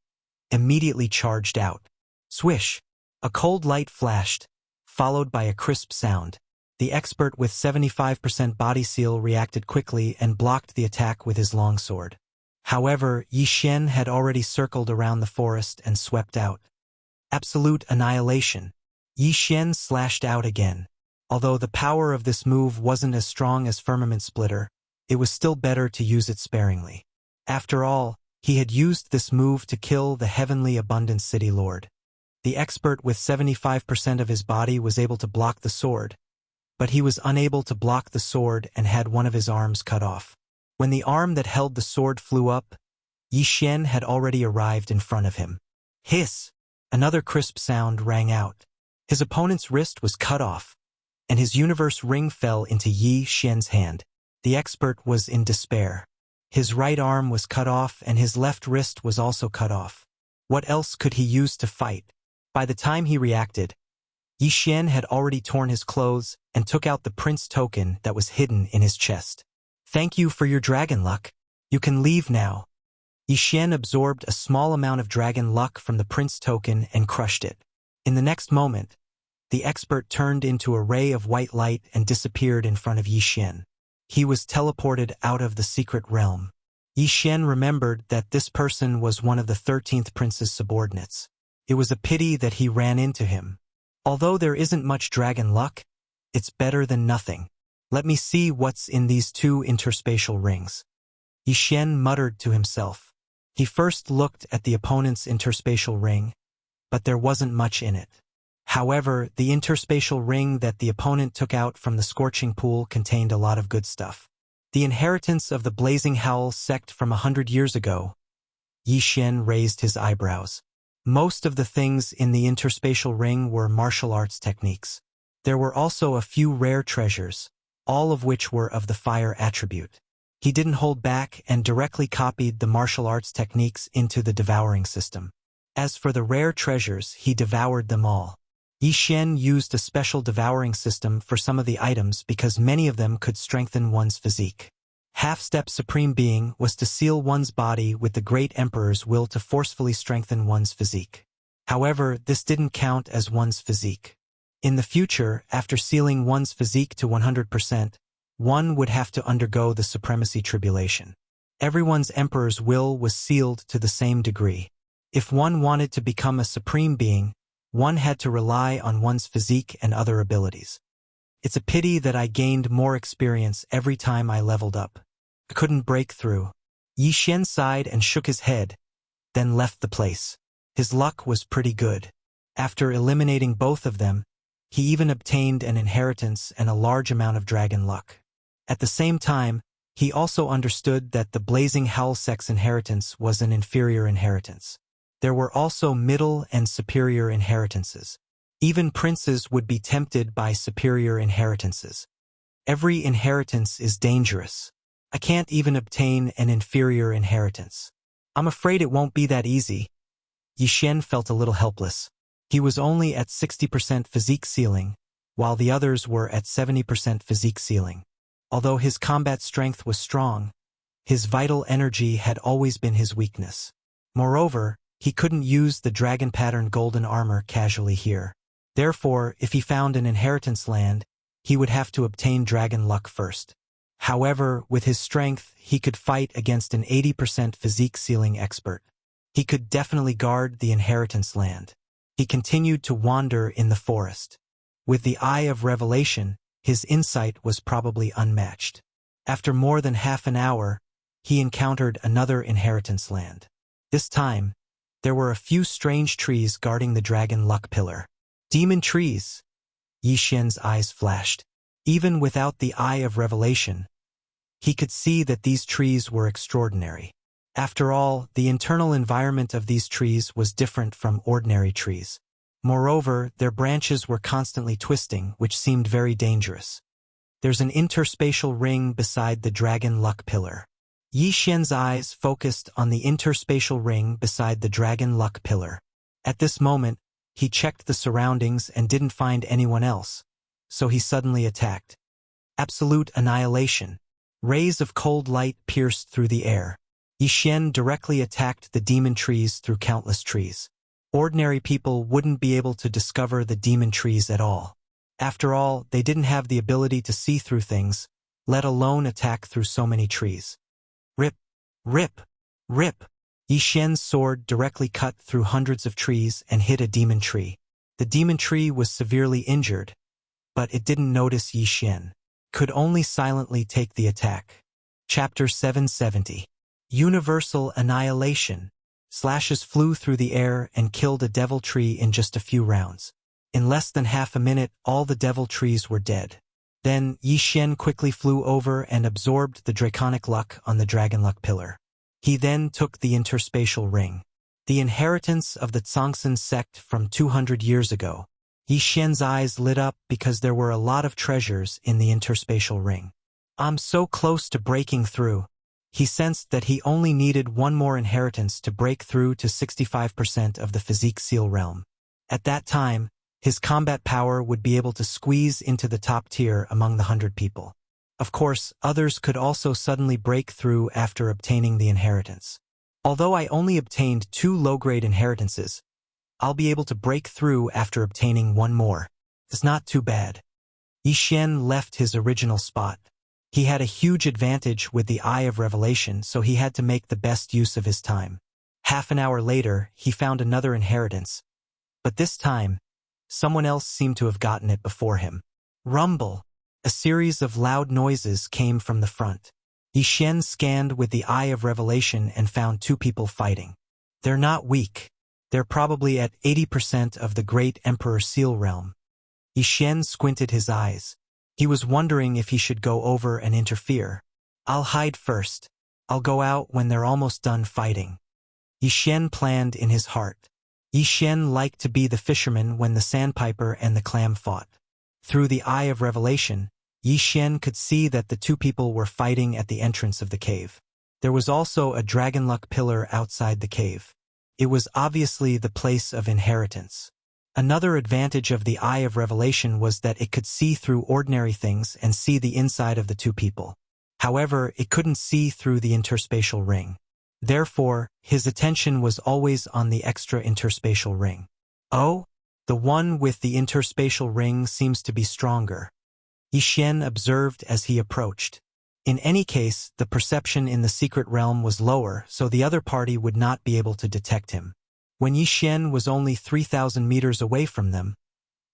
immediately charged out. Swish! A cold light flashed, followed by a crisp sound. The expert with 75% body seal reacted quickly and blocked the attack with his longsword. However, Yi Xian had already circled around the forest and swept out. Absolute annihilation. Yi Xian slashed out again. Although the power of this move wasn't as strong as Firmament Splitter, it was still better to use it sparingly. After all, he had used this move to kill the Heavenly Abundance City Lord. The expert with 75% of his body was able to block the sword, but he was unable to block the sword and had one of his arms cut off. When the arm that held the sword flew up, Yi Xian had already arrived in front of him. Hiss! Another crisp sound rang out. His opponent's wrist was cut off, and his universe ring fell into Yi Xian's hand. The expert was in despair. His right arm was cut off and his left wrist was also cut off. What else could he use to fight? By the time he reacted, Yi Xian had already torn his clothes and took out the prince token that was hidden in his chest. "Thank you for your dragon luck. You can leave now." Yi Xian absorbed a small amount of dragon luck from the prince token and crushed it. In the next moment, the expert turned into a ray of white light and disappeared in front of Yi Xian. He was teleported out of the secret realm. Yi Xian remembered that this person was one of the 13th prince's subordinates. It was a pity that he ran into him. Although there isn't much dragon luck, it's better than nothing. Let me see what's in these two interspatial rings. Yi Xian muttered to himself. He first looked at the opponent's interspatial ring, but there wasn't much in it. However, the interspatial ring that the opponent took out from the scorching pool contained a lot of good stuff. The inheritance of the Blazing Howl sect from 100 years ago. Yi Xian raised his eyebrows. Most of the things in the interspatial ring were martial arts techniques. There were also a few rare treasures, all of which were of the fire attribute. He didn't hold back and directly copied the martial arts techniques into the devouring system. As for the rare treasures, he devoured them all. Yi Xian used a special devouring system for some of the items because many of them could strengthen one's physique. Half-step Supreme Being was to seal one's body with the Great Emperor's will to forcefully strengthen one's physique. However, this didn't count as one's physique. In the future, after sealing one's physique to 100%, one would have to undergo the Supremacy Tribulation. Everyone's Emperor's will was sealed to the same degree. If one wanted to become a Supreme Being, one had to rely on one's physique and other abilities. It's a pity that I gained more experience every time I leveled up. I couldn't break through. Yi Xian sighed and shook his head, then left the place. His luck was pretty good. After eliminating both of them, he even obtained an inheritance and a large amount of dragon luck. At the same time, he also understood that the Blazing Howl sect's inheritance was an inferior inheritance. There were also middle and superior inheritances. Even princes would be tempted by superior inheritances. Every inheritance is dangerous. I can't even obtain an inferior inheritance. I'm afraid it won't be that easy. Yi Xian felt a little helpless. He was only at 60% physique ceiling, while the others were at 70% physique ceiling. Although his combat strength was strong, his vital energy had always been his weakness. Moreover, he couldn't use the dragon-patterned golden armor casually here. Therefore, if he found an inheritance land, he would have to obtain dragon luck first. However, with his strength, he could fight against an 80% physique ceiling expert. He could definitely guard the inheritance land. He continued to wander in the forest. With the Eye of Revelation, his insight was probably unmatched. After more than half an hour, he encountered another inheritance land. This time, there were a few strange trees guarding the dragon luck pillar. Demon trees! Yi Xian's eyes flashed. Even without the eye of revelation, he could see that these trees were extraordinary. After all, the internal environment of these trees was different from ordinary trees. Moreover, their branches were constantly twisting, which seemed very dangerous. There's an interspatial ring beside the dragon luck pillar. Yi Xian's eyes focused on the interspatial ring beside the dragon luck pillar. At this moment, he checked the surroundings and didn't find anyone else, so he suddenly attacked. Absolute annihilation. Rays of cold light pierced through the air. Yi Xian directly attacked the demon trees through countless trees. Ordinary people wouldn't be able to discover the demon trees at all. After all, they didn't have the ability to see through things, let alone attack through so many trees. Rip! Rip! Rip! Yi Xian's sword directly cut through hundreds of trees and hit a demon tree. The demon tree was severely injured, but it didn't notice Yi Xian. Could only silently take the attack. Chapter 770. Universal Annihilation. Slashes flew through the air and killed a devil tree in just a few rounds. In less than half a minute, all the devil trees were dead. Then, Yi Xian quickly flew over and absorbed the draconic luck on the dragon luck pillar. He then took the interspatial ring. The inheritance of the Tsongsan sect from 200 years ago. Yi Xian's eyes lit up because there were a lot of treasures in the interspatial ring. I'm so close to breaking through. He sensed that he only needed one more inheritance to break through to 65% of the physique seal realm. At that time, his combat power would be able to squeeze into the top tier among the 100 people. Of course, others could also suddenly break through after obtaining the inheritance. Although I only obtained 2 low-grade inheritances, I'll be able to break through after obtaining one more. It's not too bad. Yi Xian left his original spot. He had a huge advantage with the Eye of Revelation, so he had to make the best use of his time. Half an hour later, he found another inheritance. But this time, someone else seemed to have gotten it before him. Rumble! A series of loud noises came from the front. Yi Xian scanned with the Eye of Revelation and found 2 people fighting. They're not weak. They're probably at 80% of the Great Emperor Seal realm. Yi Xian squinted his eyes. He was wondering if he should go over and interfere. I'll hide first. I'll go out when they're almost done fighting. Yi Xian planned in his heart. Yi Xian liked to be the fisherman when the sandpiper and the clam fought. Through the Eye of Revelation, Yi Xian could see that the 2 people were fighting at the entrance of the cave. There was also a dragon luck pillar outside the cave. It was obviously the place of inheritance. Another advantage of the Eye of Revelation was that it could see through ordinary things and see the inside of the 2 people. However, it couldn't see through the interspatial ring. Therefore, his attention was always on the extra interspatial ring. Oh? The one with the interspatial ring seems to be stronger. Yi Xian observed as he approached. In any case, the perception in the secret realm was lower, so the other party would not be able to detect him. When Yi Xian was only 3,000 meters away from them,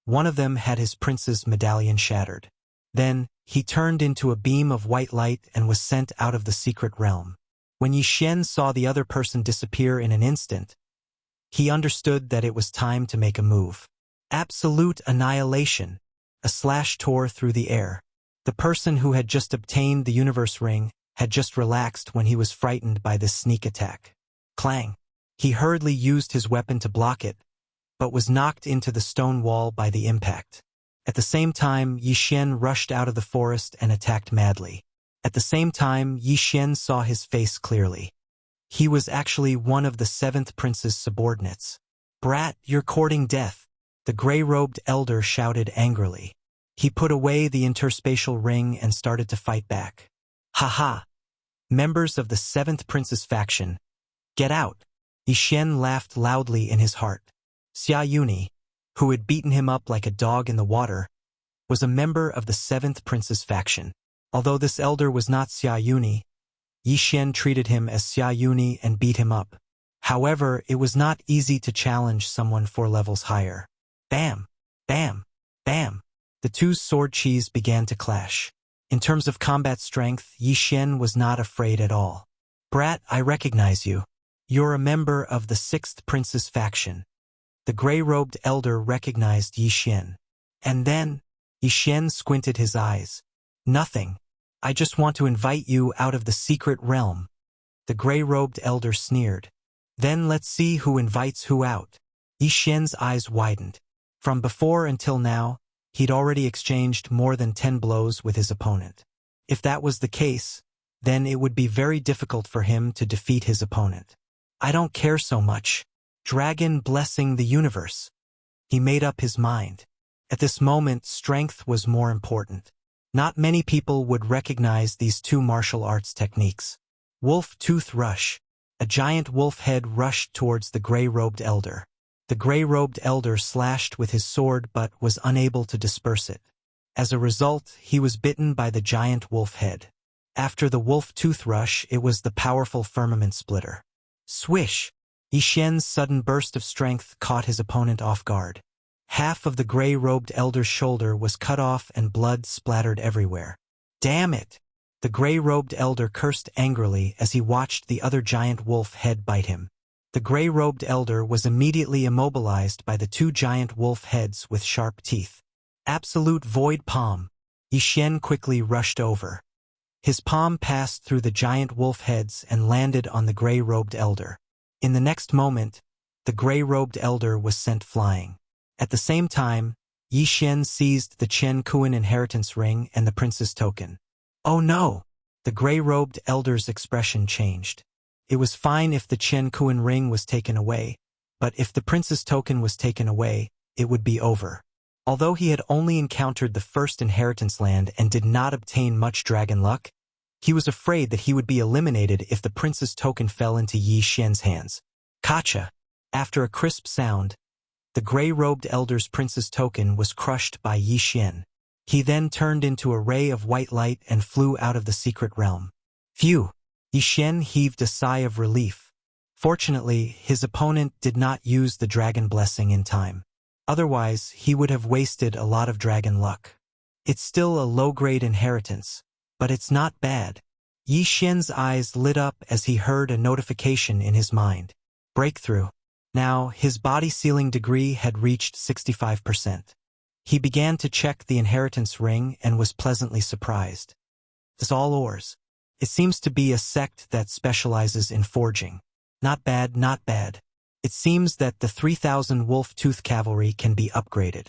one of them had his prince's medallion shattered. Then, he turned into a beam of white light and was sent out of the secret realm. When Yi Xian saw the other person disappear in an instant, he understood that it was time to make a move. Absolute annihilation. A slash tore through the air. The person who had just obtained the universe ring had just relaxed when he was frightened by this sneak attack. Clang. He hurriedly used his weapon to block it, but was knocked into the stone wall by the impact. At the same time, Yi Xian rushed out of the forest and attacked madly. At the same time, Yi Xian saw his face clearly. He was actually one of the 7th prince's subordinates. Brat, you're courting death, the gray-robed elder shouted angrily. He put away the interspatial ring and started to fight back. Ha ha! Members of the 7th prince's faction, get out! Yi Xian laughed loudly in his heart. Xia Yuni, who had beaten him up like a dog in the water, was a member of the 7th prince's faction. Although this elder was not Xia Yuni, Yi Xian treated him as Xia Yuni and beat him up. However, it was not easy to challenge someone 4 levels higher. Bam! Bam! Bam! The 2 sword chis began to clash. In terms of combat strength, Yi Xian was not afraid at all. Brat, I recognize you. You're a member of the 6th Prince's faction. The gray-robed elder recognized Yi Xian. And then, Yi Xian squinted his eyes. Nothing. I just want to invite you out of the secret realm. The gray-robed elder sneered. Then let's see who invites who out. Yi Xian's eyes widened. From before until now, he'd already exchanged more than 10 blows with his opponent. If that was the case, then it would be very difficult for him to defeat his opponent. I don't care so much. Dragon blessing the universe. He made up his mind. At this moment, strength was more important. Not many people would recognize these two martial arts techniques. Wolf Tooth Rush. A giant wolf head rushed towards the gray-robed elder. The gray-robed elder slashed with his sword but was unable to disperse it. As a result, he was bitten by the giant wolf head. After the wolf tooth rush, it was the powerful firmament splitter. Swish! Yi Xian's sudden burst of strength caught his opponent off guard. Half of the gray-robed elder's shoulder was cut off and blood splattered everywhere. Damn it! The gray-robed elder cursed angrily as he watched the other giant wolf head bite him. The gray-robed elder was immediately immobilized by the two giant wolf heads with sharp teeth. Absolute void palm. Yi Xian quickly rushed over. His palm passed through the giant wolf heads and landed on the gray-robed elder. In the next moment, the gray-robed elder was sent flying. At the same time, Yi Xian seized the Chen Kuan inheritance ring and the prince's token. Oh no! The gray-robed elder's expression changed. It was fine if the Chen Kuan ring was taken away, but if the prince's token was taken away, it would be over. Although he had only encountered the first inheritance land and did not obtain much dragon luck, he was afraid that he would be eliminated if the prince's token fell into Yi Xian's hands. Kacha! After a crisp sound, the gray-robed elder's prince's token was crushed by Yi Xian. He then turned into a ray of white light and flew out of the secret realm. Phew! Yi Xian heaved a sigh of relief. Fortunately, his opponent did not use the dragon blessing in time. Otherwise, he would have wasted a lot of dragon luck. It's still a low-grade inheritance, but it's not bad. Yi Xian's eyes lit up as he heard a notification in his mind. Breakthrough. Now, his body sealing degree had reached 65%. He began to check the inheritance ring and was pleasantly surprised. It's all ores. It seems to be a sect that specializes in forging. Not bad, not bad. It seems that the 3,000 wolf tooth cavalry can be upgraded.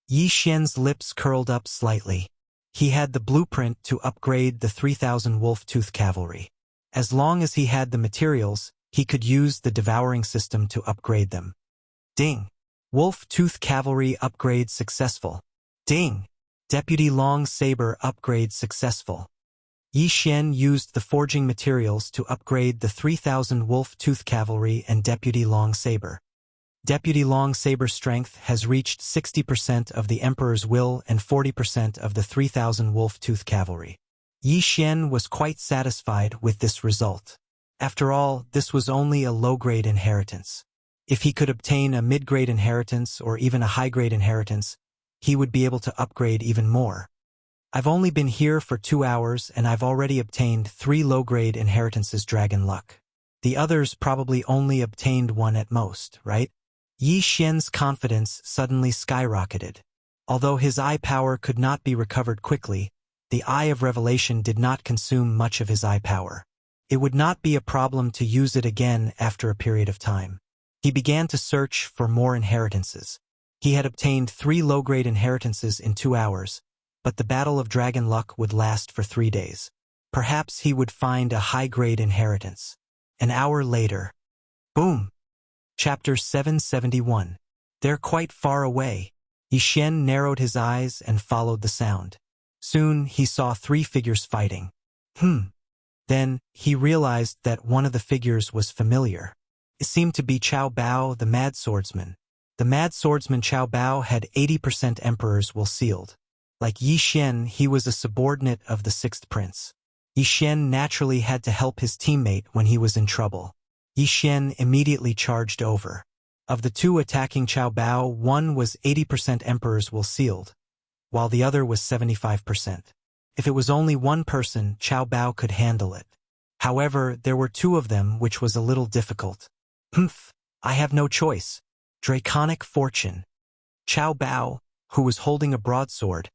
Yi Xian's lips curled up slightly. He had the blueprint to upgrade the 3,000 wolf tooth cavalry. As long as he had the materials, he could use the devouring system to upgrade them. Ding! Wolf tooth cavalry upgrade successful. Ding! Deputy long saber upgrade successful. Yi Xian used the forging materials to upgrade the 3,000 wolf tooth cavalry and deputy long saber. Deputy long saber strength has reached 60% of the emperor's will and 40% of the 3,000 wolf tooth cavalry. Yi Xian was quite satisfied with this result. After all, this was only a low-grade inheritance. If he could obtain a mid-grade inheritance or even a high-grade inheritance, he would be able to upgrade even more. I've only been here for 2 hours and I've already obtained 3 low-grade inheritances dragon luck. The others probably only obtained 1 at most, right? Yi Xian's confidence suddenly skyrocketed. Although his eye power could not be recovered quickly, the Eye of Revelation did not consume much of his eye power. It would not be a problem to use it again after a period of time. He began to search for more inheritances. He had obtained 3 low-grade inheritances in 2 hours, but the battle of dragon luck would last for 3 days. Perhaps he would find a high-grade inheritance. An hour later. Boom! Chapter 771. They're quite far away. Yi Xian narrowed his eyes and followed the sound. Soon he saw 3 figures fighting. Then he realized that one of the figures was familiar. It seemed to be Chao Bao, the mad swordsman. The mad swordsman Chao Bao had 80% emperor's will sealed. Like Yi Xian, he was a subordinate of the 6th prince. Yi Xian naturally had to help his teammate when he was in trouble. Yi Xian immediately charged over. Of the 2 attacking Chao Bao, one was 80% emperor's will sealed, while the other was 75%. If it was only one person, Chao Bao could handle it. However, there were two of them which was a little difficult. Humph, I have no choice. Draconic Fortune. Qiao Bao, who was holding a broadsword,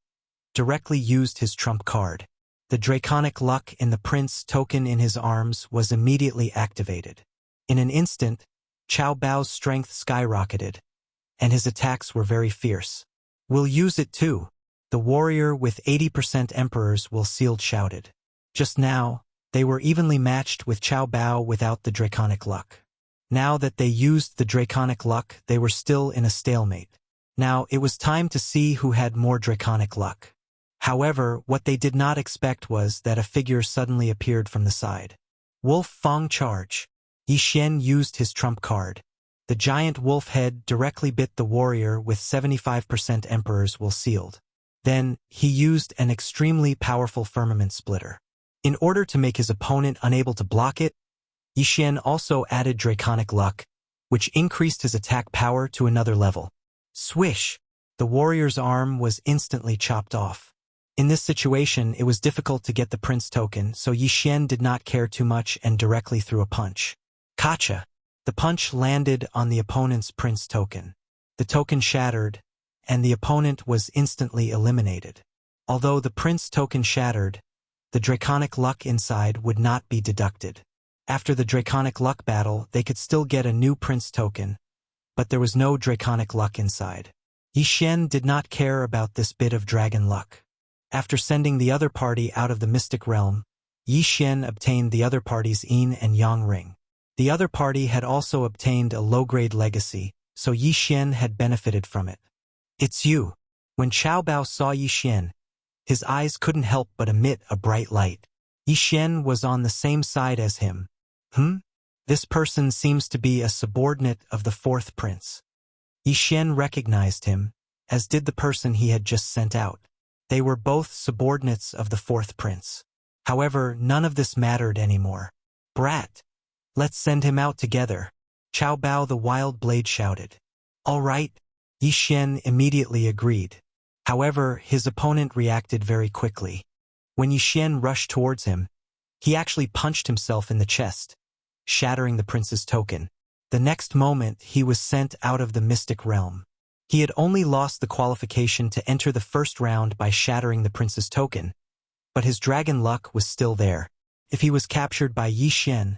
directly used his trump card. The draconic luck in the prince token in his arms was immediately activated. In an instant, Qiao Bao's strength skyrocketed, and his attacks were very fierce. We'll use it too. The warrior with 80% emperors will sealed shouted. Just now, they were evenly matched with Qiao Bao without the draconic luck. Now that they used the draconic luck, they were still in a stalemate. Now, it was time to see who had more draconic luck. However, what they did not expect was that a figure suddenly appeared from the side. Wolf Fang Charge. Yi Xian used his trump card. The giant wolf head directly bit the warrior with 75% emperors will sealed. Then, he used an extremely powerful firmament splitter. In order to make his opponent unable to block it, Yi Xian also added draconic luck, which increased his attack power to another level. Swish! The warrior's arm was instantly chopped off. In this situation, it was difficult to get the prince token, so Yi Xian did not care too much and directly threw a punch. Kacha! The punch landed on the opponent's prince token. The token shattered, and the opponent was instantly eliminated. Although the prince token shattered, the draconic luck inside would not be deducted. After the draconic luck battle, they could still get a new prince token, but there was no draconic luck inside. Yi Xian did not care about this bit of dragon luck. After sending the other party out of the mystic realm, Yi Xian obtained the other party's yin and yang ring. The other party had also obtained a low-grade legacy, so Yi Xian had benefited from it. It's you. When Qiao Bao saw Yi Xian, his eyes couldn't help but emit a bright light. Yi Xian was on the same side as him. This person seems to be a subordinate of the fourth prince. Yi Xian recognized him, as did the person he had just sent out. They were both subordinates of the fourth prince. However, none of this mattered anymore. Brat! Let's send him out together. Qiao Bao the Wild Blade shouted. All right. Yi Xian immediately agreed. However, his opponent reacted very quickly. When Yi Xian rushed towards him, he actually punched himself in the chest, shattering the prince's token. The next moment, he was sent out of the mystic realm. He had only lost the qualification to enter the first round by shattering the prince's token, but his dragon luck was still there. If he was captured by Yi Xian,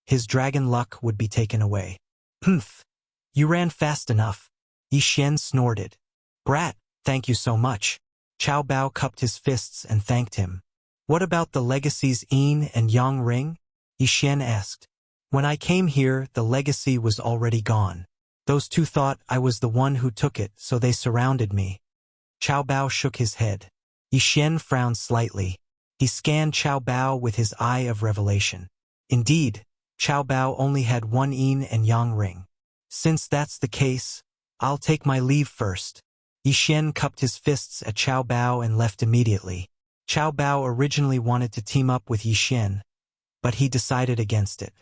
his dragon luck would be taken away. Humph! You ran fast enough. Yi Xian snorted. Brat, thank you so much. Qiao Bao cupped his fists and thanked him. What about the legacy's yin and yang ring? Yi Xian asked. When I came here, the legacy was already gone. Those two thought I was the one who took it, so they surrounded me. Qiao Bao shook his head. Yi Xian frowned slightly. He scanned Qiao Bao with his eye of revelation. Indeed, Qiao Bao only had one yin and yang ring. Since that's the case, I'll take my leave first. Yi Xian cupped his fists at Qiao Bao and left immediately. Qiao Bao originally wanted to team up with Yi Xian, but he decided against it.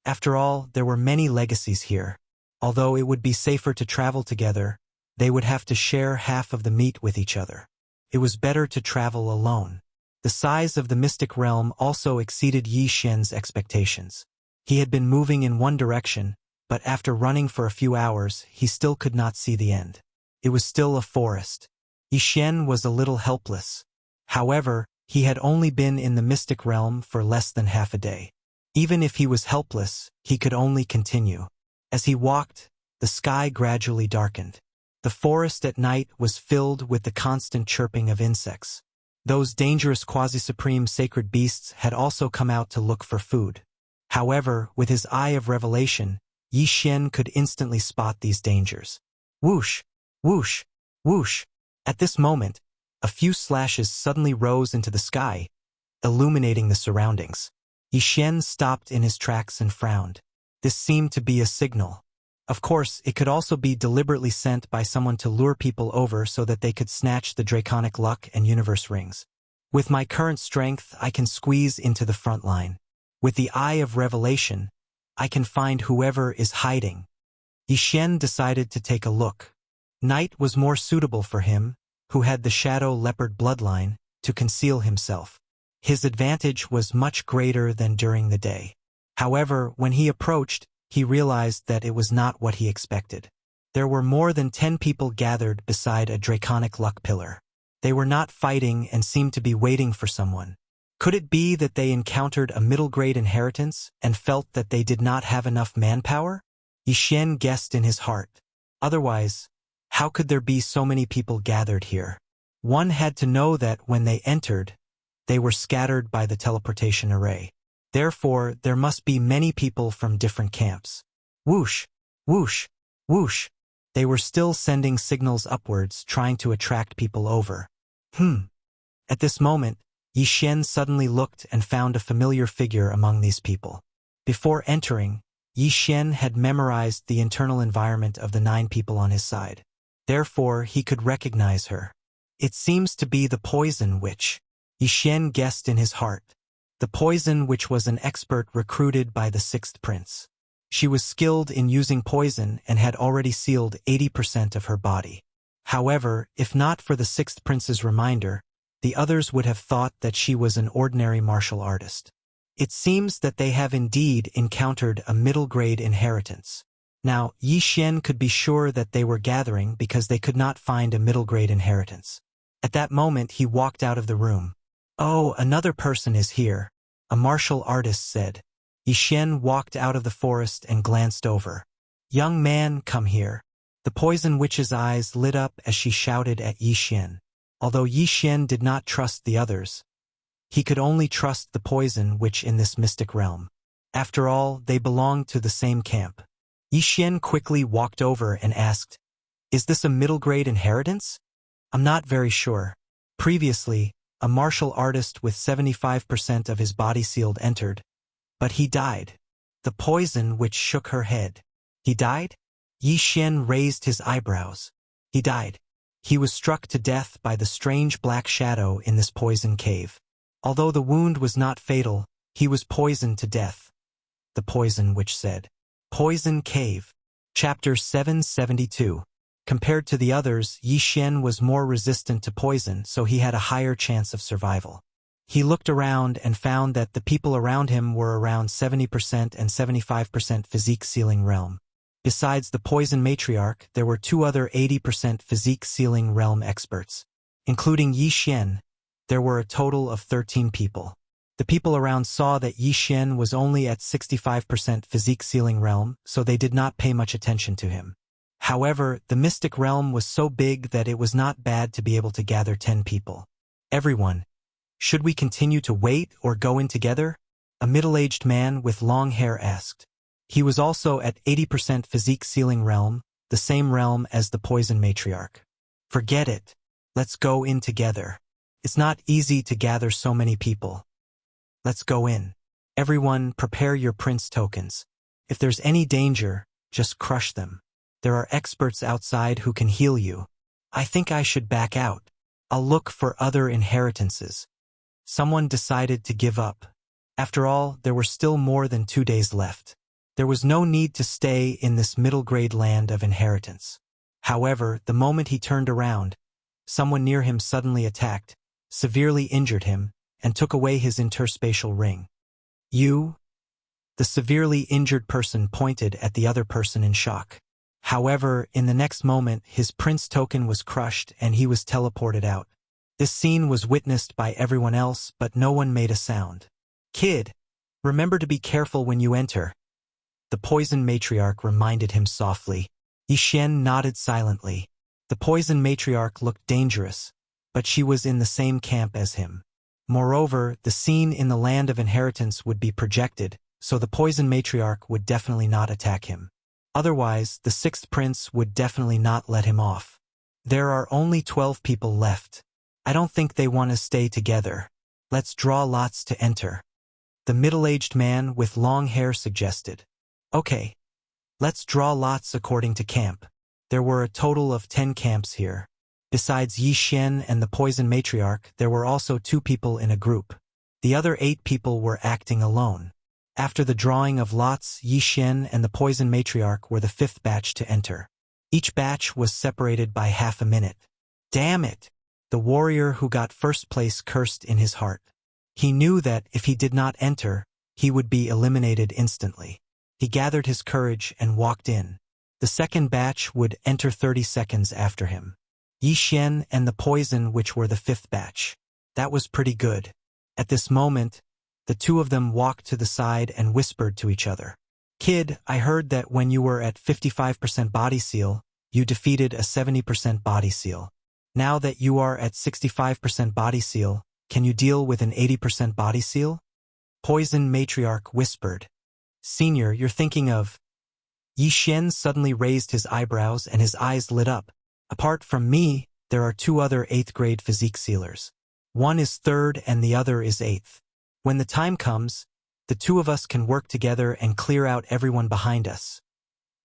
After all, there were many legacies here. Although it would be safer to travel together, they would have to share half of the meat with each other. It was better to travel alone. The size of the mystic realm also exceeded Yi Xian's expectations. He had been moving in one direction, but after running for a few hours, he still could not see the end. It was still a forest. Yi Xian was a little helpless. However, he had only been in the mystic realm for less than half a day. Even if he was helpless, he could only continue. As he walked, the sky gradually darkened. The forest at night was filled with the constant chirping of insects. Those dangerous quasi-supreme sacred beasts had also come out to look for food. However, with his eye of revelation, Yi Xian could instantly spot these dangers. Whoosh! Whoosh! Whoosh! At this moment, a few slashes suddenly rose into the sky, illuminating the surroundings. Yi Xian stopped in his tracks and frowned. This seemed to be a signal. Of course, it could also be deliberately sent by someone to lure people over so that they could snatch the draconic luck and universe rings. With my current strength, I can squeeze into the front line. With the eye of revelation, I can find whoever is hiding. Yi Xian decided to take a look. Night was more suitable for him, who had the shadow leopard bloodline, to conceal himself. His advantage was much greater than during the day. However, when he approached, he realized that it was not what he expected. There were more than 10 people gathered beside a draconic luck pillar. They were not fighting and seemed to be waiting for someone. Could it be that they encountered a middle-grade inheritance and felt that they did not have enough manpower? Yixin guessed in his heart. Otherwise, how could there be so many people gathered here? One had to know that when they entered, they were scattered by the teleportation array. Therefore, there must be many people from different camps. Whoosh, whoosh, whoosh. They were still sending signals upwards, trying to attract people over. At this moment, Yixin suddenly looked and found a familiar figure among these people. Before entering, Yixin had memorized the internal environment of the 9 people on his side. Therefore, he could recognize her. It seems to be the Poison Witch. Yixin guessed in his heart. The Poison Witch was an expert recruited by the 6th prince. She was skilled in using poison and had already sealed 80% of her body. However, if not for the 6th prince's reminder, the others would have thought that she was an ordinary martial artist. It seems that they have indeed encountered a middle-grade inheritance. Now, Yixin could be sure that they were gathering because they could not find a middle-grade inheritance. At that moment, he walked out of the room. "Oh, another person is here," a martial artist said. Yixin walked out of the forest and glanced over. "Young man, come here." The Poison Witch's eyes lit up as she shouted at Yixin. Although Yixin did not trust the others, he could only trust the Poison Witch in this mystic realm. After all, they belonged to the same camp. Yixin quickly walked over and asked, "Is this a middle-grade inheritance?" "I'm not very sure." Previously, a martial artist with 75% of his body sealed entered, but he died. The Poison Witch shook her head. "He died?" Yixin raised his eyebrows. "He died. He was struck to death by the strange black shadow in this poison cave. Although the wound was not fatal, he was poisoned to death," the Poison Witch said. Poison Cave. Chapter 772. Compared to the others, Yixin was more resistant to poison, so he had a higher chance of survival. He looked around and found that the people around him were around 70% and 75% physique sealing realm. Besides the Poison Matriarch, there were 2 other 80% physique sealing realm experts. Including Yixin, there were a total of 13 people. The people around saw that Yixin was only at 65% physique sealing realm, so they did not pay much attention to him. However, the mystic realm was so big that it was not bad to be able to gather 10 people. "Everyone, should we continue to wait or go in together?" a middle-aged man with long hair asked. He was also at 80% physique sealing realm, the same realm as the Poison Matriarch. "Forget it. Let's go in together. It's not easy to gather so many people. Let's go in. Everyone, prepare your prince tokens. If there's any danger, just crush them. There are experts outside who can heal you. I think I should back out. I'll look for other inheritances." Someone decided to give up. After all, there were still more than 2 days left. There was no need to stay in this middle-grade land of inheritance. However, the moment he turned around, someone near him suddenly attacked, severely injured him, and took away his interspatial ring. "You?" The severely injured person pointed at the other person in shock. However, in the next moment, his prince token was crushed and he was teleported out. This scene was witnessed by everyone else, but no one made a sound. "Kid, remember to be careful when you enter," the Poison Matriarch reminded him softly. Yixin nodded silently. The Poison Matriarch looked dangerous, but she was in the same camp as him. Moreover, the scene in the Land of Inheritance would be projected, so the Poison Matriarch would definitely not attack him. Otherwise, the 6th prince would definitely not let him off. There are only 12 people left. I don't think they want to stay together. Let's draw lots to enter, the middle-aged man with long hair suggested. "Okay. Let's draw lots according to camp." There were a total of 10 camps here. Besides Yixin and the Poison Matriarch, there were also 2 people in a group. The other 8 people were acting alone. After the drawing of lots, Yixin and the Poison Matriarch were the 5th batch to enter. Each batch was separated by half a minute. "Damn it!" the warrior who got first place cursed in his heart. He knew that if he did not enter, he would be eliminated instantly. He gathered his courage and walked in. The second batch would enter 30 seconds after him. Yi Xian and the poison which were the fifth batch. That was pretty good. At this moment, the two of them walked to the side and whispered to each other. Kid, I heard that when you were at 55% body seal, you defeated a 70% body seal. Now that you are at 65% body seal, can you deal with an 80% body seal? Poison Matriarch whispered. Senior, you're thinking of… Yi Xian suddenly raised his eyebrows and his eyes lit up. Apart from me, there are two other 8th grade physique sealers. One is 3rd and the other is 8th. When the time comes, the two of us can work together and clear out everyone behind us.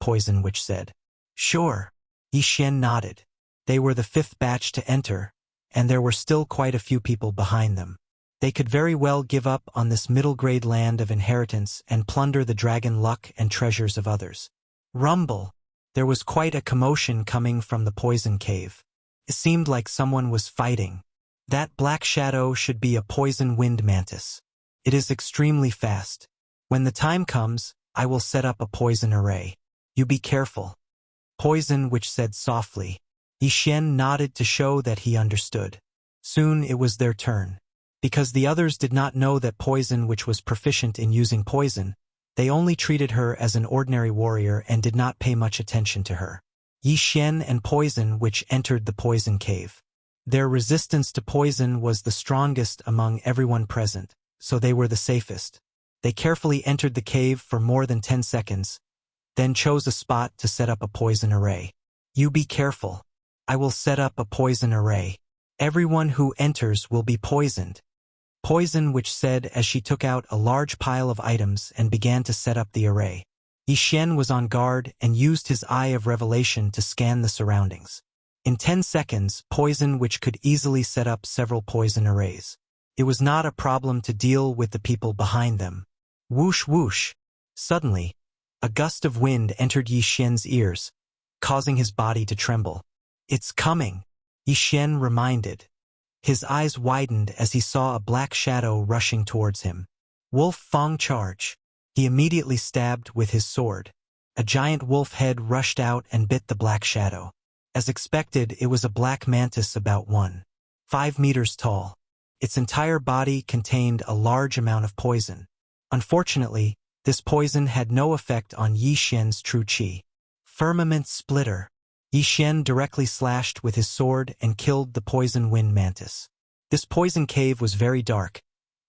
Poison Witch said. Sure. Yi Xian nodded. They were the 5th batch to enter, and there were still quite a few people behind them. They could very well give up on this middle-grade land of inheritance and plunder the dragon luck and treasures of others. Rumble. There was quite a commotion coming from the poison cave. It seemed like someone was fighting. That black shadow should be a poison wind mantis. It is extremely fast. When the time comes, I will set up a poison array. You be careful. Poison Witch said softly. Yi Xian nodded to show that he understood. Soon it was their turn. Because the others did not know that Poison Witch was proficient in using poison, they only treated her as an ordinary warrior and did not pay much attention to her. Yi Xian and Poison Witch entered the poison cave. Their resistance to poison was the strongest among everyone present, so they were the safest. They carefully entered the cave for more than 10 seconds, then chose a spot to set up a poison array. You be careful. I will set up a poison array. Everyone who enters will be poisoned. Poison Witch said as she took out a large pile of items and began to set up the array. Yi Xian was on guard and used his eye of revelation to scan the surroundings. In 10 seconds, Poison Witch could easily set up several poison arrays. It was not a problem to deal with the people behind them. Whoosh whoosh. Suddenly, a gust of wind entered Yi Xian's ears, causing his body to tremble. It's coming, Yi Xian reminded. His eyes widened as he saw a black shadow rushing towards him. Wolf Fang charge. He immediately stabbed with his sword. A giant wolf head rushed out and bit the black shadow. As expected, it was a black mantis about 1.5 meters tall. Its entire body contained a large amount of poison. Unfortunately, this poison had no effect on Yi Xian's true qi. Firmament Splitter. Yi Xian directly slashed with his sword and killed the poison wind mantis. This poison cave was very dark,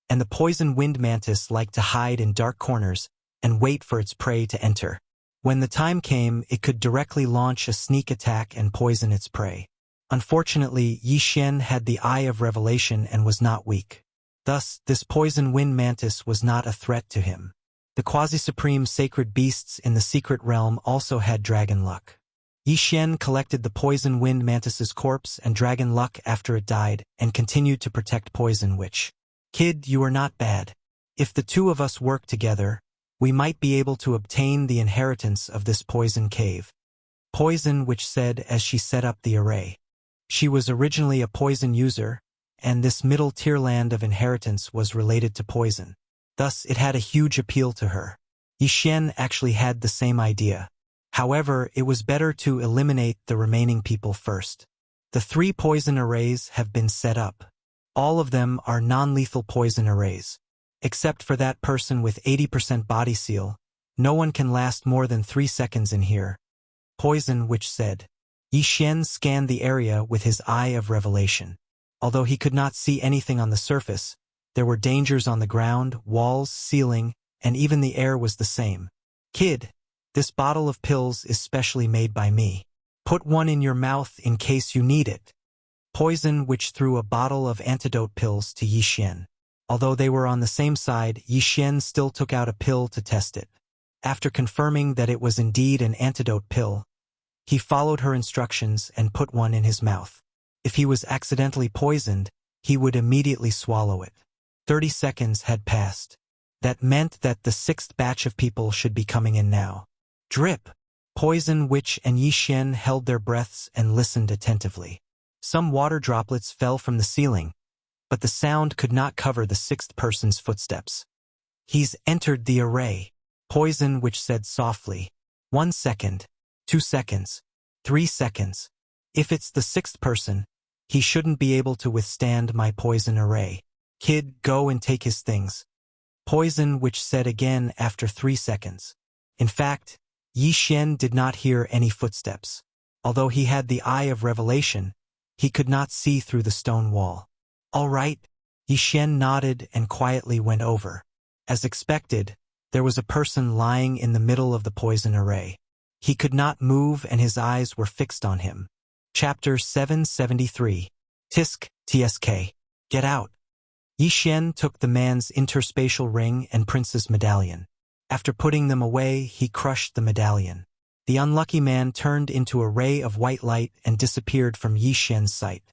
and the poison wind mantis liked to hide in dark corners and wait for its prey to enter. When the time came, it could directly launch a sneak attack and poison its prey. Unfortunately, Yi Xian had the Eye of Revelation and was not weak. Thus, this poison wind mantis was not a threat to him. The quasi-supreme sacred beasts in the secret realm also had dragon luck. Yi Xian collected the poison wind mantis's corpse and dragon luck after it died and continued to protect Poison Witch. Kid, you are not bad. If the two of us work together, we might be able to obtain the inheritance of this poison cave. Poison Witch said as she set up the array. She was originally a poison user, and this middle-tier land of inheritance was related to poison. Thus, it had a huge appeal to her. Yi Xian actually had the same idea. However, it was better to eliminate the remaining people first. The 3 poison arrays have been set up. All of them are non-lethal poison arrays. Except for that person with 80% body seal, no one can last more than 3 seconds in here. Poison Witch said. Yi Xian scanned the area with his Eye of Revelation. Although he could not see anything on the surface, there were dangers on the ground, walls, ceiling, and even the air was the same. Kid, this bottle of pills is specially made by me. Put one in your mouth in case you need it. Poison Witch threw a bottle of antidote pills to Yi Xian. Although they were on the same side, Yi Xian still took out a pill to test it. After confirming that it was indeed an antidote pill, he followed her instructions and put one in his mouth. If he was accidentally poisoned, he would immediately swallow it. 30 seconds had passed. That meant that the 6th batch of people should be coming in now. Drip. Poison Witch and Yi Xian held their breaths and listened attentively. Some water droplets fell from the ceiling, but the sound could not cover the sixth person's footsteps. He's entered the array. Poison Witch said softly. 1 second, 2 seconds, 3 seconds. If it's the sixth person, he shouldn't be able to withstand my poison array. Kid, go and take his things. Poison Witch said again after 3 seconds. In fact, Yi Xian did not hear any footsteps. Although he had the eye of revelation, he could not see through the stone wall. All right, Yi Xian nodded and quietly went over. As expected, there was a person lying in the middle of the poison array. He could not move and his eyes were fixed on him. Chapter 773. Tisk, TSK. Get out. Yi Xian took the man's interspatial ring and prince's medallion. After putting them away, he crushed the medallion. The unlucky man turned into a ray of white light and disappeared from Yi Xian's sight.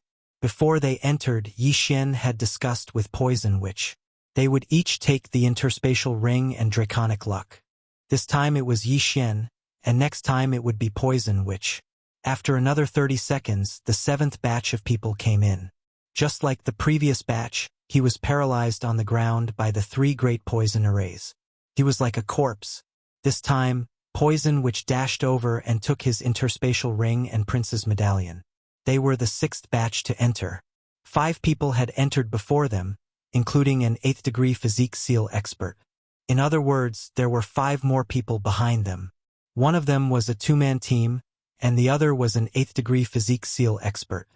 Before they entered, Yi Xian had discussed with Poison Witch. They would each take the interspatial ring and draconic luck. This time it was Yi Xian, and next time it would be Poison Witch. After another 30 seconds, the seventh batch of people came in. Just like the previous batch, he was paralyzed on the ground by the 3 great poison arrays. He was like a corpse. This time, Poison Witch dashed over and took his interspatial ring and prince's medallion. They were the 6th batch to enter. 5 people had entered before them, including an 8th degree physique seal expert. In other words, there were 5 more people behind them. One of them was a 2-man team, and the other was an 8th degree physique seal expert.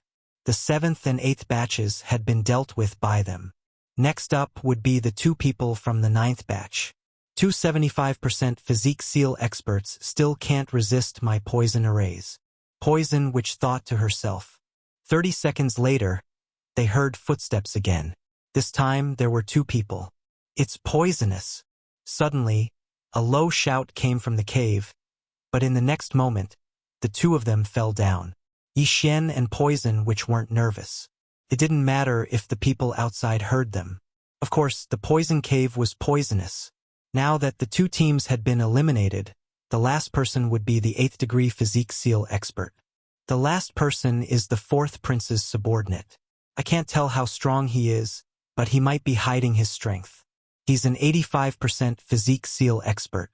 The 7th and 8th batches had been dealt with by them. Next up would be the 2 people from the 9th batch. 275% physique seal experts still can't resist my poison arrays. Poison Witch thought to herself. 30 seconds later, they heard footsteps again. This time there were 2 people. It's poisonous. Suddenly, a low shout came from the cave, but in the next moment, the 2 of them fell down. Yi Xian and Poison Witch weren't nervous. It didn't matter if the people outside heard them. Of course, the poison cave was poisonous. Now that the 2 teams had been eliminated, the last person would be the 8th degree physique seal expert. The last person is the 4th prince's subordinate. I can't tell how strong he is, but he might be hiding his strength. He's an 85% physique seal expert.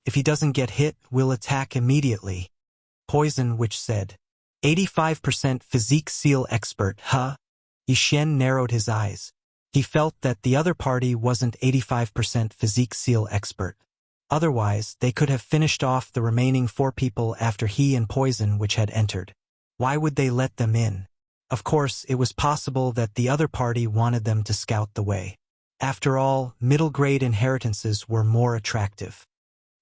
If he doesn't get hit, we'll attack immediately. Poison Witch said. 85% physique seal expert, huh? Yi Xian narrowed his eyes. He felt that the other party wasn't 85% physique seal expert. Otherwise, they could have finished off the remaining 4 people after he and Poison Witch had entered. Why would they let them in? Of course, it was possible that the other party wanted them to scout the way. After all, middle-grade inheritances were more attractive.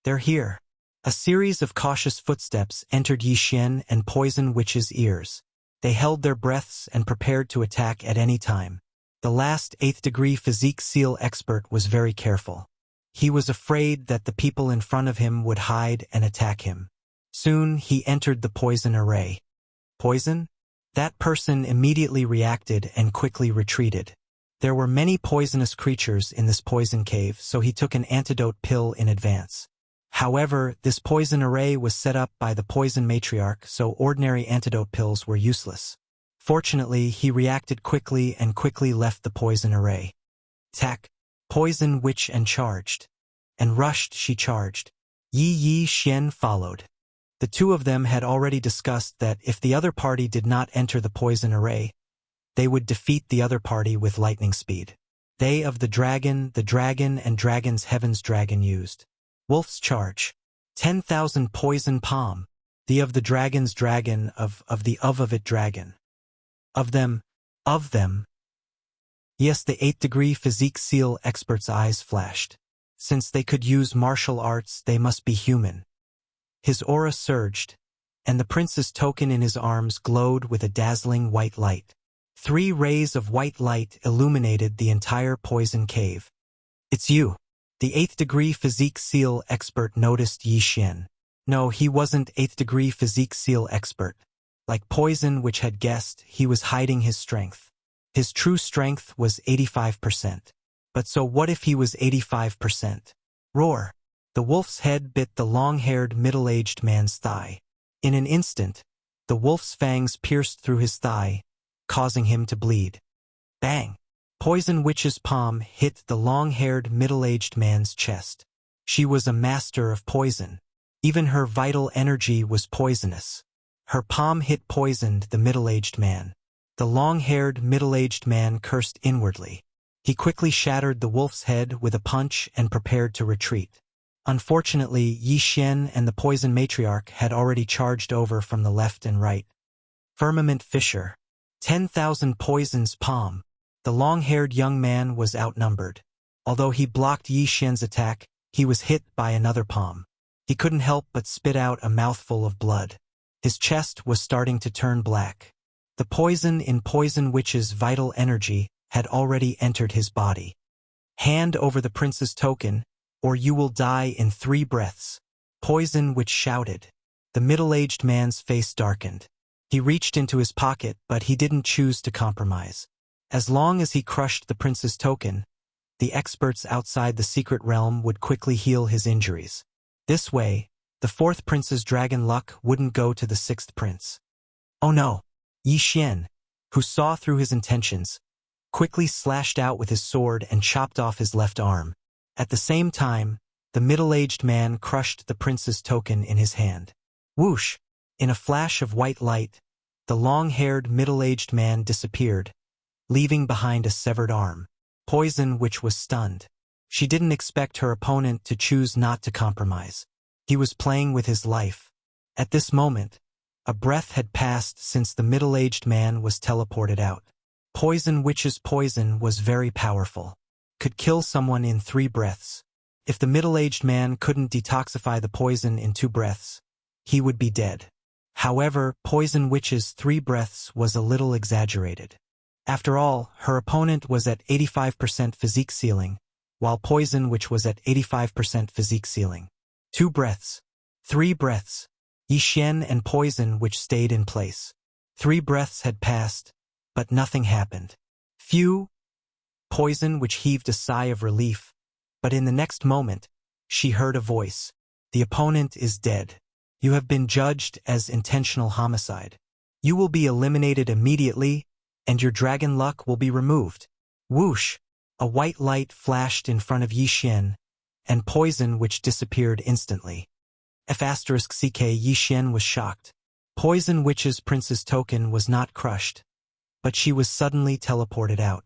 They're here. A series of cautious footsteps entered Yi Xian and Poison Witch's ears. They held their breaths and prepared to attack at any time. The last 8th degree physique seal expert was very careful. He was afraid that the people in front of him would hide and attack him. Soon he entered the poison array. Poison? That person immediately reacted and quickly retreated. There were many poisonous creatures in this poison cave, so he took an antidote pill in advance. However, this poison array was set up by the poison matriarch, so ordinary antidote pills were useless. Fortunately, he reacted quickly and quickly left the poison array. Tack, Poison Witch and charged. And rushed she charged. Yi Xian followed. The 2 of them had already discussed that if the other party did not enter the poison array, they would defeat the other party with lightning speed. They of the dragon and dragon's heaven's dragon used. Wolf's charge. 10,000 poison palm. The of the dragon's dragon of it dragon. Of them. Yes, the 8th degree physique seal expert's eyes flashed. Since they could use martial arts, they must be human. His aura surged, and the prince's token in his arms glowed with a dazzling white light. 3 rays of white light illuminated the entire poison cave. It's you. The 8th degree physique seal expert noticed Yi Xian. No, he wasn't 8th degree physique seal expert. Like Poison Witch had guessed, he was hiding his strength. His true strength was 85%. But so what if he was 85%? Roar! The wolf's head bit the long-haired middle-aged man's thigh. In an instant, the wolf's fangs pierced through his thigh, causing him to bleed. Bang! Poison Witch's palm hit the long-haired middle-aged man's chest. She was a master of poison. Even her vital energy was poisonous. Her palm hit poisoned the middle-aged man. The long-haired middle-aged man cursed inwardly. He quickly shattered the wolf's head with a punch and prepared to retreat. Unfortunately, Yi Xian and the poison matriarch had already charged over from the left and right. Firmament Fissure. 10,000 poisons palm. The long-haired young man was outnumbered. Although he blocked Yi Xian's attack, he was hit by another palm. He couldn't help but spit out a mouthful of blood. His chest was starting to turn black. The poison in Poison Witch's vital energy had already entered his body. Hand over the prince's token, or you will die in 3 breaths. Poison Witch shouted. The middle-aged man's face darkened. He reached into his pocket, but he didn't choose to compromise. As long as he crushed the prince's token, the experts outside the secret realm would quickly heal his injuries. This way, the 4th prince's dragon luck wouldn't go to the 6th prince. Oh no! Yi Xian, who saw through his intentions, quickly slashed out with his sword and chopped off his left arm. At the same time, the middle-aged man crushed the prince's token in his hand. Whoosh! In a flash of white light, the long-haired middle-aged man disappeared, leaving behind a severed arm. Poison Witch was stunned. She didn't expect her opponent to choose not to compromise. He was playing with his life. At this moment, a breath had passed since the middle-aged man was teleported out. Poison Witch's poison was very powerful. Could kill someone in 3 breaths. If the middle-aged man couldn't detoxify the poison in 2 breaths, he would be dead. However, Poison Witch's 3 breaths was a little exaggerated. After all, her opponent was at 85% physique ceiling, while Poison Witch was at 85% physique ceiling. 2 breaths. 3 breaths. Yi Xian and Poison Witch stayed in place. 3 breaths had passed, but nothing happened. Phew! Poison Witch heaved a sigh of relief, but in the next moment, she heard a voice. The opponent is dead. You have been judged as intentional homicide. You will be eliminated immediately, and your dragon luck will be removed. Whoosh! A white light flashed in front of Yi Xian, and Poison Witch disappeared instantly. F***ck Yi Xian was shocked. Poison Witch's prince's token was not crushed, but she was suddenly teleported out.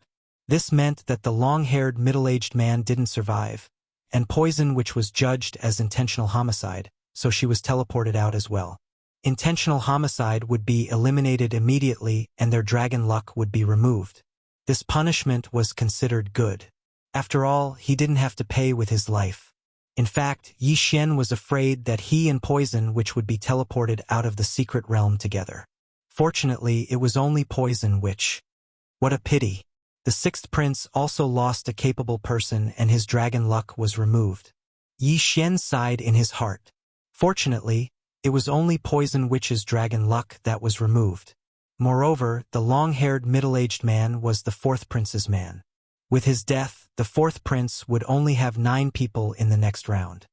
This meant that the long-haired middle-aged man didn't survive, and Poison Witch was judged as intentional homicide, so she was teleported out as well. Intentional homicide would be eliminated immediately and their dragon luck would be removed. This punishment was considered good. After all, he didn't have to pay with his life. In fact, Yi Xian was afraid that he and Poison Witch would be teleported out of the secret realm together. Fortunately, it was only Poison Witch. What a pity. The 6th prince also lost a capable person and his dragon luck was removed. Yi Xian sighed in his heart. Fortunately, it was only Poison Witch's dragon luck that was removed. Moreover, the long-haired middle-aged man was the 4th prince's man. With his death, the 4th prince would only have 9 people in the next round.